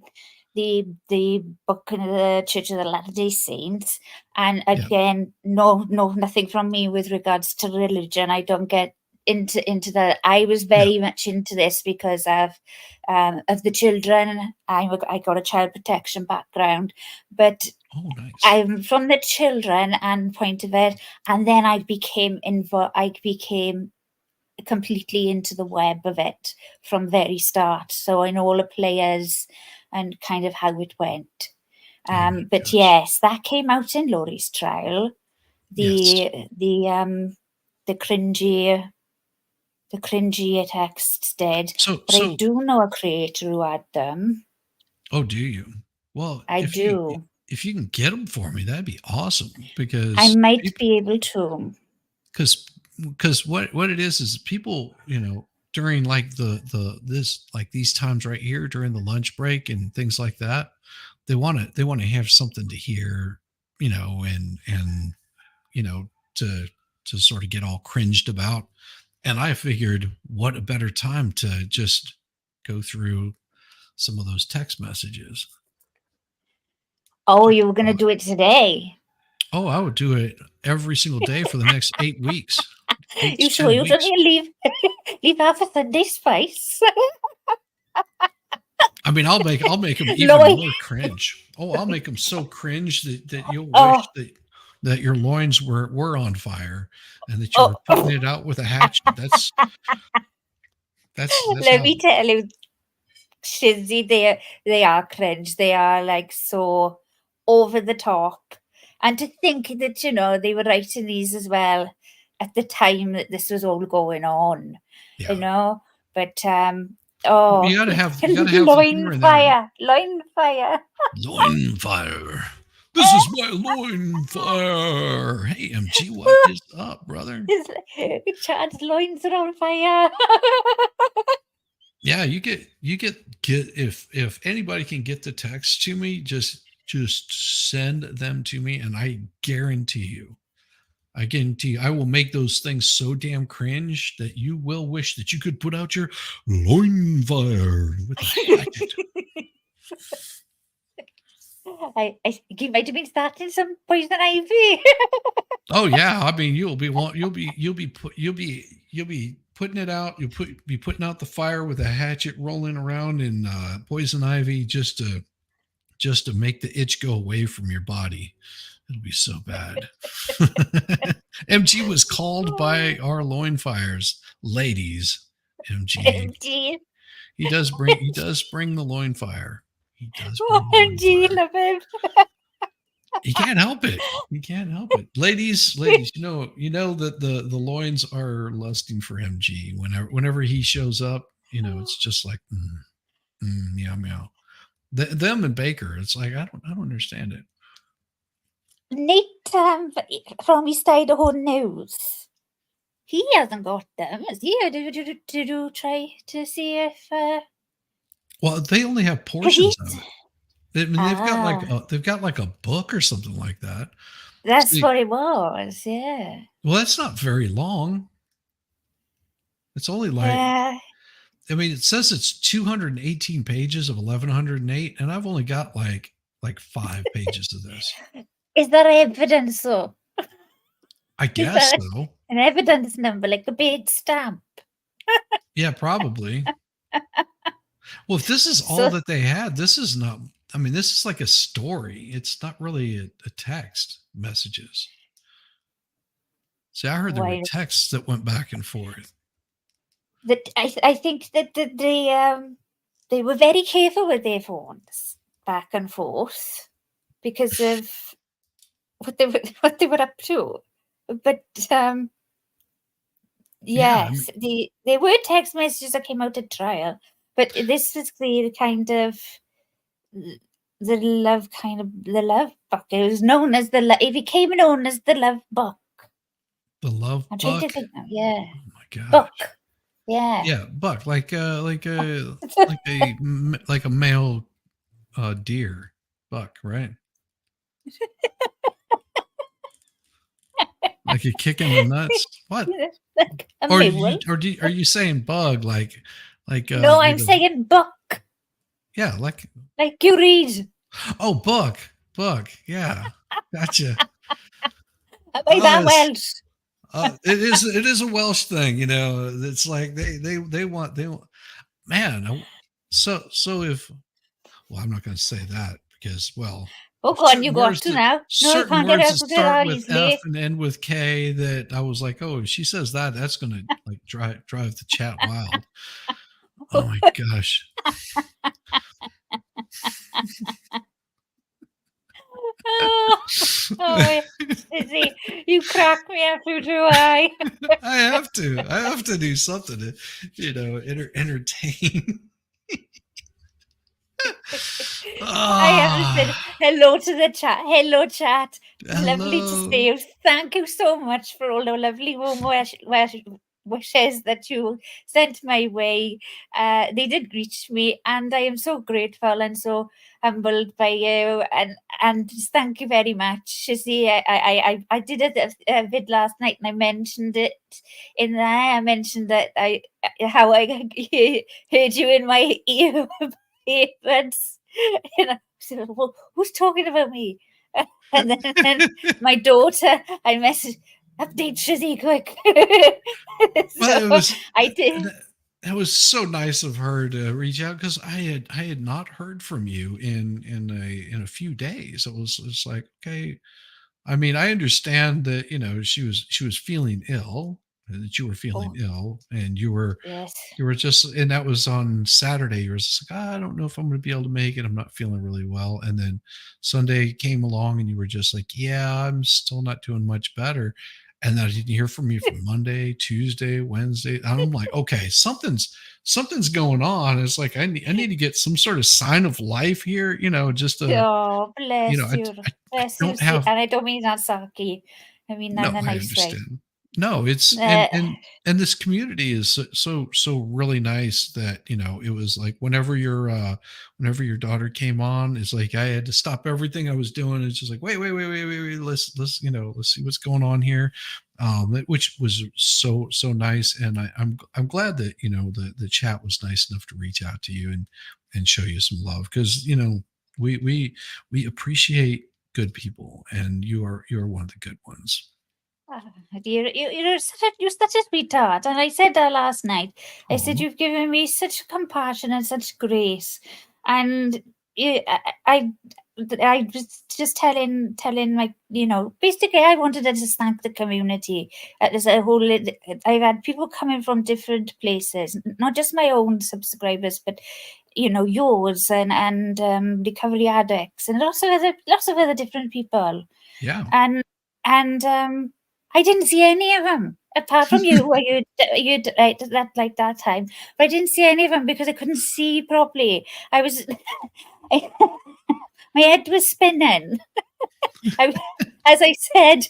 book of the Church of the Latter-day Saints. And again, nothing from me with regards to religion. I don't get into that. I was very much into this because of the children. I got a child protection background, but nice. I'm from the children and point of it, and then I became completely into the web of it from very start. So I know all the players and kind of how it went. But yes, that came out in Lori's trial. The cringy texts did. But I do know a creator who had them. Oh, do you? Well, I do. If you can get them for me, that'd be awesome. Because I might be able to. Because what it is people, during like these times right here during the lunch break and things like that, they want to have something to hear, and to sort of get all cringed about. And I figured, what a better time to just go through some of those text messages. Oh, you were going to do it today? Oh, I would do it every single day for the next 8 weeks. You sure you don't leave half a Sunday spice? I mean, I'll make them even more cringe. Oh, I'll make them so cringe that you'll wish that your loins were on fire and that you were putting it out with a hatchet. That's Let me tell you, Shizzy, they are cringe. They are like so over the top. And to think that, they were writing these as well at the time that this was all going on, but you gotta have loin fire. Loin fire. This is my loin fire. Hey, MG, what is up, brother? Chad's loins are on fire. Yeah, you get if anybody can get the text to me, just just send them to me, and I guarantee you, I will make those things so damn cringe that you will wish that you could put out your loin fire with a hatchet. I think you might have been starting some poison ivy. Oh yeah, I mean you'll be putting it out. You'll be putting out the fire with a hatchet, rolling around in poison ivy just to make the itch go away from your body. It'll be so bad. MG was called by our loin fires, ladies. MG. He does bring the loin fire. He does bring the loin MG, fire. love him. He can't help it. He can't help it. Ladies, you know that the loins are lusting for MG. Whenever he shows up, it's just like meow meow. Them and Baker, it's like I don't understand it. Nate from his Idaho News. He hasn't got them, has he? Did you try to see if Well, they only have portions of it. They've got like a book or something like that. That's what it was, yeah. Well, that's not very long. It's only like I mean, it says it's 218 pages of 1108, and I've only got like 5 pages of this. Is there evidence though? I guess so. An evidence number, like a big stamp. Yeah, probably. Well, if this is all that they had, this is not. I mean, this is like a story. It's not really a text messages. See, I heard there were texts that went back and forth. That I think that they were very careful with their phones back and forth because of what they were up to. But yes, there were text messages that came out at trial, but this was the kind of the love book. It was known as it became known as the love book. The love I'm book. trying to think now. Yeah. Oh my gosh. Book. Yeah. Yeah, buck like a male deer buck, right? Like a kick in the nuts. What? Are you saying bug like? No, I'm saying book. Yeah, like you read. Oh, book. Yeah, gotcha. Am I that Welsh? It is a Welsh thing, It's like they want man. So if I'm not going to say that because oh God, you got to now. No, I can't get out of start with F and end with K. That I was like, oh, if she says that, that's going to like drive the chat wild. Oh my gosh. Oh, Izzy, you crack me up, do I? I have to do something to, entertain. I have to say hello to the chat. Hello, chat. Hello. Lovely to see you. Thank you so much for all the lovely warm wishes that you sent my way. They did reach me, and I am so grateful and so humbled by you. And just thank you very much. You see, I did a vid last night, and I mentioned it in there. I mentioned that how I heard you in my ear. But so, well, who's talking about me? And then my daughter, I messaged, update Shizzy quick. I did. That was so nice of her to reach out because I had not heard from you in a few days. It was like, okay. I mean, I understand that she was feeling ill, that you were feeling ill, and you were just, and that was on Saturday. You were just like, I don't know if I'm going to be able to make it. I'm not feeling really well. And then Sunday came along, and you were just like, yeah, I'm still not doing much better. And then I didn't hear from you for Monday, Tuesday, Wednesday. And I'm like, okay, something's going on. It's like I need to get some sort of sign of life here, just to. Oh, bless you. I don't have, and I don't mean that, Saki. I mean that in a nice way. No, it's Uh, and this community is so really nice that, it was like whenever your daughter came on, it's like I had to stop everything I was doing. It's just like, wait, let's see what's going on here. Which was so nice. And I'm glad that, the chat was nice enough to reach out to you and show you some love. Because, we appreciate good people, and you're one of the good ones. you're such a sweetheart, and I said that last night. I said Aw. you've given me such compassion and such grace, and you, I was just telling my, basically I wanted to just thank the community. There's a whole, I've had people coming from different places, not just my own subscribers, but yours and recovery addicts, and lots of other different people. Yeah. And I didn't see any of them apart from you, where you'd right like that time. But I didn't see any of them because I couldn't see properly. I was, my head was spinning. As I said,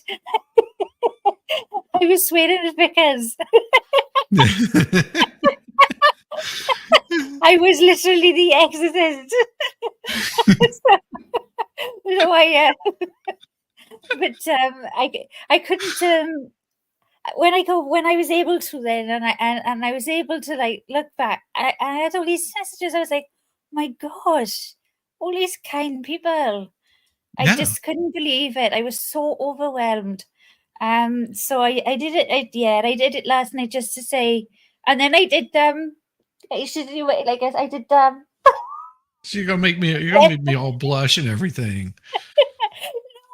I was swearing at Vickers. I was literally the exorcist. So but I couldn't. When I was able to then, and I was able to like look back, I had all these messages. I was like, my gosh, all these kind people. I Yeah. just couldn't believe it. I was so overwhelmed. So I did it. I did it last night just to say, and then I did I should do it like I did So you're gonna make me all blush and everything.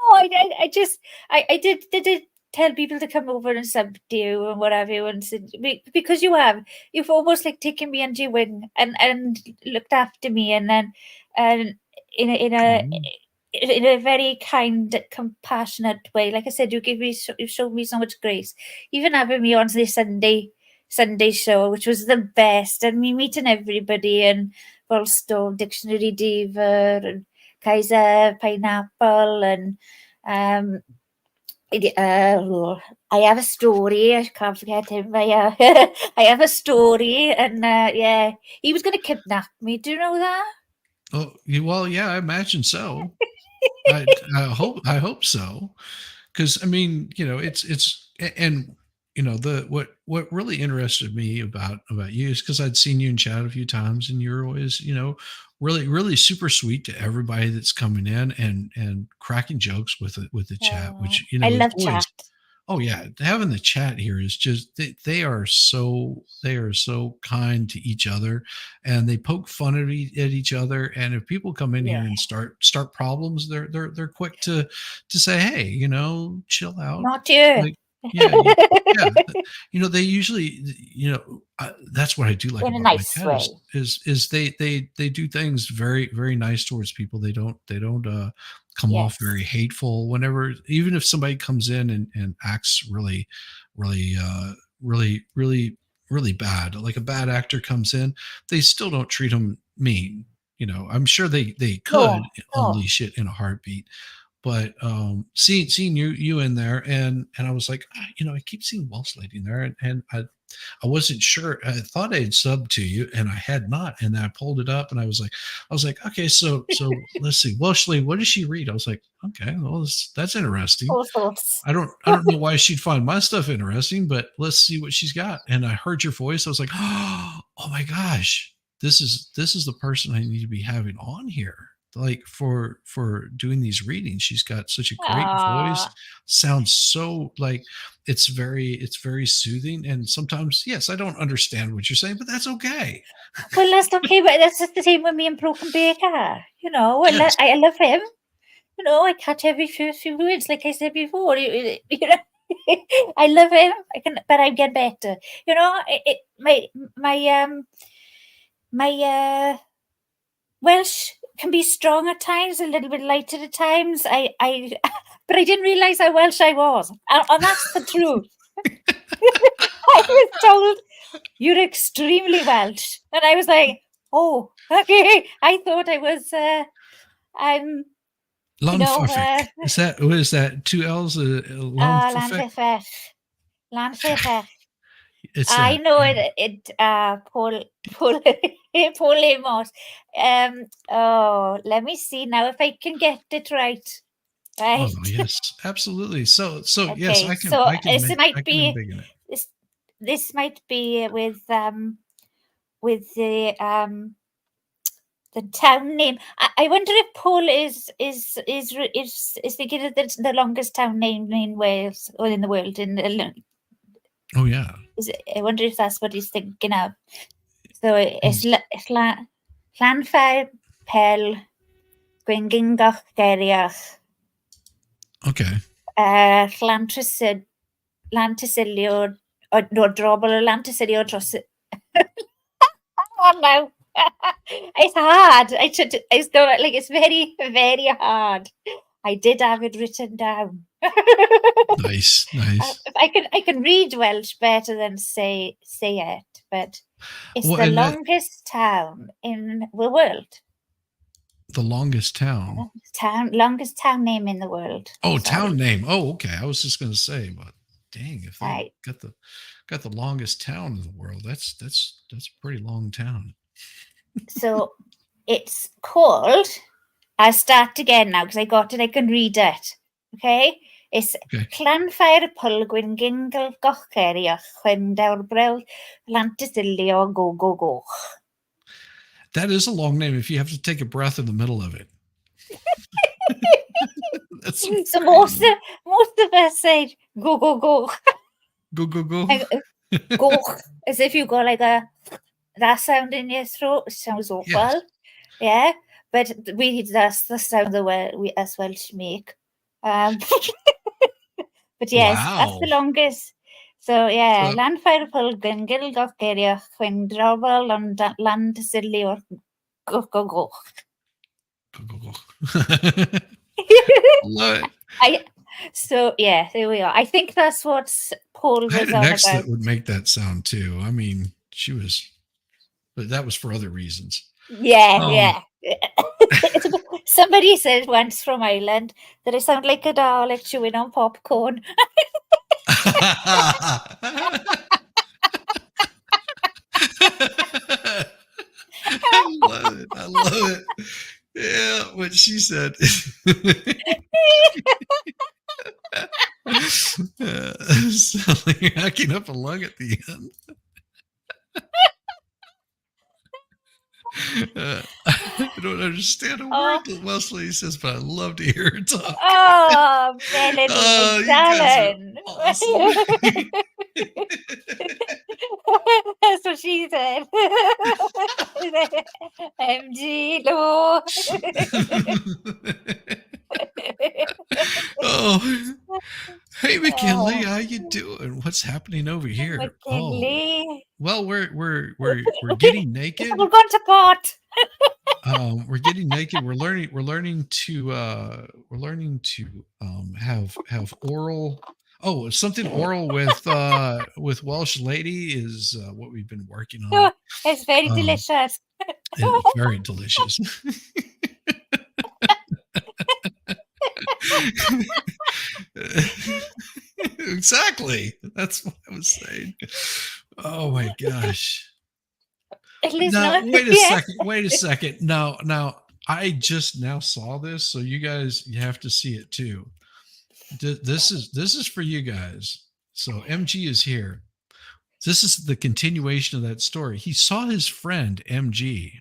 No, I just I did tell people to come over and sub to you and whatever, and said, because you've almost like taken me under your wing and looked after me, and then and in Aw. in a very kind, compassionate way. Like I said, you showed me so much grace, even having me on the Sunday show, which was the best, and me meeting everybody, and Volstone Dictionary Diva and Kaiser Pineapple, and um I have a story. I can't forget him. I have a story, and yeah, he was going to kidnap me. Do you know that? Oh, well, yeah, I imagine so. I hope so. Because I mean, and the what really interested me about you is because I'd seen you in chat a few times, and you're always, really super sweet to everybody that's coming in, and cracking jokes with the chat, which, I is love always. chat. Oh yeah, having the chat here is just they are so kind to each other, and they poke fun at each other. And if people come in Yeah. here and start problems, they're quick to say, hey, chill out. Not you. Like, yeah, yeah. They usually, that's what I do like In a about my nice chat way. is they do things very very nice towards people. They don't come off Yes. very hateful whenever, even if somebody comes in and acts really really really bad, like a bad actor comes in, they still don't treat them mean. I'm sure they could No. unleash it in a heartbeat. But seeing you in there, and I was like, I keep seeing Welsh Lady in there, and I wasn't sure. I thought I had subbed to you, and I had not. And then I pulled it up, and I was like, okay, so let's see, Welsh Lady, what does she read? I was like, okay, well, that's interesting. All sorts. I don't know why she'd find my stuff interesting, but let's see what she's got. And I heard your voice. I was like, oh my gosh, this is the person I need to be having on here. Like for doing these readings. She's got such a great voice. Sounds so like it's very soothing. And sometimes, yes, I don't understand what you're saying, but that's okay. Well, that's okay, but that's just the same with me and Broken Baker. Yes. I love him. I catch every few words, like I said before. I love him. But I get better. My Welsh can be strong at times, a little bit lighter at times. But I didn't realise how Welsh I was, and that's the truth. I was told you're extremely Welsh, and I was like, oh, okay. I thought I was. I'm. Llanfyffic. What is that? 2 L's? Llanfyffic? Llanfyffic. Llanfairpwll. It's I that. know it, Paul, Paul, Paul Amos. Oh, let me see now if I can get it right. Right. Oh yes, absolutely. So yes, Okay, so I can this might be embiggen it. this might be with the town name. I wonder if Paul is thinking of the longest town name in Wales or in the world. Oh yeah. I wonder if that's what he's thinking of. So it's Llanfair Pel Gwyngingoch Geriach Okay. Llantysilio no Drobl Llantysilio dros. Oh no. It's hard. It's not like it's very, very hard. I did have it written down. Nice, nice. I can read Welsh better than say it, but it's Well, the and that longest town in the world. the longest town. Longest town name in the world. Oh, Sorry. town name. Oh, okay. I was just going to say, but dang, if they Right. got the longest town in the world, that's a pretty long town. So it's called. I'll start again now because I got it. I can read it. Okay. It's Llanfair Pwll Gwyngingoch Geriach Chwendawr Llantysilio Go. That is a long name if you have to take a breath in the middle of it. That's so most of us say go. Go. Go, as if you go like that sound in your throat. It sounds awful. Yes. Yeah, but that's the sound that we as Welsh make. But yes, that's the longest. So yeah, Llanfair Pwll Gwyngingoch Geriach Chwendawr Llantysilio Go. Love it. So yeah, there we are. I think that's what Paul was I had an on ex about. that would make that sound too. I mean, but that was for other reasons. Yeah. Somebody said once from Ireland that I sound like a Dalek chewing on popcorn. I love it. I love it. Yeah, what she said. So you're hacking up a lung at the end. I don't understand a word that Wesley says, but I love to hear her talk. Oh, Melanie McDallen. Awesome. That's what she said. MG Law. Oh, hey McKinley, how you doing? What's happening over here? McKinley. Oh, well, we're getting naked. We're going to pot. We're getting naked. We're learning to have oral. Oh, something oral with Welsh lady is what we've been working on. Oh, it's very delicious. It's very delicious. Exactly. That's what I was saying. Oh my gosh. Now, wait a second. Now I just now saw this, so you guys, you have to see it too. This is for you guys. So MG is here. This is the continuation of that story. He saw his friend MG,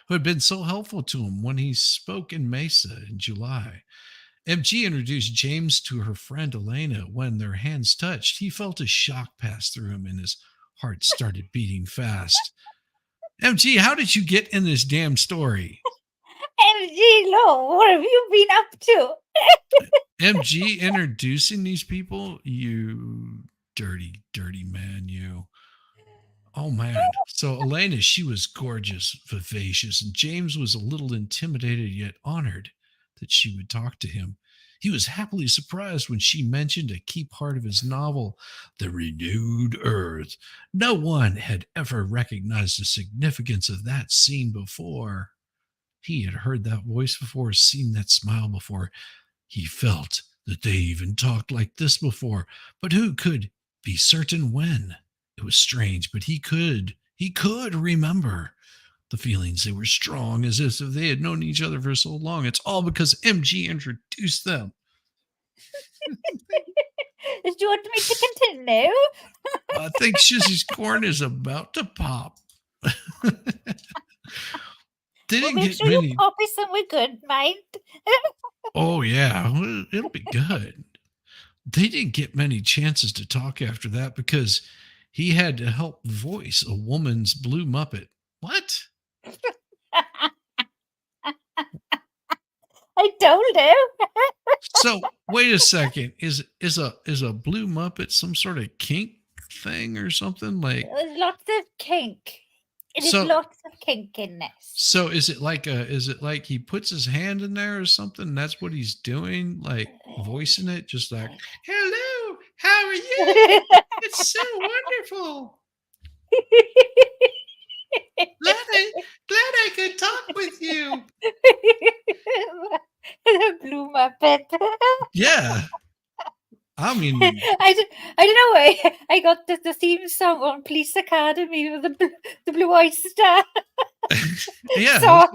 who had been so helpful to him when he spoke in Mesa in July. MG introduced James to her friend Elena. When their hands touched, he felt a shock pass through him and his heart started beating fast. MG, how did you get in this damn story? MG, Lo, what have you been up to? MG introducing these people? You dirty, dirty man, you. Oh, man. So Elena, she was gorgeous, vivacious, and James was a little intimidated yet honored that she would talk to him. He was happily surprised when she mentioned a key part of his novel, The Renewed Earth. No one had ever recognized the significance of that scene before. He had heard that voice before, seen that smile before. He felt that they even talked like this before, but who could be certain when? It was strange, but he could remember the feelings. They were strong, as if they had known each other for so long. It's all because MG introduced them. Do you want me to continue? I think Shissy's corn is about to pop. They Well, didn't make get sure many. you copy somewhere good, mind. Oh yeah, well, it'll be good. They didn't get many chances to talk after that because he had to help voice a woman's blue Muppet. What? I told him. So wait a second. Is a blue Muppet some sort of kink thing or something? Like, There's lots of kink. It is So- lots of kink in this. so is it like he puts his hand in there or something? That's what he's doing, like voicing it, just like, hello, how are you? It's so wonderful. Glad I could talk with you. The blue Muppet. Yeah. I mean, I don't know why I got the theme song on Police Academy with the Blue Oyster. yeah. So,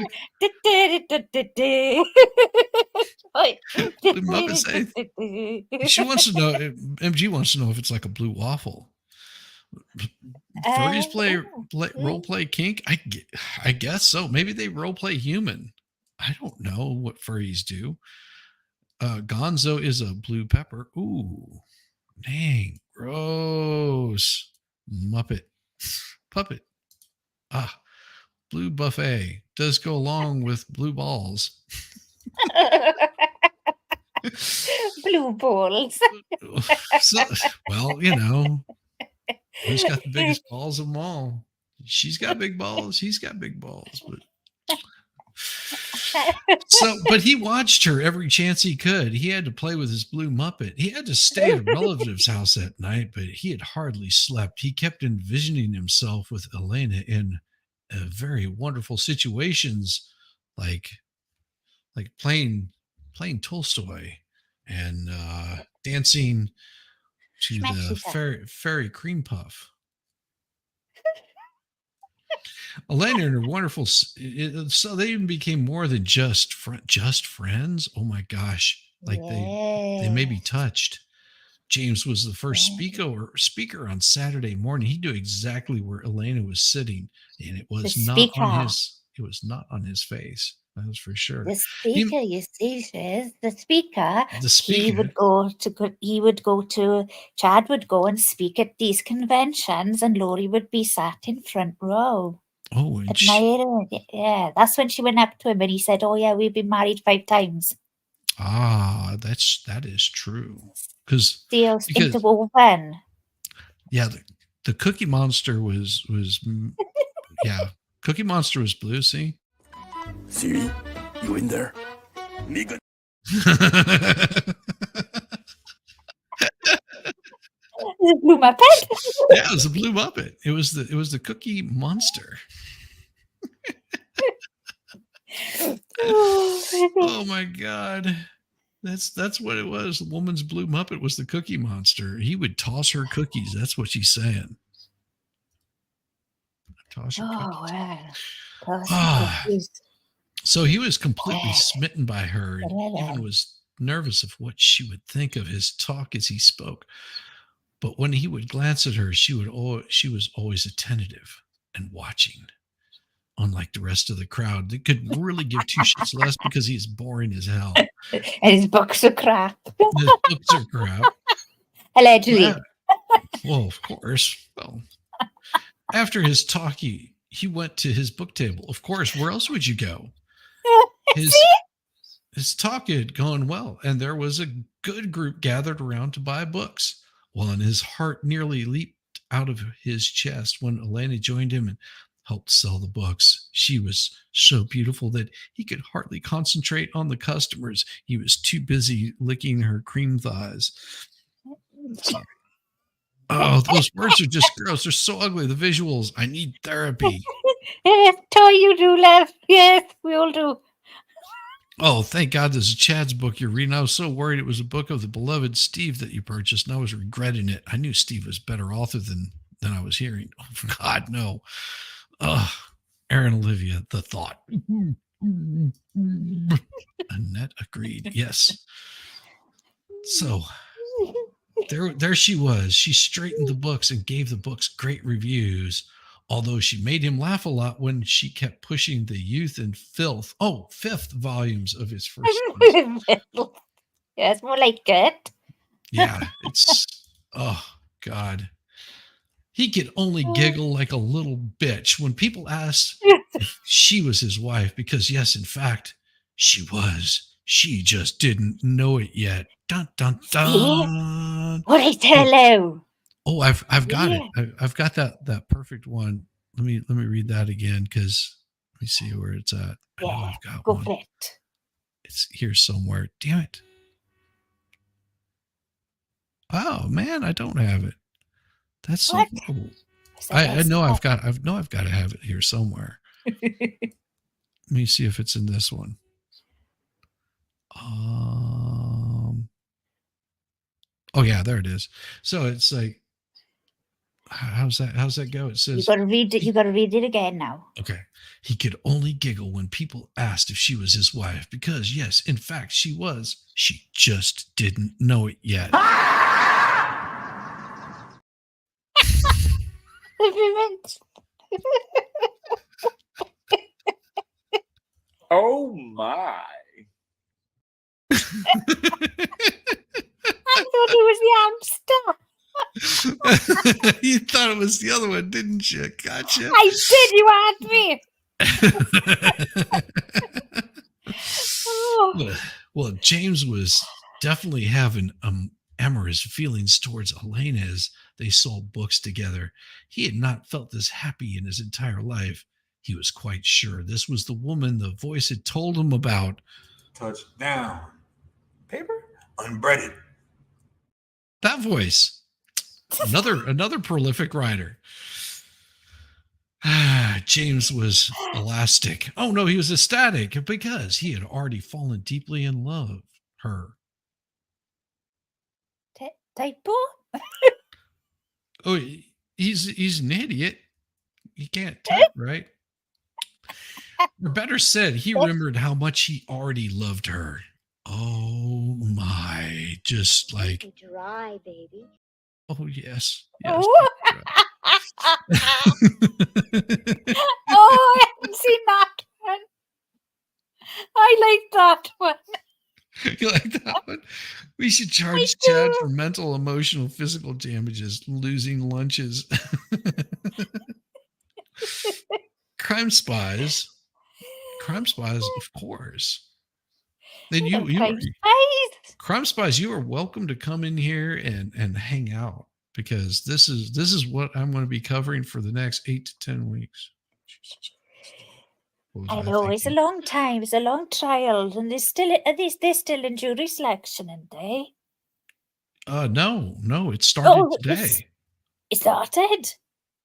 Blue Muppet she wants to know, MG wants to know if it's like a blue waffle. Furries role play kink? I guess so. Maybe they role play human. I don't know what furries do. Gonzo is a blue pepper. Ooh, dang, gross. Muppet, puppet. Ah, blue buffet does go along with blue balls. Blue balls. So, well, you know, who's got the biggest balls of them all? She's got big balls. He's got big balls. But he watched her every chance he could. He had to play with his blue Muppet. He had to stay at a relative's house that night, but he had hardly slept. He kept envisioning himself with Elena in very wonderful situations, like playing Tolstoy and dancing to the fairy cream puff. Elena and her wonderful. So they even became more than just friends. Oh my gosh! Like they maybe touched. James was the first speaker on Saturday morning. He knew exactly where Elena was sitting, and it was not on his. It was not on his face. That was for sure. The speaker, you see, Shiz, the speaker. The speaker. Chad would go and speak at these conventions, and Lori would be sat in front row. Oh, and admiring it. Yeah, that's when she went up to him and he said, "Oh yeah, we've been married 5 times." That is true. Because interwoven. Yeah, the Cookie Monster was yeah, Cookie Monster was blue. See, you in there? The Blue Muppet. Yeah, it was the Blue Muppet. It was the Cookie Monster. Oh my God. That's what it was. The woman's blue Muppet was the Cookie Monster. He would toss her cookies. That's what she's saying. Toss her cookies. Wow. Cookies. So he was completely smitten by her and even was nervous of what she would think of his talk as he spoke. But when he would glance at her, she was always attentive and watching. Unlike the rest of the crowd, they could really give 2 shits less because he's boring as hell. And his books are crap. His books are crap. Allegedly. Yeah. Well, of course. Well, after his talk, he went to his book table. Of course, where else would you go? His talk had gone well, and there was a good group gathered around to buy books. Well, and his heart nearly leaped out of his chest when Elena joined him and helped sell the books. She was so beautiful that he could hardly concentrate on the customers. He was too busy licking her cream thighs. Sorry. Oh, those words are just gross. They're so ugly. The visuals. I need therapy. Yes, Toy, you do love. Yes, we all do. Oh, thank God this is Chad's book you're reading. I was so worried it was a book of the beloved Steve that you purchased, and I was regretting it. I knew Steve was better author than I was hearing. Oh, God, no. Aaron Olivia, the thought. Annette agreed. Yes. So there she was. She straightened the books and gave the books great reviews, although she made him laugh a lot when she kept pushing the Youth and Filth, fifth volumes of his first series. Yes, more like it. Yeah, it's, oh, God. He could only giggle like a little bitch when people asked if she was his wife, because, yes, in fact, she was. She just didn't know it yet. Dun, dun, dun. What I tell you? Oh, I've got it. I've got that perfect one. Let me read that again, because let me see where it's at. I know I've got Go one. for it. It's here somewhere. Damn it. Oh man, I don't have it. That's so What? horrible. I know I've got to have it here somewhere. Let me see if it's in this one. Oh yeah, there it is. So it's like, how's that go? It says You gotta read it. You gotta read it again now. Okay. He could only giggle when people asked if she was his wife, because, yes, in fact, she was. She just didn't know it yet. Oh my. I thought it was the hamster. You thought it was the other one, didn't you? Gotcha. I did. You had me. Well, James was definitely having amorous feelings towards Elena as they sold books together. He had not felt this happy in his entire life. He was quite sure this was the woman the voice had told him about. Touchdown. Paper? Unbreaded. That voice. Another prolific writer. James was elastic. Oh no, he was ecstatic because he had already fallen deeply in love. Her. Typo? Oh, he's an idiot. He can't type, right? Or better said, he remembered how much he already loved her. Oh my, just like Dry, baby. oh yes. Oh. Oh, I haven't seen that one. I like that one. You like that one? We should charge Chad for mental, emotional, physical damages, losing lunches. Crime Spies, of course. Then Crime Spies, you are welcome to come in here and hang out, because this is what I'm going to be covering for the next 8 to 10 weeks. I know it's a long time. It's a long trial, and they're still in jury selection, aren't they? No, it started today. It started.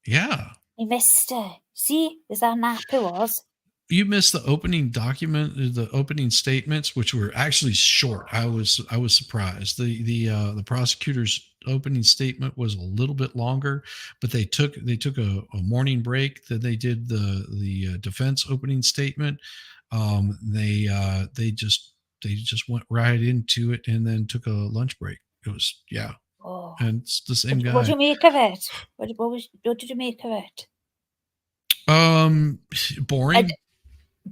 Yeah. I missed it. See, is that nap it was? You missed the opening document, the opening statements, which were actually short. I was surprised. The prosecutor's opening statement was a little bit longer, but they took a morning break. That they did the defense opening statement. They just went right into it and then took a lunch break. It was and it's the same guy. What do you make of it? What did you make of it? Boring.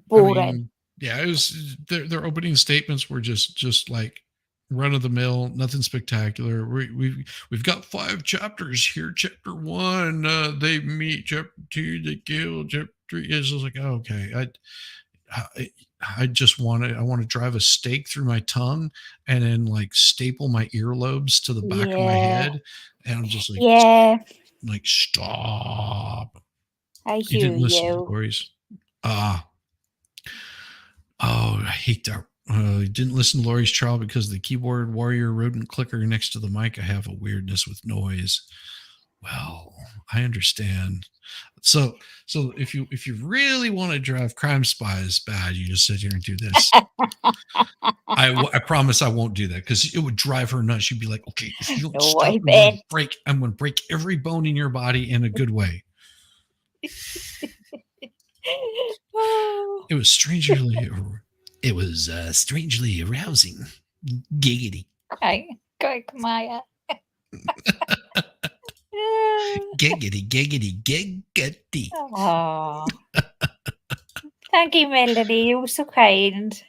Boring. I mean, yeah, it was their opening statements were just like run of the mill, nothing spectacular. We've got 5 chapters here. Chapter 1, they meet. Chapter 2, they kill. Chapter 3 is like, oh, okay. I just want to drive a stake through my tongue and then like staple my earlobes to the back of my head, and I'm just like, like stop. I You hear didn't listen to you. Lori's. I hate that. Didn't listen to Lori's trial because the keyboard warrior rodent clicker next to the mic. I have a weirdness with noise. Well, I understand. So if you really want to drive Crime Spies bad, you just sit here and do this. I promise I won't do that because it would drive her nuts. She'd be like, okay, if you don't No, stop, I bet. I'm gonna break every bone in your body in a good way. Oh. It was strangely arousing. Giggity. Quick, Maya. Giggity, giggity, giggity. Oh. Thank you, Melanie. You were so kind.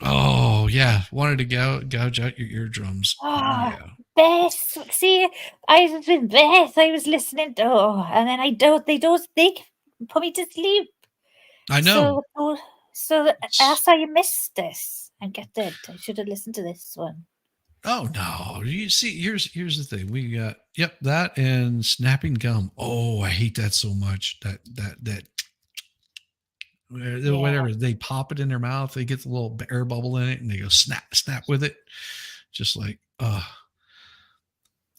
Oh yeah, wanted to gouge out your eardrums. Oh Oh, yeah. Beth, see, I was with Beth. I was listening to, and then they put me to sleep. I know. So that's how you missed this. I get it. I should have listened to this one. Oh no! You see, here's the thing. We got that and snapping gum. Oh, I hate that so much. That whatever they pop it in their mouth, they get the little air bubble in it, and they go snap with it, just like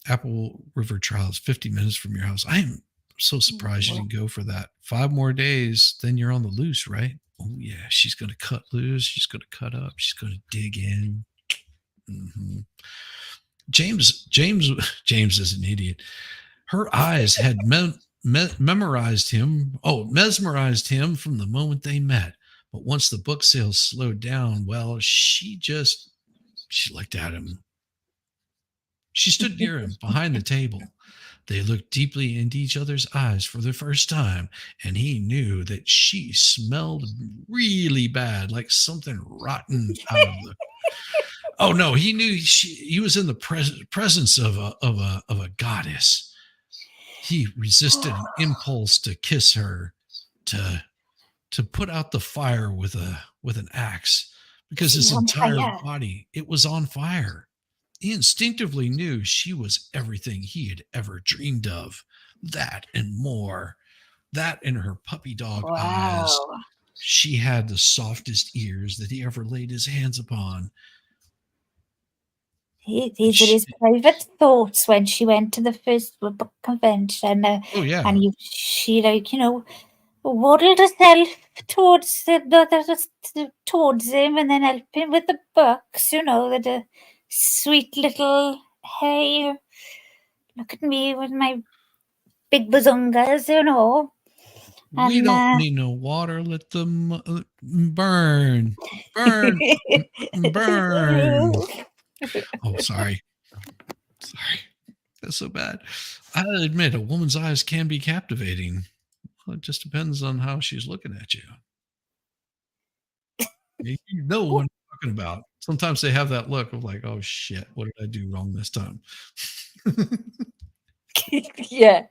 Apple River Trial is 50 minutes from your house. I am so surprised you didn't go for that. 5 more days, then you're on the loose, right? Oh yeah, she's gonna cut loose. She's gonna cut up. She's gonna dig in. Mm-hmm. James is an idiot. Her eyes had mesmerized him from the moment they met. But once the book sales slowed down, well, she looked at him. She stood near him behind the table. They looked deeply into each other's eyes for the first time, and he knew that she smelled really bad, like something rotten out of the. Oh no, he knew he was in the presence of a goddess. He resisted an impulse to kiss her, to put out the fire with an axe, because his entire body, it was on fire. He instinctively knew she was everything he had ever dreamed of. That and more. That and her puppy dog eyes. She had the softest ears that he ever laid his hands upon. These are his private thoughts when she went to the first book convention. Oh yeah. And she waddled herself towards him, and then help him with the books. The sweet little, hey, look at me with my big bazungas. We don't need no water. Let them burn. Oh, sorry. That's so bad. I'll admit, a woman's eyes can be captivating. Well, it just depends on how she's looking at you. You know what I'm talking about. Sometimes they have that look of like, oh shit, what did I do wrong this time? Yeah.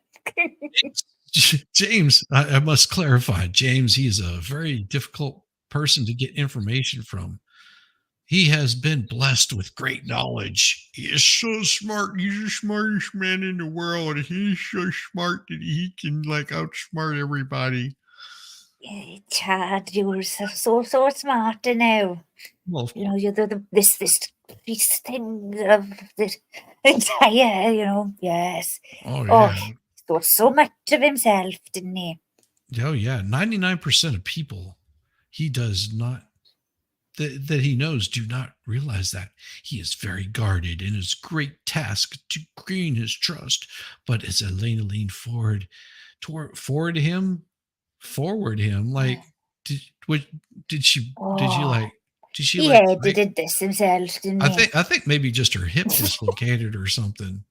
James, I must clarify, James, he's a very difficult person to get information from. He has been blessed with great knowledge. He is so smart. He's the smartest man in the world. He's so smart that he can outsmart everybody. Chad, you're so smart now. Well, you're this thing of the entire, yes. Oh yeah. He thought so much of himself, didn't he? Oh yeah. 99% of people he does not that he knows do not realize that he is very guarded in his great task to gain his trust. But as Elena leaned forward him, like, did she did this himself, didn't he? I think maybe just her hip dislocated or something.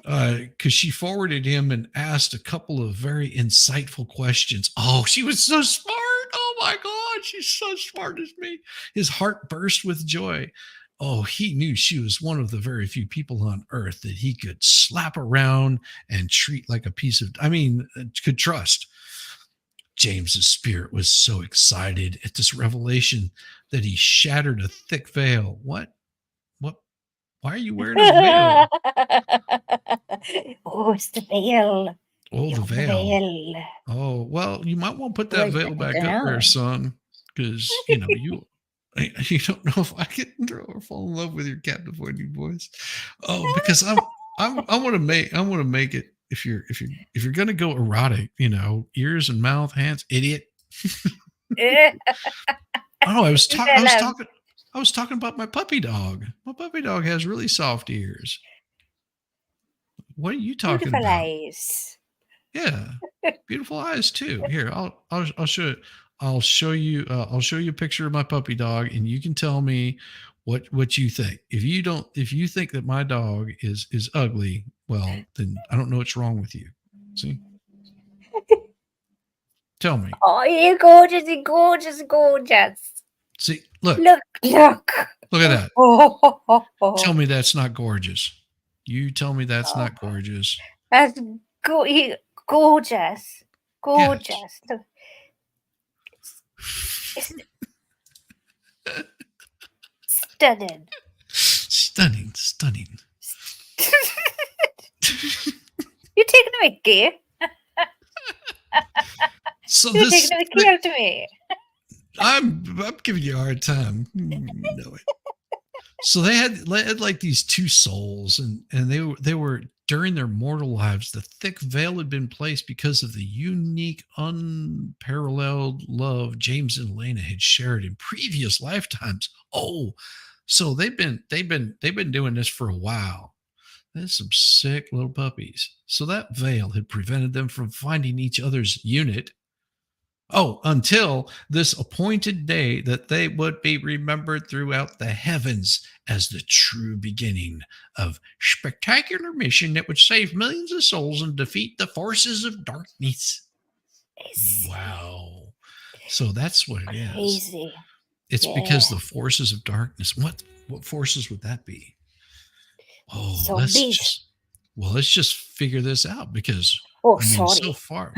Because she forwarded him and asked a couple of very insightful questions. Oh, she was so smart. Oh my God, she's so smart as me. His heart burst with joy. Oh, he knew she was one of the very few people on earth that he could slap around and treat like a piece of, could trust. James's spirit was so excited at this revelation that he shattered a thick veil. What? Why are you wearing a veil? Oh, it's the veil. Oh, the veil. Oh, well, you might want to put that veil back up there, son, because you don't know if I can fall in love with your captivating voice. Oh, because I want to make it if you're gonna go erotic, ears and mouth, hands, idiot. Oh, I was talking about my puppy dog. My puppy dog has really soft ears. What are you talking Beautiful about? eyes. Yeah, beautiful eyes too. Here, I'll show it. I'll show you a picture of my puppy dog, and you can tell me what you think. If you think that my dog is ugly, well, then I don't know what's wrong with you. See? Tell me. Oh, you're gorgeous, you're gorgeous, gorgeous. See, look Look. at that. Tell me that's not gorgeous. You tell me that's not gorgeous. That's gorgeous. Gorgeous. Look. Stunning. Stunning. You're taking a mickey. So You're taking a mickey out of me. I'm giving you a hard time. You know it. So they had like these two souls, and they were during their mortal lives. The thick veil had been placed because of the unique, unparalleled love James and Elena had shared in previous lifetimes. Oh, so they've been doing this for a while. There's some sick little puppies. So that veil had prevented them from finding each other's unit. Oh, until this appointed day that they would be remembered throughout the heavens as the true beginning of spectacular mission that would save millions of souls and defeat the forces of darkness. Wow. So that's what it is. Crazy. It's because the forces of darkness. What forces would that be? Oh, let's just figure this out, because sorry.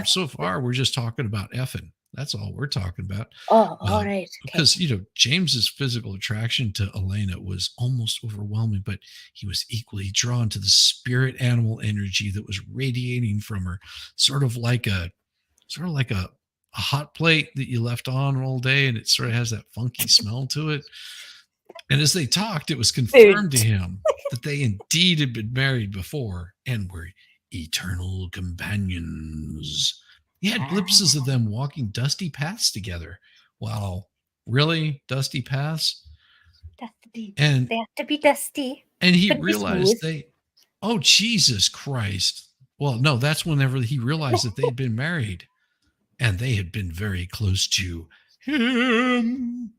so far we're just talking about effing. That's all we're talking about. Oh, all right. Okay. Because James's physical attraction to Elena was almost overwhelming, but he was equally drawn to the spirit animal energy that was radiating from her, sort of like a hot plate that you left on all day, and it sort of has that funky smell to it. And as they talked, it was confirmed to him that they indeed had been married before and were eternal companions. He had glimpses of them walking dusty paths together. Wow. Really? Dusty paths? They have to be dusty. And he realized oh, Jesus Christ. Well, no, that's whenever he realized that they'd been married and they had been very close to him.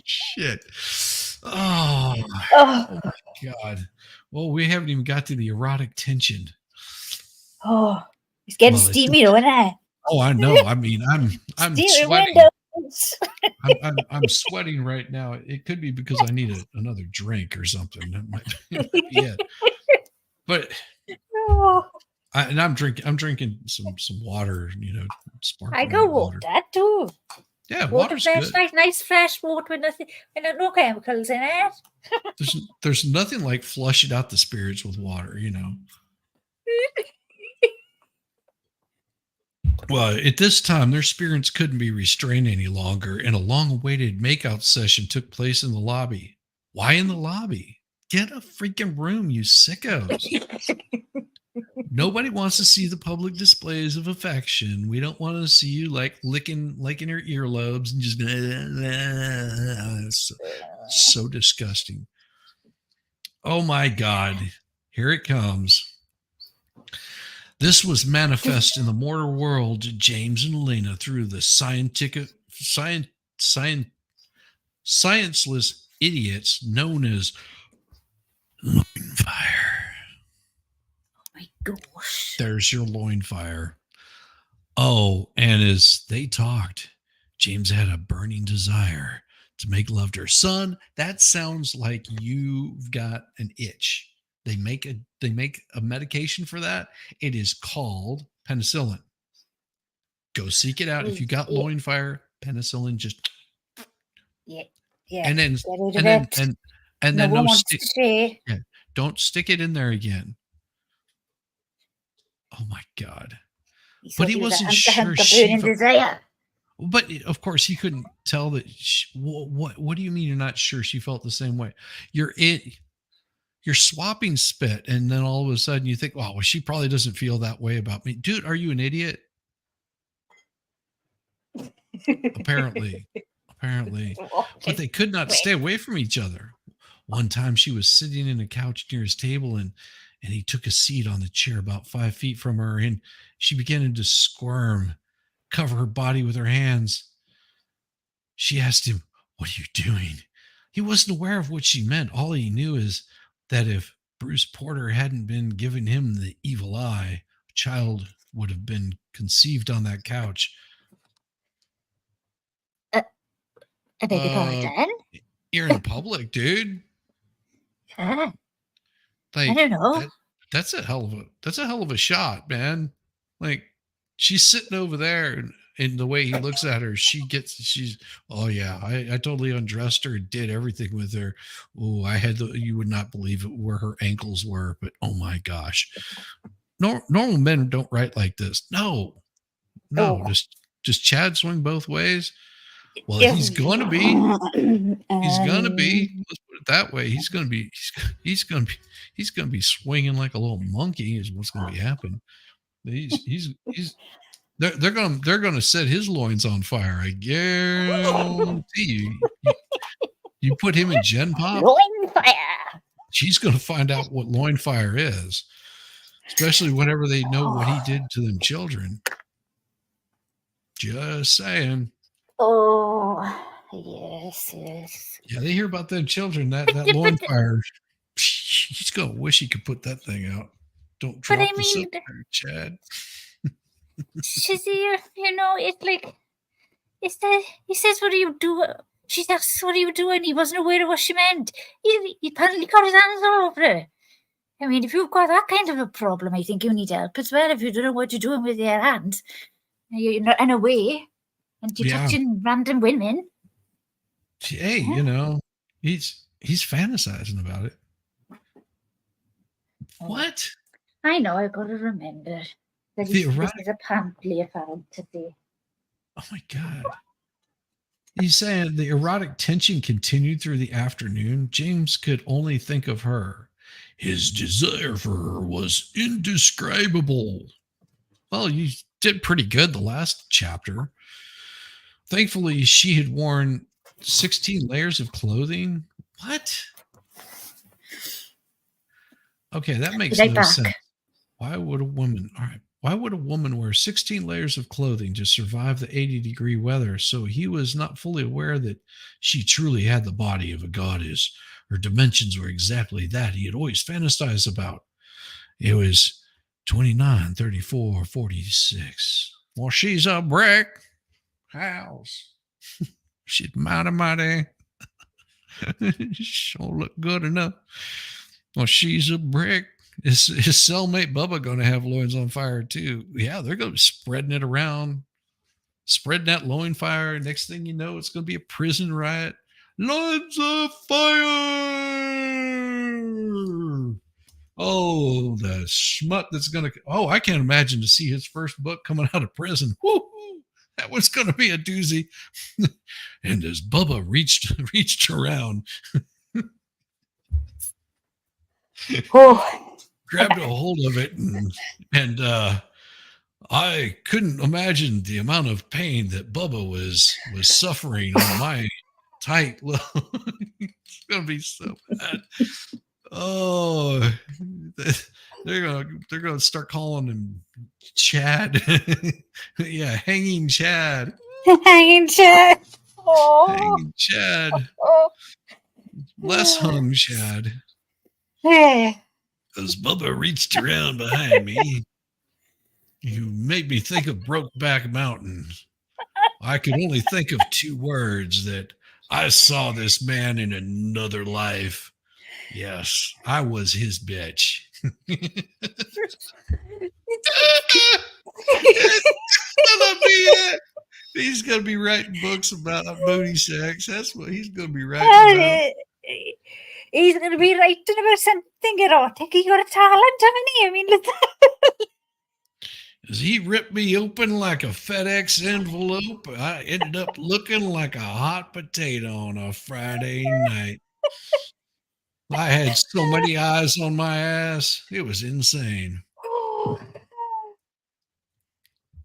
Shit. Oh my God. Well, we haven't even got to the erotic tension. Oh, it's getting steamy, isn't it? Oh, I know. I mean, I'm sweating. I'm sweating right now. It could be because I need another drink or something. That might be it. But I'm drinking some water. Sparkling. I go water too. Yeah, water's good. Nice fresh water with no chemicals in it. There's nothing like flushing out the spirits with water. Well, at this time, their spirits couldn't be restrained any longer, and a long-awaited makeout session took place in the lobby. Why in the lobby? Get a freaking room, you sickos. Nobody wants to see the public displays of affection. We don't want to see you like licking your earlobes and just so disgusting. Oh my God. Here it comes. This was manifest in the mortal world to James and Elena through the scienceless idiots known as loin fire. Oh my gosh. There's your loin fire. Oh, and as they talked, James had a burning desire to make love to her. Son, that sounds like you've got an itch. They make a medication for that. It is called penicillin. Go seek it out. If you got loin fire, penicillin, just and then no stick. Yeah, don't stick it in there again. Oh my God. He But thought he was a wasn't hunter, sure hunter, she burning felt. desire. But of course, he couldn't tell that. What do you mean you're not sure she felt the same way? You're swapping spit, and then all of a sudden you think, "Oh, well, she probably doesn't feel that way about me." Dude, are you an idiot? Apparently, but they could not stay away from each other. One time, she was sitting in a couch near his table, and he took a seat on the chair about 5 feet from her, and she began to squirm, cover her body with her hands. She asked him, "What are you doing?" He wasn't aware of what she meant. All he knew is that if Bruce Porter hadn't been giving him the evil eye, a child would have been conceived on that couch. I beg your pardon? You're in public, dude. I Like don't know. that's a hell of a shot, man. Like she's sitting over there, and the way he looks at her, she's oh yeah, I totally undressed her and did everything with her. Oh, you would not believe it where her ankles were, but oh my gosh. Normal men don't write like this. No. Oh. Just Chad swing both ways. Well, he's going to be. He's going to be. Let's put it that way. He's going to be. He's going to be swinging like a little monkey. Is what's going to be happening. They're going to set his loins on fire. I guarantee you. You put him in Gen Pop. Loin fire. She's going to find out what loin fire is, especially whenever they know what he did to them children. Just saying. Oh, yes. Yeah, they hear about them children. That loin fire. He's gonna wish he could put that thing out. Don't drop the soap there, Chad. She's here, it's like, he says, "What are you doing?" She asks, "What are you doing?" He wasn't aware of what she meant. He apparently got his hands all over her. I mean, if you've got that kind of a problem, I think you need help as well. If you don't know what you're doing with your hands, you're not in a way, and you're touching random women. Hey, he's fantasizing about it. What? I know. I've got to remember that this is apparently a fantasy. Oh my God. He's saying the erotic tension continued through the afternoon. James could only think of her. His desire for her was indescribable. Well, you did pretty good the last chapter. Thankfully, she had worn 16 layers of clothing. What? Okay, that makes no sense. Why would a woman wear 16 layers of clothing to survive the 80-degree weather? So he was not fully aware that she truly had the body of a goddess. Her dimensions were exactly that he had always fantasized about. It was 29, 34, 46. Well, she's a brick house. She's mighty. Sure look good enough. Well, she's a brick. Is his cellmate Bubba going to have loins on fire too? Yeah, they're going to be spreading it around, spreading that loin fire. Next thing you know, it's going to be a prison riot. Loins of fire! Oh, the smut that's going to. Oh, I can't imagine to see his first book coming out of prison. Woo-hoo! That was going to be a doozy. And as Bubba reached around, grabbed a hold of it, and I couldn't imagine the amount of pain that Bubba was suffering on my tight little. It's gonna be so bad. Oh, they're gonna start calling him Chad. Yeah, hanging Chad. Hanging Chad. Oh. Hanging Chad. Oh. Less hung Chad. Hey. As Bubba reached around behind me, you made me think of Brokeback Mountain. I could only think of two words: that I saw this man in another life. Yes, I was his bitch. He's gonna be writing books about booty sex. That's what he's gonna be writing about. He's going to be writing about something erotic. He got a talent, haven't he? I mean, look. 'Cause he ripped me open like a FedEx envelope. I ended up looking like a hot potato on a Friday night. I had so many eyes on my ass. It was insane. Oh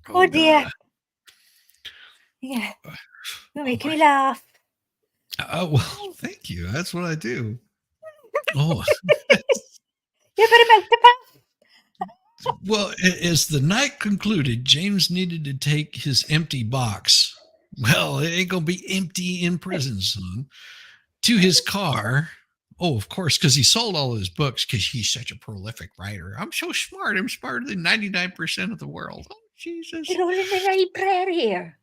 Oh, dear. God. Yeah. You're Oh, making my. me laugh. Well, thank you. That's what I do. Oh, You better mouth the path. well, as the night concluded, James needed to take his empty box. Well, it ain't going to be empty in prison, son. To his car. Oh, of course, because he sold all his books because he's such a prolific writer. I'm so smart. I'm smarter than 99% of the world. Oh, Jesus. You're all in the right prayer here.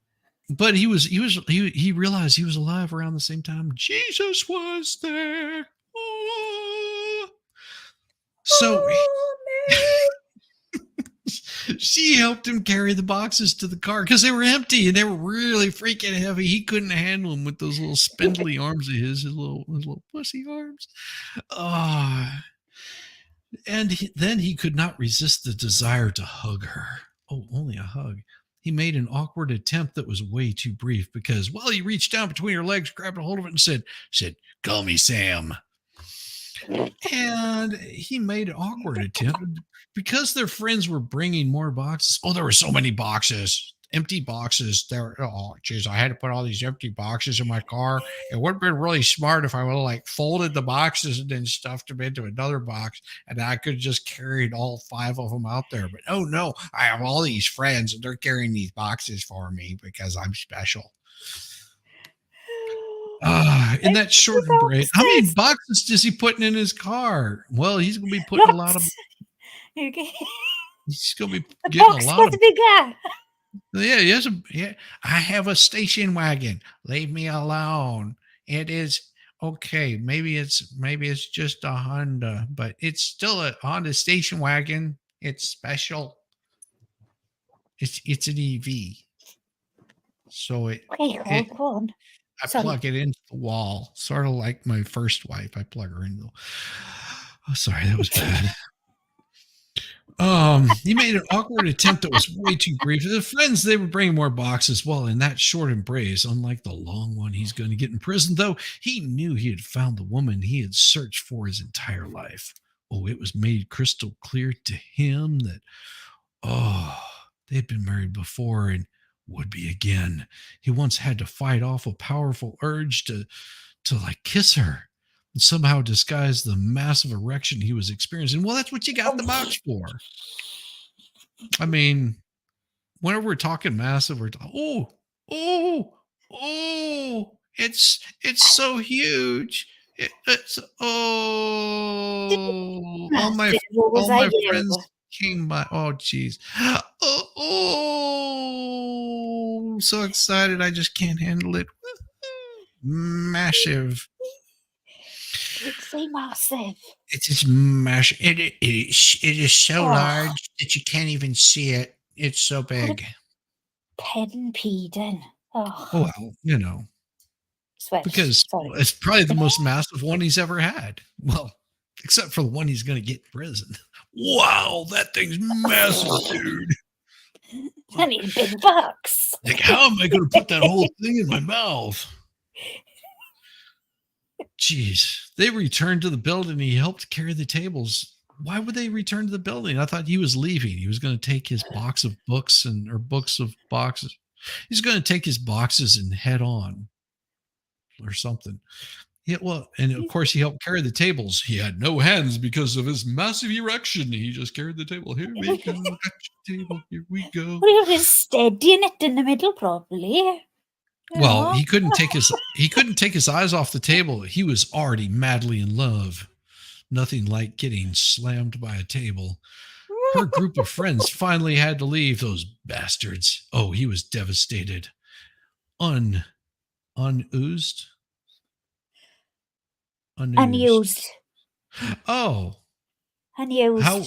But he realized he was alive around the same time Jesus was there. Oh. So she helped him carry the boxes to the car because they were empty and they were really freaking heavy. He couldn't handle them with those little spindly arms of his little pussy arms. And then he could not resist the desire to hug her. Oh, only a hug. He made an awkward attempt that was way too brief because, well, he reached down between her legs, grabbed a hold of it, and said, "Call me Sam." And he made an awkward attempt because their friends were bringing more boxes. Oh, there were so many boxes, empty boxes. Oh, geez, I had to put all these empty boxes in my car. It would have been really smart if I would have like folded the boxes and then stuffed them into another box, and I could have just carried all 5 of them out there. But oh no, I have all these friends and they're carrying these boxes for me because I'm special. In that short break, how many boxes is he putting in his car? Well, he's going to be putting a lot of. He's going to be The getting box a lot was of. bigger. Yeah. I have a station wagon. Leave me alone. It is okay. Maybe it's just a Honda, but it's still a Honda station wagon. It's special. It's an EV. So Okay, hold on. I plug it into the wall, sort of like my first wife. I plug her into. Oh, sorry, that was bad. He made an awkward attempt that was way too brief. The friends, they were bringing more boxes. Well, in that short embrace, unlike the long one he's going to get in prison, though, he knew he had found the woman he had searched for his entire life. Oh, it was made crystal clear to him that, they'd been married before and would be again. He once had to fight off a powerful urge to like kiss her and somehow disguise the massive erection he was experiencing. Well, that's what you got the box for. I mean, whenever we're talking massive, we're it's so huge. All my friends came by. Oh, geez. So excited. I just can't handle it. Massive. It's so massive. It's just massive. It is so large that you can't even see it. It's so big. Pen peeding. Oh, well, Sweat. Because it's probably the most massive one he's ever had. Well, except for the one he's going to get in prison. Wow, that thing's massive, dude. I need a big box. Like, how am I going to put that whole thing in my mouth? Jeez. They returned to the building. He helped carry the tables. Why would they return to the building? I thought he was leaving. He was going to take his box of books or books of boxes. He's going to take his boxes and head on or something. Yeah, well, and of course he helped carry the tables. He had no hands because of his massive erection. He just carried the table. Here we go. Table. Here we go. Well, he was steadying it in the middle properly. Well, he couldn't take his eyes off the table. He was already madly in love. Nothing like getting slammed by a table. Her group of friends finally had to leave. Those bastards. Oh, he was devastated. Unused. Oh. Unused. How?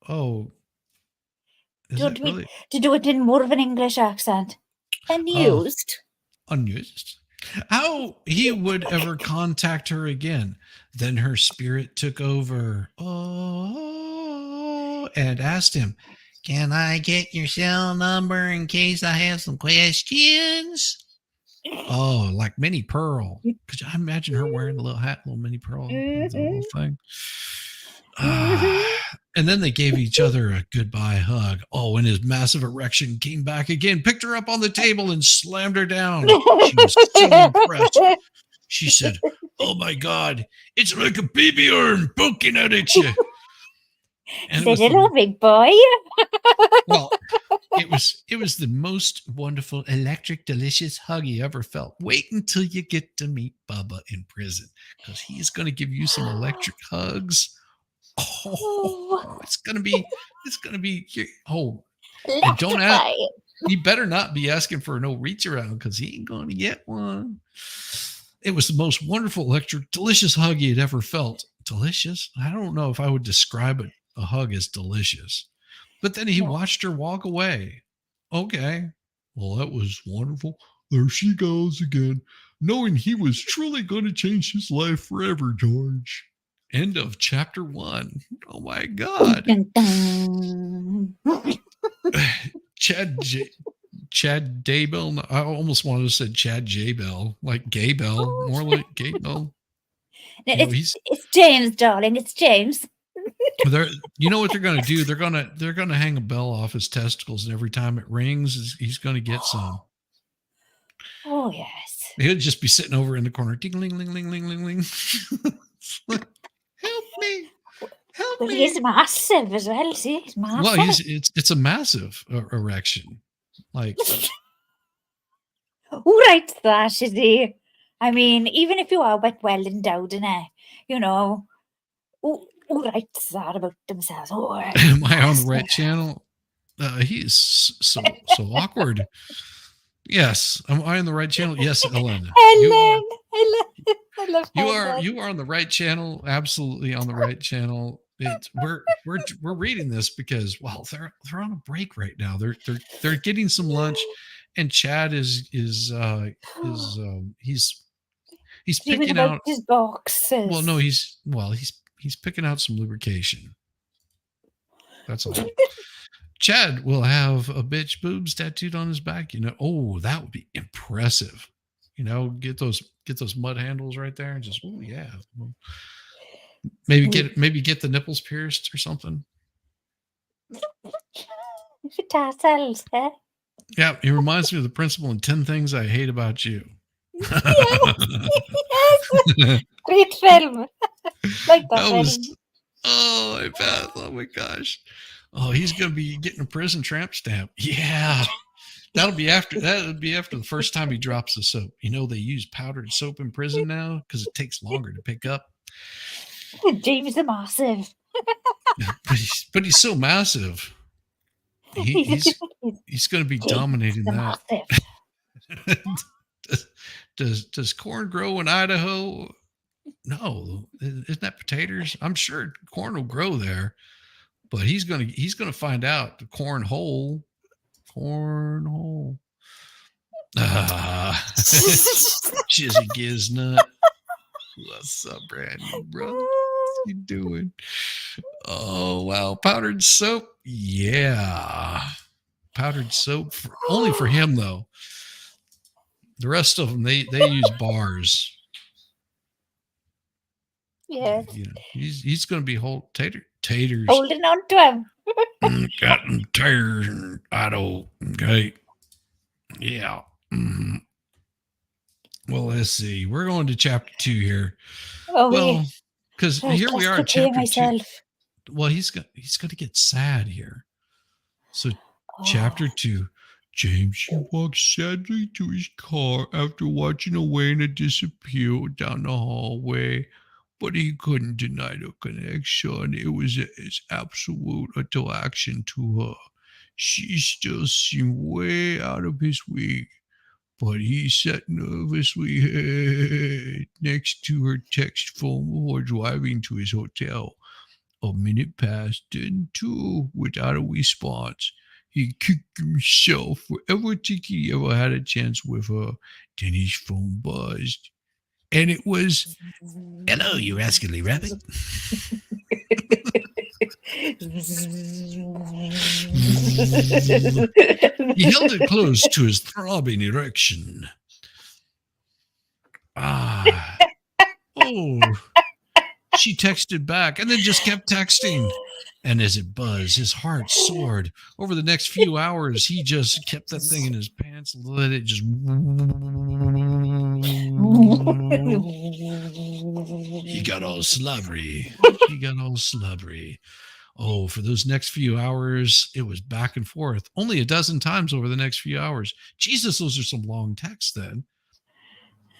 Oh. Don't we to do it in more of an English accent? Unused. Unused. How he would ever contact her again. Then her spirit took over. And asked him, Can I get your cell number in case I have some questions? Oh, like Minnie Pearl. Could you imagine her wearing the little hat, little Minnie Pearl, the little thing? And then they gave each other a goodbye hug. Oh, and his massive erection came back again, picked her up on the table and slammed her down. She was so impressed. She said, "Oh my God, it's like a baby arm poking out at you." And Said hello, big boy. Well, it was the most wonderful, electric, delicious hug you ever felt. Wait until you get to meet Bubba in prison, because he's going to give you some electric hugs. Oh, it's gonna be. Oh, and don't ask. You better not be asking for no reach around, because he ain't going to get one. It was the most wonderful, electric, delicious hug you'd ever felt. Delicious? I don't know if I would describe a hug as delicious. But then he watched her walk away. Okay. Well, that was wonderful. There she goes again, knowing he was truly going to change his life forever, George. End of chapter 1. Oh my God. Chad Daybell. I almost wanted to say Chad Jaybell, like Gay Bell, more like Gay Bell. It's James, darling. It's James. You know what they're going to do? They're going to hang a bell off his testicles, and every time it rings, he's going to get some. Oh yes. He'll just be sitting over in the corner, ding, ling, ling, ling, ling, ling, ling. Help me! Help me! He's massive as well. See, he's massive. Well, it's a massive erection. Like, who writes that, is he? I mean, even if you are well endowed in it, you know, who writes that about themselves? Oh, am I on the right channel? He's so awkward. Yes, am I on the right channel? Yes, Ellen. Ellen, I love you are on the right channel. Absolutely on the right channel. We're reading this because they're on a break right now. They're getting some lunch, and Chad is he's picking out his boxes. Well, no, he's picking out some lubrication. That's all. Chad will have a bitch boobs tattooed on his back. Oh, that would be impressive. Get those mud handles right there and just, oh yeah. Maybe get the nipples pierced or something. Tassels, eh? Yeah, he reminds me of the principal in 10 Things I Hate About You. Yes. Great film. Like that. Oh my gosh. Oh, he's gonna be getting a prison tramp stamp. Yeah. That'll be after the first time he drops the soap. They use powdered soap in prison now because it takes longer to pick up. James is massive. but he's so massive. He's going to be dominating that. Does corn grow in Idaho? No, isn't that potatoes? I'm sure corn will grow there, but he's gonna find out the cornhole. Jizzy Giznut. What's up, brand new brother? What you doing? Oh wow, powdered soap. Yeah, powdered soap only for him though. The rest of them they use bars. Yes. He's going to be taters. Holding on to him. Got them taters in Idaho. Okay. Yeah. Mm-hmm. Well, let's see. We're going to chapter 2 here. Oh, well, because here we are in chapter 2. Well, he's going to get sad here. So, chapter 2. James walked sadly to his car after watching Elena disappear down the hallway, but he couldn't deny the connection. It was his absolute attraction to her. She still seemed way out of his league, but he sat nervously next to her text phone before driving to his hotel. A minute passed, then 2, without a response. He kicked himself for ever thinking he ever had a chance with her. Then his phone buzzed. And it was, "Hello, you rascally rabbit." He held it close to his throbbing erection. Ah. Oh. She texted back and then just kept texting. And as it buzzed, his heart soared. Over the next few hours, he just kept that thing in his pants, let it just. He got all slobbery. He got all slobbery. Oh, for those next few hours, it was back and forth. Only a dozen times over the next few hours. Jesus, those are some long texts then.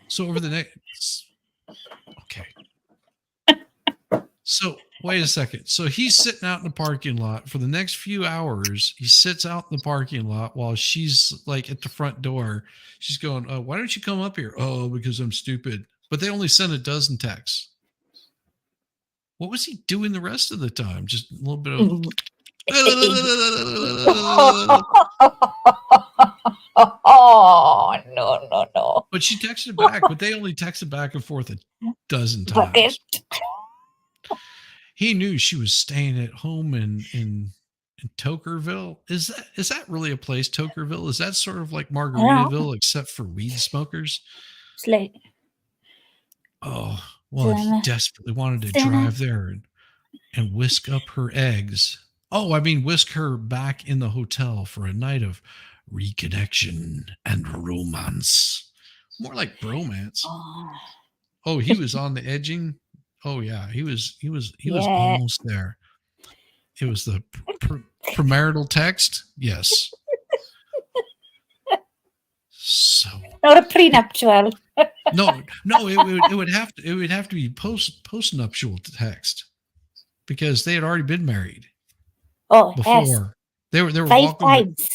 So over the next. Okay. So wait a second. So he's sitting out in the parking lot for the next few hours. He sits out in the parking lot while she's like at the front door. She's going, "Oh, why don't you come up here?" "Oh, because I'm stupid." But they only sent a dozen texts. What was he doing the rest of the time? Just a little bit of. Oh, no. But she texted back, but they only texted back and forth a dozen times. He knew she was staying at home in Tokerville. Is that really a place, Tokerville? Is that sort of like Margaritaville, except for weed smokers? It's like, oh, well, he desperately wanted to drive there and whisk up her eggs. Oh, I mean, whisk her back in the hotel for a night of reconnection and romance. More like bromance. Oh, he was on the edging. Oh yeah, he was almost there. It was the premarital text. Yes. So not a prenuptial. no, it would have to be postnuptial text because they had already been married. Oh, before yes. They were 5 times.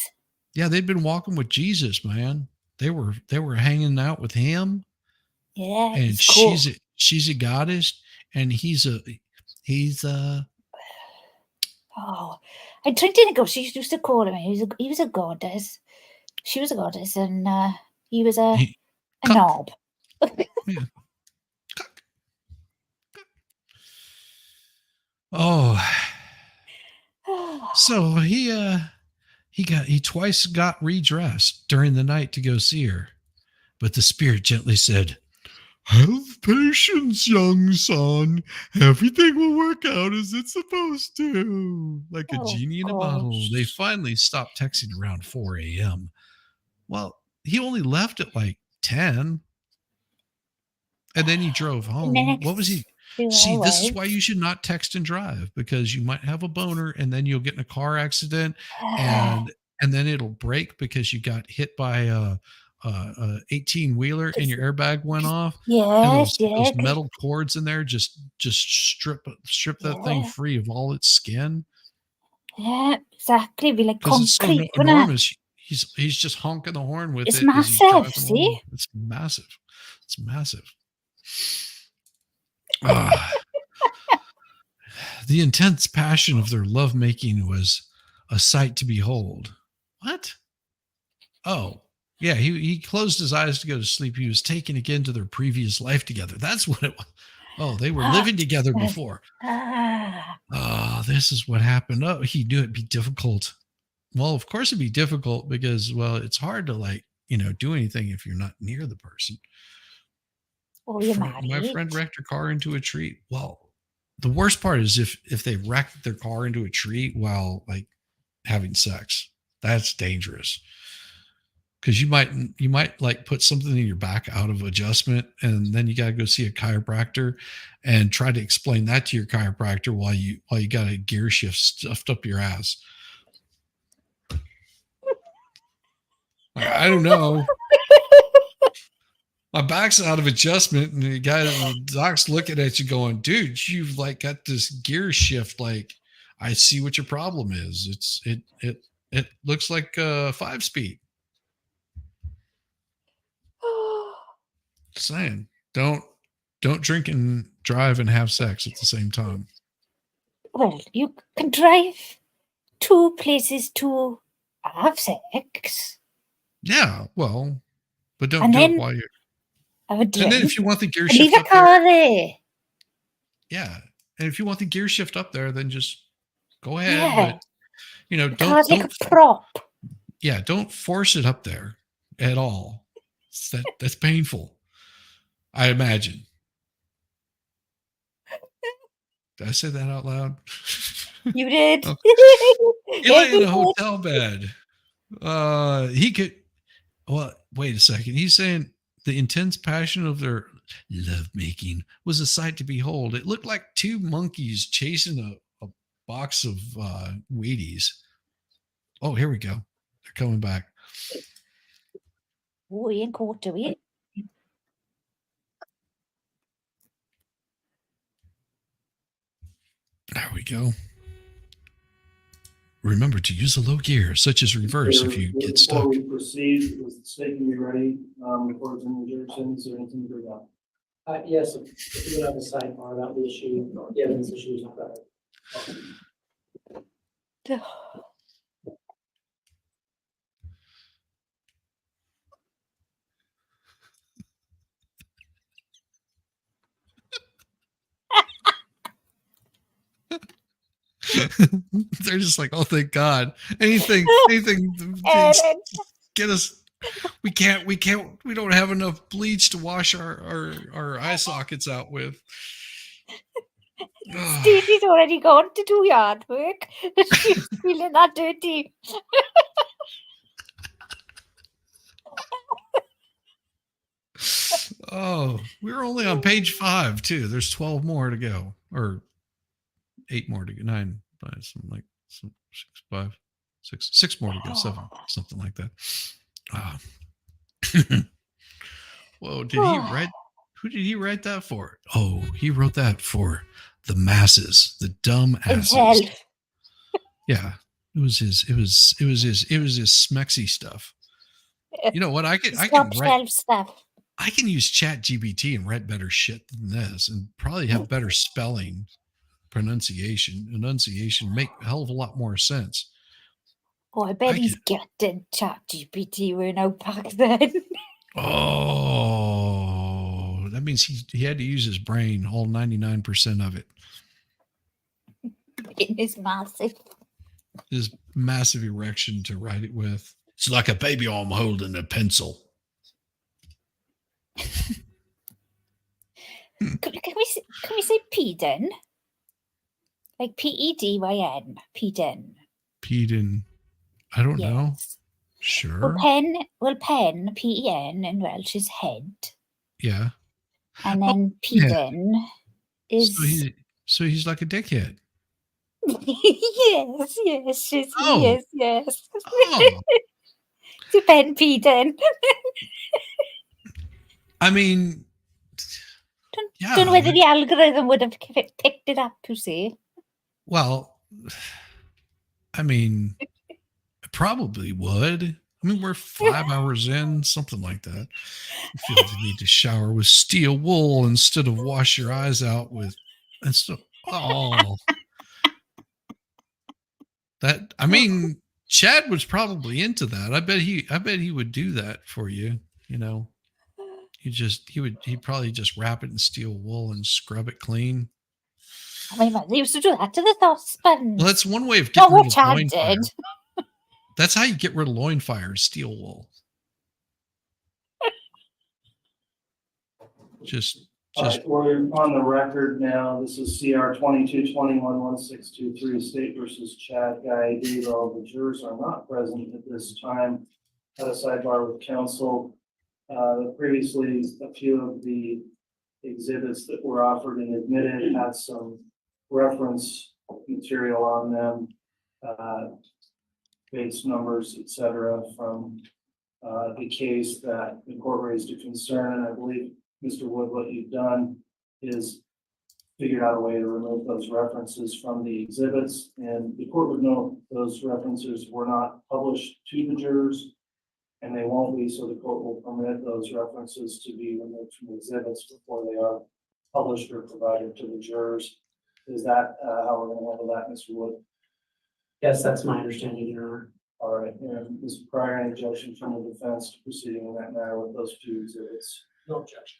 Yeah, they'd been walking with Jesus, man. They were hanging out with him. Yeah, and cool. she's a goddess, and he's a. Oh, I'm trying to think of. She used to call him. He was a goddess. She was a goddess, and he was a knob. Yeah. Oh, so he twice got redressed during the night to go see her, but the spirit gently said, "Have patience, young son. Everything will work out as it's supposed to." Like a genie in a bottle. They finally stopped texting around 4 a.m. Well, he only left at like 10. And then he drove home. What was he? See, this is why you should not text and drive, because you might have a boner and then you'll get in a car accident and then it'll break because you got hit by a 18-wheeler and your airbag went off. Yes, and those metal cords in there just strip that thing free of all its skin. Yeah, exactly. Be like because it's so concrete. enormous. He's just honking the horn with It's it. massive. See, it's massive. It's massive. The intense passion of their lovemaking was a sight to behold. What? Oh, yeah. He closed his eyes to go to sleep. He was taken again to their previous life together. That's what it was. Oh, they were living together before. This is what happened. Oh, he knew it'd be difficult. Well, of course it'd be difficult because, well, it's hard to do anything if you're not near the person. Oh, you're married. My friend wrecked her car into a tree. Well, the worst part is if they wrecked their car into a tree while having sex. That's dangerous. Because you might put something in your back out of adjustment, and then you got to go see a chiropractor and try to explain that to your chiropractor while you got a gear shift stuffed up your ass. I don't know. My back's out of adjustment, and the doc's looking at you going, "Dude, you've got this gear shift. I see what your problem is. It looks like a 5-speed." Saying, don't drink and drive and have sex at the same time. Well, you can drive 2 places to have sex. Yeah, well, but don't do it while you're. Have a drink. And then if you want the gear leave shift a car there. Yeah, and if you want the gear shift up there, then just Go ahead, Yeah. but you know, Car's like don't a prop. yeah, don't force it up there at all. That's painful. I imagine. Did I say that out loud? You did. Oh, he Yes, lay in you a did. hotel bed. He could. Well, wait a second. He's saying the intense passion of their lovemaking was a sight to behold. It looked like two monkeys chasing a box of Wheaties. Oh, here we go. They're coming back. Oh, he ain't caught to it. There we go. Remember to use the low gear, such as reverse, if you get stuck. Before we proceed, was the state can be ready, before it's in the jurisdiction, is there anything to bring up? Yes, if you would have a sidebar about the issue, the evidence issues, not that. They're just like, oh, thank God. Anything get us. We don't have enough bleach to wash our eye sockets out with. Stacey's already gone to do yard work. She's feeling that dirty. Oh, we're only on page 5 too. There's 12 more to go, or 8 more to go. 9, 5, something like 6, 5, 6 more to go. 7, something like that. Whoa! Did he write? Who did he write that for? Oh, he wrote that for the masses, the dumb asses. Yeah, it was his smexy stuff. You know what? I can write stuff. I can use Chat GPT and write better shit than this, and probably have better spelling, enunciation, make a hell of a lot more sense. Oh, I bet he's getting Chat GPT when out back then. Oh, that means he had to use his brain, all 99% of it. In his massive erection to write it with. It's like a baby arm holding a pencil. Can we say Peden? Like Pedyn? Peden. Peden. I don't know. Sure. Well, pen, Pen in Welsh is head. Yeah. And then Peden is. So he's like a dickhead. yes. Oh. Yes. Oh. To Ben Peden. I mean, don't know whether the algorithm would have picked it up, you see. Well, I mean, it probably would. I mean, we're 5 hours in, something like that. You feel like you need to shower with steel wool instead of wash your eyes out with, and so, that, I mean, Chad was probably into that. I bet he would do that for you. You know, he'd probably just wrap it in steel wool and scrub it clean. I mean, they used to do that to the saucepans. Well, that's one way of getting rid of loin fire. Did. That's how you get rid of loin fire, steel wool. Just. We're on the record now. This is CR 2221-1623, State versus Chad Guy Daybell. The jurors are not present at this time. Had a sidebar with counsel. Previously, a few of the exhibits that were offered and admitted had some reference material on them, base numbers, etc., from the case that the court raised a concern. And I believe, Mr. Wood, what you've done is figured out a way to remove those references from the exhibits, and the court would know those references were not published to the jurors, and they won't be, so the court will permit those references to be removed from the exhibits before they are published or provided to the jurors. Is that how we're going to handle that, Mr. Wood? Yes, that's my understanding, Your Honor. All right, and is prior any objection from the defense to proceeding in that matter with those 2 exhibits? No objection.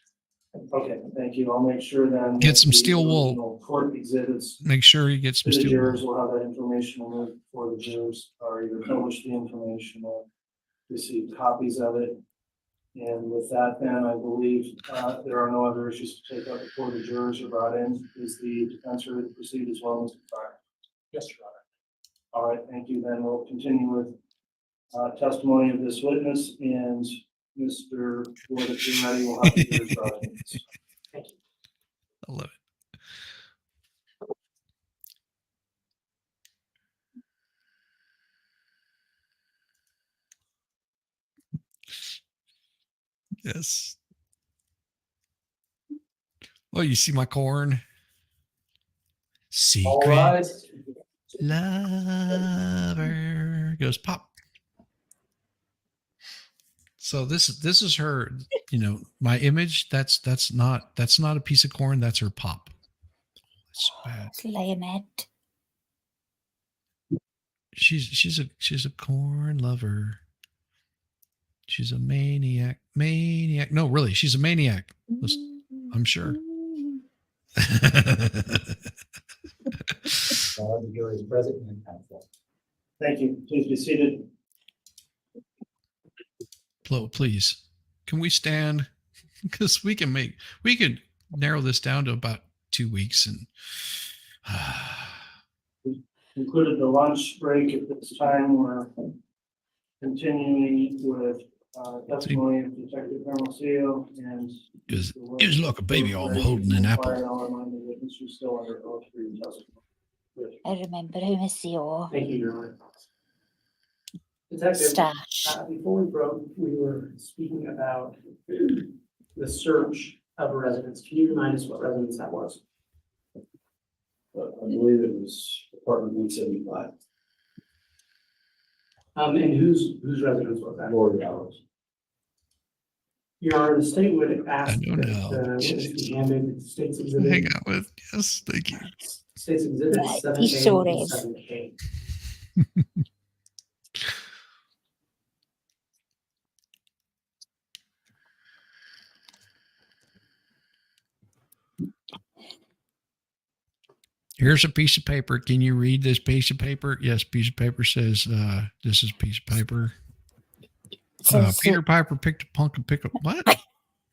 Okay, thank you. I'll make sure then. Get that some the steel wool. original Court exhibits Make sure you get some to the steel jurors wool. will have that information removed for the jurors, or either publish the information or receive copies of it. And with that, then I believe there are no other issues to take up before the jurors are brought in. Is the defense ready to proceed as well, Mr. Fryer? Yes, Your Honor. All right, thank you. Then we'll continue with testimony of this witness, and Mr. Wood, if you're ready, we'll have the jurors brought in. I love it. Yes. Oh, you see my corn? Secret All right. lover goes pop. So this is her, my image. That's not a piece of corn. That's her pop. That's so bad. It's Lionette. She's a corn lover. She's a maniac. No, really, she's a maniac. I'm sure. The jury is present and counsel. Thank you. Please be seated. Please, can we stand? Because we could narrow this down to about 2 weeks and Included the lunch break at this time. We're continuing with testimony of Detective Hermosillo and just like a baby I'm holding an apple. Still under oath for your testimony. I remember him as CEO. Thank you, Your Honor. Detective, Stash. before we broke, we were speaking about the search of a residence. Can you remind us what residence that was? I believe it was apartment 175. And whose residence was that? Lori Vallow. Your Honor, the state would ask I know that now. the witness be handed the state's exhibit. Hang out with. Yes, thank you. State's exhibit Right, 7A he sure and is. 7K. Here's a piece of paper. Can you read this piece of paper? Yes, piece of paper says, this is a piece of paper. Peter Piper picked a pumpkin pickle. What?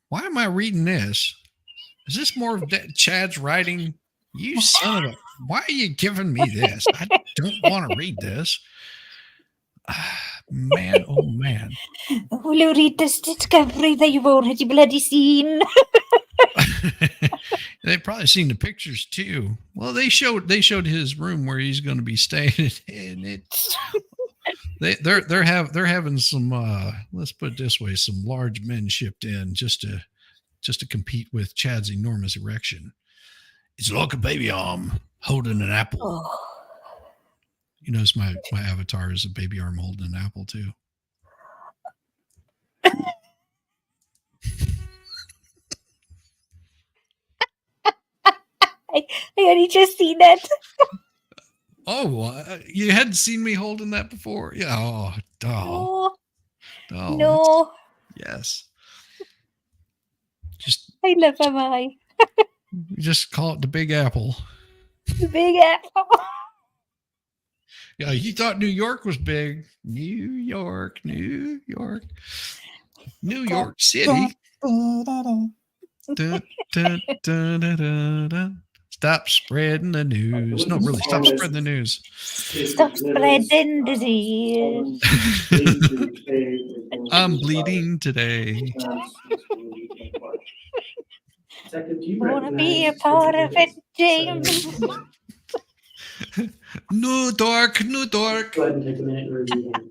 Why am I reading this? Is this more of Chad's writing? You son of a, why are you giving me this? I don't want to read this. Man, oh man. Will you read this discovery that you've already bloody seen? They've probably seen the pictures too. Well, they showed his room where he's going to be staying, and they're having some let's put it this way, some large men shipped in just to compete with Chad's enormous erection. It's like a baby arm holding an apple. Oh. You notice my avatar is a baby arm holding an apple too. I only just seen it. Oh, you hadn't seen me holding that before? Yeah. Oh, doll. No. No. Yes. I love him. I just call it the Big Apple. The Big Apple. Yeah, you thought New York was big. New York City. Dun, dun, dun, dun, dun, dun. Stop spreading the news. No, really, stop spreading the news. Stop spreading disease. I'm bleeding today. Detective, do you Want to be a part of it, James? New York. Go ahead and take a minute and review them.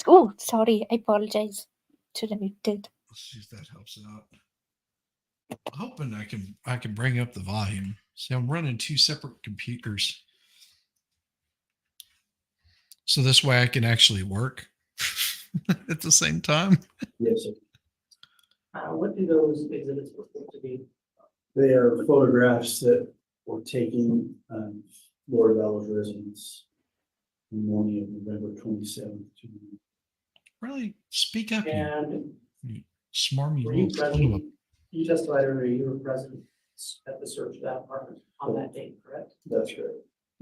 Oh, sorry. I apologize. Should have muted. Let's see if that helps out. I'm hoping I can bring up the volume. See, I'm running 2 separate computers. So this way I can actually work at the same time. Yes, sir. What do those exhibits report to be? They are photographs that were taken of Lori Vallow's residence in the morning of November 27th. Really speak up, And you smarmy were you little son of present? You testified earlier, you were present at the search of that apartment on that date, correct? That's right.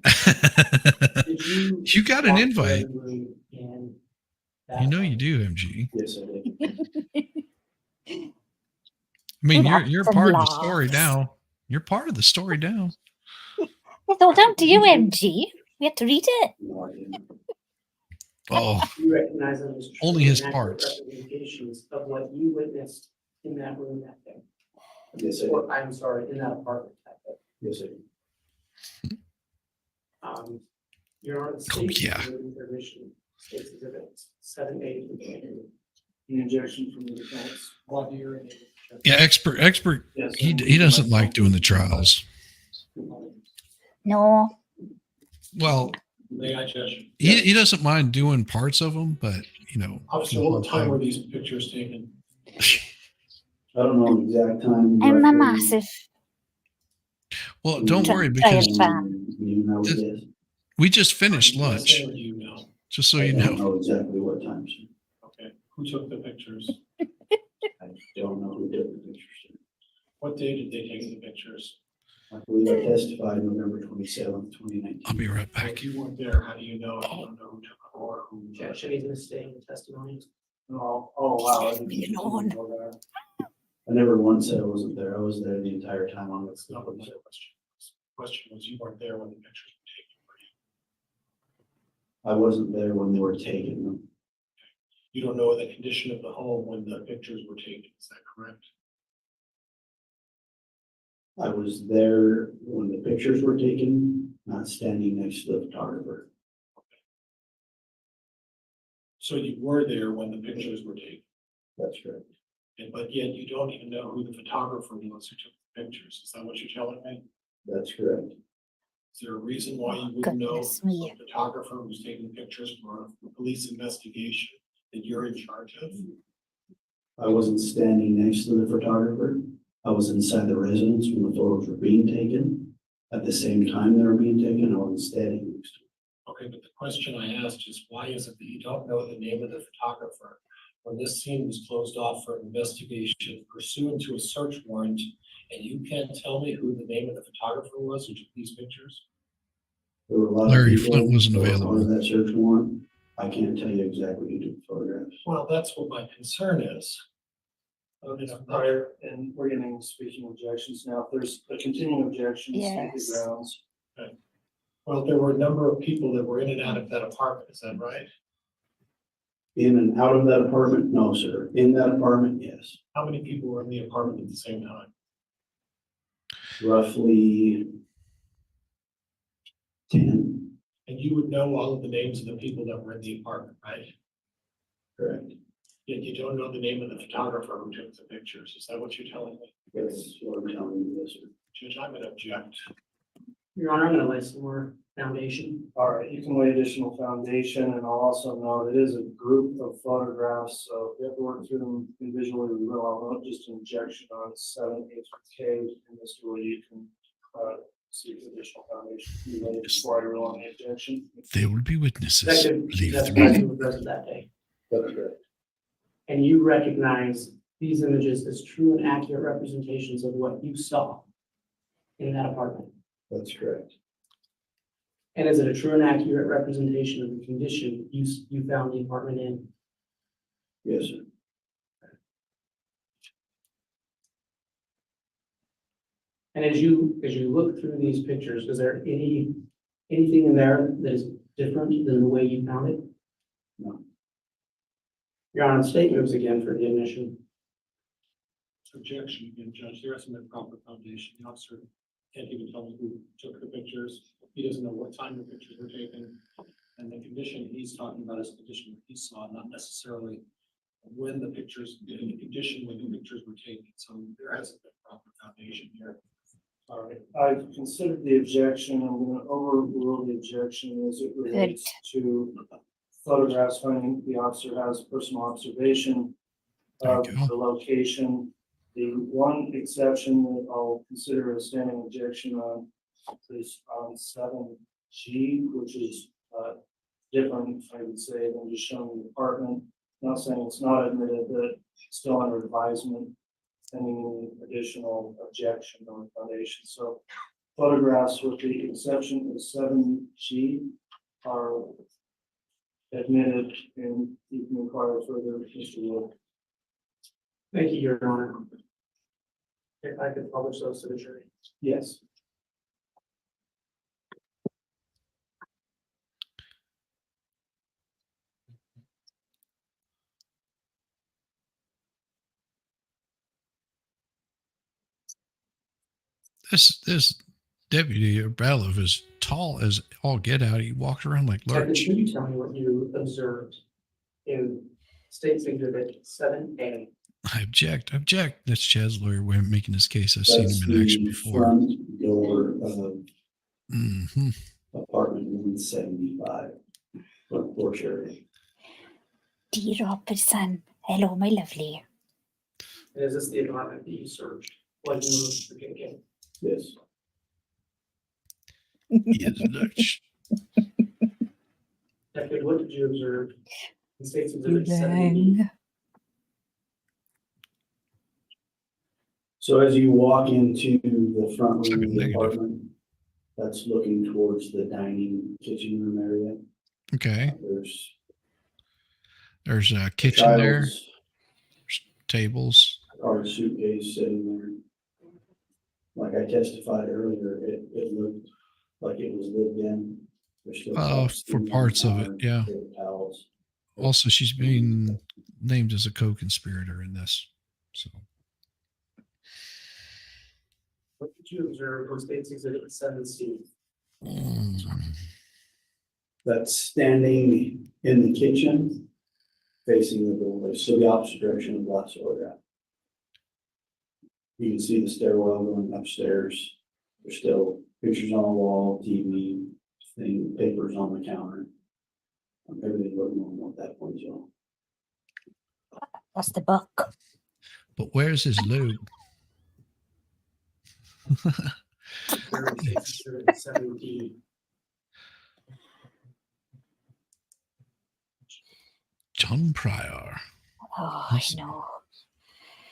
a. Did you? You got an walk invite. through every room in that You know you apartment? do, MG. Yes, I did. I mean, Lots you're and part of the story lots. now. You're part of the story now. It's all down to you, MG. We had to read it. No, I didn't. Oh, You recognize them as true only his and accurate parts. representations of what you witnessed in that room that day. Yes, I did. Or, I'm sorry, in that apartment that day. Yes, I did. Your Honor, the state yeah. provision states exhibits 7A through 10. The objection from the defense. Yeah, expert. Yes. He doesn't like doing the trials. No. Well, May I judge? he doesn't mind doing parts of them, but Officer, what time were these pictures taken? I don't know the exact time. I'm a roughly. massive Well, don't worry trial because fan. You know, Just- yes. we just finished Yes, lunch. or do you know? Just so I you don't know. know exactly what time, sir. Okay, who took the pictures? I don't know who did the pictures, sir. What day did they take the pictures? I believe I testified November 27th, 2019. I'll be right If back. you weren't there, how do you know? You don't know who took it or who? Judge, should he mistake in the testimony? Oh, wow. I didn't Me even alone. know that. I never once said I wasn't there. I was there the entire time on this. Not what my question was. Question was, you weren't there when the pictures were taken, were you? I wasn't there when they were taken. No. You don't know the condition of the home when the pictures were taken, is that correct? I was there when the pictures were taken, not standing next to the photographer. So you were there when the pictures were taken, That's correct. but yet you don't even know who the photographer was who took the pictures. Is that what you're telling me? That's correct. Is there a reason why you wouldn't know Goodness me. the photographer who's taking pictures for a police investigation that you're in charge of? I wasn't standing next to the photographer. I was inside the residence when the photos were being taken. At the same time they were being taken, I wasn't standing next to him. Okay, but the question I asked is, why is it that you don't know the name of the photographer when this scene was closed off for investigation pursuant to a search warrant, and you can't tell me who the name of the photographer was who took these pictures? There were a lot Larry of people Flint wasn't that were available. part of that search warrant. I can't tell you exactly who took the photographs. Well, that's what my concern is. It's prior, and we're getting speaking objections now. If there's a continuing objection, state the Yes. grounds. Well, there were a number of people that were in and out of that apartment, is that right? In and out of that apartment? No, sir. In that apartment, yes. How many people were in the apartment at the same time? Roughly 10. And you would know all of the names of the people that were in the apartment, right? Correct. Yet you don't know the name of the photographer who took the pictures. Is that what you're telling me? That's what I'm telling you, yes, sir. Judge, I'm gonna object. Your Honor, I'm gonna lay some more foundation. All right, you can lay additional foundation, and I'll also note it is a group of photographs, so if you have to work through them individually, we will. I'll note just an objection on 7K in this where you can seek additional foundation related before I rule on the objection. There will be witnesses. Executive Leave the testified you room. were present that day. That's correct. And you recognize these images as true and accurate representations of what you saw in that apartment. That's correct. And is it a true and accurate representation of the condition you found the apartment in? Yes, sir. And as you look through these pictures, is there anything in there that is different than the way you found it? No. Your Honor, the state moves again for the admission. Objection again, Judge. There isn't a proper foundation. The officer can't even tell me who took the pictures. He doesn't know what time the pictures were taken. And the condition he's talking about is the condition that he saw, not necessarily when the pictures, the condition when the pictures were taken. So there hasn't been proper foundation here. All right, I've considered the objection. I'm going to overrule the objection as it relates to photographs finding the officer has personal observation of There you go. the location The one exception that I'll consider a standing objection on is on 7G, which is different, I would say, than just showing the apartment. Not saying it's not admitted, but still under advisement, pending any additional objection or foundation. So photographs, with the exception of 7G, are admitted, and you can inquire further, Mr. Wood. Thank you, Your Honor. If I could publish those to the jury. Yes. This deputy or Balov is tall as all get out. He walks around like Captain, Lurch. could you tell me what you observed in State's Exhibit 7A? I object. That's Chad's lawyer way of making his case. I've That's seen him in action the before. front door of Mm-hmm. apartment 175, front porch area. Dear Robertson, hello, my lovely. And is this the apartment that you searched? Like you moved the KK? Yes. Yes, Lurch. Captain, what did you observe in State's Exhibit 7B? So as you walk into the front room of the Negative. apartment, that's looking towards the dining kitchen room area. Okay. There's There's a kitchen there. child's There's tables. car suitcase sitting there. Like I testified earlier, it looked like it was lived in. There's still For parts of it, yeah. towels. Also, she's being named as a co-conspirator in this. So What did you observe in State's Exhibit 7C? That's standing in the kitchen, facing the doorway, so the opposite direction of Black's photograph. You can see the stairwell going upstairs. There's still pictures on the wall, TV, papers on the counter. Everything looked normal at that point, so. That's the book. but where's his lube? State's Exhibit 7D. John Pryor. Oh, I know.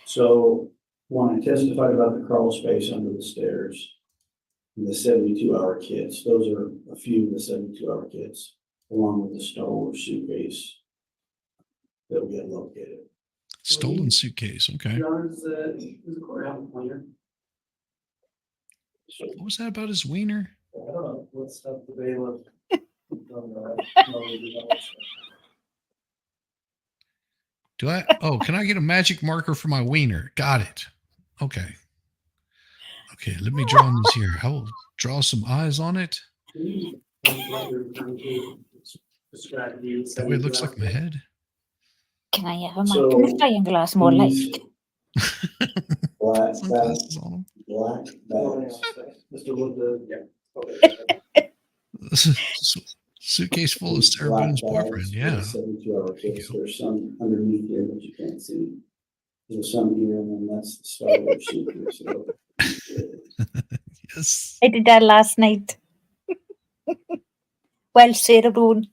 So when I testified about the crawl space under the stairs, and the 72-hour kits, those are a few of the 72-hour kits, along with the stolen suitcase that we had located. Stolen suitcase. Okay. Your Honor, does the court have a pointer? What was that about his wiener? I don't know, let's have the bailiff. Do I? Oh, can I get a magic marker for my wiener? Got it. Okay. Okay, let me draw on this here. I will draw some eyes on it. That way it looks like my head. Can I have a So, magnifying glass more light? these Black Sunglasses on bags. Mr. Wood, Suitcase full of Sarah Black Boone's bags boyfriend. for Yeah. the 72-hour kits. There's some underneath here that you can't see. There's some here, and then that's the start of the suitcase. So, Yes. I did that last night. Well, Sarah Boone.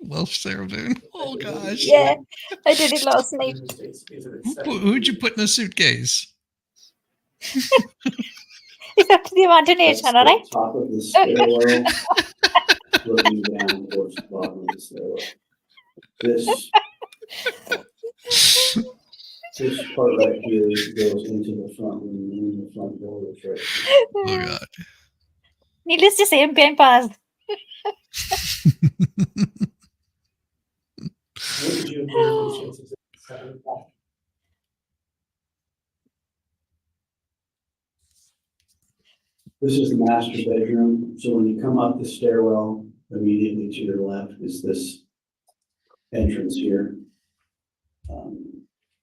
Well, Sarah Boone. Oh gosh. Yeah, I did it last night. Who'd you put in a suitcase? It's up to the imagination, that's all right? the top of the stairwell, looking down towards the bottom of the stairwell. This part right here goes into the front room, and the front door is right here. Oh god. Needless to say, I'm being paused. What did you observe in State's Exhibit 7? This is the master bedroom. So when you come up the stairwell, immediately to your left is this entrance here.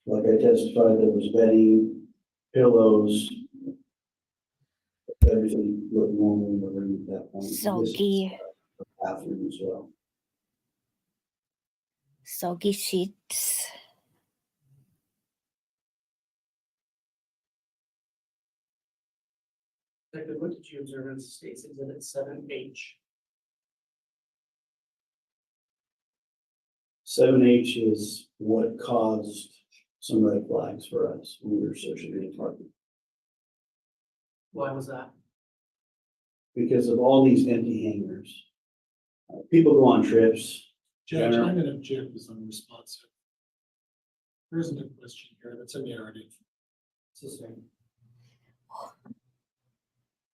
Like I testified, there was bedding, pillows, everything looked normal in the room at that point. This is Soggy. the bathroom as well. Soggy sheets. Detective, what did you observe in State's Exhibit 7H? 7H is what caused some red flags for us when we were searching the apartment. Why was that? Because of all these empty hangars. People go on trips. Judge, I'm going to object as unresponsive. There isn't a question here, that's a narrative. It's the same.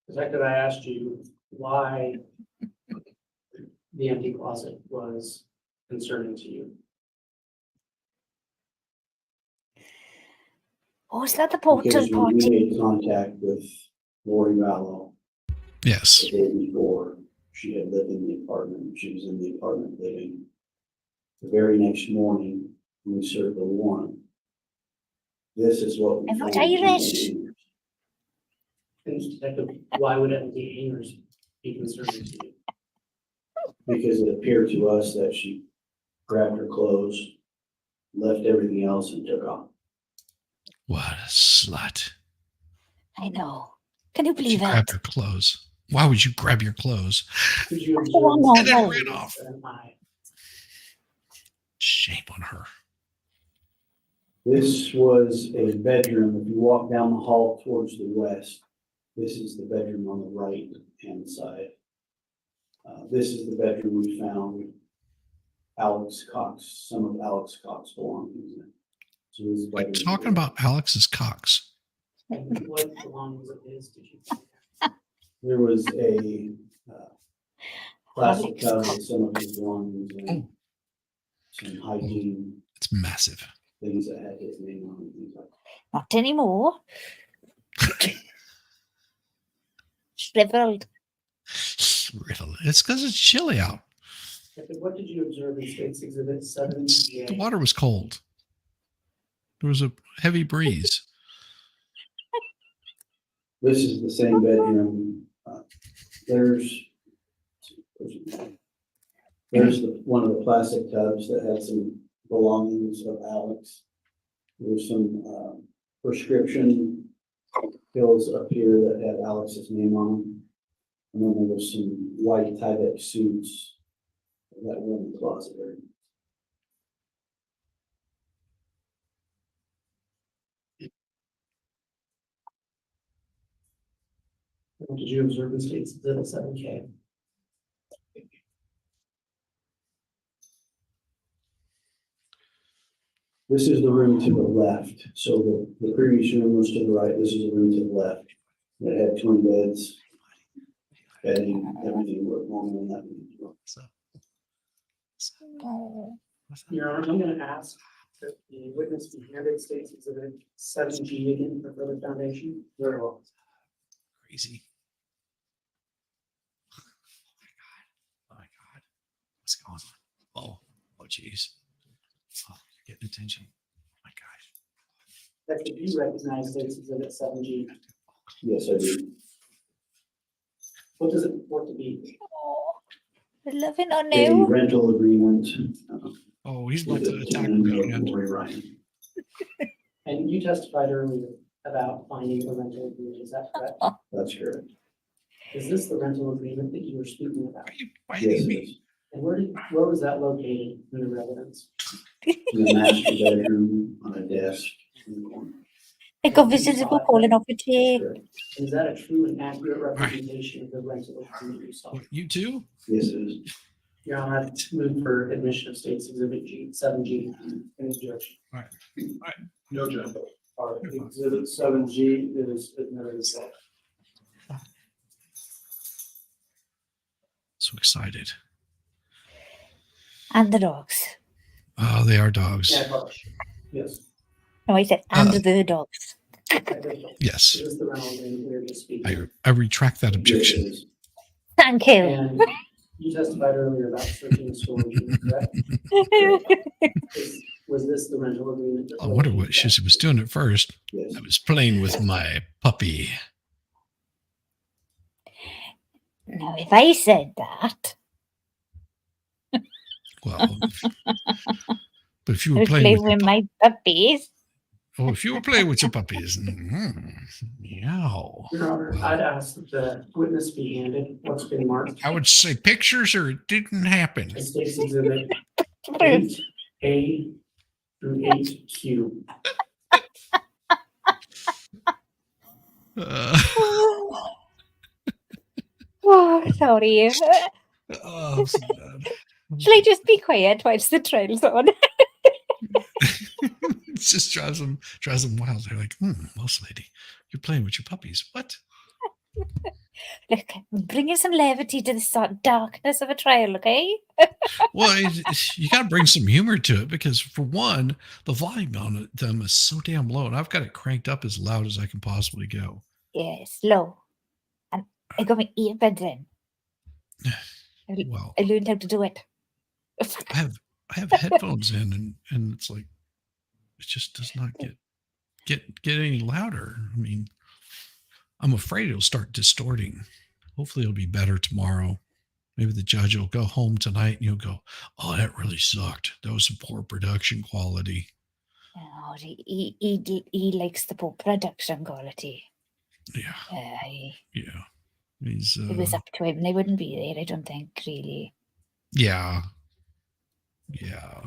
Detective, I asked you why the empty closet was concerning to you. Oh, is that the Because portal when we party? made contact with Lori Vallow Yes. the day before, she had lived in the apartment. She was in the apartment living. The very next morning, we served the warrant. This is what we I'm not found in the Irish. hangars. And Detective, why would empty hangers be concerning to you? Because it appeared to us that she grabbed her clothes, left everything else, and took off. What a slut. I know. Can you She believe grabbed it? her clothes. Why would you grab your clothes? Could you Oh, observe no, And then no. ran off. Shame on her. This was a bedroom. If you walk down the hall towards the west, this is the bedroom on the right hand side. This is the bedroom we found Alex Cox, some of Alex Cox's belongings in. So this is Like bedroom talking to the about Alex's cocks. And what belongings of his did you find? There was a plastic Alex tub Cox. with some of his belongings in, Oh. some hygiene It's massive. things that had his name on them, things like that. Not anymore. Shriveled. Shriveled. It's because it's chilly out. Detective, what did you observe in State's Exhibit The 7J? water was cold. There was a heavy breeze. This is the same bedroom. There's one of the plastic tubs that had some belongings of Alex. There's some prescription pills up here that had Alex's name on them. And then there was some white Tyvek suits that were in the closet area. What did you observe in State's Exhibit 7K? This is the room to the left. So the previous room was to the right. This is the room to the left. It had twin beds, bedding, everything was normal in that room. Oh. Your Honor, I'm going to ask that the witness be handed State's Exhibit 7G again for further foundation. Very well. Crazy. Oh my God. What's going on? Oh, geez. Oh, you're getting attention. Oh my gosh. That could you recognize State's Exhibit 7G? Yes, I do. What does it purport to be? Oh. Living on A new. rental agreement. Oh, he's about With to the attack tenant me of again. Lori Ryan. And you testified earlier about finding a rental agreement, is that correct? That's correct. Is this the rental agreement that you were speaking about? Are you Yes, fighting it me? is. And where was that located in the residence? In the master bedroom on a desk in the corner. I got visitors were calling off a That's chair. correct. Is that a true and accurate representation of the rental agreement you saw? What, you too? Yes, it is. Your Honor, I move for admission of State's Exhibit G, 7G. Any objection? No, Judge. All right, exhibit 7G is admitted as well. So excited. And the dogs. Oh, they are dogs. Yeah, Bush. Yes. No, I said, and the dogs. Yes. Is this the rental agreement we were just speaking? I retract that Yes, it objection. is. Thank you. And you testified earlier about searching the storage unit, correct? Was this the rental agreement? that I wonder Lori what she used? was doing at first. Yes. I was playing with my puppy. Now, if I said that, Well, but if you I were was playing playing with your with my puppies. Oh, if you were playing with your puppies. Meow. Your Honor, Well, I'd ask that the witness be handed what's been marked I would say pictures or it didn't happen. as State's Exhibit 8A through 8Q. Oh, sorry. Oh, I'm so bad. Shall I just be quiet whilst the trial's on? It just drives them wild. They're like, boss lady, you're playing with your puppies. What? Look, bringing some levity to the sort of darkness of a trial, okay? Well, you got to bring some humor to it because, for one, the volume on them is so damn low, and I've got it cranked up as loud as I can possibly go. Yes, low. And I got my earbuds in. Well, I learned how to do it. I have headphones in, and it's like it just does not get any louder. I mean, I'm afraid it'll start distorting. Hopefully, it'll be better tomorrow. Maybe the judge will go home tonight and you'll go, "Oh, that really sucked. That was some poor production quality." Oh, he likes the poor production quality. Yeah. Yeah. He's If it was up to him, they wouldn't be there, I don't think, really. Yeah. Yeah.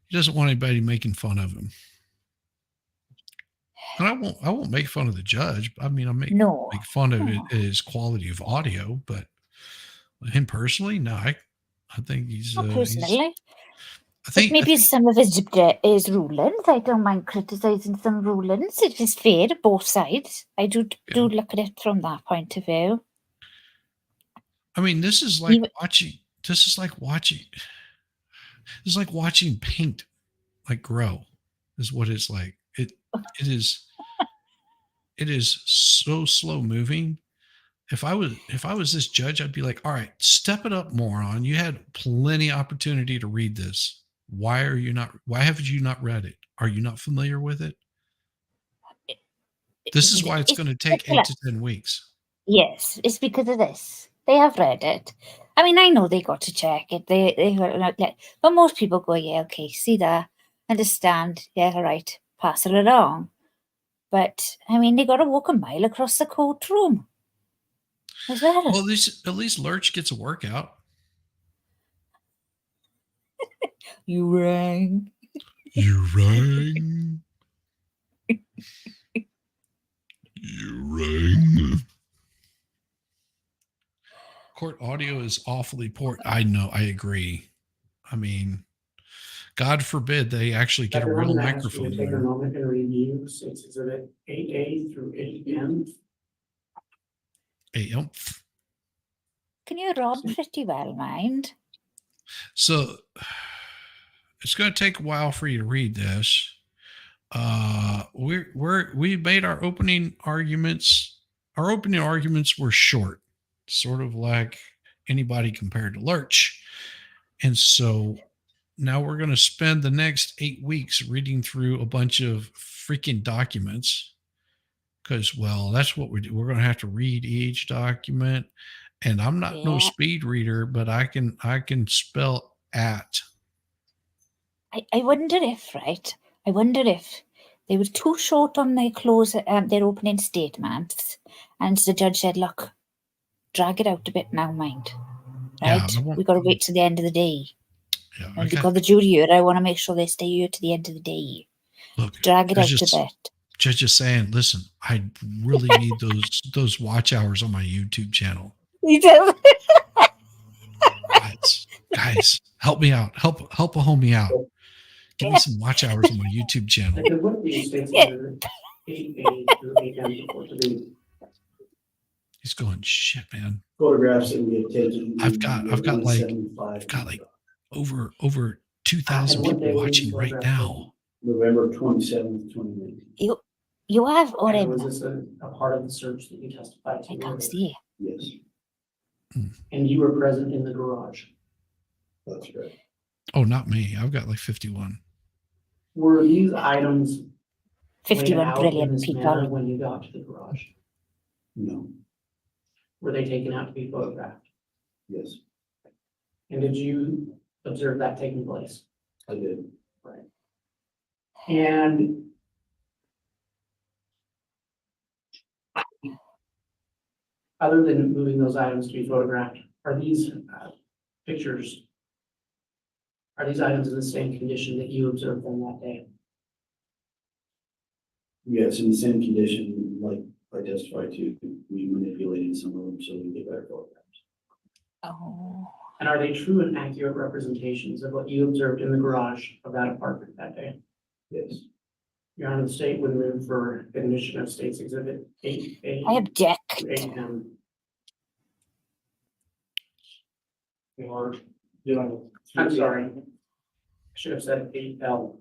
He doesn't want anybody making fun of him. And I won't make fun of the judge. I mean, make fun of his quality of audio, but him personally, no, I think he's Not personally. I think maybe some of his rulings. I don't mind criticising some rulings. It is fair, both sides. I do look at it from that point of view. I mean, this is like watching paint like grow is what it's like. It is so slow moving. If I was this judge, I'd be like, all right, step it up, moron. You had plenty of opportunity to read this. Why haven't you not read it? Are you not familiar with it? This is why it's going to take 8 to 10 weeks. Yes, it's because of this. They have read it. I mean, I know they got to check it. But most people go, yeah, okay, see that, understand, yeah, all right, pass it along. But I mean, they got to walk a mile across the courtroom as well. Well, at least Lurch gets a workout. You rang. You rang. You rang. Court audio is awfully poor. I know. I agree. I mean, God forbid they actually get a real microphone. Take a moment and review State's Exhibit 8A through 8M. 8M. Can you rob pretty well, mind? So it's going to take a while for you to read this. We made our opening arguments. Our opening arguments were short, sort of like anybody compared to Lurch. And so now we're going to spend the next 8 weeks reading through a bunch of freaking documents because, well, that's what we do. We're going to have to read each document. And I'm not no speed reader, but I can spell at. I wonder if they were too short on their opening statements, and the judge said, "Look, drag it out a bit now, mind. Right? Yeah, we got to wait to the end of the day. Yeah, and because the jury here, I want to make sure they stay here to the end of the day. Look, drag it out a bit." Judge is saying, "Listen, I really need those watch hours on my YouTube channel." You do. Guys, help me out. Help a homie out. Give me some watch hours on my YouTube channel. He's going, shit, man. Photographs that we have taken. I've got like over 2,000 people watching right now. November 27th, 2019. You have already. Was this a part of the search that you testified to? I can't see. Yes. And you were present in the garage. That's right. Oh, not me. I've got like 51. Were these items 51 brilliant people when you got to the garage? No. Were they taken out to be photographed? Yes. And did you observe that taking place? I did. Right. And other than moving those items to be photographed, are these pictures, are these items in the same condition that you observed them that day? Yes, in the same condition, like I testified to, we manipulated some of them so we get better photographs. Oh. And are they true and accurate representations of what you observed in the garage of that apartment that day? Yes. Your Honor, the state would move for admission of State's Exhibit 8A. I object. to 8M. Or, I'm sorry. I should have said 8L.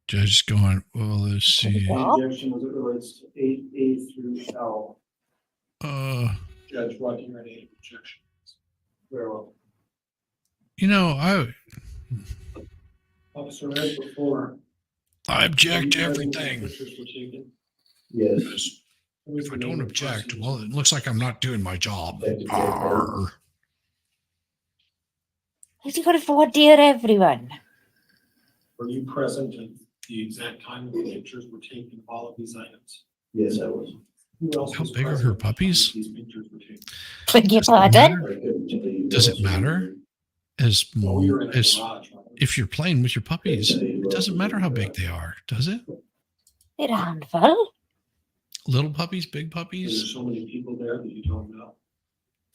Judge is going, well, let's see. Objection as it relates to 8A through L. Judge, what do you any objection? Very well. You know, Officer, as before. I object to are you present when everything. Pictures were taken. Yes. If I don't object, well, it looks like I'm not doing my job. Detective Arr. Has he got a voir dire, everyone? Were you present at the exact time that the pictures were taken of all of these items? Yes, I was. Who else How was big are present her at the time puppies? that these pictures were taken? Beg your Does it matter? pardon? I couldn't tell you. Does what it else was matter? in As Well, we were in a as garage, right? if you're playing with your puppies, Couldn't tell you it what doesn't was matter in how the big garage. they are, does it? They're a handful. Little puppies, big There's puppies, so many people there that you don't know.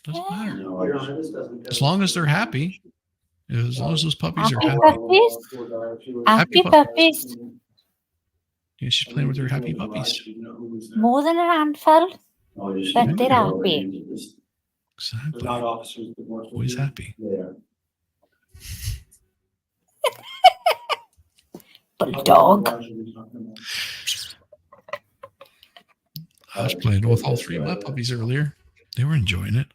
doesn't matter. No, I Your just, Honor, this doesn't. go As long as they're to- happy, as long as those puppies are Happy happy. puppies? Happy puppies? Yeah, she's playing with her happy puppies. You know who was there. More than a handful. no, I just. But can't they're control their happy. names at this- They're Exactly. not officers that work with Always you. happy. They are. But How dog. large are we talking about? I was playing with all three of my puppies earlier. They were enjoying it.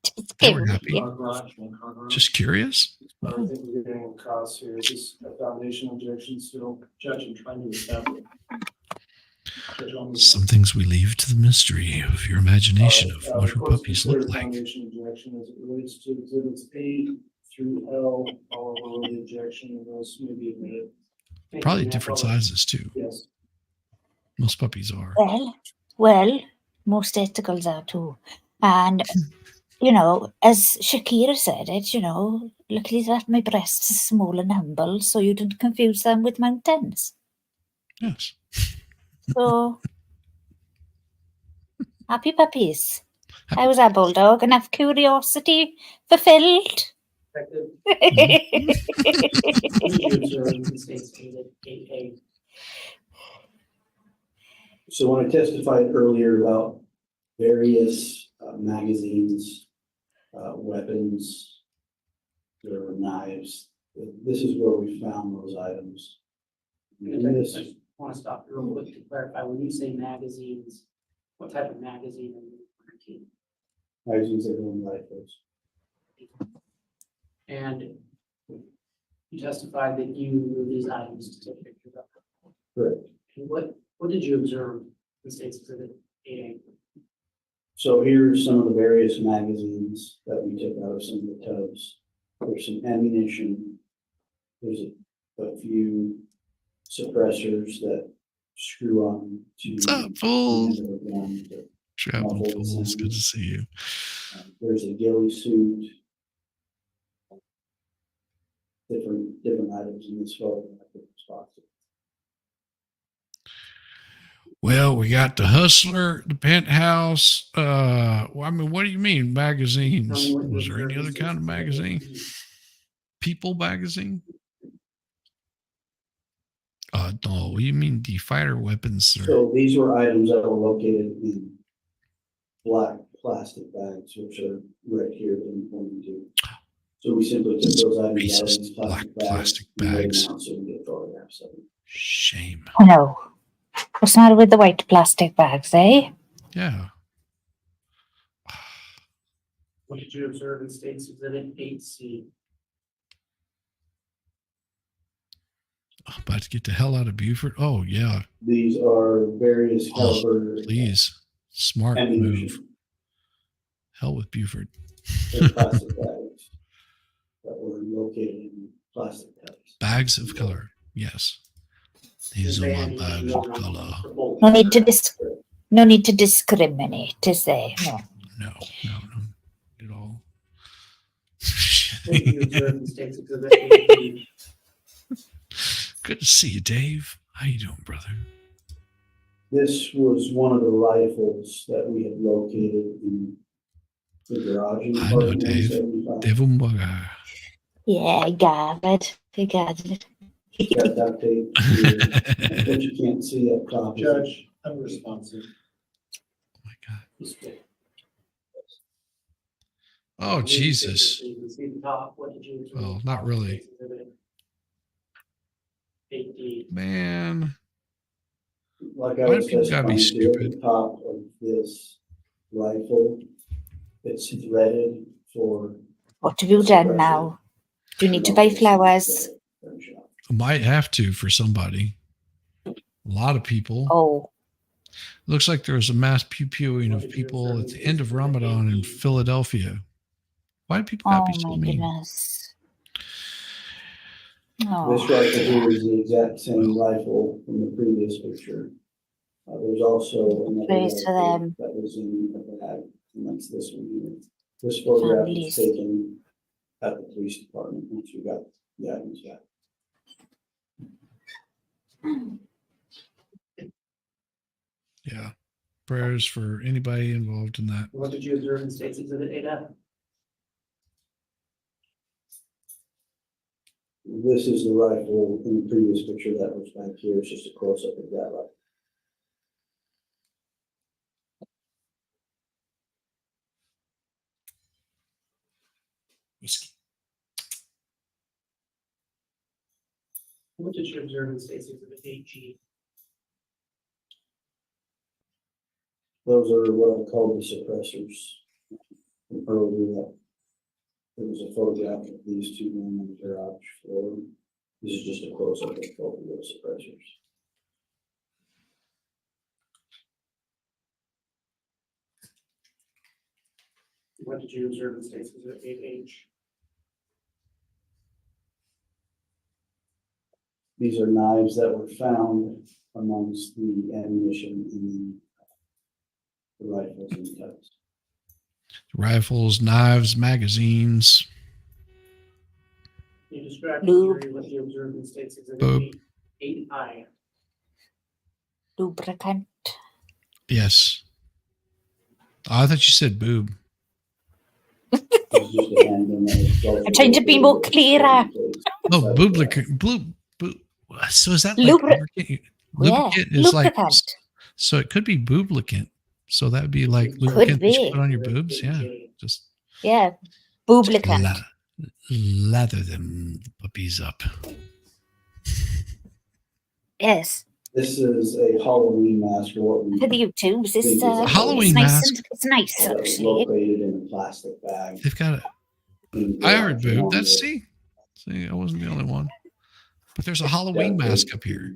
Just They were kidding. happy. Car garage, one car garage. Just curious. I don't think we're getting across here. Is this a foundation objection still? Judge, I'm trying to establish. Judge, I'm- Some things we leave to the mystery of your imagination of what her court's puppies look considered like. Foundation objection as it relates to exhibits A through L, all over the objection, and those may be admitted. Thank Probably you. different sizes too. Yes. Most puppies are. Well, most testicles are too. And, you know, as Shakira said it, you know, luckily that my breasts are small and humble, so you didn't confuse them with mountains. Yes. So, happy puppies. Happy How was that bulldog? Enough curiosity fulfilled? Effective. What did you observe in the State's Exhibit 8A? So when I testified earlier about various magazines, weapons, there were knives, this is where we found those items. And I this, just want to stop real quick to clarify, when you say magazines, what type of magazine are you referring to? magazines that go in rifles. And you testified that you moved these items to take pictures of. Correct. And what did you observe in State's Exhibit 8A? So here's some of the various magazines that we took out of some of the tubs. There's some ammunition. There's a few suppressors that screw on to. What's up, the fools? end of the gun to Travel muffle the fools. Good to sound. see you. There's a ghillie suit. Different items in this photo. Spots. Well, we got the Hustler, the Penthouse. Well, I mean, what do you mean magazines? Tell me what you Was there any observed in other kind of State's Exhibit magazine? 8A. People magazine? No, what do you mean the fighter weapons, sir? So these were items that were located in black plastic bags, which are right here that I'm pointing to. So we simply took those items out of Racist these black plastic plastic and laid them bags. out so we get photographs of them. Shame. Oh no. What's the matter with the white plastic bags, eh? Yeah. What did you observe in State's Exhibit 8C? About to get the hell out of Buford. Oh, yeah. These are various Oh, caliber please. Smart move. ammunition. Hell with Buford. They're plastic bags that were located in plastic bags. Bags of color. Yes. These are my bags of color. No need to no need to discriminate, is there? No. No. At all. Would you observe the state's exhibit 8B? Good to see you, Dave. How you doing, brother? This was one of the rifles that we had located in the garage. In I know apartment Dave. 175. Dave Umbaga. Yeah, I gathered. I gathered. Got duct tape here, but you can't see that top. Judge, unresponsive. Oh my God. Oh, Jesus. So you can see the top. What did you observe? Well, not really. 8D. Man. Like I Why do was people gotta be testifying to, at stupid? the top of this rifle, it's threaded for. What have you done now? You need to buy flowers. I might have to for somebody. A lot of people. Oh. Looks like there was a mass pew-pewing of people at the end of Ramadan in Philadelphia. Why do people gotta Oh be so my mean? goodness. This Oh. rifle here is the exact same rifle from the previous picture. There's also another Praise for rifle them. that was in the bag, and that's this one here. This photograph was Families. taken at the police department once we got the items back. Yeah. Prayers for anybody involved in that. What did you observe in state's exhibit 8F? This is the rifle in the previous picture that was back here. It's just a close-up of that rifle. Whiskey. What did you observe in state's exhibit 8G? Those are what I call the suppressors. From earlier, there was a photograph of these two men on the garage floor. This is just a close-up of both of those suppressors. What did you observe in state's exhibit 8H? These are knives that were found amongst the ammunition in the rifles and tubs. Rifles, knives, magazines. You described Lube. the jury what you observed in state's exhibit Boob. 8I. Lubricant. Yes. Oh, I thought you said boob. It's just a handgun that was I'm trying to be more clearer. Oh, booblicant. Boob. So is that like Lubri- lubricant? Yeah, Lubricant is like, lubricant. so it could be booblicant. So that would be like lubricant that you be. put on your boobs. Yeah. Just Yeah. Booblicant. lather them puppies up. Yes. This is a Halloween mask or what we For the YouTubes, think is a Halloween it's nice mask. and it's nice that was actually. located in a plastic bag. They've got a. in the I heard garage boob. along That's with see, I wasn't the only one. But there's a Halloween duct mask tape up here.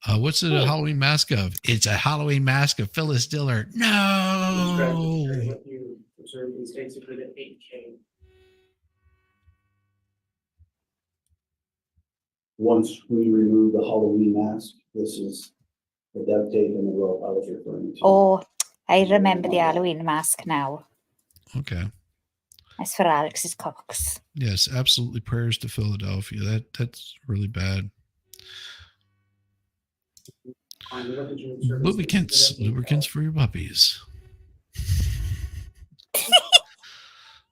and What's it a Halloween mask of? It's a Halloween mask of Phyllis Diller. You described the No. jury what you observed in state's exhibit 8K. Once we remove the Halloween mask, this is the duct tape and the rope I was referring to. Oh, I remember the Halloween mask now. Okay. That's for Alex's cocks. Yes, absolutely. Prayers to Philadelphia. That's really bad. Finally, what did you observe in state's Lubricants, exhibit 8L? lubricants for your puppies.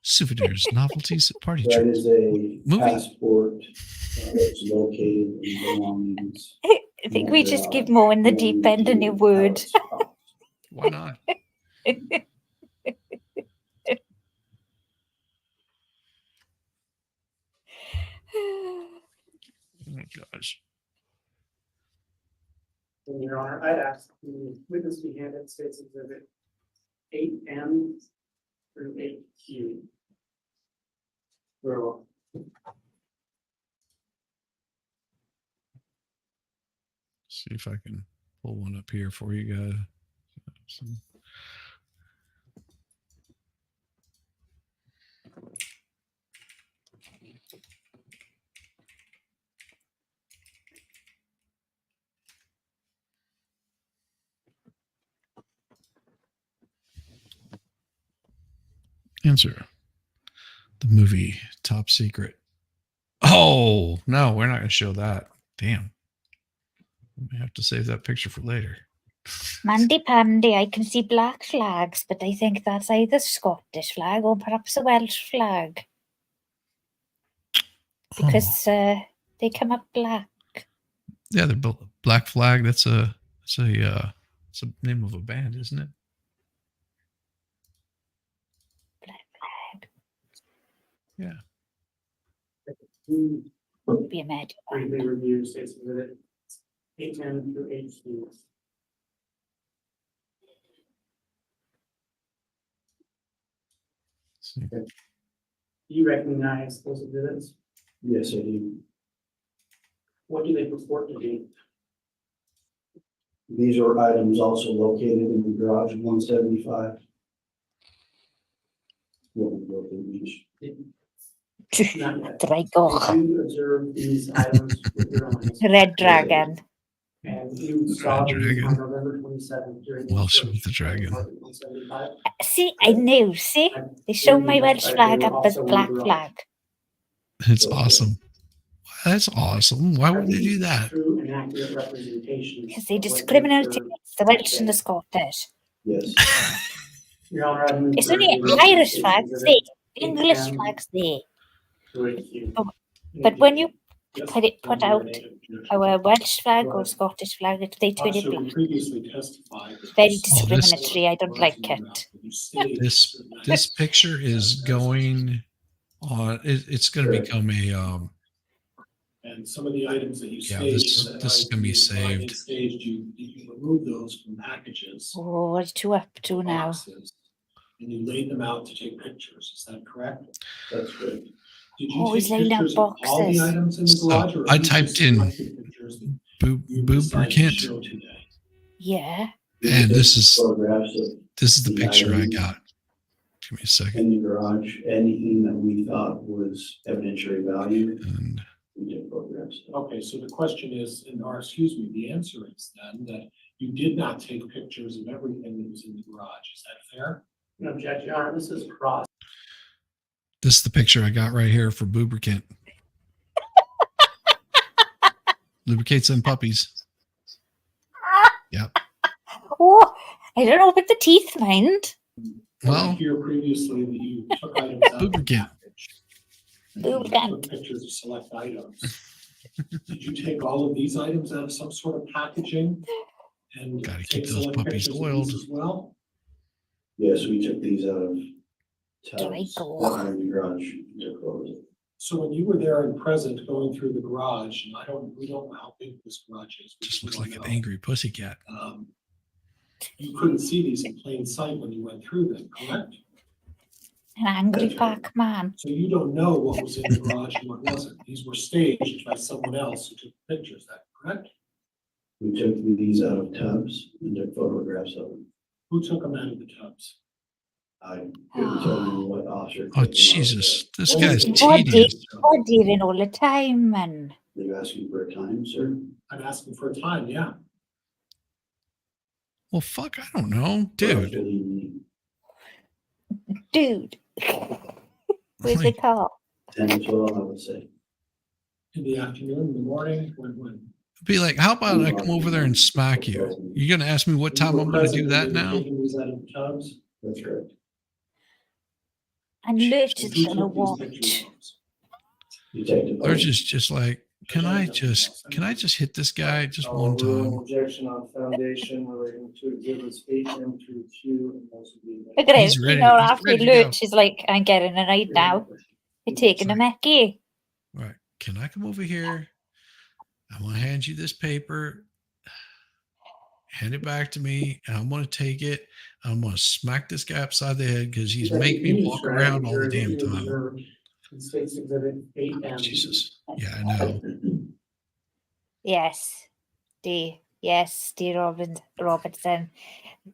Souvenirs, novelties at party That trips. is a Movie. passport that's located in belongings. I think we just give more in the deep end than your word. Why not? Oh my gosh. In your honor, I'd ask the witness be handed state's exhibit 8M through 8Q. Well, See if I can pull one up here for you guys. Answer. The movie Top Secret. Oh, no, we're not going to show that. Damn. We have to save that picture for later. Mandy Pandy, I can see black flags, but I think that's either Scottish flag or perhaps a Welsh flag. Because they come up black. Yeah, they're both Black Flag. That's a name of a band, isn't it? Black flag. Yeah. Be a med. Briefly review states exhibit 810 through 816. Do you recognize those exhibits? Yes, I do. What do they purport to be? These are items also located in the garage 175. What we built in each. Not yet. Drago. Did you observe these items with your eyes? Red dragon. And you saw Red these on dragon. November 27th during the Welsh search with the dragon. of Department 175? See, I knew. See, they show my Welsh flag up as black flag. It's awesome. That's awesome. Why would they do that? True and accurate representation. Because they of what discriminate observed against the Welsh and the that Scottish. Yes. day. Your Honor, I move It's for only review of Irish these flags exhibits there, English 810 flags there. through 8Q. But when you Yes, put out our Welsh flag or Scottish flag, they turn it Officer, you black. previously testified. that Very this- discriminatory. I don't like it. This picture is going on. It's going to become a And some of the items that you Yeah, staged. this is gonna be saved. Staged, you removed those from packages. Oh, what's two up to now? Boxes, and you laid them out to take pictures. Is that correct? That's good. Did you Oh, he's take laying out pictures of all the boxes. items in the So, garage? Or I these typed just in selected pictures that you decided to Booberkent, show today? Yeah. and this is Photographs of the picture I got. Give me a second. in the garage, anything that we thought was evidentiary value, And we took photographs. Okay, so the question is, the answer is then that you did not take pictures of everything that was in the garage. Is that fair? No objection, Your Honor, this is cross. this is the picture I got right here for Booberkent. Lubricates and puppies. Yep. Oh, I don't know about the teeth, mind. Well, Here previously that you took items out of the Booberkent. package. And you took pictures of select items. Did you take all of these items out of some sort of packaging? And Gotta take keep those select puppies pictures of oiled. these as well? Yes, we took these out of tubs Draco. that are in the garage. Took photos. So when you were there and present going through the garage, and we don't know how big this garage is. we Just looks don't like an know. angry pussycat. You couldn't see these in plain sight when you went through them, correct? An angry Pac-Man. So you don't know what was in the garage and what wasn't. These were staged by someone else who took pictures, that correct? We took these out of tubs and took photographs of them. Who took them out of the tubs? I couldn't tell you what officer. Oh, took them out. Jesus. This Well, guy's you- tedious. Oh, dealing all the time, man. Are you asking for a time, sir? I'm asking for a time, yeah. Well, fuck, I don't know. Dude. Roughly Dude. Where's the Like, car? 10 to 12, I would say. In the afternoon, in the morning, when. be like, how about I come over there and smack you? You're going to ask me what time I'm going to do that now? Taking these out of the tubs? That's correct. And Lurch And is who gonna took these watch. pictures? Detective. They're just like, can I just hit this guy just one Rule time? objection on foundation relating to exhibits 8M through Q and those would be. Look at He's him. ready- You know, he's after ready to go. Lurch, he's like, I'm getting a night now. You're taking a Mickey. Right. Can I come over here? I want to hand you this paper. Hand it back to me, and I'm going to take it. I'm going to smack this guy upside the head because he's making me walk around all the damn time. States exhibit 8M. Jesus. Yeah, I know. Yes. D. Robertson.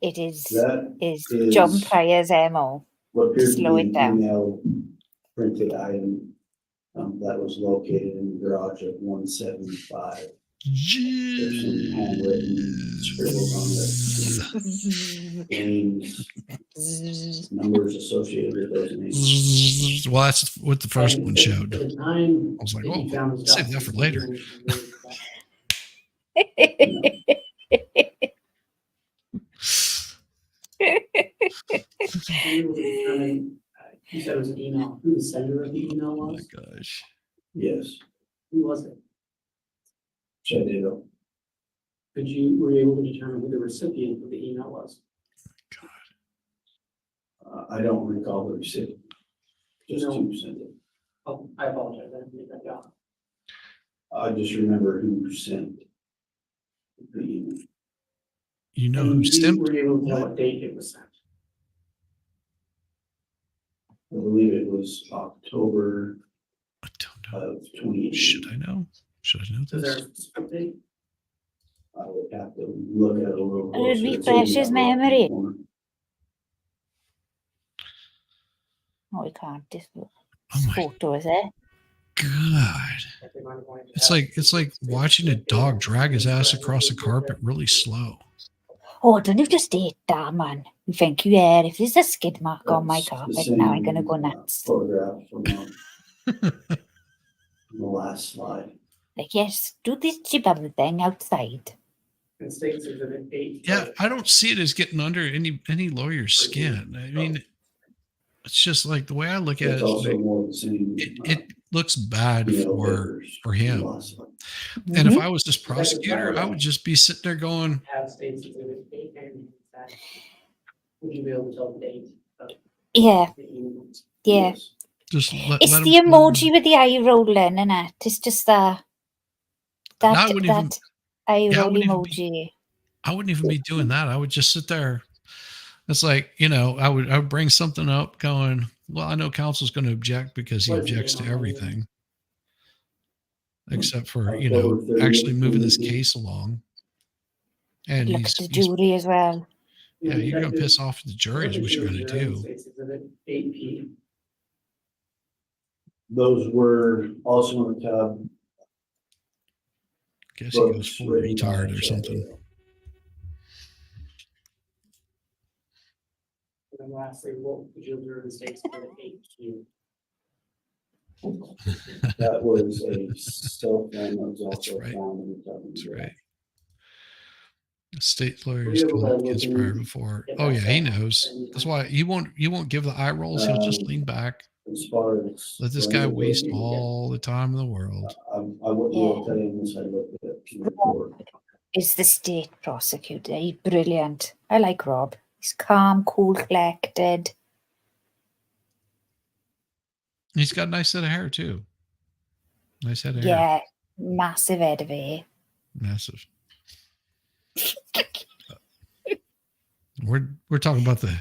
It is That is is John Pryor's MO. what appears to Slow be it an down. email printed item. that was located in the garage of 175. There's some handwritten scribbles on there. Names, numbers associated with those names. Well, that's what the first one showed. At the time, I was like, that he oh, found his save that for later. You said it was an email. Who the sender of the email Oh my was? gosh. Yes, Who was it? Chad Daybell. Were you able to determine who the recipient of the email was? I don't recall the recipient. Just No. who sent it. Oh, I apologize. I didn't make that down. I just remember who sent the email. You know And who you sent? were able to tell what date it was sent. I believe it was October I don't know. of 2018. Should I know? Should I know Is there this? a specific date? I would have to look at it a little It would closer. It's refresh in his that right memory. corner. Oh, we can't. This Oh my photo is it? god. It's like watching a dog drag his ass across the carpet really slow. Oh, don't you just eat that, man? You think you are? If there's a skid mark on my That's the carpet, now I'm gonna go same, nuts. Photograph from the last slide. Like, yes, do this jibber thing outside. It states exhibit 8. Yeah, I don't see it as getting under any lawyer's skin. I mean, it's just like the way I look at it It's is also like, more the same. it looks bad email for papers him. from the last slide. And if Mhm. I was this prosecutor, I would just be sitting there going, Have states exhibit 8 and that. Would you be able to tell the date of Yeah, the email? yeah. Yes. just It's let the him. emoji with the eye rolling, and it? It's just that I wouldn't even. eye Yeah, I roll wouldn't even emoji. I wouldn't even be doing that. I would just sit there. It's like, I would bring something up going, well, I know counsel's going to object because he What is the objects date to on everything except for, October 30th, actually moving this 2018. case along. And Look at the jury as well. yeah, you're going to piss off the jury is what you're going to do. States exhibit 8P. Those were also in the tab. Guess he goes books full written by retard or Chad something. Daybell. And then lastly, what would you observe the states exhibit 8Q? That was a cell phone that was That's also right. found in the tab. That's right. The state lawyers Were you able come to up against look prior in- before. get Oh that yeah, he cell phone knows. anytime? That's why he won't give the eye rolls. He'll just lean back. As far as. Let this guy waste all the time in the world. I wouldn't be able to tell you unless I looked at the report. Is the state prosecutor. He's brilliant. I like Rob. He's calm, cool, collected. He's got a nice set of hair too. Nice head of hair. Yeah, massive head of hair. Massive. We're talking about the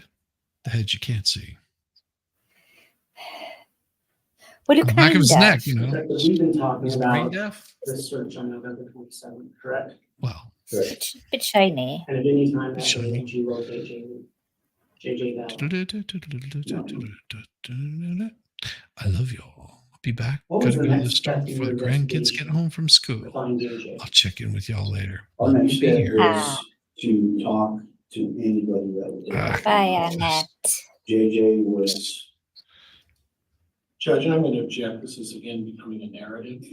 heads you can't see. Well, you The back of his kind neck, But we've been talking He's brain about deaf. this search on November 27th, correct? Well, Bit shiny. And at any time that Shiny. day, did you locate JJ Bell? I love y'all. I'll be back. What was Gotta the go to the next store step in before the your grandkids get investigation? home from school. To find JJ. I'll check in with y'all later. Our next Be step here. is to talk to anybody that would. Ah. Bye, Annette. JJ was, Judge, I'm going to object. This is again becoming a narrative.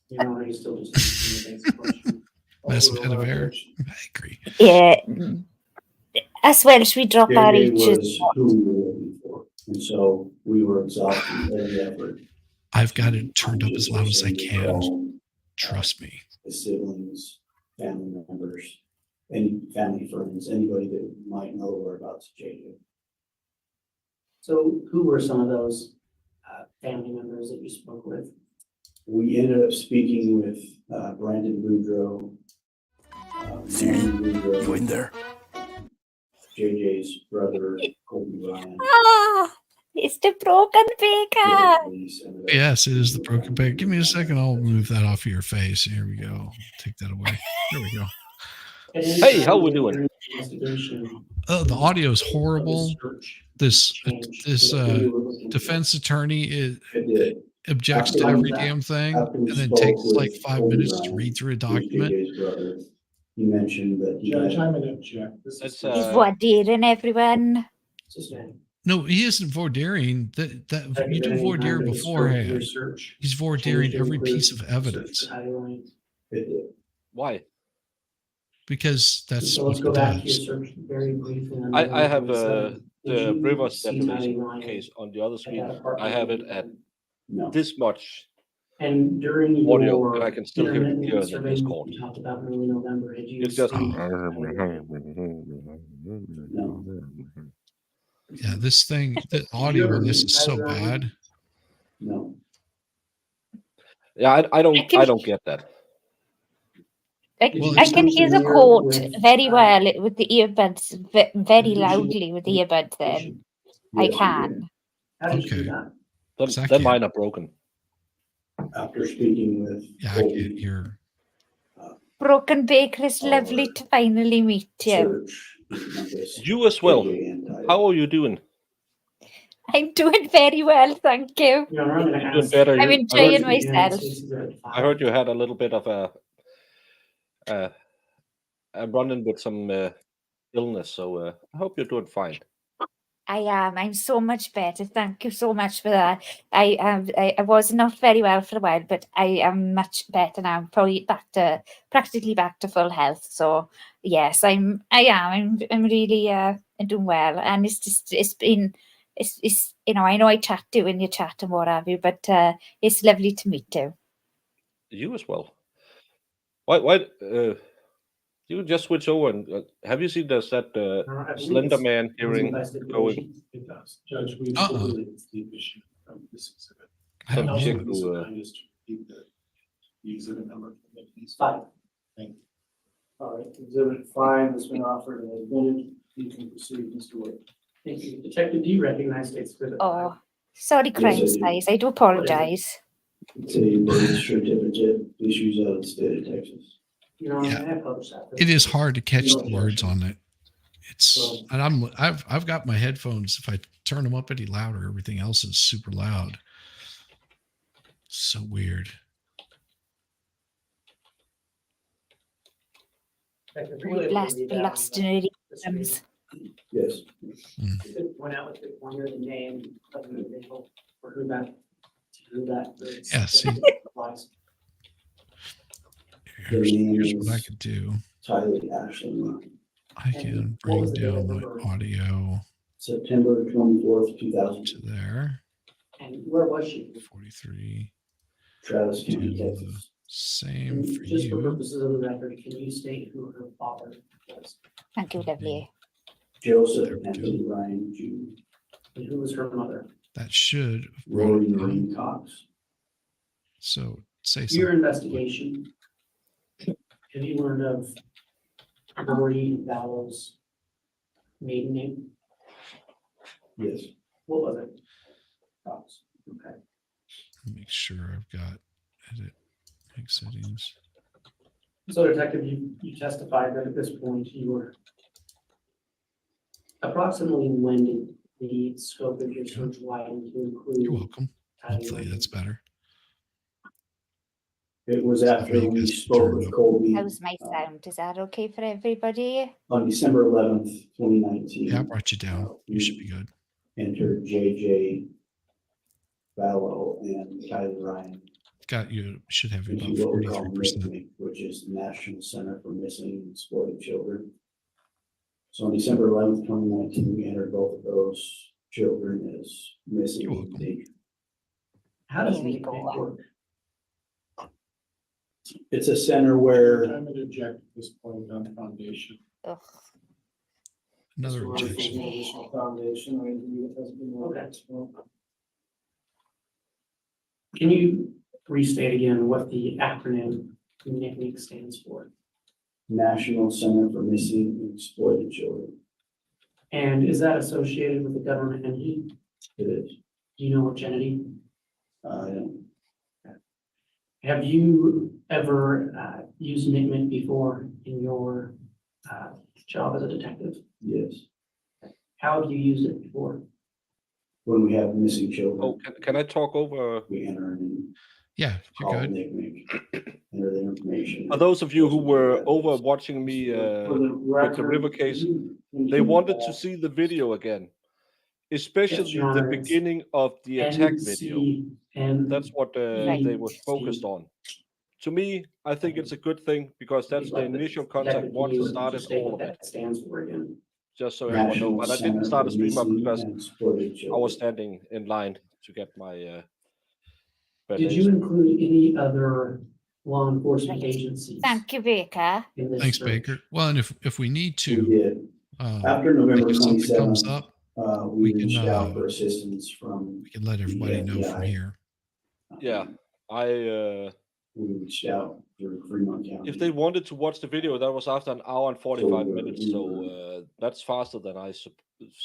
You know, are you still just asking the basic question? Massive head of hair. I agree. Yeah. As well, should we drop our JJ each? was who we were looking for. And so we were exhausting every effort. I've got it turned up as loud as I can. Trust me. His siblings, family members, any family friends, anybody that might know whereabouts of JJ. So who were some of those family members that you spoke with? We ended up speaking with Brandon Boudreaux. You in there? JJ's brother, Colby Ryan. Ah, it's the broken baker. Yes, it is the broken back. Give me a second. I'll move that off of your face. Here we go. Take that away. There we go. Hey, how we doing? Oh, the audio is horrible. This defense attorney is. It did. objects to every damn thing and then takes like 5 minutes to read through a document. JJ's brother, he mentioned that he Judge, had, I'm gonna object. This is. He's voir diring everyone. It's just been- No, he isn't voir diring. That you do voir dire beforehand. Research. He's voir diring every piece of evidence Why? because that's So what let's he go back to your does. search very briefly. on I have November 27th. Did the you Rivers see database Tylee Ryan case on the other at screen. that apartment I have it building? at no. this much And during audio, your and I can still hear it intermittent clearer than survey Discord. you talked about in early November, had you It's just seen No. Yeah, this thing, the audio on this is so bad. No. yeah. I don't get that. Well, I it's can not hear the familiar quote with, very uh, well with the earbuds, very the loudly with the earbuds then. I Yes, he did. can. How did you do Okay. that? Then, So I then can't- mine are broken. After speaking with Yeah, I can't Colby, hear. Broken Baker, it's Our lovely to finally meet you. search, he noticed You as well. JJ and Tylee. How are you doing? I'm doing very well, thank you. Your Honor, I'm gonna You're doing ask. better. I'm You- enjoying United myself. States Exhibit I 5. heard you had a little bit of a run-in with some illness, so I hope you're doing fine. I am. I'm so much better. Thank you so much for that. I was not very well for a while, but I am much better now. I'm probably practically back to full health. So yes, I'm really doing well. And it's you know, I know I chat to you when you chat and what have you, but it's lovely to meet you. You as well. Why? You just switch over and have you seen that I believe Slender it's- Man it's hearing investigation. going? It does. Judge, we Uh-uh. completely the issue from this exhibit. I don't Some know. chick Councilman, who, so kind as to repeat the exhibit number for me, please. 5. Thank you. All right, exhibit 5 has been offered and admitted. You can proceed, Mr. Wade. Thank you. Detective, do you recognize Exhibit 5? Oh, sorry, Yes, I crime do. size. I do apologize. It's a birth certificate issues out of the state of Texas. Your Honor, Yeah. may I publish that? It is hard to catch No the words objection. on it. It's and I've got my headphones. If I turn them up any louder, everything else is super loud. So weird. We lost in a reams. Yes. Point out with the pointer the name of the individual or who that Yeah, see. applies. Here's what I could do. Tylee Ashland, I can what was bring the date down of my her birth? September audio 24th, 2000, to there. And where was she? 43. Travis County, To Texas. same And for just for you. purposes of the record, can you state who her father was? Thank you, lovely. Joseph There we Anthony Ryan Jr., And who was her mother? That should have brought Lori it down. Marine Cox. So say Your something. investigation, have you learned of Lori Vallow's maiden name? Yes. What was it? Cox. Okay. Make sure I've got edit make settings. So Detective, you testified that at this point you were approximately when did the scope of your search widen to include? You're welcome. Tylee Hopefully Ryan? that's better. It was So after you we guys spoke turned with up. Colby How's my sound? Is that okay for everybody? on December 11th, 2019. Yeah, I brought you down. You should be good. Entered JJ Vallow and Tylee Ryan Got you should have you into about what we call 43%. NICMIC, which is the National Center for Missing and Exploited Children. So on December 11th, 2019, we entered both of those children as missing. You're and welcome. taken. How does Here we NICMIC go. work? It's a center where I'm gonna object at this point on the foundation. Ugh. Another Mr. Wade, objection. for the additional foundation, I agree it has been. Okay. Can you restate again what the acronym NICMIC stands for? National Center for Missing and Exploited Children. And is that associated with the government entity? It is. Do you know which entity? And Have you ever used NICMIC before in your job as a detective? yes, How have you used it before? when we have missing children, Oh, can I talk over? we enter in, Yeah, you're call good. NCMEC, enter the information. For those of you who were over watching me For the with the river record, case, can they you, wanted to see the video again, especially Your the Honor, it's beginning of the attack video. NCM. That's what they were focused on. To me, I think it's a good thing because that's the initial contact once it started, all of it. That stands for again. Just so everyone knows. National But I Center didn't start for a stream up Missing because and Exploited I was Children. standing in line to get my. Did you include any other law enforcement Right. agencies Thank you, Baker. in this Thanks, search? Baker. Well, and if we need We to, did. After like November if something comes 27th, up, we we can, reached out for assistance from we can let everybody know from FBI. here. Yeah, We reached out through Fremont County. if they wanted to watch the video, that was after an hour and 45 So, minutes. we So were that's faster than I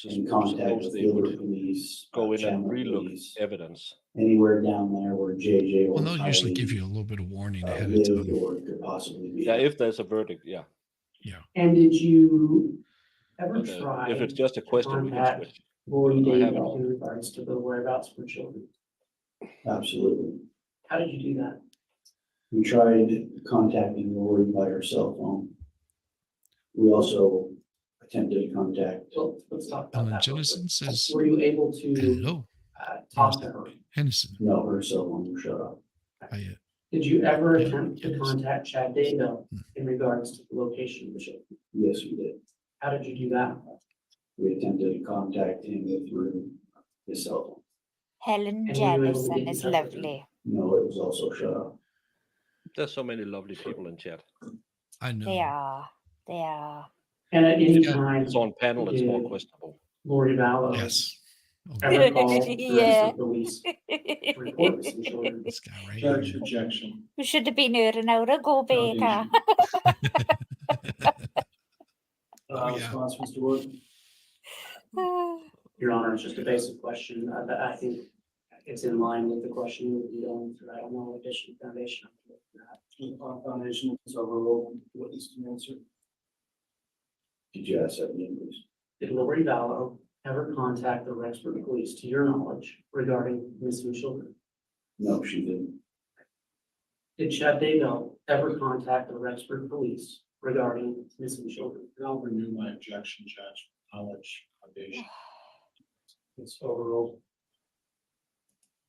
in contact suppose with they Gilbert would Police, go in and Chandler relook Police, evidence. anywhere down there where JJ or Well, they'll usually give Tylee, you a little bit of warning ahead of lived time. or could possibly be. Yeah, if there's a verdict, yeah. And did you ever But, try if it's just a to question, we can contact switch. Lori I haven't. Daybell in regards to the whereabouts for children? Absolutely. How did you do that? We tried contacting Lori by her cell phone. We also attempted to contact. Well, let's talk about Ellen that. real Jennison quick. says, Were you able to hello, talk to her? Henderson. No, her cell phone was shut off. Did you ever Yeah, attempt to yes. contact Chad Daybell in regards to the location of the children? Yes, we did. How did you do that? We attempted to contact him through his cell phone. Helen And were you able to Jennison get in is touch with her? lovely. No, it was also shut off. There's so many lovely people in chat. I know. They are. They are. And at any Yeah. time, It's on panel, it's more did questionable. Lori Vallow Yes. Oh, ever call the Yeah. police to report missing children? this guy right Judge here. objection. We should have been here an hour ago, Baker. Oh, yeah. Response, Mr. Wood? Your Honor, it's just a basic question. I think it's in line with the question we'll be going through. I don't know additional foundation. Upon foundation is overruled. Witness to answer. Did you ask that again, please? Did Lori Vallow ever contact the Rexburg Police, to your knowledge, regarding missing children? No, she didn't. Did Chad Daybell ever contact the Rexburg Police regarding missing children? And I'll renew my objection, Judge. Knowledge foundation. It's overruled.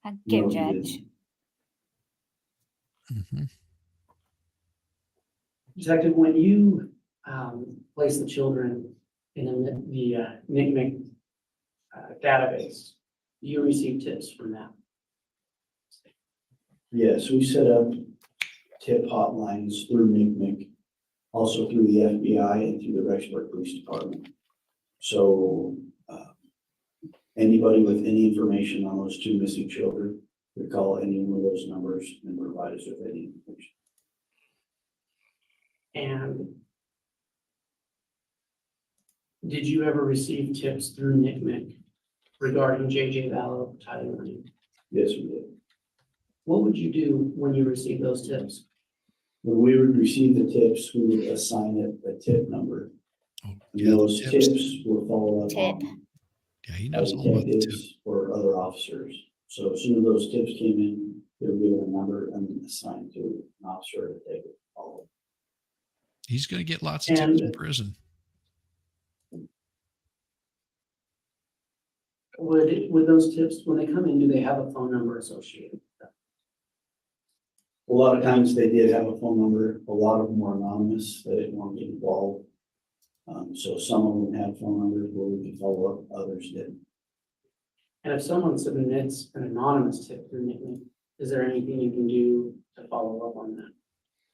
Thank you, No, he Judge. didn't. Mhm. Detective, when you place the children in the NCMEC database, you receive tips from that. Yes, we set up tip hotlines through NCMEC, also through the FBI and through the Rexburg Police Department. So anybody with any information on those two missing children could call any one of those numbers and provide us with any information. And did you ever receive tips through NCMEC regarding JJ Vallow, Tylee? Yes, we did. What would you do when you receive those tips? When we would receive the tips, we would assign it a tip number. Oh, And yeah, the those tips. tips were followed up Tip. on Yeah, he by knows all about the tip. detectives or other officers. So as soon as those tips came in, they were given a number and assigned to an officer to take it follow. He's going to get lots of tips in And prison. would those tips, when they come in, do they have a phone number associated with them? A lot of times they did have a phone number. A lot of them were anonymous. They didn't want to get involved. So some of them had phone numbers where we could follow up, others didn't. And if someone submits an anonymous tip through NCMEC, is there anything you can do to follow up on that?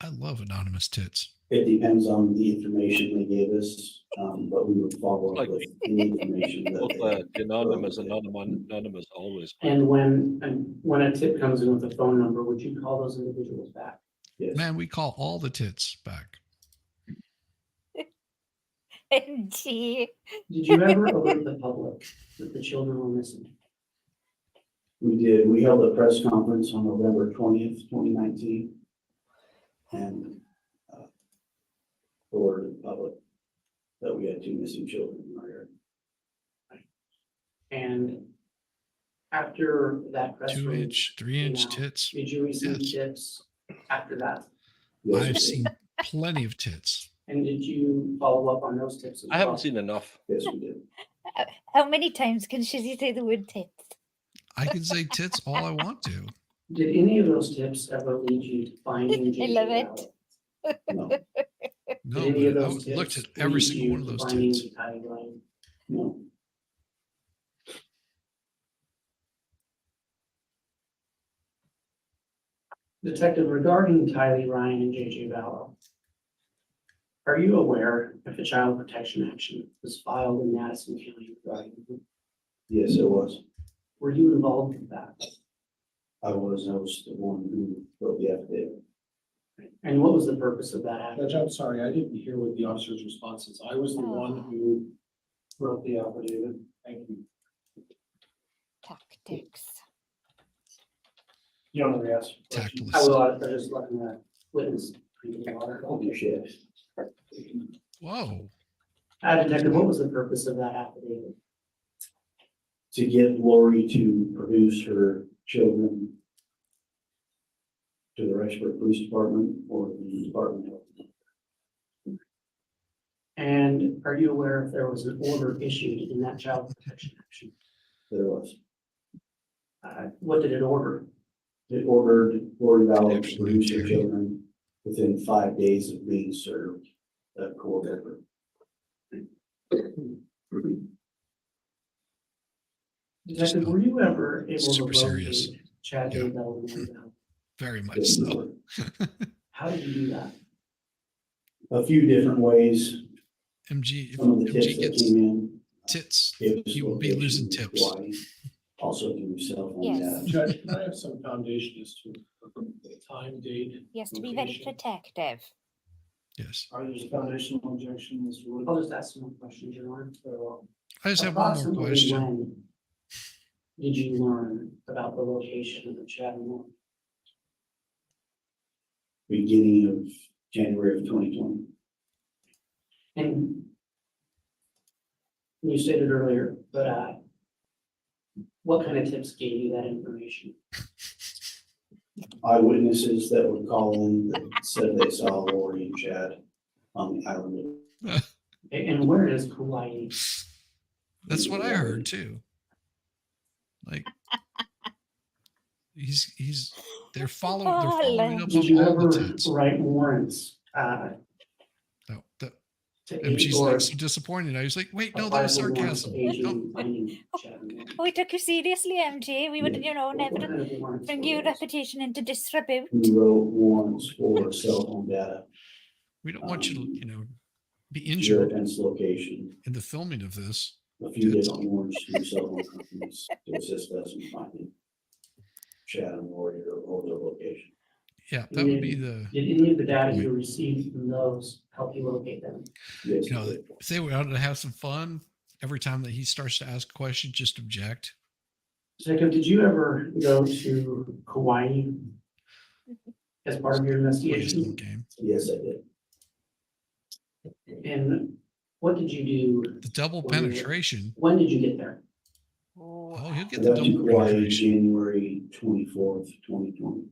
I love anonymous tits. It depends on the information they gave us, but we would follow up Like with any information that both they had. anonymous and anonymous always. And when a tip comes in with a phone number, would you call those individuals back? Yes. Man, we call all the tits back. Gee. Did you ever alert the public that the children were missing? We did. We held a press conference on November 20th, 2019. And alerted the public that we had two missing children in our area. And After that press 2 release inch, 3 came inch out, tits. did you receive Yes. tips after that? Yes, we I've did. seen plenty of tits. And did you follow up on those tips as I haven't well? seen enough. Yes, we did. How many times can Shizzy say the word tits? I can say tits all I want to. Did any of those tips ever lead you to finding I love JJ it. Vallow? No, No, Did any of but I those looked at tips every lead single you one of to those finding tits. Tylee Ryan? no. Detective, regarding Tylee Ryan and JJ Vallow, are you aware if a child protection action was filed in Madison County? Yes, it was. Were you involved with that? I was the one who wrote the affidavit. And what was the purpose of that action? Judge, I'm sorry, I didn't hear what the officer's response is. I was the one who Wrote the affidavit. thank you. Tactics. You don't really ask. Tactless. I will, I just letting the witness drink the water. Oh, shit. Whoa. Detective, what was the purpose of that affidavit? To get Lori to produce her children to the Rexburg Police Department or the Department of Health. And are you aware if there was an order issued in that child protection action? There was. What did it order? It ordered Lori Vallow to produce her children within 5 days of being served at court order. Detective, were you ever able to Super serious. locate Chad Yeah. Daybell and Lori Vallow? Very much so. How did you do that? A few different ways. MG, if Some of the MG tips that gets came in. tits, It was he would be losing location tips. Hawaii, also through cell phone Yes. data. Judge, can I have some foundation as to the time, date? He has to be very location? protective. Yes. Are there foundational objection, Mr. Wood? I'll just ask some more questions, Your Honor. I just have one more Approximately question. when did you learn about the location of the Chad and Lori? Beginning of January of 2020. And you stated earlier, but what kind of tips gave you that information? Eyewitnesses that would call in that said they saw Lori and Chad on the island. And where is Kauai? That's what I heard too. Like they're following up Did on you all ever the tits. write warrants? No, To and aid she's or like so disappointed. I was like, wait, no, that was apply for warrants sarcasm. to aid you No. in finding Chad and Lori? We took you seriously, MJ. We would, never What kind of warrants bring were your those? reputation into disrepute. We wrote warrants for cell phone data, We don't want you to, be zero injured fence location, in the filming of this. a few different warrants through cell phone companies to assist us in finding Chad and Lori or their location. Yeah, that would be the. Did any of the data you received from those help you locate them? Yes, If they were out to have some fun, every time that he starts to ask a question, just object. Jacob, did you ever go to Kauai as part of your investigation? Yes, I did. And what did you do? The double when you- penetration. When did you get there? Oh, he'll I get the left to double Hawaii penetration. January 24th, 2020.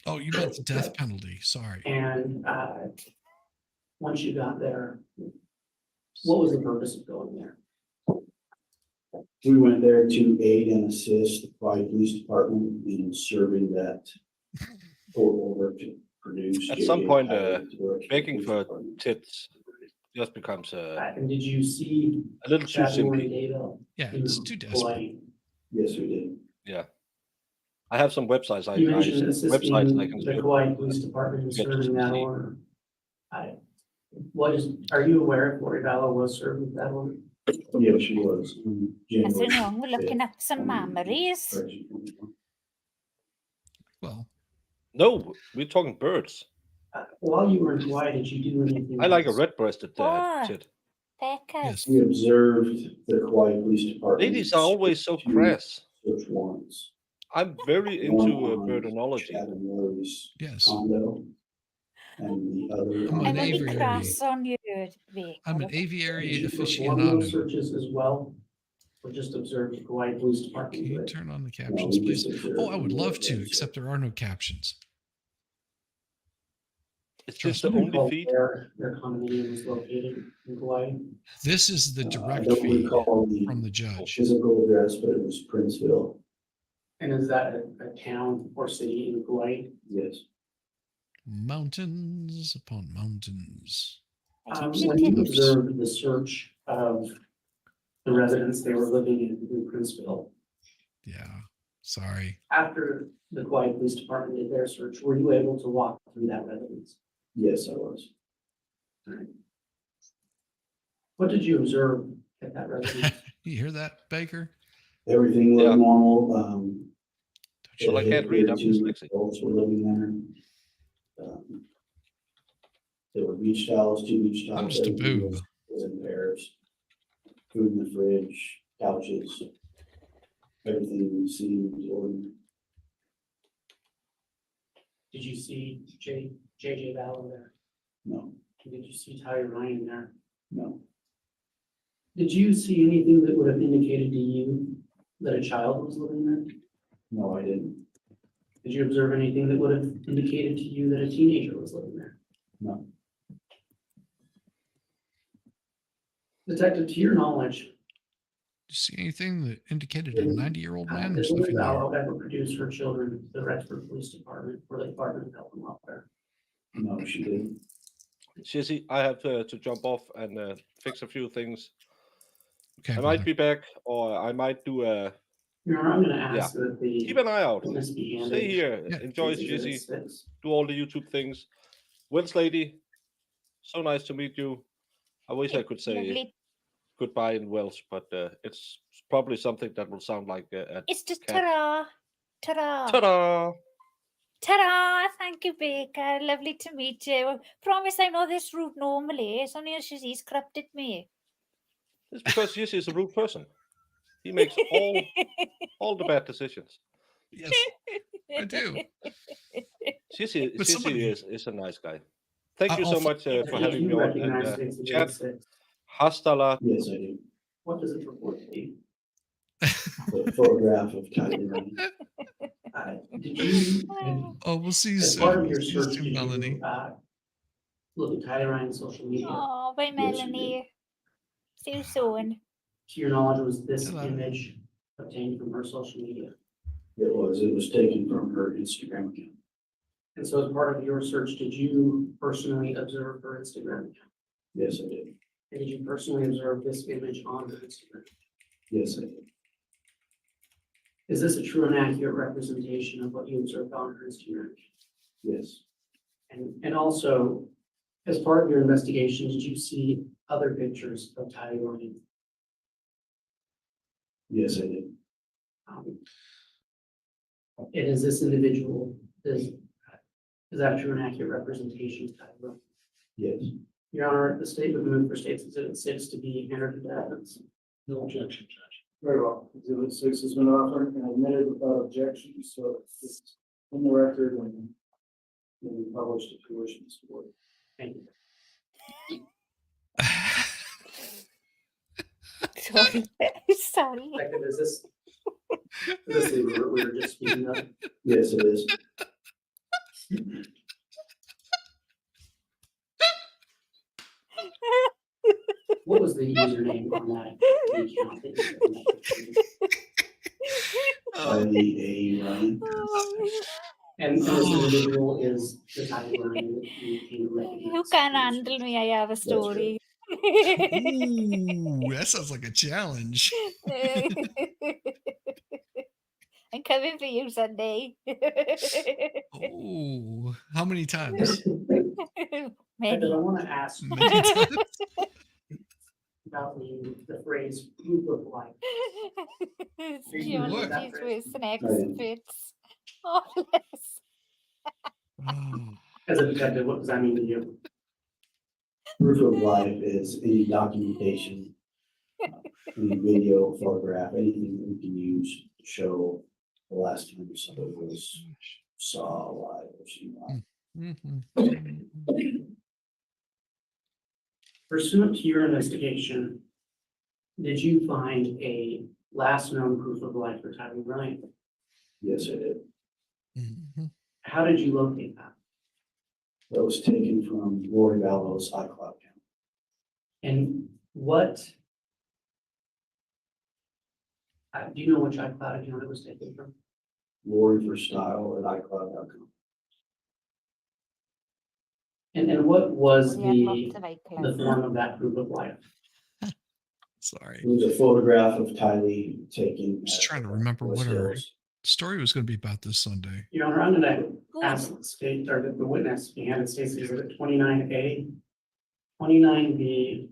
Oh, you meant the death penalty. Sorry. And once you got there, what was the purpose of going there? We went there to aid and assist the Hawaii Police Department in serving that court order to produce. At some JJ point, Tylee to the Rexburg begging Police for Department. tits just becomes And did you see a little too Chad and Lori simply. Daybell Yeah, in it's too desperate. Hawaii? Yes, we did. Yeah. I have some websites You mentioned websites I can assisting the Kauai Police Department in get to serving that see. order. Are you aware if Lori Vallow was served with that order? Yeah, she was. Nothing wrong with looking up some memories. Well, No, we're talking birds. While you were in Hawaii, did you do anything? I like a else? red-breasted Oh. tit. Peckers. We observed the Hawaii Police Department. Ladies are always so to crass. Search warrants. I'm very One into on birdonology. Chad and Lori's yes. condo. And the other. I'm on an I'm only aviary. cross on you, Vic. I'm an aviary Did you perform those aficionado. searches as well? or just observed the Kauai Police Can Department? you do it? turn on the captions, we just please? observed Oh, I would the love to, events. except there are no captions. Is this Trust the me. Do you only recall feed? where their condominium was located in Kauai? This is the I direct don't feed recall from the judge. physical address, but it was Princeville. And is that a town or city in Kauai? Yes. Mountains upon mountains. When you observed the search of the residents they were living in Princeville, Yeah, sorry. after the Kauai Police Department did their search, were you able to walk through that residence? Yes, I was. What did you observe at that residence? You hear that, Baker? Everything looked Yeah. normal. Well, I can't read. I'm dyslexic. Adults were living there. There were beach towels, 2 beach towels. I'm just a everything boob. was in pairs. Food in the fridge, couches. Everything seemed ordinary. Did you see JJ Vallow there? No, Did you see Tylee Ryan there? no, Did you see anything that would have indicated to you that a child was living there? no, I didn't. Did you observe anything that would have indicated to you that a teenager was living there? No. Detective, to your knowledge, Did you see anything that indicated a 90-year-old man was did Lori living there? Vallow ever produce her children to the Rexford Police Department or the Department of Health and Welfare? No, she didn't. Shizzy, I have to jump off and fix a few things. Okay, I brother. might be back, or I might do a. Your Honor, I'm gonna ask that the Keep an eye out. witness be handed. Stay here. Yeah. Enjoy Exhibit Shizzy. 6. Do all the YouTube things. Wills lady, so nice to meet you. I wish I could say Lovely. goodbye in Welsh, but it's probably something that will sound like a It's just cat. ta-da. Ta-da. Ta-da! Ta-da! Thank you, Baker. Lovely to meet you. Promise I'm not this rude normally. It's only she's corrupted me. It's because Shizzy is a rude person. He makes all the bad decisions. Yes, I do. But somebody- is a nice guy. Thank you I'll so much Do for having me you on. recognize And Exhibit chat, 6? hasta la. Yes, I do. What does it report to be? The photograph of Tylee Ryan. Did you, Oh, we'll see you as soon. part of your See you search, soon, did Melanie. you look at Tylee Ryan's social media? Oh, bye, Melanie. See you soon. To your knowledge, was this Hello. image obtained from her social media? It was taken from her Instagram account. And so as part of your search, did you personally observe her Instagram account? Yes, I did. And did you personally observe this image on her Instagram? Yes, I did. Is this a true and accurate representation of what you observed on her Instagram? Yes, And also, as part of your investigation, did you see other pictures of Tylee Ryan? yes, I did. And is this individual, is that a true and accurate representation of Tylee Ryan? Yes. Your Honor, the state would move for State's Exhibit 6 to be entered into evidence. No objection, Judge. Very well. Exhibit 6 has been offered and admitted without objection, so it's in the record and will be published if you wish, Mr. Board. Thank you. Sorry. Sorry. Detective, is this the route we were just speaking of? Yes, it is. What was the username on that account? Tylee A. Ryan. And this individual is the Tylee Ryan that you can recognize. You can't handle me. I have a story. Ooh, that sounds like a challenge. I'm coming for you Sunday. Oh, how many times? Because Many. I want to ask Many times. about the phrase proof of life. Geology's with an Right. experts. Oh, bless. Oh, As a detective, what does that mean to you? Proof of life is any documentation, any video, photograph, anything that we can use to show the last time somebody was saw alive or seen alive. mhm. Pursuant to your investigation, Did you find a last known proof of life for Tylee Ryan? Yes, I did. Mhm. How did you locate that? That was taken from Lori Vallow's iCloud account. And what? Do you know which iCloud account it was taken from? Lori for style at iCloud.com. And what was We had lots the of iCloud. form of that proof of life? Sorry. It was a photograph of Tylee taken. Just at, trying to remember West what our Hills. story was going to be about this Sunday. Your Honor, I'm gonna ask the state or the witness behind State's Exhibit 29A, 29B,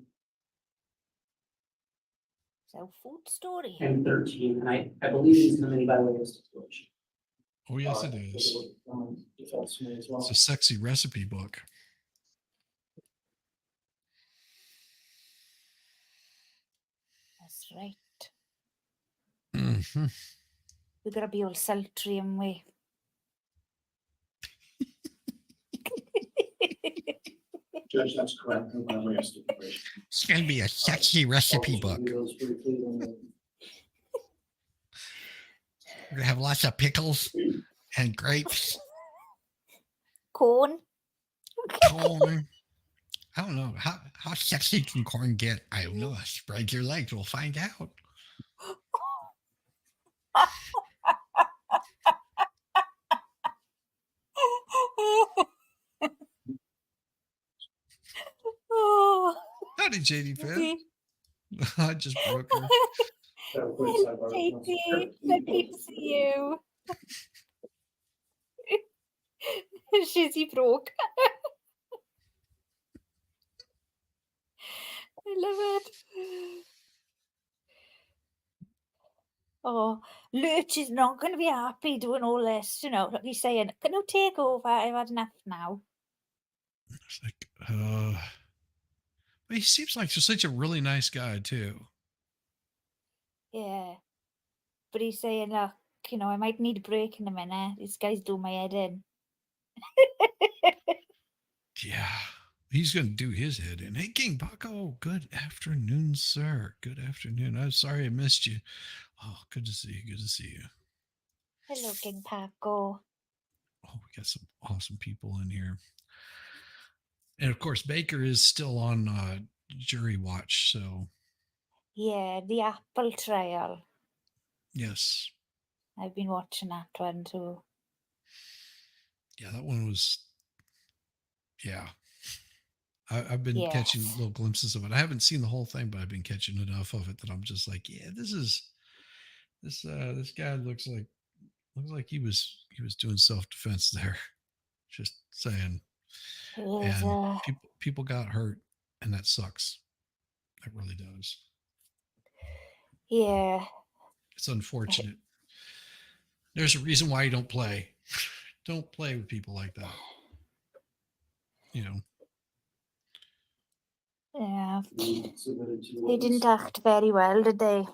So food story. and 13, and I believe these come in by way of stipulation. Oh, yes, it is. Defense me as well. It's a sexy recipe book. That's right. Mm-hmm. We gotta be all sultry and we. Judge, that's correct. No, by way of stipulation. It's going to be a sexy recipe I'll book. review those briefly when the- We're going to have lots of pickles and grapes, Corn. corn. I don't know. How sexy can corn get? I don't know. Spread your legs. We'll find out. Oh. Howdy, JD Finn. I just broke her. that quick sidebar. JT, lucky to see you. Shizzy broke. I love it. Oh, Lurch is not going to be happy doing all this, you know. He's saying, "Can you take over? I've had enough now." It's like, but he seems like just such a really nice guy too. Yeah. But he's saying, look, you know, I might need a break in a minute. This guy's doing my head in. Yeah, he's going to do his head in. Hey, King Bucko, good afternoon, sir. Good afternoon. I'm sorry I missed you. Oh, good to see you. Good to see you. Hello, King Paco. Oh, we got some awesome people in here. And of course, Baker is still on jury watch. So, Yeah, the Apple Trial. yes. I've been watching that one too. Yeah, that one was, yeah. I've been Yes. catching little glimpses of it. I haven't seen the whole thing, but I've been catching enough of it that I'm just like, yeah, this guy looks like he was doing self-defense there. Just saying. There's, And people got hurt, and that sucks. It really does. yeah. It's unfortunate. There's a reason why you don't play. Don't play with people like that. You know. Yeah. submitted to They didn't act very well, did they?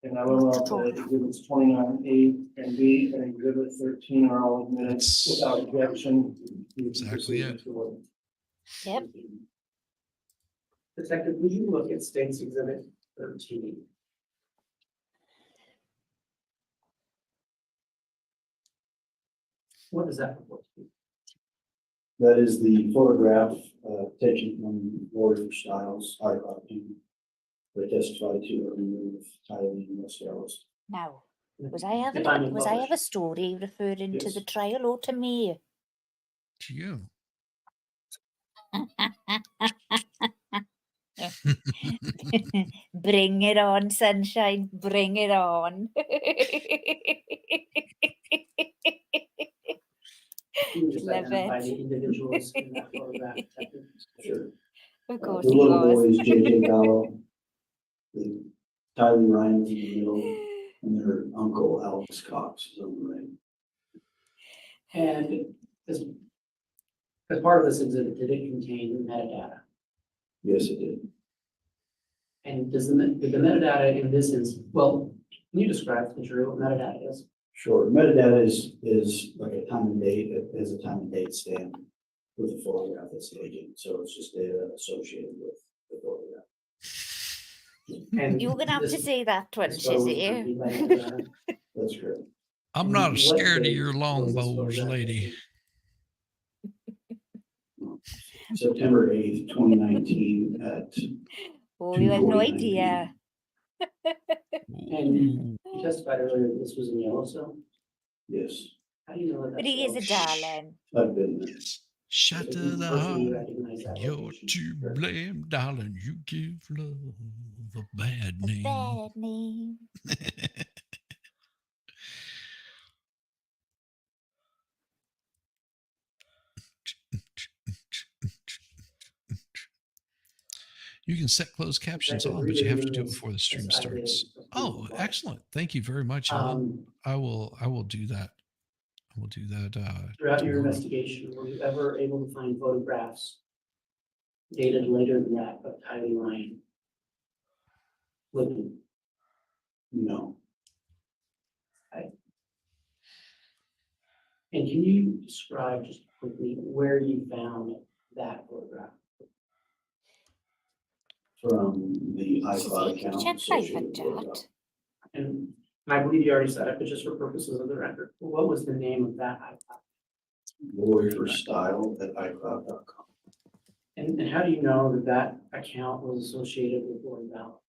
And I will note that exhibits 29A and B and exhibit 13 are all admitted without objection. Exactly it. Yep. Detective, would you look at State's Exhibit 13? What does that report to be? That is the photograph taken from Lori Styles' iCloud account. They testified to a removal of Tylee and West Hills. Now, was I If I'm have a story referring to Yes. the trial or to me? To you. Bring it on, sunshine. Bring it on. Can you just Love identify it. the individuals in that photograph, Detective? Sure. Of course The he little was. boy is J.J. Vallow. The Tylee Ryan's in the middle, and their uncle Alex Cox is on the right. And as part of this exhibit, did it contain metadata? Yes, it did. And did the metadata in this instance, well, can you describe to the jury what metadata is? Sure. Metadata is like a time and date, it has a time and date stamp with a photograph that's taken. So it's just data associated with the photograph. And You're gonna have to this- say that one, this photo was Shizzy. accompanied by a letter. That's correct. I'm And not what scared of date your was this longbows, photograph lady. September 8th, 2019 at Oh, you had no 2:49 idea. And you testified earlier that this was in Yellowstone. Yes, How do you know that? But that's he is a Yellowstone? darling. I've been there. Shatter You the personally heart. recognize that You're location. to blame, darling. You give love a bad A name. bad name. You can set closed captions on, but you have to do it before the stream starts. Oh, excellent. Thank you very much, Alan. I will do that. I will do that. Throughout your tomorrow. investigation, were you ever able to find photographs dated later than that of Tylee Ryan? Living? No, And can you describe just quickly where you found that photograph? from the iCloud Shizzy, account. check associated private with chat. that. And I believe you already said it, but just for purposes of the record, what was the name of that iCloud? Lori for style at iCloud.com. And how do you know that that account was associated with Lori Vallow?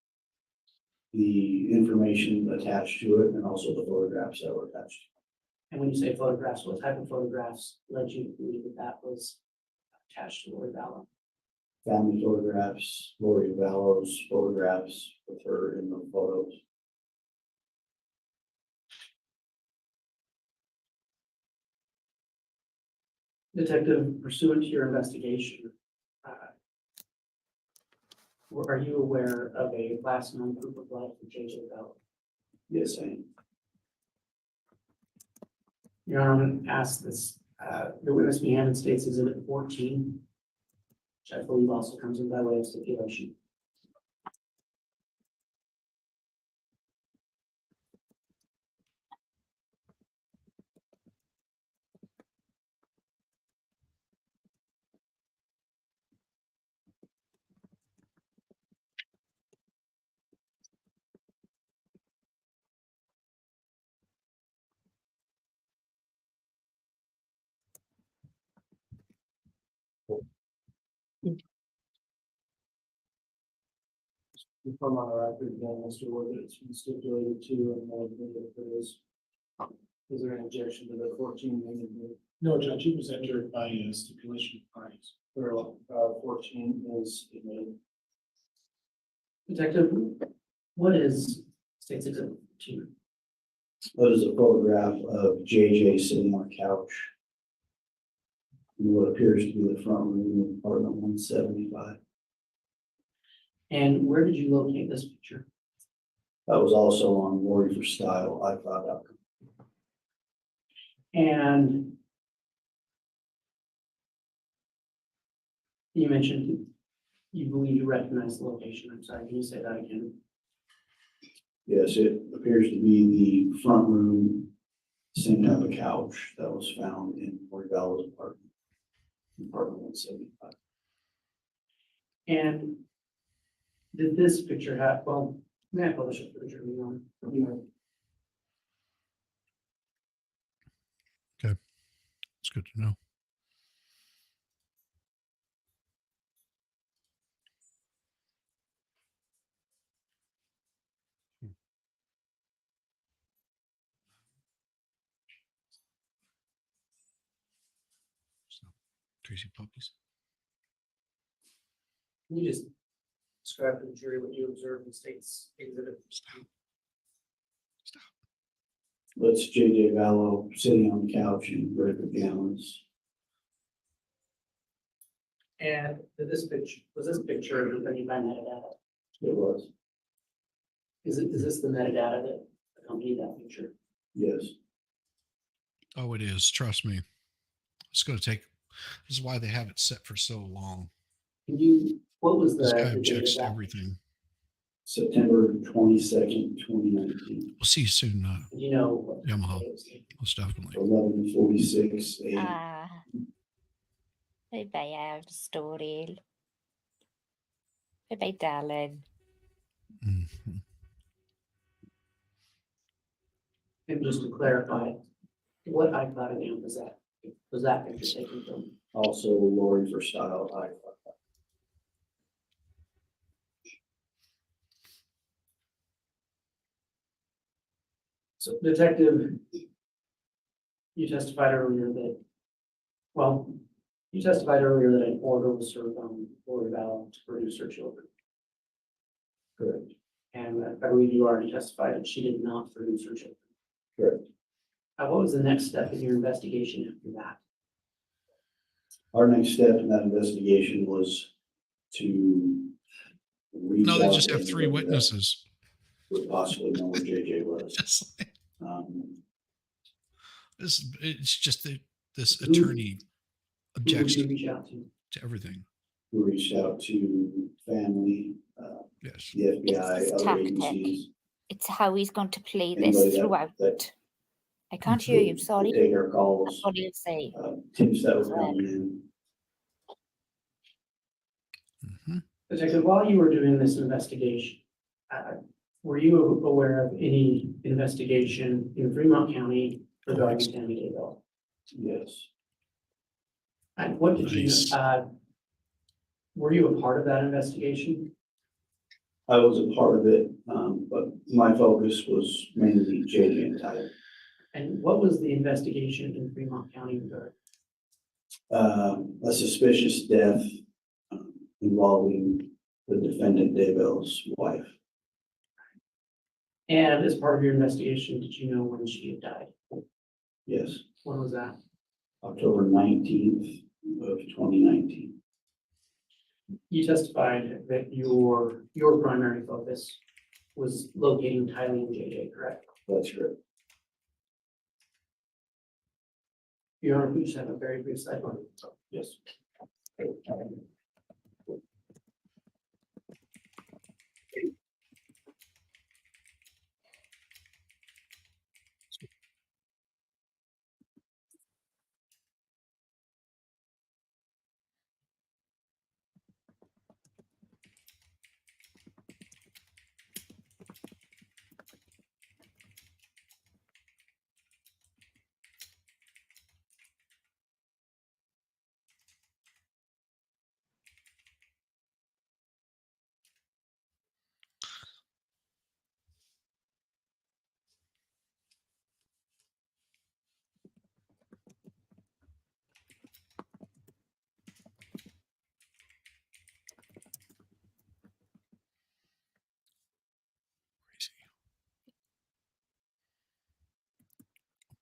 The information attached to it and also the photographs that were attached. And when you say photographs, what type of photographs led you to believe that that was attached to Lori Vallow? Family photographs, Lori Vallow's photographs with her in the photos. Detective, pursuant to your investigation, are you aware of a class 9 proof of life for J.J. Bell? Yes, I am. Your Honor, I'm gonna ask this, the witness be handed States Exhibit 14, which I believe also comes in by way of stipulation. From our record, again, Mr. Wood, it's been stipulated to, and if there is there an objection to the 14 million? No, Judge, it was entered by stipulation of parties. Or 14 is admitted. Detective, what is States Exhibit 2? That is a photograph of JJ sitting on a couch in what appears to be the front room of apartment 175. And where did you locate this picture? That was also on Lori for Style, iCloud.com. And you mentioned you believe you recognize the location. I'm sorry, can you say that again? Yes, it appears to be the front room sitting on the couch that was found in Lori Vallow's apartment, apartment 175. And did this picture have, well, may I publish a picture? You know, It's good to know. Crazy puppies. Can you just describe to the jury what you observed in States Exhibit? That's JJ Vallow sitting on the couch in red pajamas. And did this picture, was this picture accompanied by metadata? It was, Is this the metadata that accompanied that picture? yes. Oh, it is. Trust me. It's going to take. This is why they have it set for so long. Can you, what was This guy the date objects of to that? everything. September 22nd, 2019. We'll see you soon, You know. what Yamaha. date it was taken? Most definitely. 11:46 a.m. Ah. Bye-bye, our story. Bye-bye, darling. Mhm. And just to clarify, what iCloud account was that? Was that picture taken from? Also Lori for style. So Detective, you testified earlier that, well, you testified earlier that an order was served on Lori Vallow to produce her children. Correct. And I believe you already testified that she did not produce her children. Correct. What was the next step in your investigation after that? Our next step in that investigation was to reach No, they out just to have three anybody that witnesses. would possibly know where JJ was. Just like, it's just this Who- attorney Who would you objects reach out to? to everything. We reached out to family, Yes. the FBI, It's other tactic. agencies. It's how he's going to play Anybody this that- throughout. that I can't hear you, would sorry. Take our That's calls, what he'll say. tips that were coming in. Mm-hmm. Detective, while you were doing this investigation, were you aware of any investigation in Fremont County regarding Tammy Daybell? Yes. And what did Nice. you, were you a part of that investigation? I was a part of it, but my focus was mainly JJ and Tylee. And what was the investigation in Fremont County regarding? A suspicious death involving the defendant Daybell's wife. And as part of your investigation, did you know when she had died? Yes, When was that? October 19th of 2019. You testified that your primary focus was locating Tylee and JJ, correct? That's correct. Your Honor, we just have a very brief sidebar. Yes.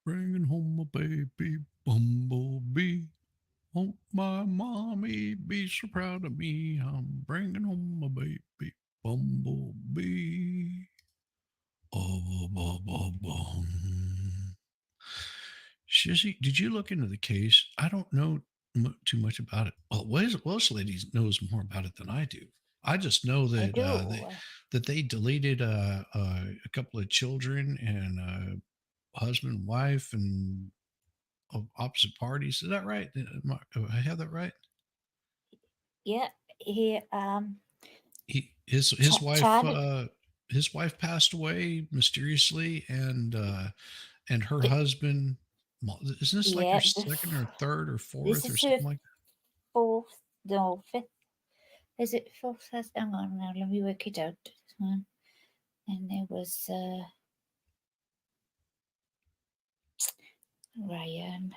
Bringing home a baby bumblebee. Won't my mommy be so proud of me? I'm bringing home a baby bumblebee. Oh, Shizzy, did you look into the case? I don't know too much about it. Well, Welsh lady knows more about it than I do. I just know I that do. they deleted a couple of children and husband and wife and of opposite parties. Is that right? I have that right? Yeah, His wife Chad. his wife passed away mysteriously, and her husband. Isn't this like Yeah, her second or third or this fourth or is something her like fourth, no, fifth. Is it fourth? Hang on now, let me work it out. And there was Ryan.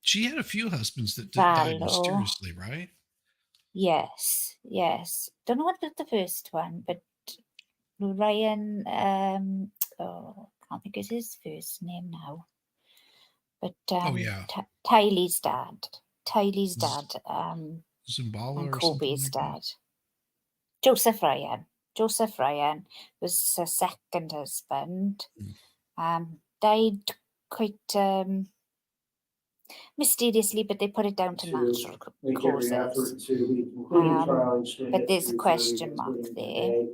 She had a few husbands that died mysteriously, right? Yes. Don't know about the first one, but Ryan, can't think of his first name now. But yeah. Tylee's dad. Zimbala and or something Kobe's like dad. Joseph Ryan was her second husband. Died quite mysteriously, but they put it down to natural causes. But there's a question mark there.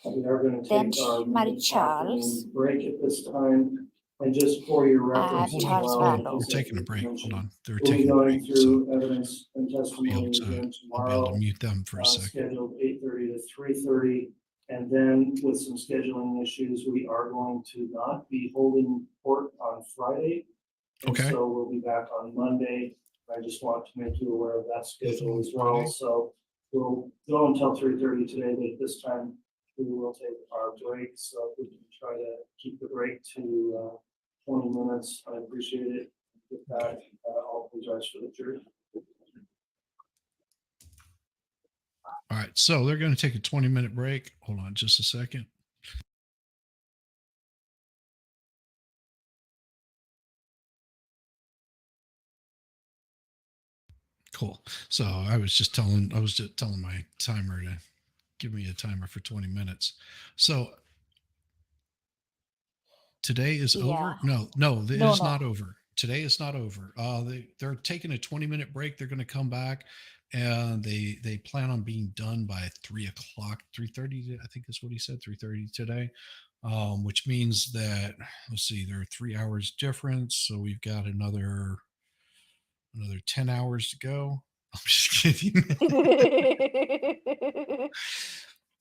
We are going to Then take our she married Charles. break at this time. And just for your reference, Hold Charles on. Vallow. We're taking a break. Hold on. They're we'll be taking a break. going through evidence and testimony I'll be again able tomorrow. to mute them for a second. Scheduled 8:30 to 3:30. And then with some scheduling issues, we are going to not be holding court on Friday. And Okay. so we'll be back on Monday. I just want to make you aware of that schedule as well. Friday. So we'll go until 3:30 today, but at this time we will take our break. So we can try to keep the break to 20 minutes. I appreciate it. With that, I'll apologize for the jury. All right. So they're going to take a 20-minute break. Hold on just a second. Cool. So I was just telling my timer to give me a timer for 20 minutes. So today is over? No, it is not over. Today is not over. They're taking a 20-minute break. They're going to come back, and they plan on being done by 3:30. I think is what he said, 3:30 today. Which means that, let's see, there are 3 hours difference. So we've got another 10 hours to go. I'm just kidding.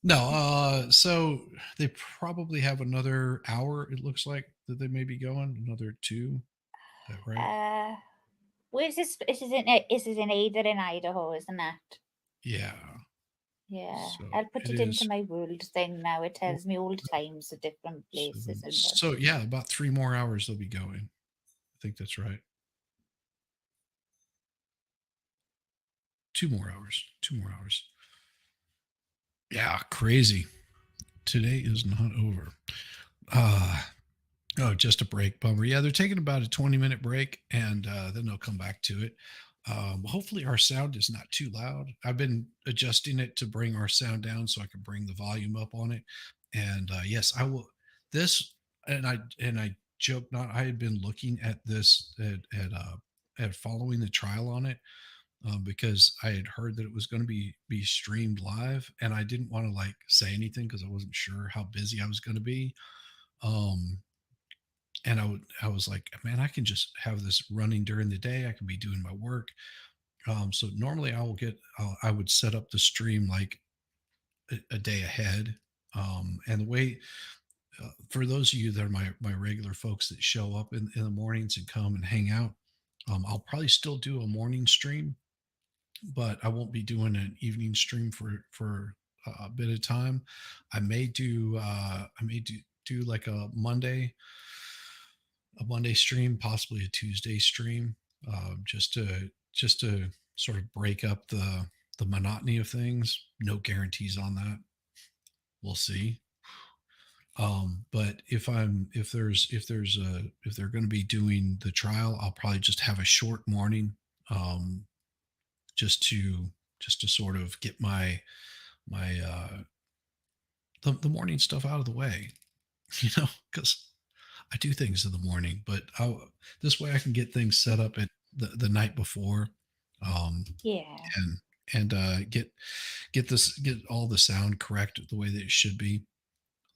No, so they probably have another hour, it looks like, that they may be going, another 2. Is that right? Where's this? This is in either in Idaho, isn't it? Yeah. Yeah. So I'll put it it into is my world thing now. It tells me all the times of different places. So yeah, about 3 more hours they'll be going. I think that's right. 2 more hours. 2 more hours. Yeah, crazy. Today is not over. Oh, just a break. Bummer. Yeah, they're taking about a 20-minute break, and then they'll come back to it. Hopefully our sound is not too loud. I've been adjusting it to bring our sound down so I can bring the volume up on it. And yes, I will. This and I joke not. I had been looking at this at following the trial on it because I had heard that it was going to be streamed live, and I didn't want to like say anything because I wasn't sure how busy I was going to be. And I was like, man, I can just have this running during the day. I can be doing my work. So normally I would set up the stream like a day ahead. And the way, for those of you that are my regular folks that show up in the mornings and come and hang out, I'll probably still do a morning stream, but I won't be doing an evening stream for a bit of time. I may do like a Monday stream, possibly a Tuesday stream, just to sort of break up the monotony of things. No guarantees on that. We'll see. But if they're going to be doing the trial, I'll probably just have a short morning, just to sort of get my the morning stuff out of the way, because I do things in the morning, but this way I can get things set up at the night before, Yeah. and get all the sound correct the way that it should be.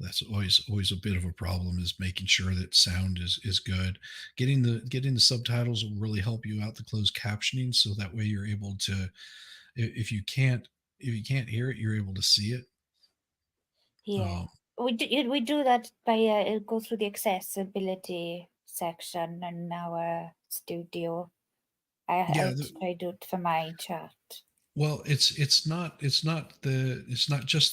That's always a bit of a problem, is making sure that sound is good. Getting the subtitles will really help you out, the closed captioning, so that way you're able to, if you can't hear it, you're able to see it. Yeah. We do that by go through the accessibility section in our studio. I try to do it for my chat. Well, it's not just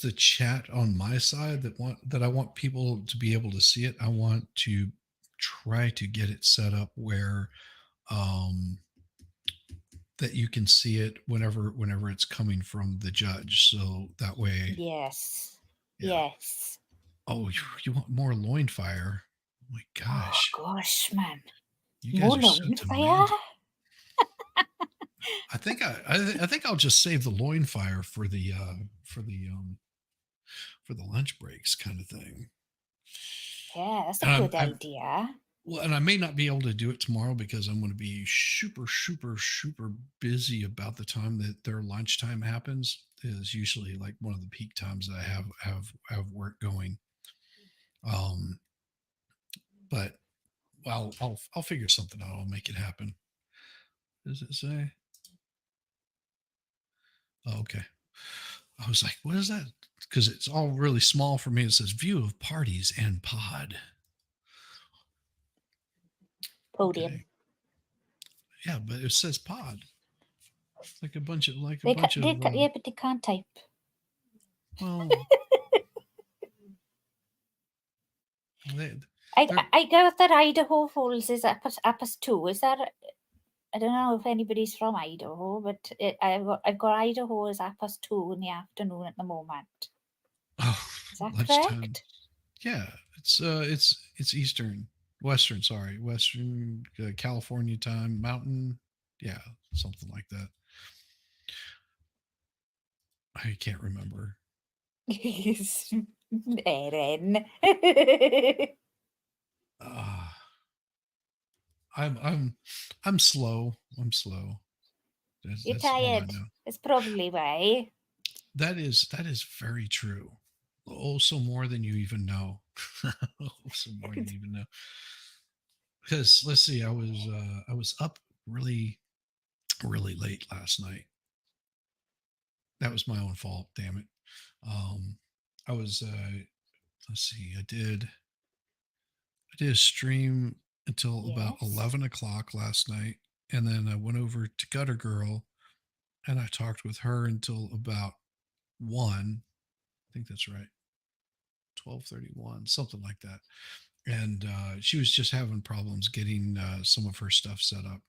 the chat on my side that I want people to be able to see it. I want to try to get it set up where that you can see it whenever it's coming from the judge. So that way. Yes. Yeah. Yes. Oh, you want more loin fire? Oh my gosh. Oh gosh, man. You guys More are so loin fire? demanding. I think I'll just save the loin fire for the lunch breaks kind of thing. Yeah, that's a And good idea. Well, and I may not be able to do it tomorrow because I'm going to be super, super, super busy about the time that their lunchtime happens. Is usually like one of the peak times that I have work going. But I'll figure something out. I'll make it happen. Does it say? Oh, okay. I was like, what is that because it's all really small for me. It says view of parties and pod. Podium. Okay. Yeah, but it says pod. Like a bunch of Yeah, but they can't type. well, I got that Idaho Falls is up as 2. Is that? I don't know if anybody's from Idaho, but I've got Idaho as up as 2 in the afternoon at the moment. oh, Is that lunchtime. correct? Yeah, it's Western California time, Mountain. Yeah, something like that. I can't remember. Erin. I'm slow. I'm slow. You're That's all I tired. know. It's probably why. That is very true. Also more than you even know. Also more than you even know. Because let's see, I was up really late last night. That was my own fault, damn it. I was let's see, I did a stream until about 11 o'clock last night, and then I went over to Gutter Girl and I talked with her until about 1. I think that's right. 12:31, something like that. And she was just having problems getting some of her stuff set up.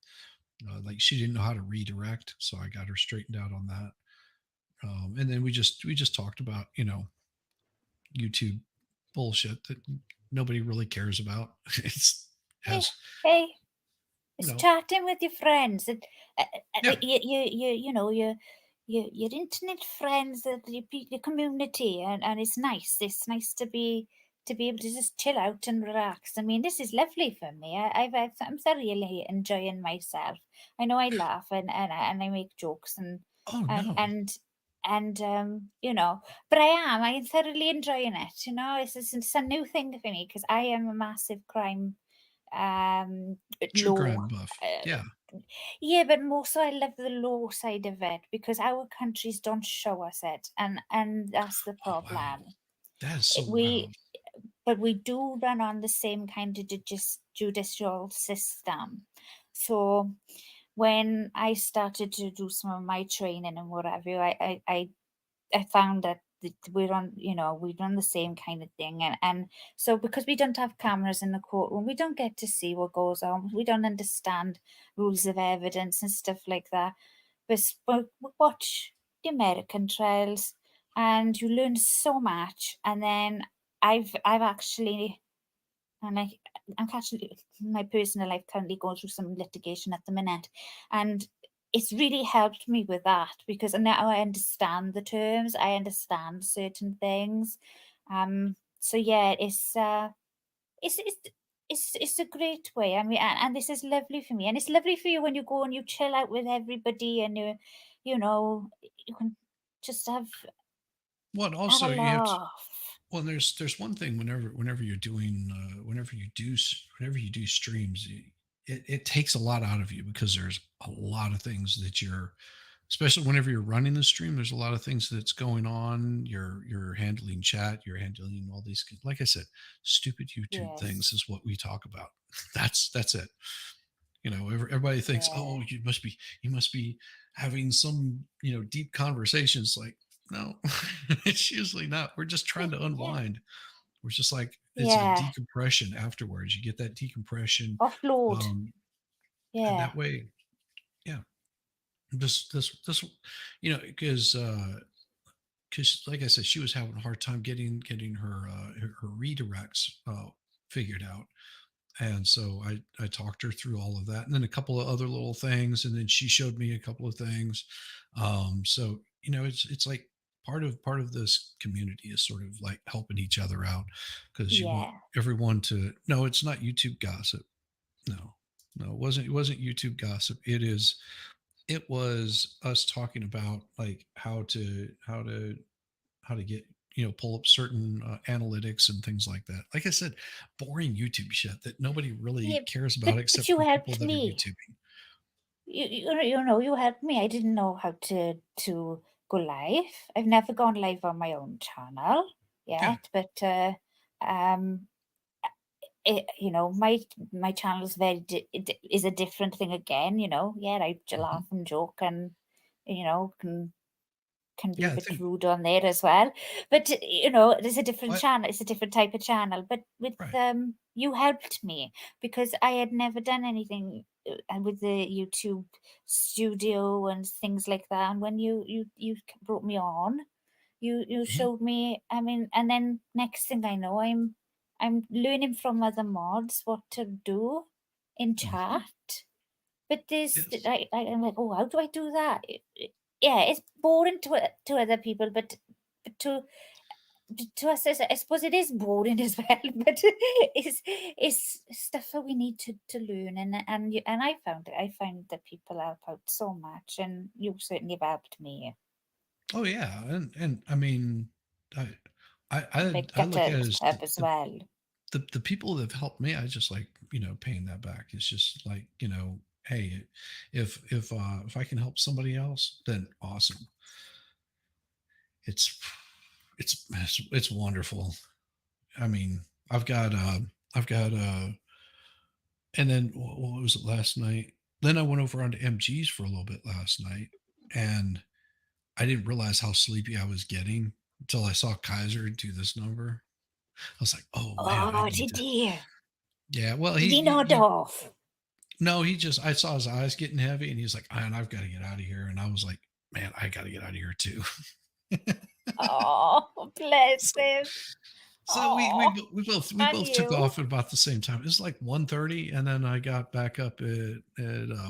Like she didn't know how to redirect, so I got her straightened out on that. And then we just talked about YouTube bullshit that nobody really cares about. It's as Hey, you it's know, chatting with your friends. Yeah. Your internet friends, your community, and it's nice. It's nice to be able to just chill out and relax. I mean, this is lovely for me. I'm thoroughly enjoying myself. I know I laugh and I make jokes and oh no, but I'm thoroughly enjoying it. It's a new thing for me because I am a massive crime true low. crime buff. Yeah. Yeah, but more so I love the low side of it because our countries don't show us it, and that's the problem. Wow. That is so we but we do run on the same kind of judicial system. So when I started to do some of my training and whatever, I found that we run the same kind of thing, and so because we don't have cameras in the courtroom, we don't get to see what goes on. We don't understand rules of evidence and stuff like that. But we watch the American trials, and you learn so much. And then I've actually, and I'm actually my personal life currently going through some litigation at the minute, and it's really helped me with that because now I understand the terms, I understand certain things. So yeah, it's a great way. I mean, and this is lovely for me, and it's lovely for you when you go and you chill out with everybody, and you can just have also a you have to, laugh. well, there's one thing whenever you're doing whenever you do streams, it takes a lot out of you because there's a lot of things that you're, especially whenever you're running the stream, there's a lot of things that's going on. You're handling chat, you're handling all these, like I said, stupid YouTube things is what we talk about. That's it. Everybody thinks, oh, you must be having some deep conversations. Like, no, it's usually not. We're just trying to unwind. We're just like, it's a decompression afterwards. You get that decompression, offload. And that way, yeah. This, because like I said, she was having a hard time getting her redirects figured out. And so I talked her through all of that, and then a couple of other little things, and then she showed me a couple of things. So it's like part of this community is sort of like helping each other out because you want everyone to. No, it's not YouTube gossip. No, it wasn't YouTube gossip. It was us talking about like how to get pull up certain analytics and things like that. Like I said, boring YouTube shit that nobody really cares about except for people that are YouTubing. You helped me. I didn't know how to go live. I've never gone live on my own channel yet, but you know, my channel is is a different thing again. You know, yeah, I laugh and joke and you know can be Yeah, a I bit think rude on there as well. But you know, there's a different what channel. It's a different type of channel. But with right. you helped me because I had never done anything with the YouTube studio and things like that. And when you brought me on, you Mhm. showed me. I mean, and then next thing I know, I'm learning from other mods what to do in chat. But this, Yes. I'm like, oh, how do I do that? Yeah, it's boring to other people, but to us, I suppose it is boring as well. But it's stuff that we need to learn, and I find that people help out so much, and you certainly have helped me. Oh yeah, and I mean, I Like I get look at it to as help as well. the people that have helped me. I just like paying that back. It's just like hey, if I can help somebody else, then awesome. It's it's wonderful. I mean, I've got I've got and then what was it last night? Then I went over onto MG's for a little bit last night, and I didn't realize how sleepy I was getting until I saw Kaiser do this number. I was like, "Oh man, I Oh, need did to." you? Yeah, well, Did he nod he off? no, he just I saw his eyes getting heavy, and he's like, "Man, I've got to get out of here." And I was like, "Man, I got to get out of here too." Oh, bless so him. so Oh, we and both took you? off at about the same time. It was like 1:30, and then I got back up at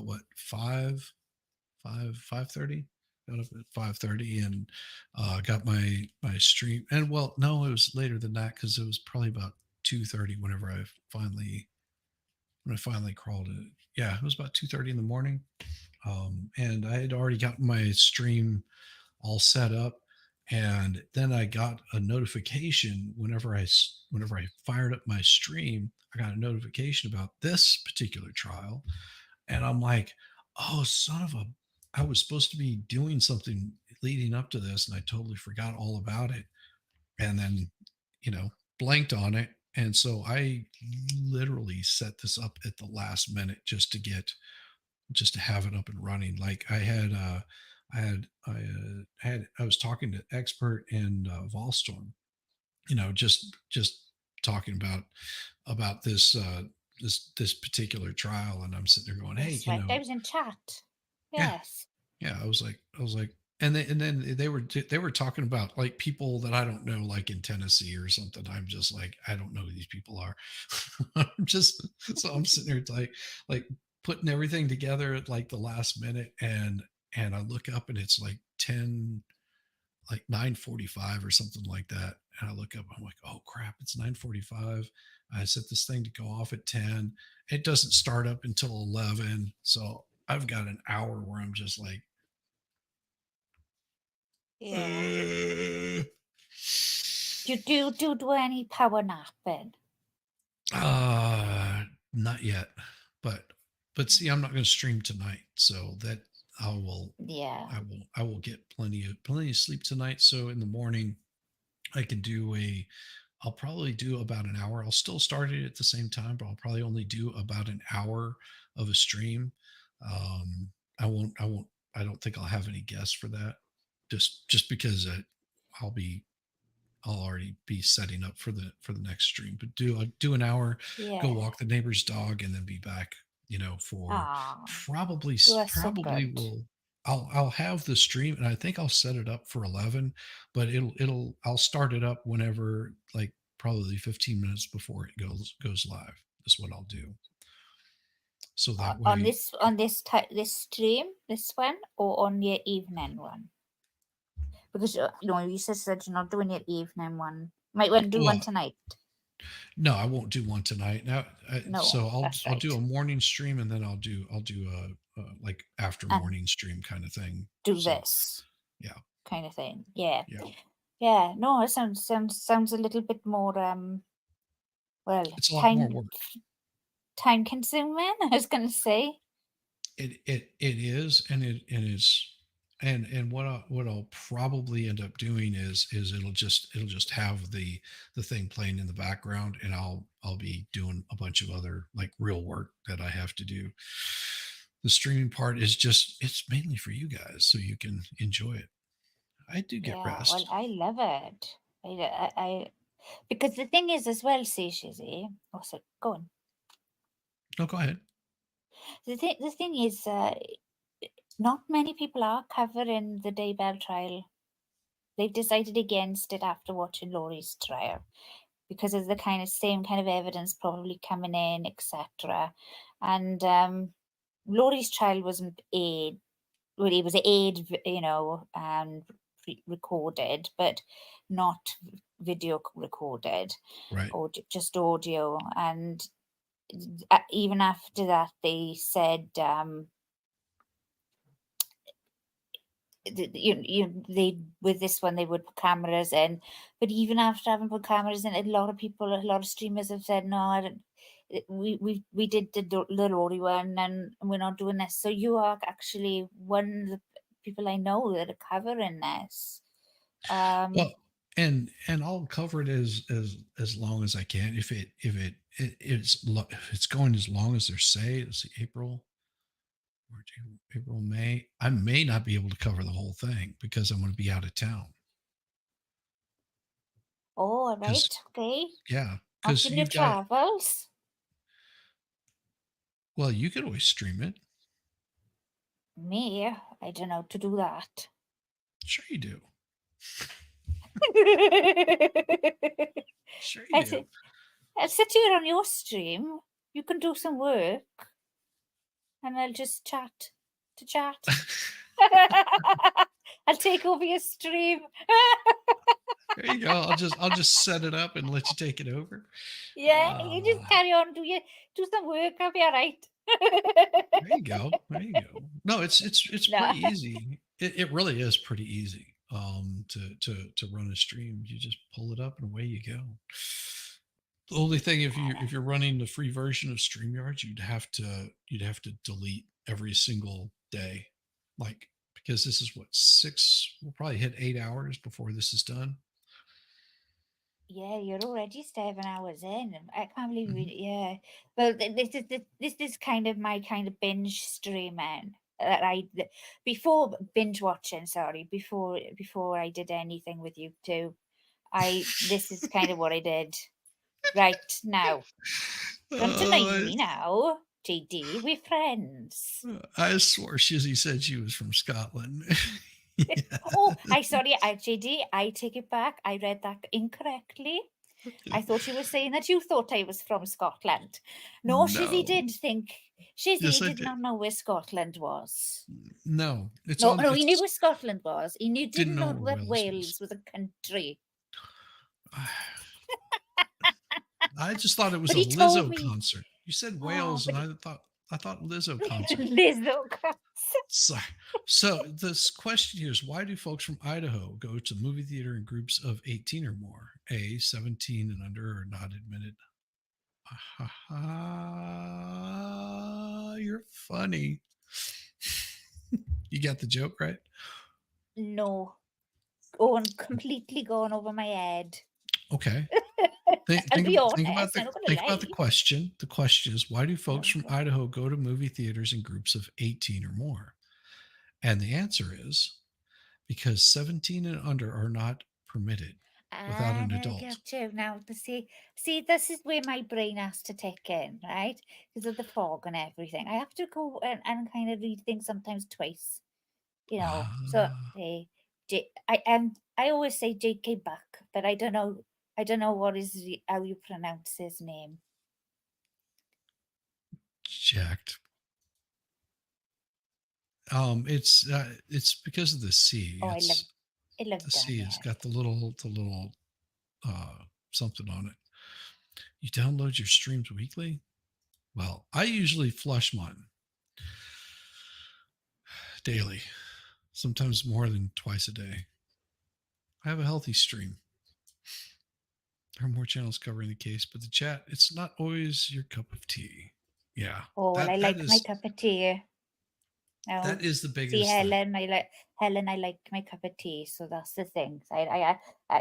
what 5:30. Got up at 5:30 and got my stream. And well, no, it was later than that because it was probably about 2:30 whenever I finally crawled it. Yeah, it was about 2:30 in the morning. And I had already gotten my stream all set up, and then I got a notification whenever I fired up my stream. I got a notification about this particular trial, and I'm like, oh, son of a, I was supposed to be doing something leading up to this, and I totally forgot all about it. And then, you know, blanked on it. And so I literally set this up at the last minute just to have it up and running. Like I was talking to Expert and Volstorm, just talking about this particular trial, and I'm sitting there going, hey, That's right. I was in chat. yeah, Yes. yeah. I was like, and then they were talking about like people that I don't know, like in Tennessee or something. I'm just like, I don't know who these people are. I'm just so I'm sitting there like putting everything together at like the last minute, and I look up and it's like 10 like 9:45 or something like that. And I look up, I'm like, oh crap, it's 9:45. I set this thing to go off at 10. It doesn't start up until 11. So I've got an hour where I'm just like, Yeah. Do any power napping? Not yet. But see, I'm not going to stream tonight, so that I will Yeah. I will get plenty of sleep tonight. So in the morning I can do I'll probably do about an hour. I'll still start it at the same time, but I'll probably only do about an hour of a stream. Um, I don't think I'll have any guests for that, just because I'll be, I'll already be setting up for the next stream. But do an hour, go Yeah. walk the neighbor's dog, and then be back. For Ah, probably you are so probably good. will. I'll have the stream, and I think I'll set it up for 11, but I'll start it up whenever, like probably 15 minutes before it goes live. That's what I'll do. So that On way, this stream, this one, or on your evening one? Because you said you're not doing your evening one. Might want to do one well, tonight. no, I won't do one tonight. Now, No, so that's I'll do right. a morning stream, and then I'll do a like after And morning stream kind of thing. do So this yeah, kind of thing. Yeah. yeah, Yeah. No, it sounds a little bit more well, it's a lot more work. time consuming, I was gonna say. It is, and it is. And what I'll probably end up doing is it'll just have the thing playing in the background, and I'll be doing a bunch of other like real work that I have to do. The streaming part is just it's mainly for you guys so you can enjoy it. I do get Yeah, well, rest. I love it. I because the thing is as well, see, Shizzy. Oh, so go on. No, go ahead. The thing is, not many people are covering the Daybell trial. They've decided against it after watching Lori's trial because of the kind of same kind of evidence probably coming in, etc. And Lori's trial wasn't aid, well, it was aid, and recorded, but not video recorded, Right. or just audio. And even after that, they said they with this one they would put cameras in, but even after having put cameras in, a lot of streamers have said no, I don't. We did the Lori one, and we're not doing this. So you are actually one of the people I know that are covering this. Well, and I'll cover it as long as I can. If it's going as long as they're say, let's see, March, April, May. I may not be able to cover the whole thing because I'm going to be out of town. Oh, all right, Because okay. yeah, Off because in your you've got travels. well, you could always stream it. Me, I don't know to do that. Sure you do. Sure you do. I'll sit here on your stream. You can do some work, and I'll just chat. I'll take over your stream. There you go. I'll just set it up and let you take it over. Yeah, you just carry on. Do some work. I'll be all right. There you go. There you go. No, it's No. pretty easy. It really is pretty easy. To run a stream, you just pull it up and away you go. The only thing if you're running the free version of StreamYard, you'd have to delete every single day, like because this is what we'll probably hit 8 hours before this is done. Yeah, you're already 7 hours in. I can't believe Mhm. yeah. Well, this is kind of my kind of binge streaming that before binge watching. Sorry, before I did anything with you two, this is kind of what I did. Right now, don't annoy me now, JD. We're friends. I swore Shizzy said she was from Scotland. Oh, JD, I take it back. I read that incorrectly. I thought you were saying that you thought I was from Scotland. No, Shizzy No. did think. Shizzy Yes, I did did. not know where Scotland was. No, it's No, on. no, he knew where Scotland was. He didn't know where that Wales Wales was a country. I just thought it was But a he told Lizzo me. concert. You said Oh, Wales, but and I thought Lizzo concert. Lizzo concert. So this question here is: why do folks from Idaho go to the movie theater in groups of 18 or more? A, 17 and under are not admitted. You're funny. You got the joke, right? No, completely gone over my head. Okay. I'll be honest. Think I'm about not gonna the lie. question. The question is: why do folks from Idaho go to movie theaters in groups of 18 or more? And the answer is because 17 and under are not permitted without an I adult. get you now. See, this is where my brain has to tick in, right? Because of the fog and everything. I have to go and kind of read things sometimes twice, So I always say J.K. Buck, but I don't know. What is how you pronounce his name. Jacked. It's because of the C. Oh, I love the C. It's Daniel. got the little something on it. You download your streams weekly? Well, I usually flush mine daily, sometimes more than twice a day. I have a healthy stream. There are more channels covering the case, but the chat, it's not always your cup of tea. Yeah. Oh, well, I like my cup of tea. No. That is the See, biggest thing. Helen, I like my cup of tea, so that's the thing. I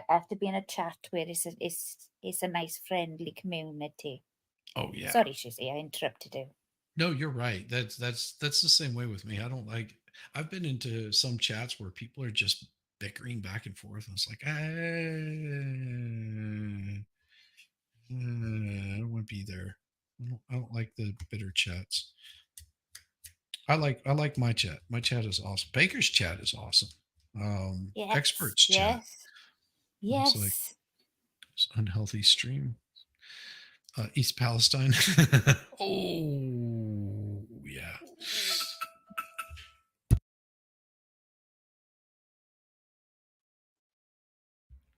have to be in a chat where it's a nice, friendly community. Oh yeah. Sorry, Shizzy, I interrupted you. No, you're right. That's the same way with me. I don't like. I've been into some chats where people are just bickering back and forth, and it's like, I don't want to be there. I don't like the bitter chats. I like my chat. My chat is awesome. Baker's chat is awesome. Yes, Experts chat. yes, It's like it's unhealthy stream. East Palestine. Oh yeah.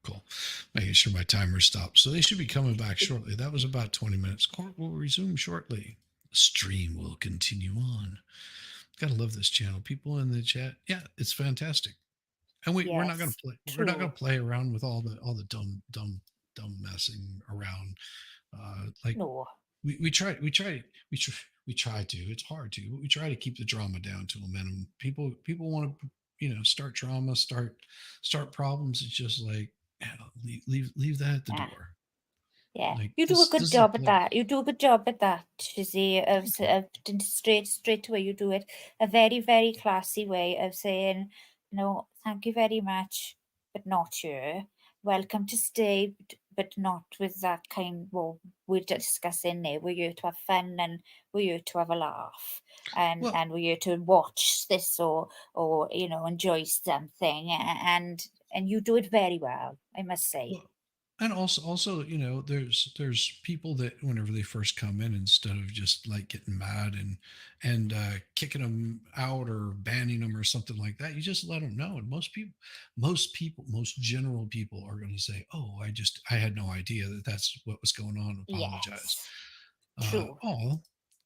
Cool. Making sure my timer stops. So they should be coming back shortly. That was about 20 minutes. Court will resume shortly. The stream will continue on. Gotta love this channel. People in the chat. Yeah, it's fantastic. And we're not gonna Yes, play we're not true. gonna play around with all the dumb messing around. Like No, we try to. It's hard to, but we try to keep the drama down to a minimum. People want to start drama, start problems. It's just like leave that at the ah, door. yeah, Like you do a this good is a job at place. that. You do a good job at that, Shizzy, Thank you. straight away. You do it a very, very classy way of saying, no, thank you very much, but not you. Welcome to stay, but not with that kind. Well, we're discussing now. We're here to have fun and we're here to have a laugh, and Well, we're here to watch this or enjoy something, and you do it very well, I must say. well, and also, there's people that whenever they first come in, instead of just like getting mad and kicking them out or banning them or something like that, you just let them know. And most general people are going to say, "Oh, I had no idea that that's what was going on. Apologize." Yes, true. Oh,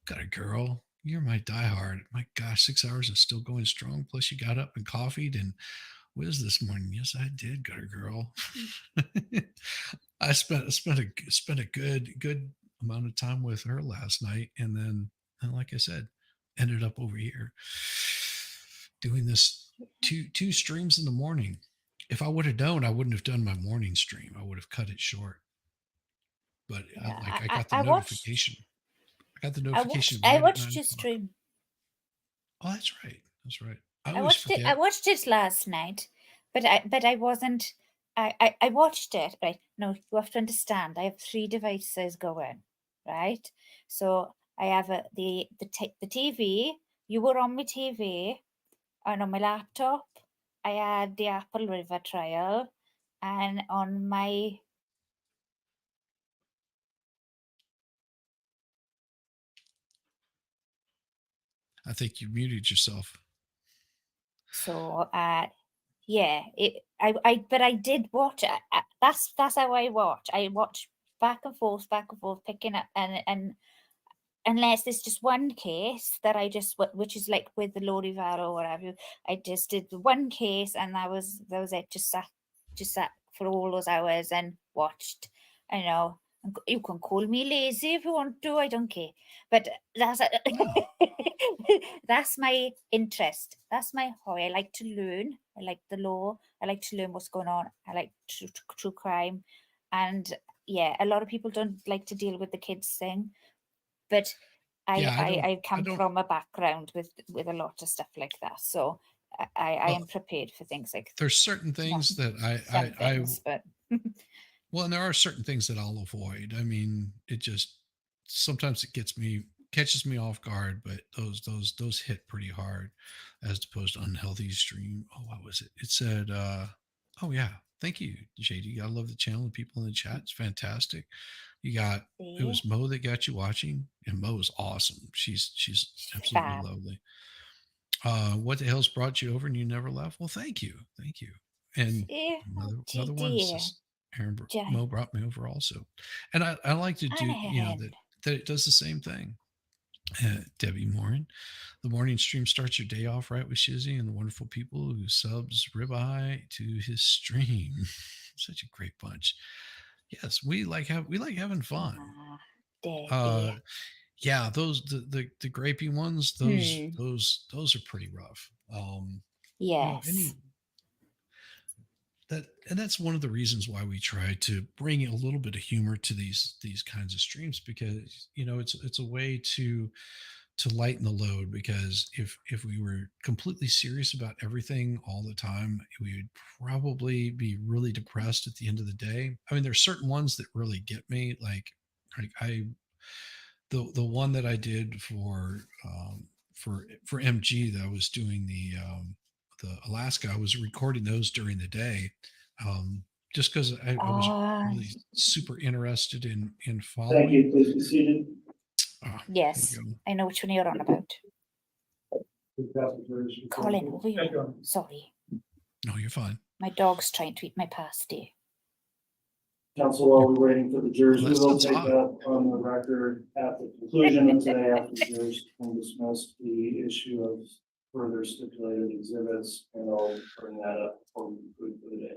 got a girl. You're my diehard. My gosh, 6 hours is still going strong. Plus, you got up and coffeeed and whiz this morning. Yes, I did. Got a girl. I spent a good amount of time with her last night, and then, and like I said, ended up over here doing this two streams in the morning. If I would have known, I wouldn't have done my morning stream. I would have cut it short. But Yeah, I got the I watched. notification. I got the I notification watched. I right at watched 9 o'clock. stream. Oh, that's right. That's right. I I always watched it. forget. I watched it last night, but I wasn't. I watched it. Right. No, you have to understand. I have 3 devices going. Right. So I have the TV. You were on my TV, and on my laptop, I had the Apple River Trial, and on my I think you muted yourself. so yeah, but I did watch. That's how I watch. I watch back and forth, picking up, and unless there's just one case that I just which is like with the Lori Vallow or whatever, I just did the one case, and that was it. Just sat for all those hours and watched. I know you can call me lazy if you want to. I don't care, but that's that's my interest. That's my hobby. I like to learn. I like the law. I like to learn what's going on. I like true crime, and yeah, a lot of people don't like to deal with the kids thing, but Yeah, I I come don't. from a background with a lot of stuff like that, so I Well, am prepared for things like there's certain not things that some things, but well, and there are certain things that I'll avoid. I mean, it just sometimes it catches me off guard, but those hit pretty hard as opposed to unhealthy stream. Oh, what was it? It said, oh yeah, thank you, JD. I love the channel and people in the chat. It's fantastic. You got it see, was Mo that got you watching, and Mo is awesome. She's absolutely fab. lovely. What the hell's brought you over and you never left? Well, thank you. Thank you. And See, oh another one dear, says Aaron Jan, Mo brought me over also. And I like to do, Aaron. that it does the same thing. Debbie Morin, the morning stream starts your day off right with Shizzy and the wonderful people who subs ribeye to his stream. Such a great bunch. Yes, we like having fun. Ah, Uh, Debbie. Yeah, those the grapey ones, those are pretty rough. Yes. That's one of the reasons why we try to bring a little bit of humor to these kinds of streams, because it's a way to lighten the load, because if we were completely serious about everything all the time, we would probably be really depressed at the end of the day. I mean, there's certain ones that really get me, like the one that I did for MG, that I was doing the Alaska, I was recording those during the day, um, just because I was really super interested in Thank following. you. Please be seated. Yes, I know which one you're on about. Please pass the jury's report. Colin, over here. Sorry. No, you're fine. My dog's trying to eat my pasty. Council, while we're waiting for the jurors, Well, we that will sounds take hot. up on the record at the conclusion of today, after the jurors can dismiss the issue of further stipulated exhibits, and I'll bring that up before we conclude for the day.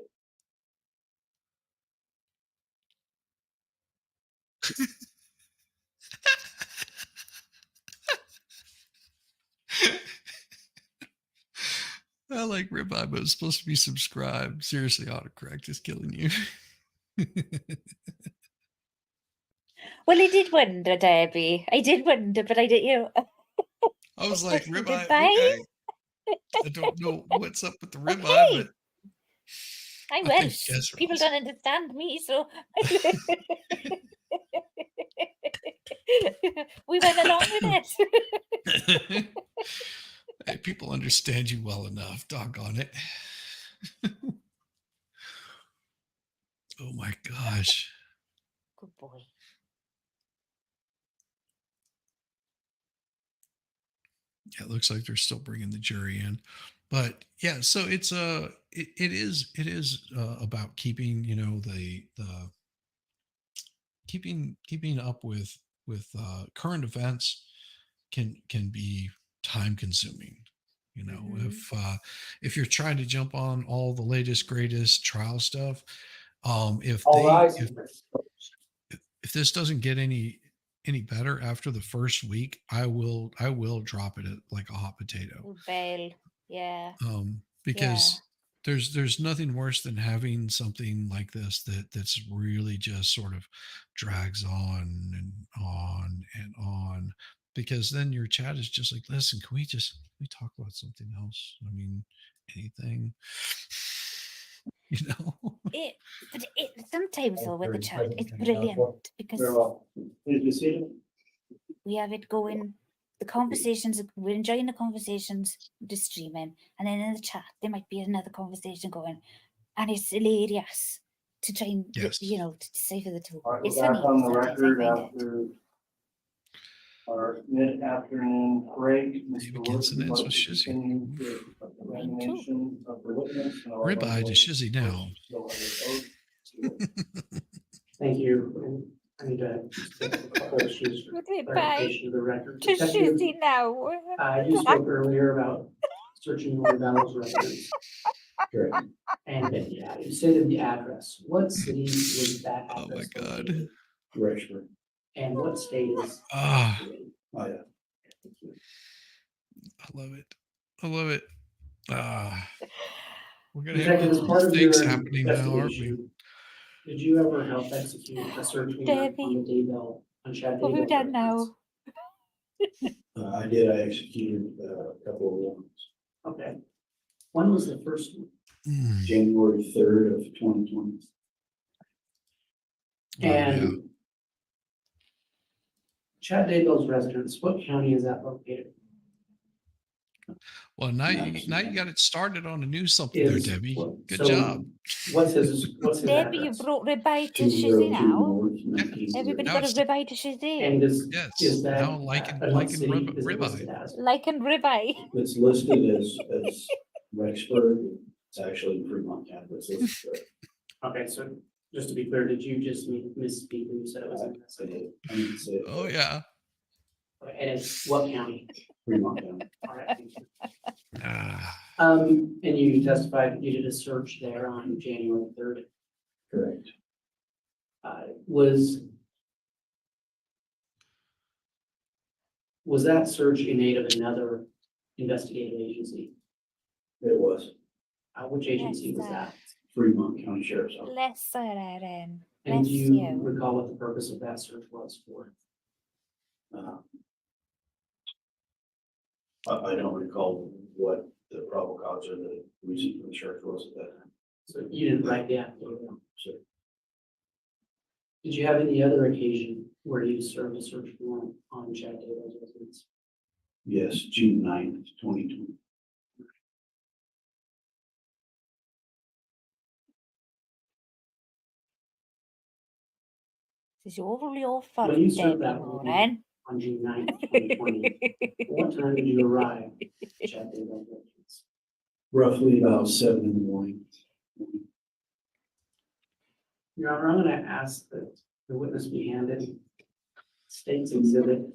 I like ribeye, but it's supposed to be subscribed. Seriously, autocorrect is killing you. Well, I did wonder, Debbie. I did wonder, but I did, I was like, ribeye, Ribeye? okay. I don't know what's up with the ribeye, Okay. but I'm I think Welsh. casseroles. People don't understand me, so we went along with it. Hey, people understand you well enough. Doggone it. Oh my gosh. Good boy. Yeah, it looks like they're still bringing the jury in, but yeah. So it's it is about keeping the keeping up with current events can be time consuming. If you're trying to jump on all the latest greatest trial stuff, if All they rise. if this doesn't get any better after the first week, I will drop it at like a hot potato. Bail. Yeah. Because there's nothing worse than having something like this that's really just sort of drags on and on and on, because then your chat is just like, listen, can we talk about something else? I mean, anything. But sometimes though with the chat, it's Very brilliant because well. Please be seated. we have it going. The conversations, we're enjoying the conversations, the streaming, and then in the chat there might be another conversation going, and it's hilarious to try and to decipher the two. All right, It's we're back funny. on the Sometimes I record find it. after our mid-afternoon break. Mr. Wood, would you like to continue with the examination of the witness? Ribeye to Shizzy now. Thank you. I need to just make a couple issues for clarification of the record. To Detective, Shizzy now. you spoke earlier about searching Lori Vallow's records. Correct. And you stated the address. What city was that address? Oh my God. located? Rexford. And what state is? Ah. Oh yeah. Thank you. I love it. I love it. We're gonna Detective, as have part of things your happening now, aren't we? investigation, did you ever help execute a search warrant on the Daybell, on Chad What have you Daybell's done records? now? I did. I executed a couple of warrants. Okay. When was the first one? January 3rd of 2020. And Chad Daybell's residence, what county is that located? Well, now you got it started on a new something there, Debbie. Good so job. What's his Debbie, you address? brought ribeye to Shizzy now. Everybody Now got a it's ribeye to Shizzy. And is that now liking what city is it ribeye. listed as? Like and ribeye. It's listed as Rexford. It's actually Fremont County. It's listed there. Okay, so just to be clear, did you just misspeak when you said it was in that I city? did. Oh yeah. And it's what county? Fremont County. All right, thank you. And you testified that you did a search there on January 3rd. Correct. Was Was that search in aid of another investigative agency? It was Which agency was Yes, that? Fremont County Sheriff's Office. Bless her, Erin. And Bless do you you. recall what the purpose of that search was for? I don't recall what the probable cause or the reason for the search was at that time. So you didn't write the affidavit. So, Did you have any other occasion where you served a search warrant on Chad Daybell's residence? yes, June 9th, 2020. This is all your fault, When you served Debbie that Moran. warrant on June 9th, 2020, what time did you arrive at Chad Daybell's residence? Roughly about 7 in the morning. Your Honor, I'm going to ask that the witness be handed State's Exhibit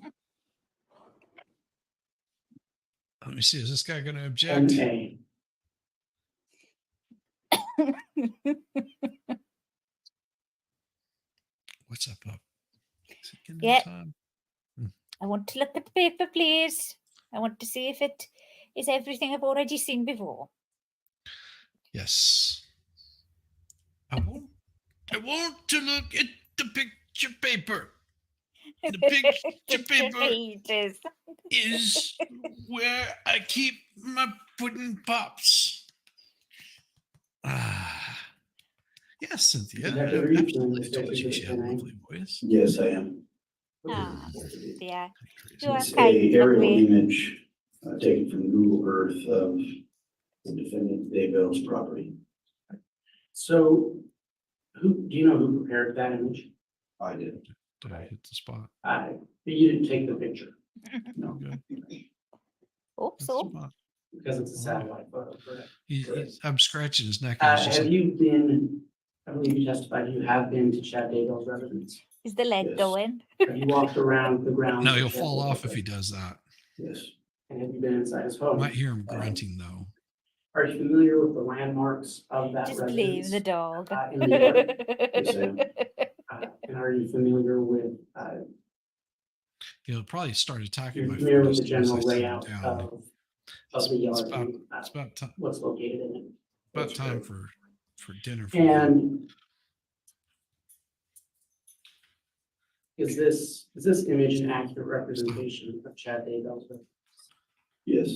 Let me see. Is this guy going to object? 10A. What's up? Is it getting Yeah. time? I want to look at the paper, please. I want to see if it is everything I've already seen before. Yes. I want to look at the picture paper. The picture paper Pages. is where I keep my pudding pops. Yes, Cynthia. Detective, are you Absolutely. doing I told you she had a this lovely voice. Yes, I am. Ah, yeah. You are It's a kind, aerial lovely. image taken from Google Earth of the defendant Daybell's property. So, do you know who prepared that image? I did. Did I hit the spot? But you didn't take the picture No. Good. Oops, Hit the oops. spot. because it's a satellite photo, correct? I'm scratching his neck. And he's just Have like, you been, I believe you testified you have been to Chad Daybell's residence. Is the leg Yes. going? Have you walked around the grounds? no, of he'll Chad fall Daybell's off if he residence? does that. Yes. And have you been inside his home? Might hear him grunting though. Are you familiar with the landmarks of that Just residence? blame the dog. In the yard? Yes, I am. And are you familiar with, He'll probably start attacking you're my familiar with photos the unless I general take them layout down. of the yard? It's about time. What's located in it? About That's time correct. for dinner. For me. And is this image an accurate representation of Chad Daybell's residence? Yes.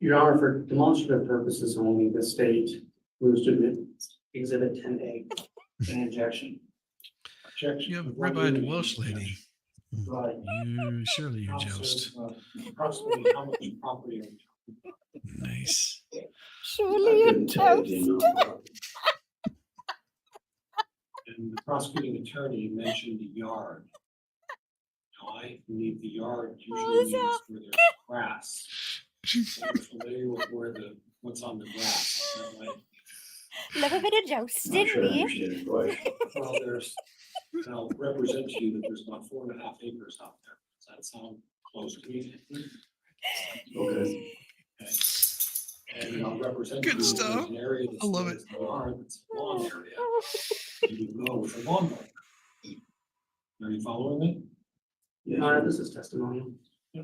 Your Honor, for demonstrative purposes only, the state moves to admit Exhibit 10A. An objection. You have a rib-eyed Welsh lady. Right. You joust. Approximately how much property are we talking Nice. Surely I a couldn't tell you the toast. amount of property. And the prosecuting attorney mentioned the yard. Now, I believe the yard usually means where there's grass. So I'm familiar with what's on the grass. Is that right? Love a bit of I'm jousting, not sure I me. understand your question. Well, and I'll represent to you that there's about 4.5 acres out there. Does that sound close to me? Okay. Okay. And I'll represent Good to you that stuff. there's an area that's I love known as the yard, that's a lawn area. You can go with a lawnmower. Are you following me? Yes. Your Honor, this is testimonial.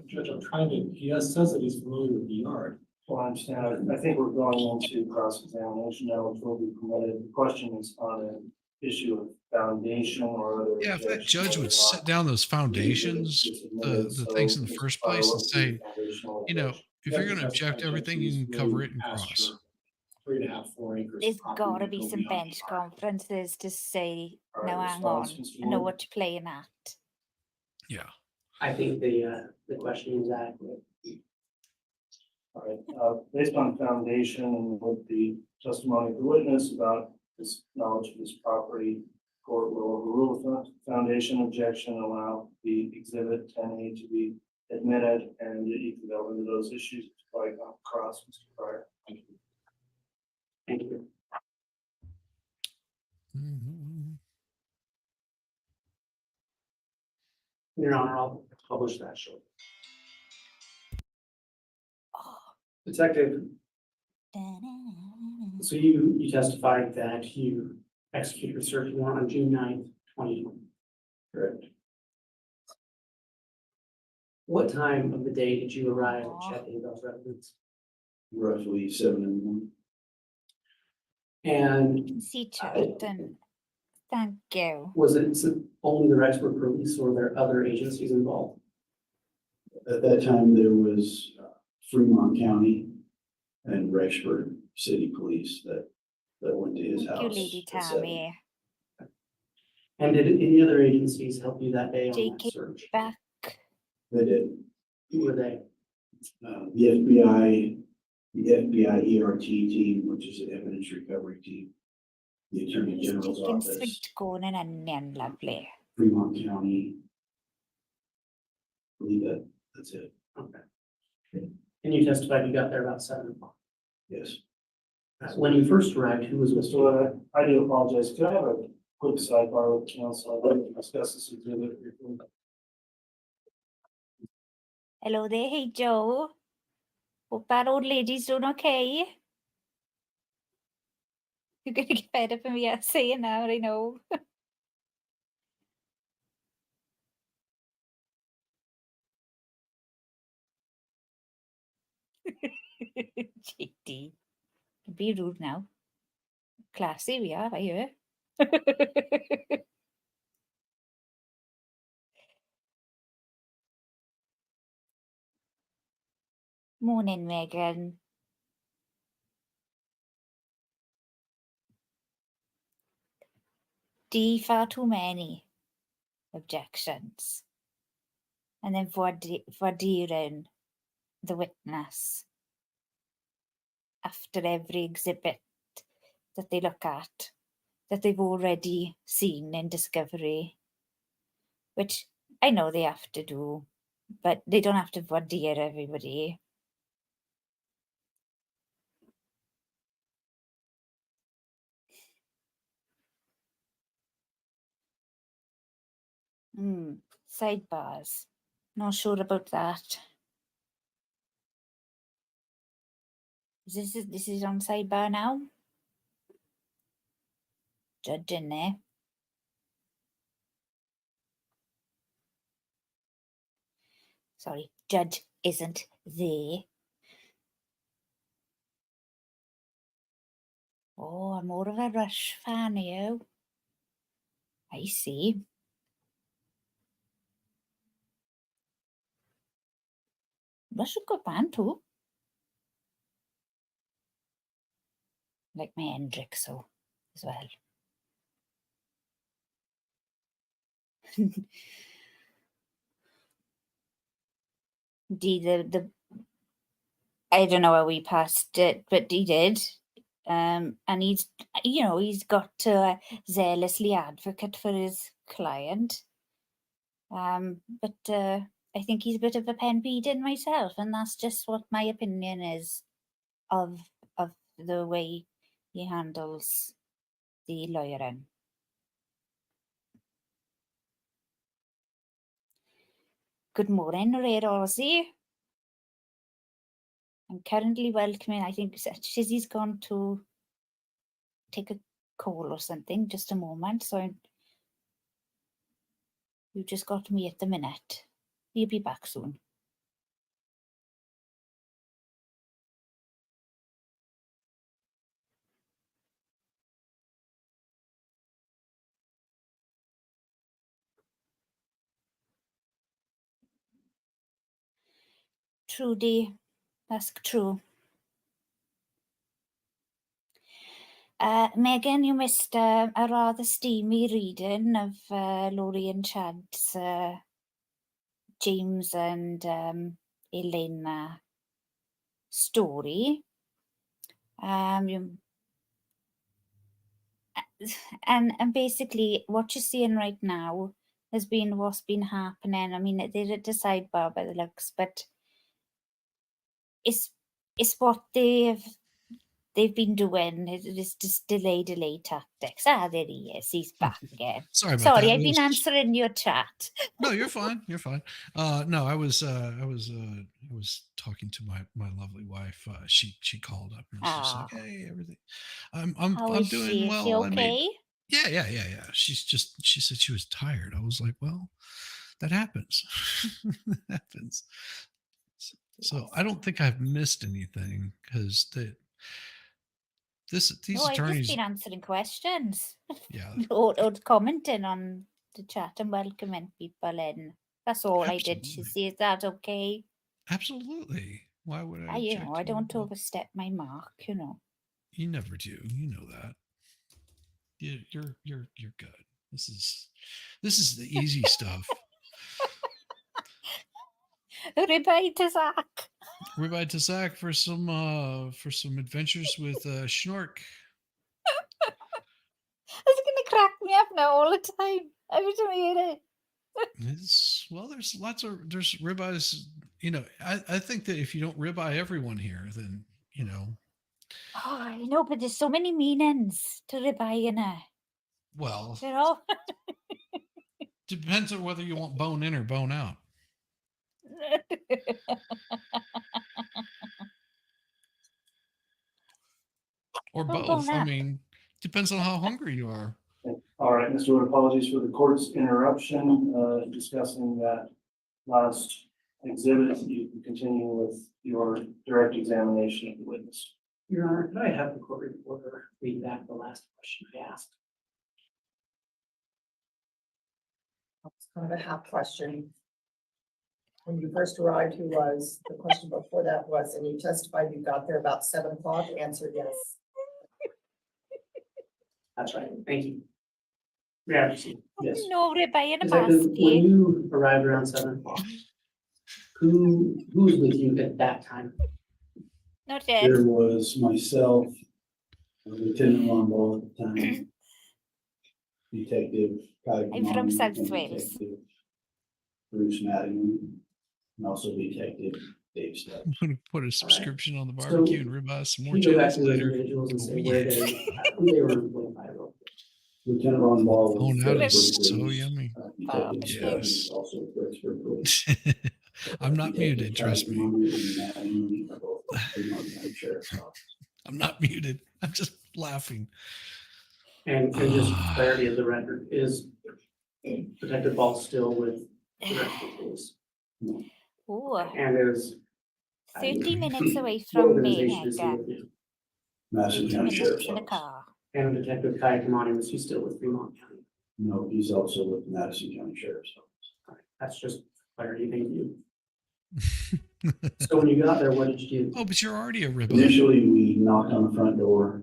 Judge, I'm trying to, he says that he's familiar with the yard. Well, I understand. I think we're going into cross-examination now, which will be permitted. The question is on an issue of foundation or other. Yeah, if that objection, judge whether would or set not down those foundations, it's the admitted. things in the So, first Mr. Farr, place, and what's the say, foundational you know, objection? if you're going to object to everything, you can cover it and cross. 3.5, 4 acres. There's of property got to that be go some beyond the bench yard. conferences to say, All no, right, hang on. response, Mr. I know Wood? what you're playing at. Yeah. I think the question is accurate. All right, based on foundation and with the testimony of the witness about his knowledge of this property, court will overrule the foundation objection, allow the exhibit 10A to be admitted, and you can delve into those issues by cross, Mr. Pryor. Thank you. Thank you. Mhm. Your Honor, I'll publish that shortly. Oh. Detective, so you testified that you executed a search warrant on June 9th, 2020. Correct. What time of the day did you arrive at Chad Daybell's residence? Roughly 7 in the morning. And See, Charlton. Thank you. was it only the Rexburg Police or were there other agencies involved? At that time, there was Fremont County and Rexburg City Police that went to his Thank you, house. Lady at 7. Tammy. And did any other agencies help you that day on that JK search? back. They did. Who were they? The FBI ERT team, which is an evidence recovery team, the Attorney General's Chicken office, sweet corn and onion, lovely. Fremont County. I believe that's it. Okay. And you testified you got there about 7 o'clock. Yes. When you first arrived, who was with you? So I do apologize. Could I have a quick sidebar with council? I'd like to discuss this with you briefly. Hello there, hey Joe. Hope that old lady's doing okay. You're gonna get better for me saying now, I know. JD. Be rude now. Classy we are, I hear. Morning, Megan. D, far too many objections. And then for dealing the witness after every exhibit that they look at that they've already seen in discovery, which I know they have to do, but they don't have to voir dire everybody. Sidebars. Not sure about that. This is on sidebar now. Judge in there. Sorry, judge isn't there. Oh, I'm more of a Rush fan, you. I see. Rush a good band too. Like my Hendrix, so as well. the I don't know how he passed it, but he did. And he's got to zealously advocate for his client. But I think he's a bit of a pen beating myself, and that's just what my opinion is of the way he handles the lawyering. Good morning, Ray Rossi. I'm currently welcoming, I think Shizzy's gone to take a call or something, just a moment. So you just got me at the minute. He'll be back soon. Trudy, that's true. Megan, you missed a rather steamy reading of Lori and Chad's James and Elena story. And basically what you're seeing right now has been what's been happening. I mean, they're at the sidebar by the looks, but it's what they've been doing. It's just delay tactics. There he is. He's back again. Sorry about that. I've been answering your chat. No, you're fine. You're fine. No, I was talking to my lovely wife. She called up and was just like, "Hey, everything. I'm doing well. She okay? Yeah. She said she was tired. I was like, well, that happens. That happens. So I don't think I've missed anything because these No, I've just attorneys, been answering questions yeah, or commenting on the chat and welcoming people in. That's all I did. She Absolutely. says, is that okay? absolutely. Why would I You object? know, I to don't it? Well, overstep my mark, you know. you never do. You know that. You're good. This is the easy stuff. Ribeye to Zach. Ribeye to Zach for some adventures with Schnork. It's gonna crack me up now all the time. Every time I hear it. There's there's ribeyes. You know, I think that if you don't ribeye everyone here, then you know. Oh, I know, but there's so many meanings to ribeye in it. Well, You know? depends on whether you want bone in or bone out. Or both. I mean, depends on how hungry you are. All right, Mr. Wood, apologies for the court's interruption, discussing that last exhibit. You can continue with your direct examination of the witness. Your Honor, could I have the court reporter read back the last question I asked? It's kind of a half question. When you first arrived, who was, the question before that was, and you testified you got there about 7 o'clock, answer yes. That's right. Thank you. Yeah, yes. No ribeye in a Detective, basket. when you arrived around 7 o'clock, who was with you at that time? Not yet. There was myself, Lieutenant Lombard at the time, Detective Kai I'm from Kamani, South and Wales. Detective Bruce Madigan, and also Detective Dave Stubbs. I'm gonna put a subscription on the So, barbecue and ribeye some more You go back channels to those later. individuals and Oh, say where yeah. who they were employed by. real quick. Lieutenant Ron Ball Oh, was now Fredericksburg it's so Police. yummy. Detective Stubbs Yes. is also Fredericksburg Police. I'm not Detective muted, Kai trust me. Kamani and Madigan are both from Fremont County Sheriff's Office. I'm not muted. I'm just laughing. And just for clarity of the record, is Detective Ball still with the rest of the police? Oh, And is 30 minutes away what from me organization is he again. with you? Madison 30 County minutes Sheriff's in a Office. car. And Detective Kai Kamani, was he still with Fremont County? No, he's also with Madison County Sheriff's Office. All right, that's just clarity, thank you. So when you got there, what did you do? Oh, but you're already a ribeye. Initially, we knocked on the front door.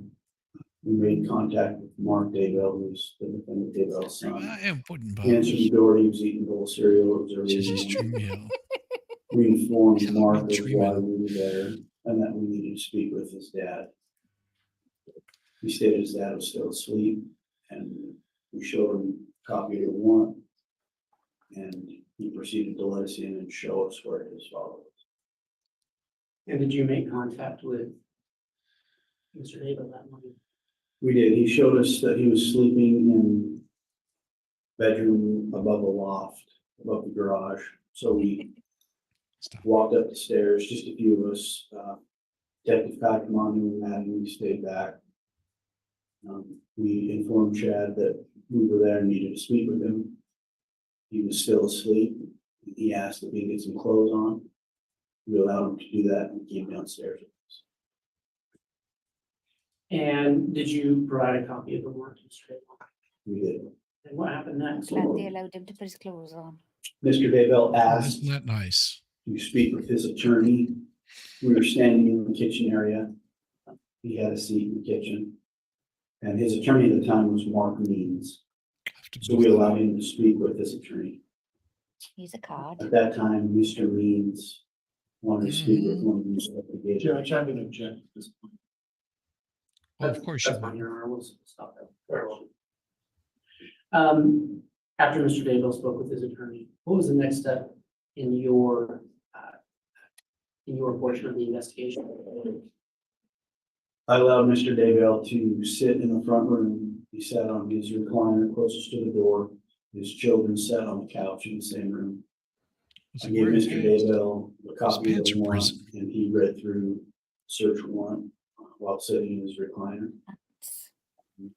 We made contact with Mark Daybell, who's the defendant Daybell's son. I am putting He answered the door. He was eating a bowl of cereal. It was early in the Just morning. trim me. We informed Yeah, Mark me of dreaming. why we were there and that we needed to speak with his dad. He stated his dad was still asleep, and we showed him a copy of the warrant, and he proceeded to let us in and show us where his father was. And did you make contact with Mr. Daybell that morning? We did. He showed us that he was sleeping in bedroom above a loft, above the garage. So we walked up the stairs, just a few of us. Detective Kai Kamani and Maddie, we stayed back. We informed Chad that we were there and needed to speak with him. He was still asleep. He asked if we could get some clothes on. We allowed him to do that and came downstairs. And did you provide a copy of the warrant to Mr. Daybell? We did. And what happened next? Glad they allowed him to put his clothes on. Mr. Daybell asked Isn't that nice? to speak with his attorney. We were standing in the kitchen area. He had a seat in the kitchen. And his attorney at the time was Mark Means. So we allowed him to speak with his attorney. He's a card. At that time, Mr. Means wanted to speak with one of the investigators. Judge, I'm going to object at this point. Well, of course you That's fine, would. Your Honor, we'll stop that. Very well. After Mr. Daybell spoke with his attorney, what was the next step in your portion of the investigation? I allowed Mr. Daybell to sit in the front room. He sat on his recliner closest to the door. His children sat on the couch in the same room. I gave Mr. Daybell a copy of the warrant, and he read through search warrant while sitting in his recliner.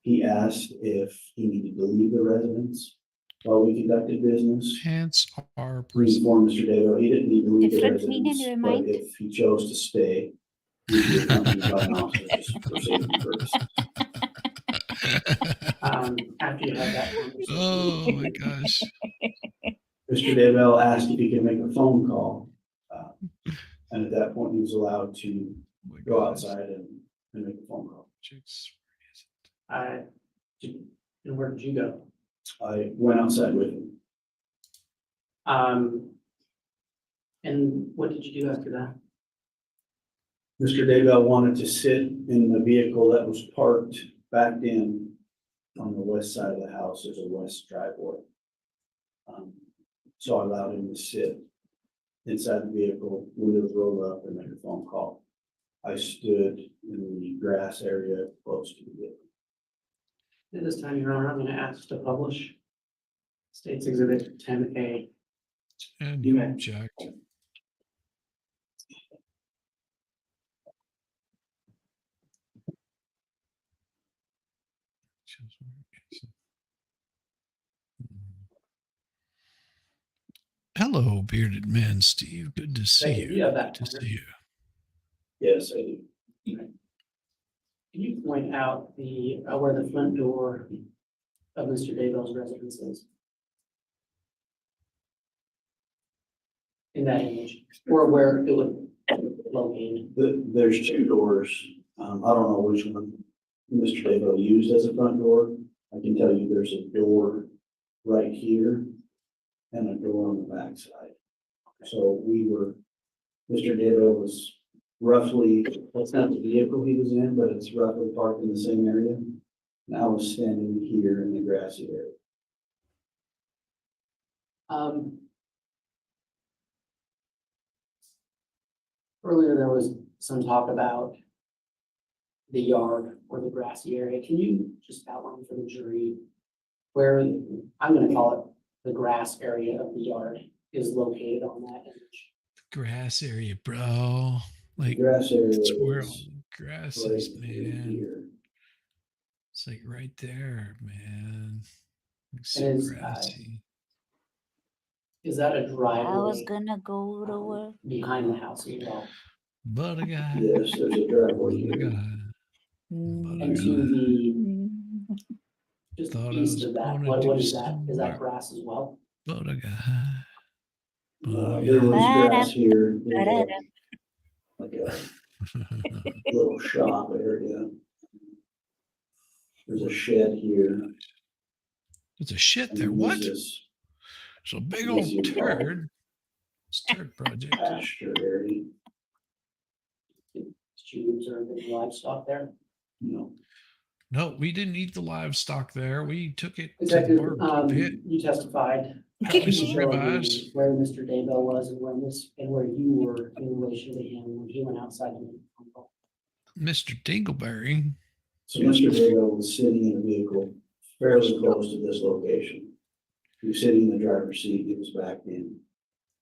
He asked if he needed to leave the residence while we conducted business. Hence our We prison. informed Mr. Daybell, he didn't need to leave the Different meaning, residence, never but mind. if he chose to stay, he'd be accompanied by an officer just for safety purposes. After you had that conversation. Oh my gosh. Mr. Daybell asked if he could make a phone call. And at that point, he was allowed to go outside and make a phone call. And where did you go? I went outside with him. And what did you do after that? Mr. Daybell wanted to sit in the vehicle that was parked backed in on the west side of the house. There's a west driveway. So I allowed him to sit inside the vehicle, windows rolled up, and make a phone call. I stood in the grass area close to the vehicle. At this time, Your Honor, I'm going to ask to publish State's Exhibit 10A. And You you may. object. Hello, bearded man, Steve. Good to see Hey, you. you have that Good to pointer. see you. Yes, I do. Can you point out where the front door of Mr. Daybell's residence is? In that image, or where it would locate? There's two doors. I don't know which one Mr. Daybell used as a front door. I can tell you there's a door right here and a door on the back side. So Mr. Daybell was roughly, that's not the vehicle he was in, but it's roughly parked in the same area. And I was standing here in the grassy area. Earlier, there was some talk about the yard or the grassy area. Can you just outline for the jury where, I'm going to call it the grass area of the yard, is located on that image? Grass area, bro. Like, Grass area it's where all is the grass is, right man. here. It's like right there, man. It's so And is, grassy. Is that a I was driveway gonna go to work. behind the house as well? But a guy. Yes, there's a driveway But a here. guy. But a And to the Mm. just Thought I east was of that, gonna what do is that? some Is that work. grass as well? But a guy. There was grass here. There's like a little shop area. There's a shed here. There's a shit there. And What? this is It's a big this old is turd. It's a turd project. pasture area. Did you observe any livestock there? No. No, we didn't eat the livestock there. We took it to the Executive, barbecue pit. you testified. Got me You some showed me ribeyes. where Mr. Daybell was and where you were in relation to him when he went outside to make a phone call. Mr. Dingleberry. So Mr. Daybell was sitting in a vehicle fairly close to this location. He was sitting in the driver's seat. He was backed in.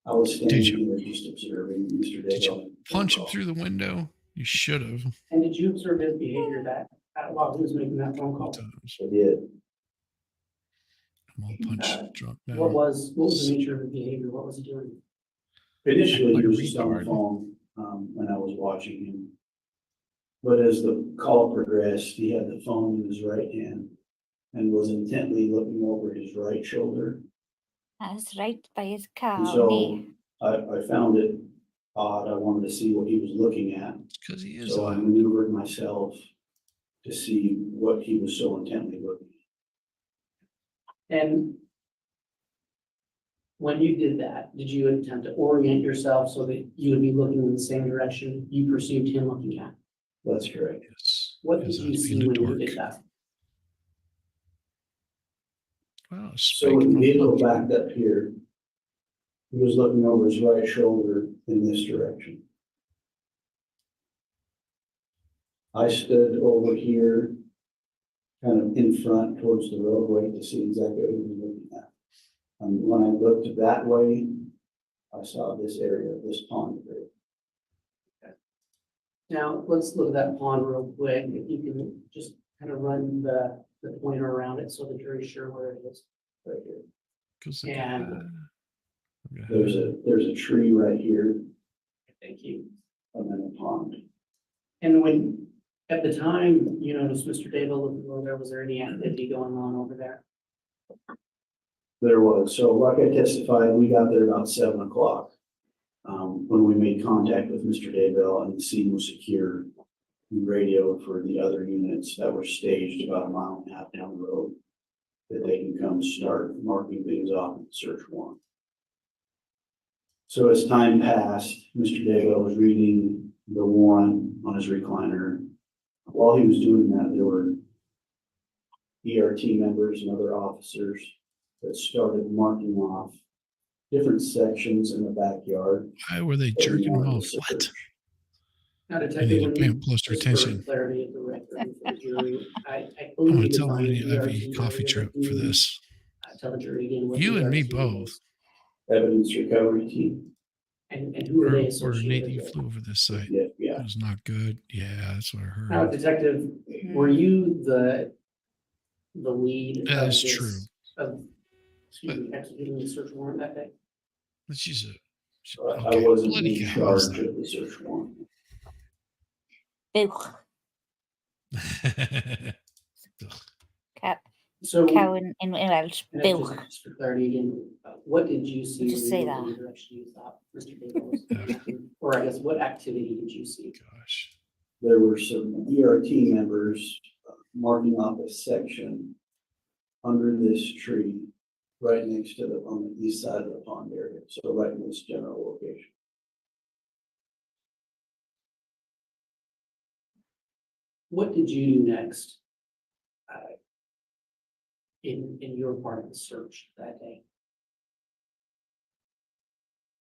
I was standing here just observing Mr. Did you Daybell. punch him through the window? You should have. And did you observe his behavior while he was making that phone call? I did. I'm all punched drunk now. What was the nature of his behavior? What was he doing? Initially, Like he a was just on the retard. phone, and I was watching him. But as the call progressed, he had the phone in his right hand and was intently looking over his right shoulder. That's right by his And car. so I found it odd. I wanted to see what he was looking at. Because he is So I odd. maneuvered myself to see what he was so intently looking at. And when you did that, did you attempt to orient yourself so that you would be looking in the same direction you perceived him looking at? That's correct. Yes. What did Yes, I you was see being a when you dork. did that? Wow, So with the speaking vehicle of backed up here, he was looking over his right shoulder in this direction. I stood over here, kind of in front towards the roadway to see exactly what he was looking at. And when I looked that way, I saw this area, this pond area. Now, let's look at that pond real quick. If you can just kind of run the pointer around it so the jury's sure where it is. Right here. And There's a tree right here thank you. and then a pond. And when, at the time, you noticed Mr. Daybell, was there any activity going on over there? There was, so like I testified, we got there about 7 o'clock. When we made contact with Mr. Daybell and the scene was secure, we radioed for the other units that were staged about a mile and a half down the road that they can come start marking things off in the search warrant. So as time passed, Mr. Daybell was reading the warrant on his recliner. While he was doing that, there were ERT members and other officers that started marking off different sections in the backyard. Why were they jerking him off? What? Now, I Detective, need to when pay you, him closer just for attention. clarity of the record for the jury, I I'm believe going you to tell him I defined need ERT a coffee earlier, trip but for can you, this. tell the jury again what You and me ERT both. is, Evidence recovery team. and who are they Or associated Nate, you with? flew over this site. Yeah, It yeah. was not good. Yeah, that's what I Now, heard. Detective, were you the lead That of is this, true. of, excuse me, executing the search warrant that day? She's a. I Okay, wasn't bloody in hell is charge of the search warrant. Buwch. that? So, Cow in Welsh. and Buwch. just for clarity again, what did you see? Just when say you that. looked in the direction you thought Mr. Daybell was conducting? Or I guess, what activity did you see? Gosh. There were some ERT members marking off a section under this tree right next to on the east side of the pond area. So right in this general location. What did you do next? In your part of the search that day?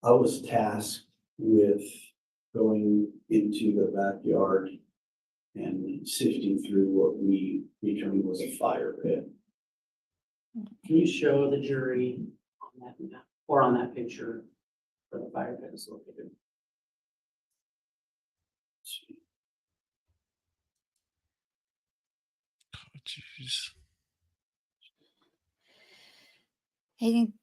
I was tasked with going into the backyard and sifting through what we determined was a fire pit. Can you show the jury on that map or on that picture where the fire pit is located? Oh, jeez. I think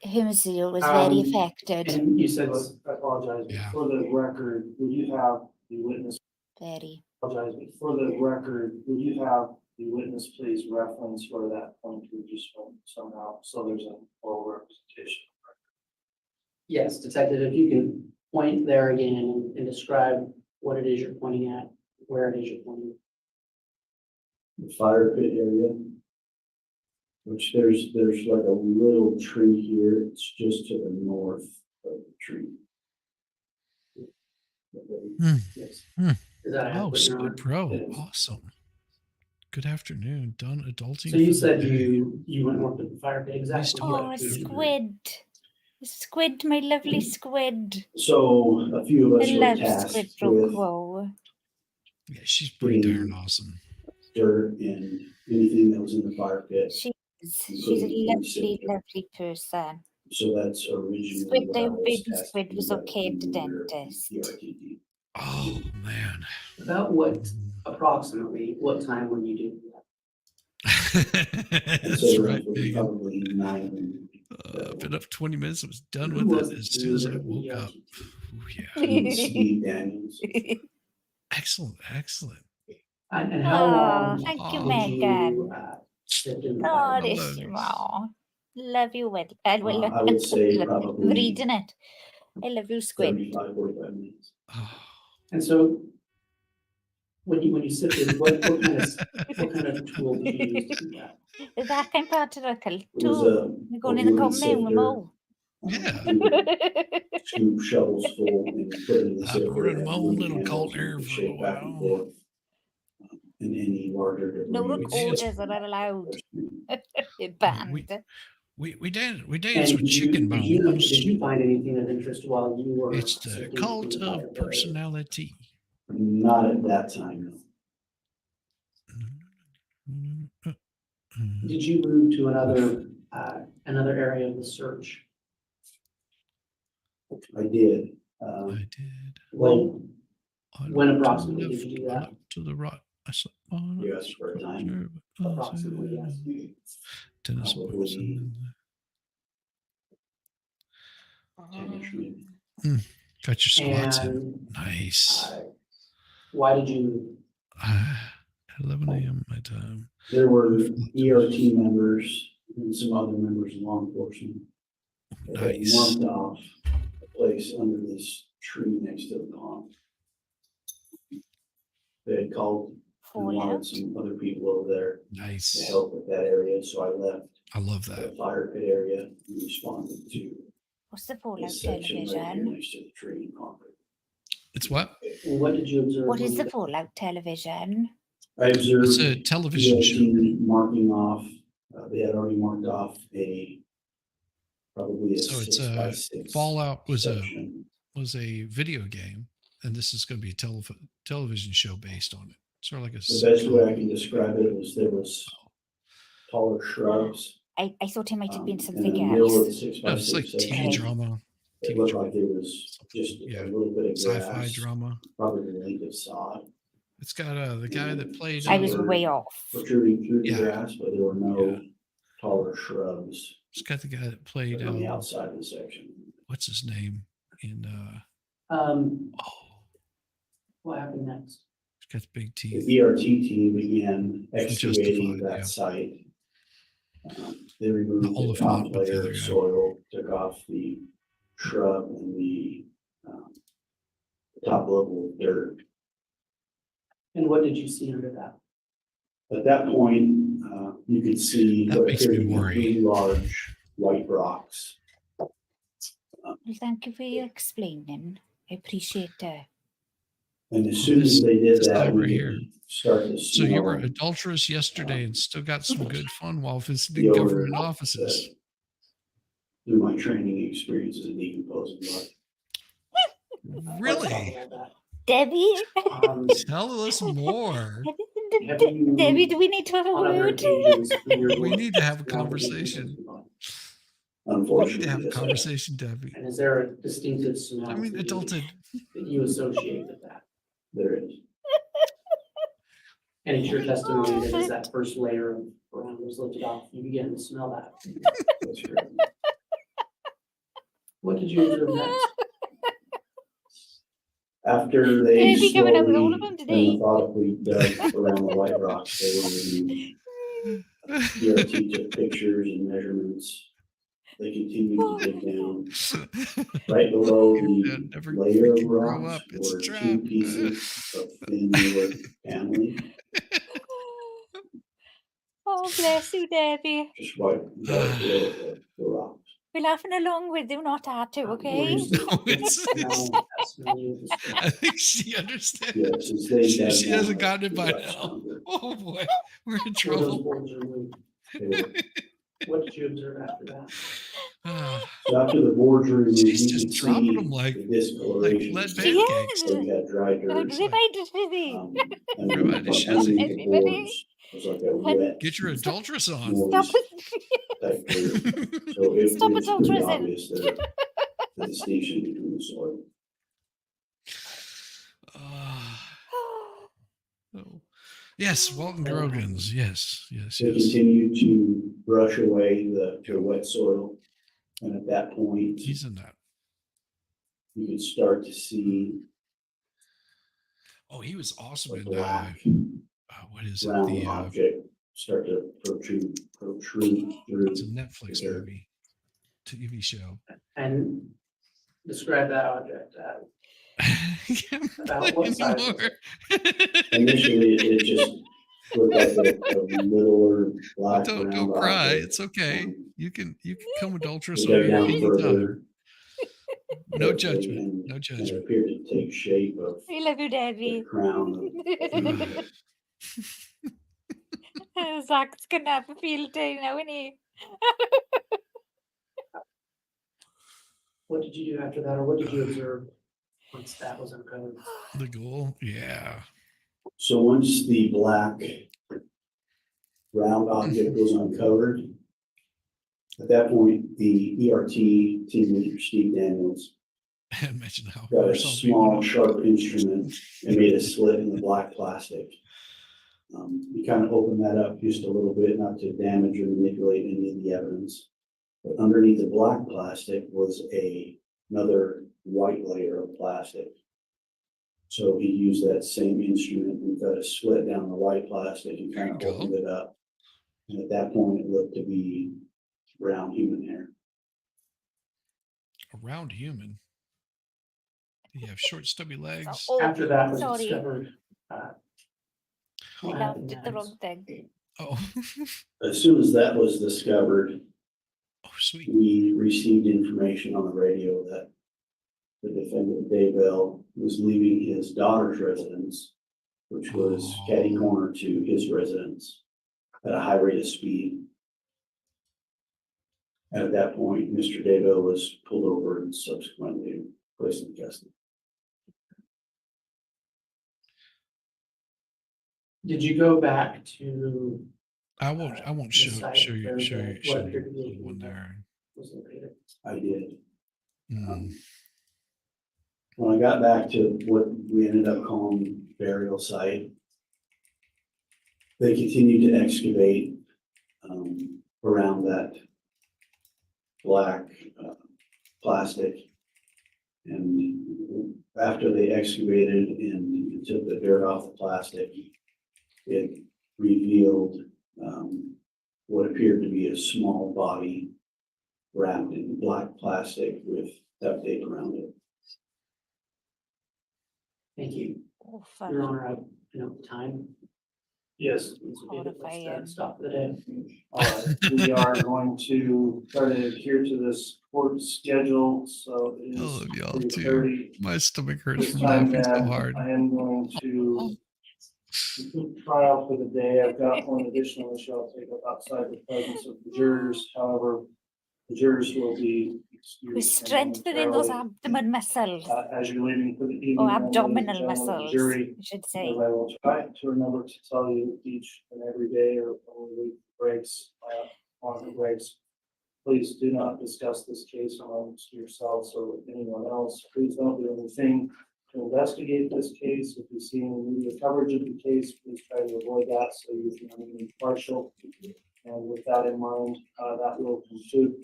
Himsey was very affected. And you said, I apologize. Yeah. For the record, would you have the witness? Very. Apologize. For the record, would you have the witness please reference where that point to just somehow, so there's an oral representation? yes, detective, if you can point there again and describe what it is you're pointing at, where it is you're pointing. The fire pit area, which there's like a little tree here. It's just to the north of the tree. Yes. Oh, Is that adequate, Your Honor? Squid Pro. Awesome. Good afternoon. Done adulting. So you for the said day. you went and worked at the fire pit, exactly. Oh, what activity? squid. Squid, my lovely squid. So a few of I us were love tasked Squid Pro with Quo. Yeah, she's pretty darn awesome. dirt and anything that was in the fire pit. She's a lovely, lovely person. So that's originally Squid, what I I was baby tasked squid to was do okay at the when we were dentist. ERTD. Oh man. About what, approximately, what time were you doing that? That's right, roughly Megan. Probably 9. Been up 20 minutes. I was done Who with was it as the soon as I leader of the woke up. ERTD? Ooh, yeah. Steve Daniels. Excellent. Excellent. And how Oh, long thank you, did Megan. you sit in the Oh, fire pit? this love you, well. I would say probably reading it. I love you, Squid. 35, 45 minutes. And so, when you sifted, what kind of tool did you use to do that? Is that kind part of the It was too? You're going in the wood comb now, sifter. Mo. Yeah. Scoop shovels full and put it in the I've sifter. been running and my own move little handles cult and here for a shake back and while. forth. And any larger debris. No was recorders are not allowed. Banned. We dance And with did chicken bones. did you find anything of interest while you were? It's the sifting cult through the fire of pit? Not personality. at that time, no. Did you move to another area of the search? I did. I did. When approximately did you do that? To the right. I saw You asked for a time. Approximately, yes. tennis Probably balls. Got your squats in. And Nice. why did you, 11 a.m. my time. There were ERT members and some other members of law enforcement. That had Nice. marked off a place under this tree next to the pond. They had called and wanted some other people over there to Nice. help with that area, so I left I love the that. fire pit area and responded to What's the Fallout this section right here television? next to the tree and concrete. It's what? what did you observe? What when is you the Fallout television? I observed It's a television ERT show. marking off, they had already marked off probably a So it's 6x6 Fallout was section. a video game, and this is going to be a television show based on it. Sort of like a The best way I sitcom. can describe it was there was taller shrubs. I thought it might have been In something the middle of the else. 6x6 No, it's like section. TV drama. It looked like there was just a little bit of Sci-fi grass, drama. probably the length of sod. It's got the guy that played. I was way off. Protruding through the Yeah. grass, but there were no taller shrubs It's got the guy that played. on the outside of the section. What's his name? In what happened next? He's got the big The teeth. ERT team began excavating Justified, that yeah. site. They removed Not all the of top them, but the layer other of guy. soil, took off the shrub and the top level of dirt. And what did you see under that? At that point, you could see That what makes me appeared to be worry. really large white rocks. Well, thank you for your explaining. I appreciate it. And as soon as they did This guy that, we right could here. start to So you were smell adulterous yesterday and still got some good fun while the visiting odor government offices. that through my training experiences in decomposing blood. Really? Debbie? Tell us more. Debbie, do we need to have a On other word? occasions, when you're We going need to have a to smell the conversation. decomposing blood? We need to Unfortunately, have a yes, sir. conversation, Debbie. And is there a distinctive smell? I mean, that you- adulted. That you associate with that? There is. And it's your testimony that as that first layer of brown was lifted off, you began to smell that. That's correct. What did you observe next? After they Debbie coming up with all slowly of them and today. methodically dug around the white rocks, they were removed. ERT took pictures and measurements. They continued to dig down. Right below the Never layer of freaking grow rocks up. It's a were trap. 2 pieces of thin wood paneling, Oh, bless you, Debbie. just right below the rocks. We're laughing along with you, not at you, Were okay? you still No, it's- smell that smell you described? I think she understands. Yeah, since they She dug down, hasn't gotten it they by got now. stronger. Oh boy, we're in Were those trouble. boards removed? They were- What did you observe after that? Ah, So after the boards were removed, She's you just could dropping see them like the discoloration. lead She pancakes. So we had dry dirt. Like, remind us, Lizzie. And then Everybody like shazzy. underneath the boards was like a wet. Get your adulteress on. Stop noise it. type dirt. So it Stop was pretty adulteressing. obvious there, the distinction between the soil. Ah, oh. Yes, Walton Grogan's. Yes, yes, They yes. continued to brush away the wet soil. And at that point, He's in that. you could start to see Oh, he was awesome a in black what is it? round The object start to protrude through. it's a Netflix the dirt. movie, TV show. And describe that object. I can't About play what size was anymore. Initially, it just looked like a littler black Don't round cry. object. It's okay. You can come adulterous We over dug here down anytime. further. No and- judgment. and- No And it judgment. appeared to take shape of We love you, the Debbie. crown of Zach's gonna have a field day now, isn't he? What did you do after that, or what did you observe once that was uncovered? The goal, yeah. So once the black round object was uncovered, at that point, the ERT team leader, Steve Daniels, Imagine how got a worse I'll be small, when sharp instrument and made a slit in the black plastic. You kind of open that up just a little bit, not to damage or manipulate any of the evidence. But underneath the black plastic was a another white layer of plastic. So he used that same instrument and cut a slit down the white plastic and kind of opened it up. And at that point, it looked to be brown human hair. A round human. You have short, stubby legs. Oh, After that was sorry. discovered. I laughed at the wrong thing. Oh. As soon as that was discovered, sweet. We received information on the radio that the defendant Daybell was leaving his daughter's residence, which was catty corner to his residence, at a high rate of speed. And at that point, Mr. Daybell was pulled over and subsequently placed in custody. Did you go back to? I won't show you the one there. I did. Mm. When I got back to what we ended up calling burial site, they continued to excavate around that black plastic. And after they excavated and took the dirt off the plastic, it revealed what appeared to be a small body wrapped in black plastic with duct tape around it. Thank you. Oh, Your Honor, time. Yes. Stop the day. All right, we are going to try to adhere to this court schedule, so it I is love y'all 3:30. too. My stomach hurts This from time laughing so then, hard. I am going to conclude the trial for the day. I've got one additional issue I'll take up outside the presence of the jurors. However, the jurors will be excused. We're strengthening those abdomen muscles. As you're leaving for the evening. Or then, ladies and abdominal gentlemen of the muscles, Jury, I should as say. I will try to remember to tell you each and every day or when we leave breaks, on the breaks. Please do not discuss this case amongst yourselves or with anyone else. Please don't do anything to investigate this case. If you see any media coverage of the case, please try to avoid that so you can remain impartial. And with that in mind, that will conclude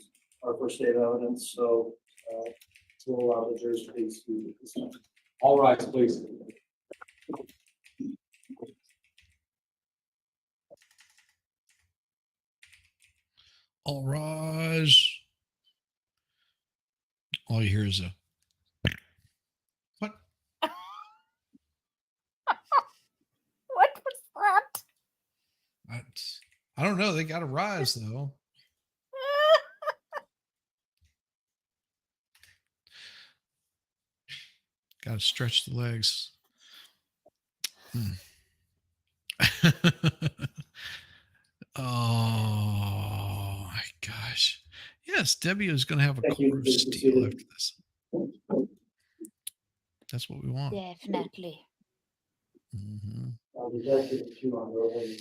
our first day of evidence. So we'll allow the jurors to be excused at this time. All rise, please. All rise. All you hear is a what? What was that? I don't know. They got to rise though. Got to stretch the legs. Oh my gosh. Yes, Debbie is going to have a core of steel after this. That's what we want. Definitely. Mm-hmm. The judge did two on the way.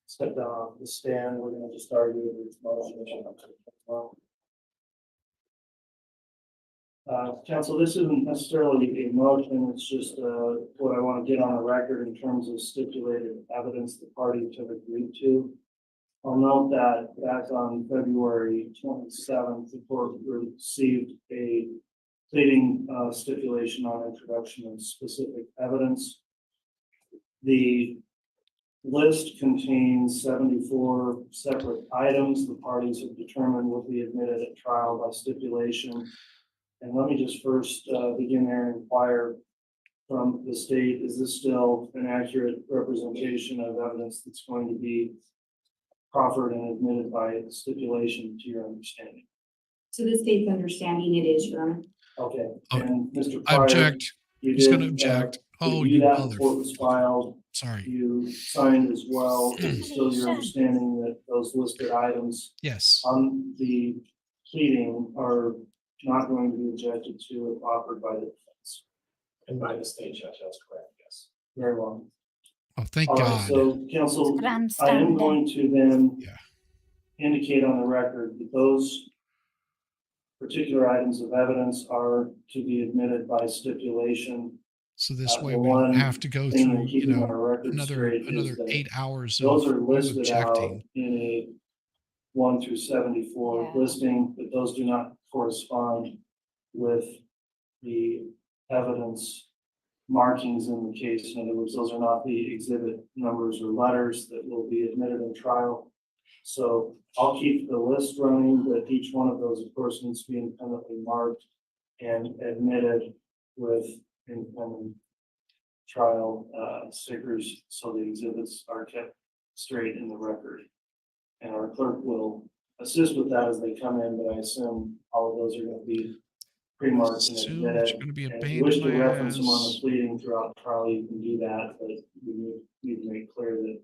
Step down off the stand. We're going to just argue with this motion. Council, this isn't necessarily a motion. It's just what I want to get on the record in terms of stipulated evidence the parties have agreed to. I'll note that back on February 27th, the court received a pleading stipulation on introduction of specific evidence. The list contains 74 separate items the parties have determined will be admitted at trial by stipulation. And let me just first begin there and inquire from the state, is this still an accurate representation of evidence that's going to be proffered and admitted by stipulation to your understanding? To the state's understanding, it is, Your Honor. Okay, and Mr. I Pryor, object. you He's going to did, object. Oh, review you that mother. before it was filed. Sorry. You signed as well. Is it still your understanding that those listed items Yes. on the pleading are not going to be objected to if offered by the defense? And by the state judge, that's correct, yes. Very well. Oh, thank All right, God. so counsel, I am going to then indicate on the record that those particular items of evidence are to be admitted by stipulation. So this way we don't have to go through, another 8 hours those of are listed out objecting. in a 1 through 74 listing, but those do not correspond with the evidence markings in the case. In other words, those are not the exhibit numbers or letters that will be admitted in trial. So I'll keep the list running, but each one of those, of course, needs to be independently marked and admitted with independent trial stickers, so the exhibits are kept straight in the record. And our clerk will assist with that as they come in, but I assume all of those are going to be pre-marked and Assume admitted. it's going to be a And if pain you wish in to my reference them on the ass. pleading throughout the trial, you can do that, but we need to make clear that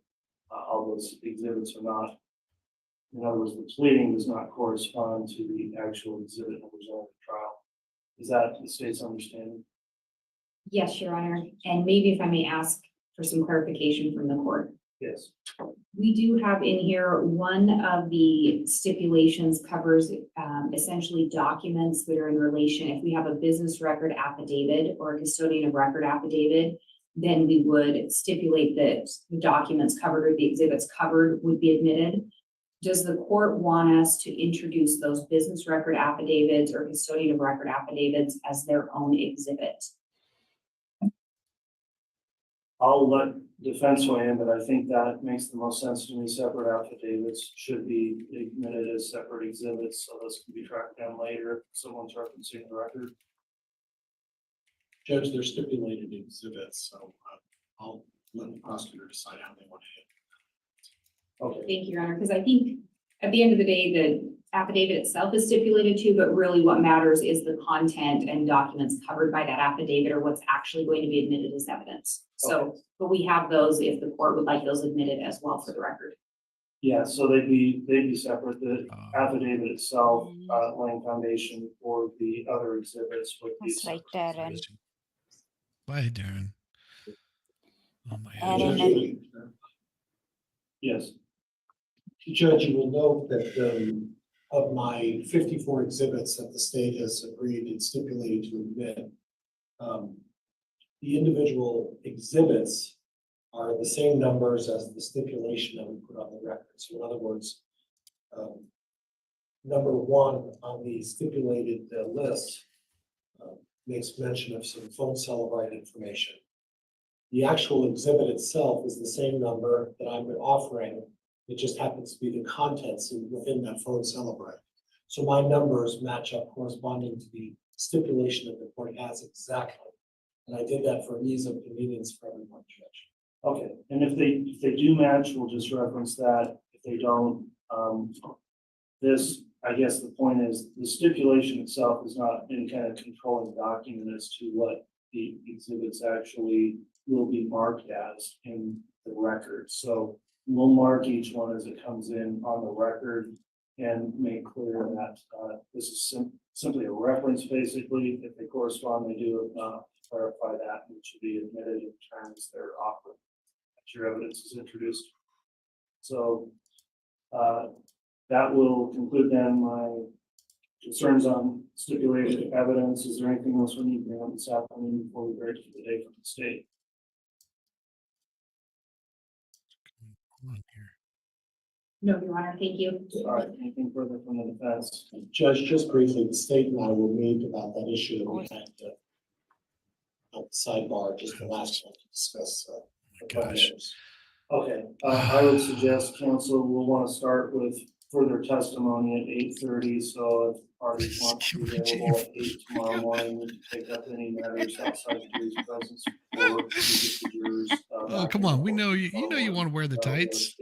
all those exhibits are not. In other words, the pleading does not correspond to the actual exhibit numbers on the trial. Is that the state's understanding? Yes, Your Honor. And maybe if I may ask for some clarification from the court. Yes. We do have in here, one of the stipulations covers essentially documents that are in relation. If we have a business record affidavit or a custodian of record affidavit, then we would stipulate that the documents covered or the exhibits covered would be admitted. Does the court want us to introduce those business record affidavits or custodian of record affidavits as their own exhibit? I'll let defense weigh in, but I think that makes the most sense to me. Separate affidavits should be admitted as separate exhibits, so those can be tracked down later if someone's referencing the record. Judge, they're stipulated exhibits, so I'll let the prosecutor decide how they want to hit. Okay. Thank you, Your Honor, because I think at the end of the day, the affidavit itself is stipulated to, but really what matters is the content and documents covered by that affidavit or what's actually going to be admitted as evidence. So, but we have those if the court would like those admitted as well for the record. Yeah, so they'd be separate. The affidavit itself, laying foundation for the other exhibits would be That's right, separate. Darren. Bye, Darren. Oh my Darren, Yes. Judge, you will note that of my 54 exhibits that the state has agreed and stipulated to admit, the individual exhibits are the same numbers as the stipulation that we put on the record. So in other words, number one on the stipulated list makes mention of some phone cell right information. The actual exhibit itself is the same number that I'm offering. It just happens to be the contents within that phone celebrate. So my numbers match up corresponding to the stipulation that the court has exactly. And I did that for ease of convenience for everyone, Judge. Okay, and if they do match, we'll just reference that. If they don't, I guess the point is the stipulation itself is not any kind of controlling document as to what the exhibits actually will be marked as in the record. So we'll mark each one as it comes in on the record and make clear that this is simply a reference, basically. If they correspond, they do clarify that, and it should be admitted in terms they're offered. That your evidence is introduced. So that will conclude then my concerns on stipulated evidence. Is there anything else we need to bring up this afternoon before we break for the day from the state? No, Your Honor, thank you. All right, anything further from the defense? Judge, just briefly, the state and I will meet about that issue that we had at the sidebar, just the last one to discuss. Gosh. Okay, I would suggest counsel will want to start with further testimony at 8:30. So if parties want to be available at 8 tomorrow morning, we can take up any matters outside the jury's presence or get the jurors. Oh, come on. We know you. You know you want to wear the tights.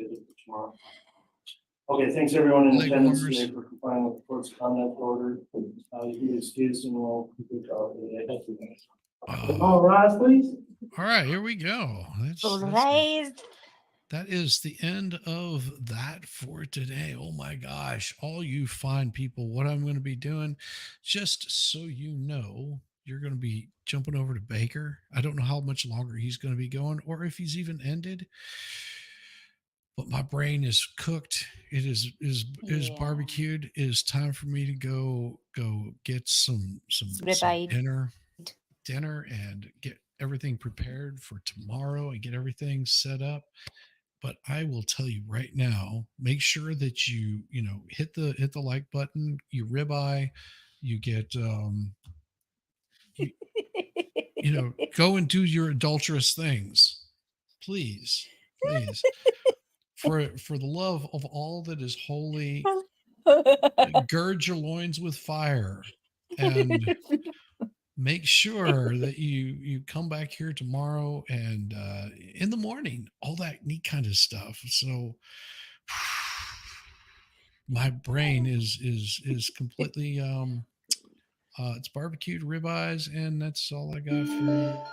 Okay, thanks everyone in Leg attendance warmers. today for complying with the court's conduct order. You can be excused and we'll complete our day. Thank you. All rise, please. All right, here we go. all right. That is the end of that for today. Oh my gosh. All you fine people, what I'm going to be doing, just so you know, you're going to be jumping over to Baker. I don't know how much longer he's going to be going or if he's even ended. But my brain is cooked. It is barbecued. It is time for me to go get some dinner and get everything prepared for tomorrow and get everything set up. But I will tell you right now, make sure that you hit the like button, you ribeye, you get you know, go and do your adulterous things, please, please, for the love of all that is holy, gird your loins with fire, and make sure that you come back here tomorrow and in the morning, all that neat kind of stuff. So my brain is completely it's barbecued ribeyes, and that's all I got for